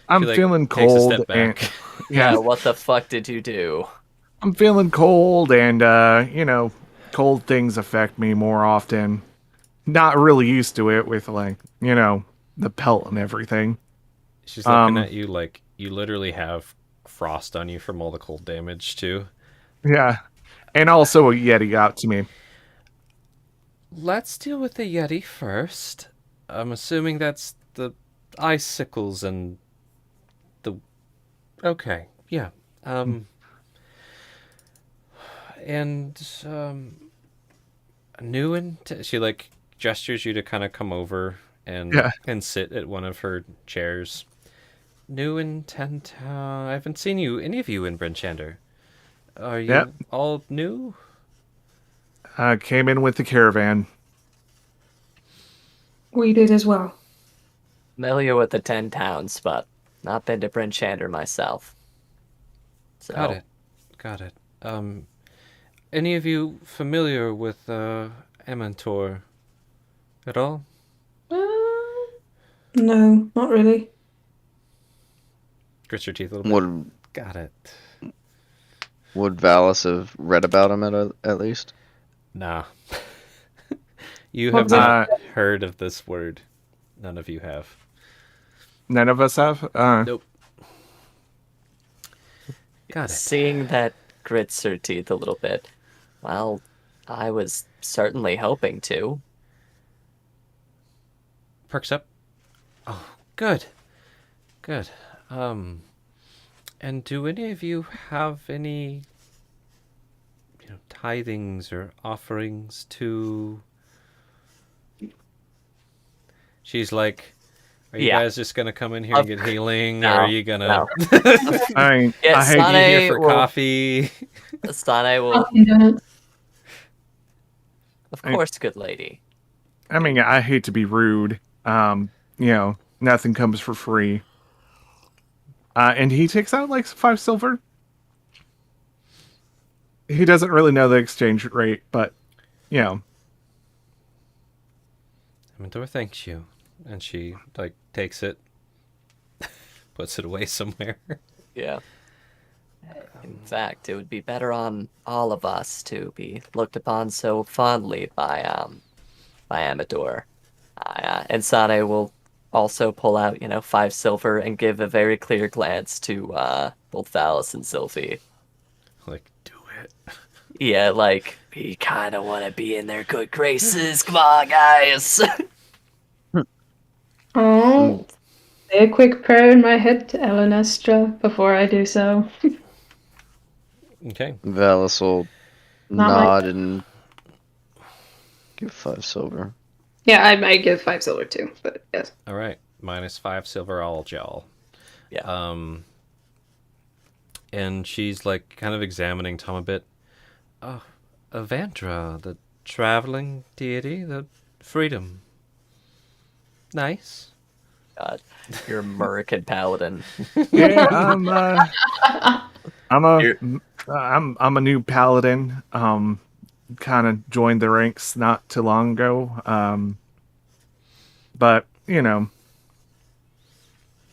I'm feel like feeling takes a cold step back. and yeah. yeah, What the fuck did you do? I'm feeling cold and cold things affect me more often. Not really used to it with the pelt and everything. She's looking at you like you literally have frost on you from all the cold damage too. Yeah. And also a Yeti got to me. Let's deal with the Yeti first. I'm assuming that's the icicles and the... Okay, yeah. She like gestures you to kind of come over and sit at one of her chairs. New in Tentown. I haven't seen any of you in Brinchander. Are you all new? Came in with the caravan. We did as well. Familiar with the 10 towns, but not been to Bryn Shander myself. So, Got it. Any of you familiar with Amantor at all? Uh, no, not really. Grits your teeth a little bit. Would Got it. Valis have read about him at least? Nah. You have What's it? not heard of this word. None of you have. None of us have. Nope. Got it. seeing that grits her teeth a little bit, well, I was certainly hoping to. Perks up. Oh, good. Good. And do any of you have any, tithings or offerings to... She's like, are you Yeah. guys just gonna come in here and get healing, No, or are you gonna... no. I Yeah, hate Are you here for Sane will- coffee? Stane will, Coffee and donuts. of course, good lady. I mean, I hate to be rude. Nothing comes for free. And he takes out like 5 silver. He doesn't really know the exchange rate, but Mentor thanks you. And she, takes it, puts it away somewhere. Yeah. In fact, it would be better on all of us to be looked upon so fondly by Amador. And Sane will also pull out, 5 silver and give a very clear glance to both Valis and Sylphie. Do it. Yeah, we kind of want to be in their good graces. Come on, guys. Oh, say a quick prayer in my head to Elenestra before I do so. Okay. Valis will Not nod and give 5 silver. Yeah, I might give 5 silver too, but yes. All right. -5 silver all y'all. Yeah. And she's kind of examining Tom a bit. Oh, Avandra, the traveling deity, the freedom. Nice. God, you're a Murican paladin. yeah, I'm a new paladin. Kind of joined the ranks not too long ago. But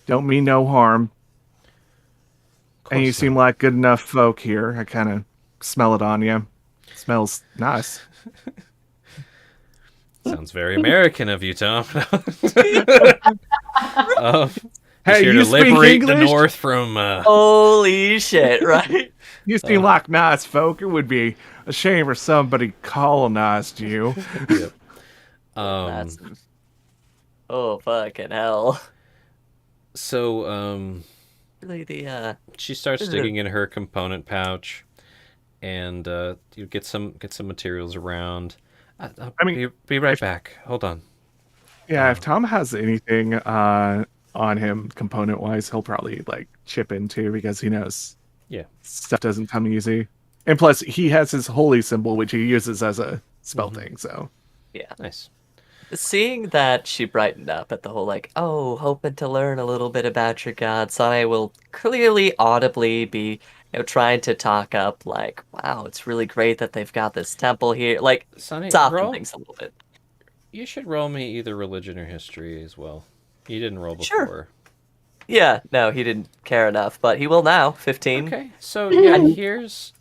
don't mean no harm. And you seem like good enough folk here. I kind of smell it on you. Smells nice. Sounds very American of you, Tom. Hey, here you to speak liberate the English? North from. Holy shit! Right? You seem like nice folk. It would be a shame if somebody colonized you. Yep. That's... Oh fucking hell! So Really, the she starts This is digging in her component pouch, and you get some materials around. I'll be right back. Hold on. Yeah, if Tom has anything on him component wise, he'll probably chip in too because he knows Yeah. stuff doesn't come easy. And plus he has his holy symbol which he uses as a spell thing, so yeah. Nice. Seeing that she brightened up at the whole hoping to learn a little bit about your god, Sane will clearly audibly be trying to talk up wow, it's really great that they've got this temple here. Sonny, Soften things a little bit. You should roll me either religion or history as well. You didn't roll Sure. before. Yeah, no, he didn't care enough, but he will now. 15. Okay, so yeah, here's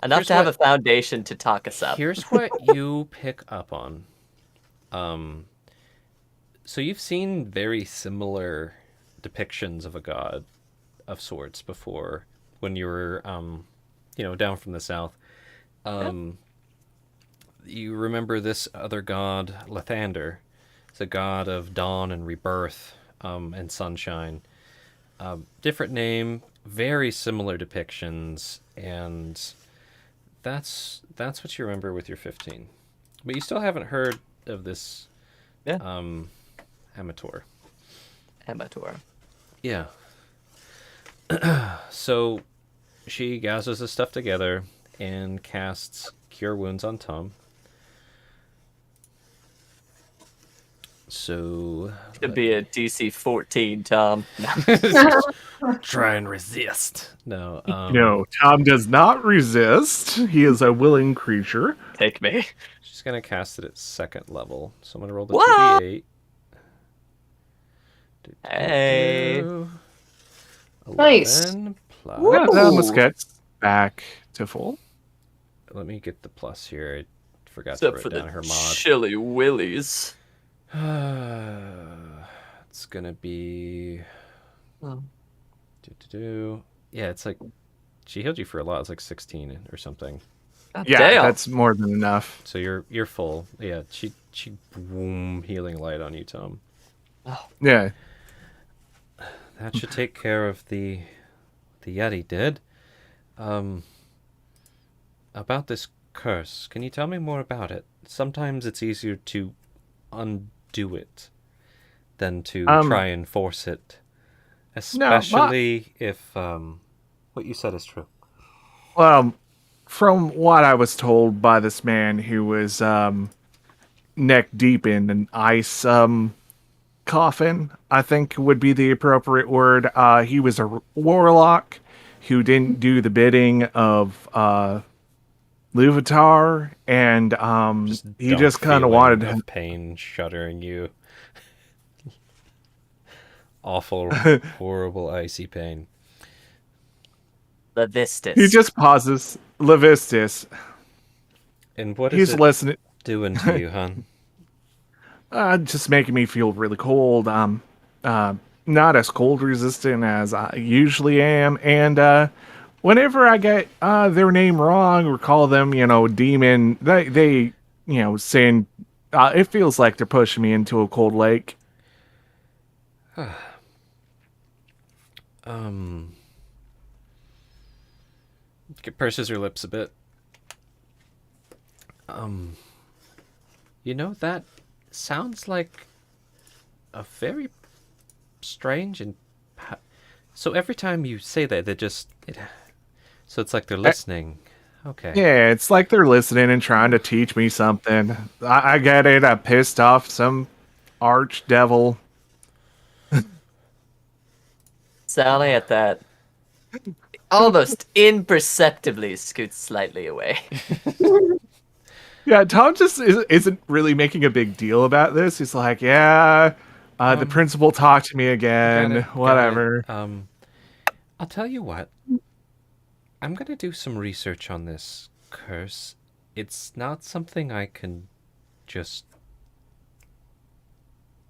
Enough here's to have what- a foundation to talk us up. here's what you pick up on. So you've seen very similar depictions of a god of sorts before when you were down from the south. You remember this other god, Lathander. It's a god of dawn and rebirth, and sunshine. Different name, very similar depictions, and that's what you remember with your 15. But you still haven't heard of this Amator. Amator. Yeah. So she gathers the stuff together and casts Cure Wounds on Tom. So Could be a DC 14, Tom. try and resist. No, No, Tom does not resist. He is a willing creature. Take me. she's gonna cast it at 2nd level. So I'm gonna roll the What? 2d8. Hey. 11 Nice. plus. Woo! Yeah, that almost gets back to full. Let me get the plus here. I forgot Except to for write down the her mod. chili willies. It's gonna be. Oh. Yeah, it's like she healed you for a lot. It's like 16 or something. God Yeah, damn. that's more than enough. So you're full. Yeah, she boom healing light on you, Tom. Yeah. That should take care of the Yeti did. About this curse, can you tell me more about it? Sometimes it's easier to undo it than to try and force it. Especially if what you said is true. Well, from what I was told by this man who was neck deep in an ice coffin, I think would be the appropriate word. He was a warlock who didn't do the bidding of Luvatar, and he Dump just kind of feeling wanted of pain shuddering you. Awful, horrible, icy pain. The Vistus. He just pauses. Levistus. And what is He's it listening. doing to you, hon? Just making me feel really cold. Not as cold resistant as I usually am, and whenever I get their name wrong or call them, demon, they saying it feels like they're pushing me into a cold lake. Purses her lips a bit. That sounds like a very strange and so every time you say that so it's like they're listening. Okay. Yeah, it's like they're listening and trying to teach me something. I get it. I pissed off some archdevil. Sally at that almost imperceptibly scoots slightly away. Yeah, Tom just isn't really making a big deal about this. He's like, yeah, the principal talked to me again. Got it. Whatever. I'll tell you what. I'm gonna do some research on this curse. It's not something I can just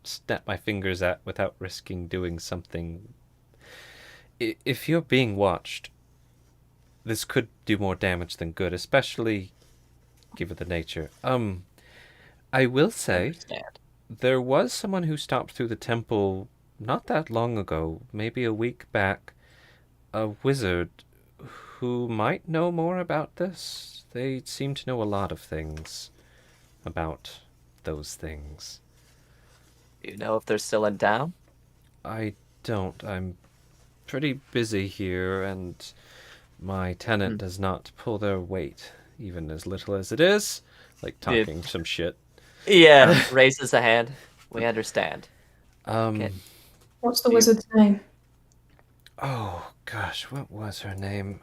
snap my fingers at without risking doing something. If you're being watched, this could do more damage than good, especially given the nature. I will say there was someone who stopped through the temple not that long ago, maybe a week back, a wizard who might know more about this. They seem to know a lot of things about those things. Do you know if they're still in town? I don't. I'm pretty busy here, and my tenant does not pull their weight, even as little as it is. Like talking some shit. Yeah, raises a hand. We understand. Okay. What's the wizard's name? Oh gosh, what was her name?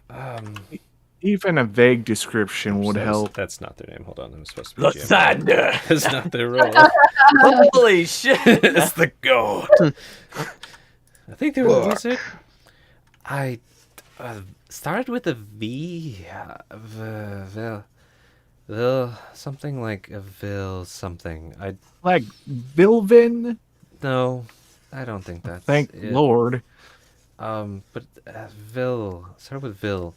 Even a vague description would help. That's not their name. Hold on, I'm supposed to be GM. Lathander! That's not their role. Holy shit! It's the god. I think they were a wizard. I started with a V. Something like a Vil something. Like Vilvin? No, I don't think that's Thank it. Lord. But Vil. Start with Vil.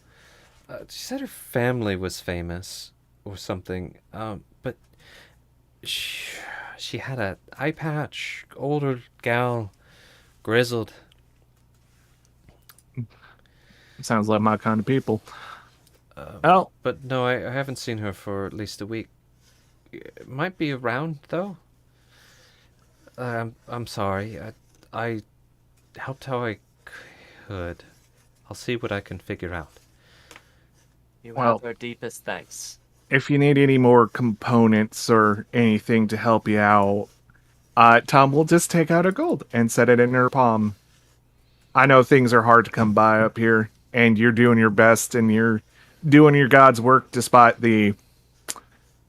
She said her family was famous or something. But she had a eye patch, older gal, grizzled. Sounds like my kind of people. But no, I haven't seen her for at least a week. It might be around though. I'm sorry. I helped how I could. I'll see what I can figure out. You Well- have our deepest thanks. If you need any more components or anything to help you out, Tom will just take out a gold and set it in her palm. I know things are hard to come by up here, and you're doing your best, and you're doing your God's work despite the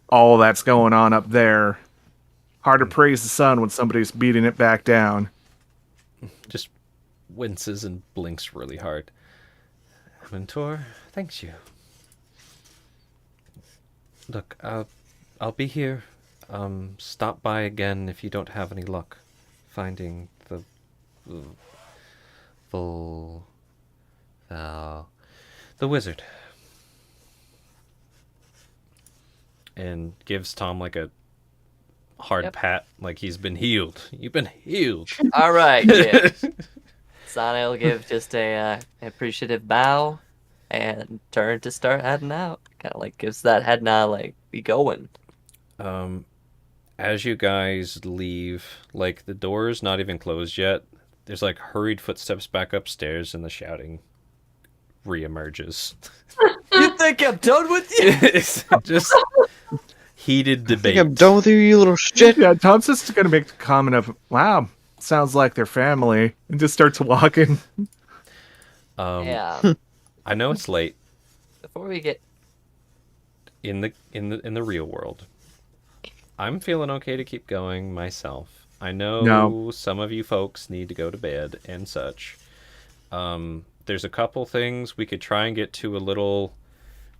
all that's going on up there. Hard to praise the sun when somebody's beating it back down. Just winces and blinks really hard. Mentor, thanks you. Look, I'll be here. Stop by again if you don't have any luck finding the wizard. And gives Tom like a hard pat, like he's been healed. You've been healed. All right, yeah. Sane will give just a appreciative bow and turn to start heading out. Kind of like gives that head nod, like, be going. As you guys leave, like the door's not even closed yet. There's like hurried footsteps back upstairs, and the shouting reemerges. You think I'm done with you? It's just heated I debate. think I'm done with you little shit. Yeah, Tom's just gonna make the comment of, "Wow, sounds like their family," and just starts walking. Yeah. I know it's late Before we get in the real world. I'm feeling okay to keep going myself. I know some of you folks need to go to bed and such. There's a couple things we could try and get to a little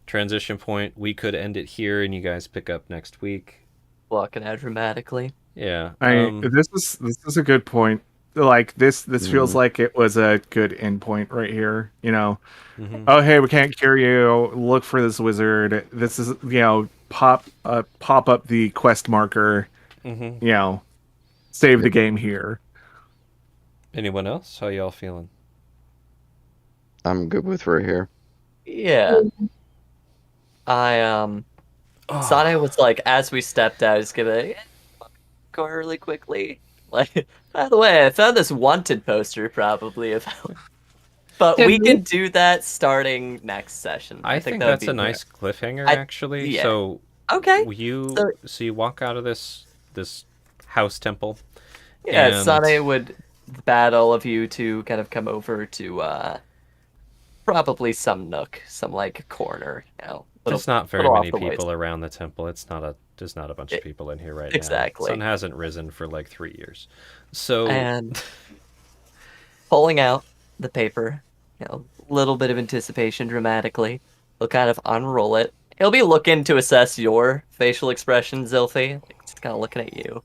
transition point. We could end it here and you guys pick up next week. walking out dramatically. Yeah. This is a good point. Like this feels like it was a good end point right here. You know, oh hey, we can't cure you. Look for this wizard. This is pop up the quest marker. You know, save the game here. Anyone else? How y'all feeling? I'm good with right here. Yeah. Sane was like, as we stepped out, he's gonna go really quickly. Like, by the way, I found this wanted poster probably about. But we can do that starting next session. I think that would that's be a nice cliffhanger, I- actually. yeah. So Okay. so you walk out of this house temple. Yeah, and Sane would bat all of you to kind of come over to probably some nook, some like corner, There's not very little off many the ways. people around the temple. There's not a bunch of people in here right Exactly. now. Sun hasn't risen for like 3 years. So And pulling out the paper, little bit of anticipation dramatically. He'll kind of unroll it. He'll be looking to assess your facial expression, Zilphi. Just kind of looking at you.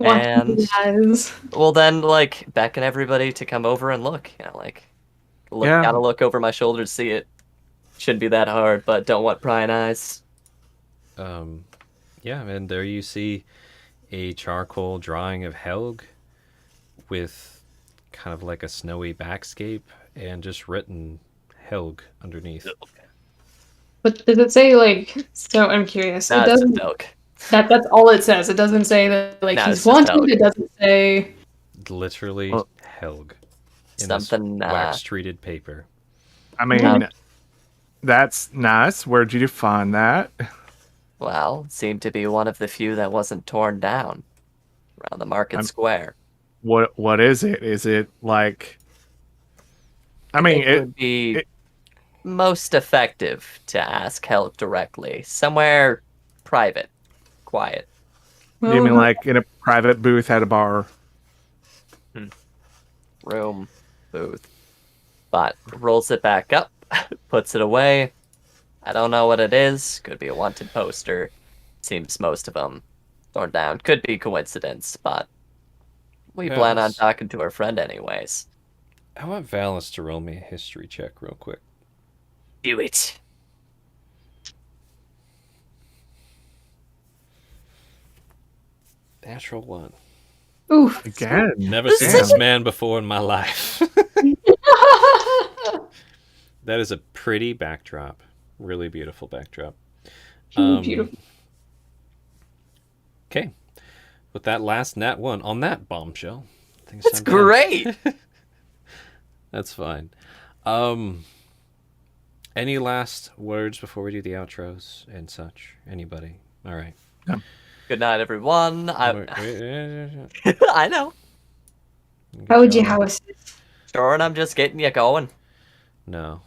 And Guys. we'll then beckon everybody to come over and look. Yeah. Gotta look over my shoulder to see it. Shouldn't be that hard, but don't want prying eyes. yeah, and there you see a charcoal drawing of Helg with kind of like a snowy backscape and just written Helg underneath. But does it say so I'm curious. It That's a doesn't dog. that's all it says. It doesn't say that No, it's he's just wanted. Helg. It doesn't say Literally Well, Helg. In something, this wax-treated paper. I mean, that's nice. Where'd you find that? Well, it seemed to be one of the few that wasn't torn down around the market square. What is it? Is it like? I mean, it would be most effective to ask help directly, somewhere private, quiet. You mean like in a private booth at a bar? Room, booth. But rolls it back up, puts it away. I don't know what it is. Could be a wanted poster. Seems most of them torn down. Could be coincidence, but we plan on talking to our friend anyways. I want Valis to roll me a history check real quick. Do it. Natural 1. Oof. Again, Never seen this man before in my life. That is a pretty backdrop. Really beautiful backdrop. Beautiful. Okay. With that last nat 1 on that bombshell. That's great. That's fine. Any last words before we do the outros and such? Anybody? All right. No. Good night, everyone. Wait. I know. How would you house it? Sure, and I'm just getting you going. No.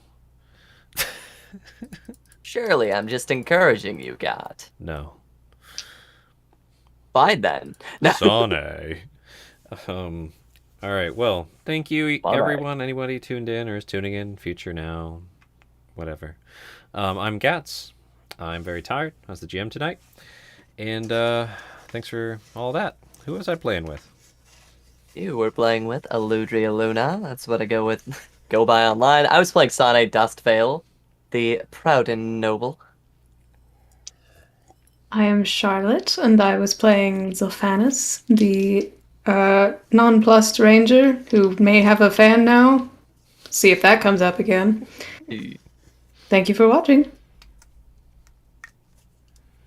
Surely I'm just encouraging you, God. No. Fine then. No. Sane. All right. Well, thank you, All right. everyone. Anybody tuned in or is tuning in, future now, whatever. I'm Gats. I'm very tired. I was the GM tonight, and thanks for all that. Who was I playing with? You were playing with Eludria Luna. That's what I go by online. I was playing Sane Dustveil, the proud and noble. I am Charlotte, and I was playing Zilphanus, the nonplussed ranger who may have a fan now. See if that comes up again. Thank you for watching.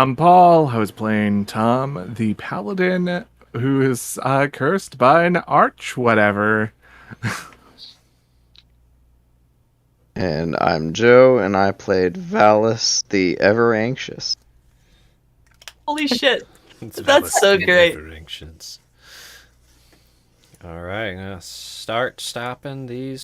I'm Paul. I was playing Tom, the paladin who is cursed by an arch whatever. And I'm Joe, and I played Valis the Ever Anxious. Holy shit. It's That's so Valus, great. Ever Anxious. All right, I'm gonna start stopping these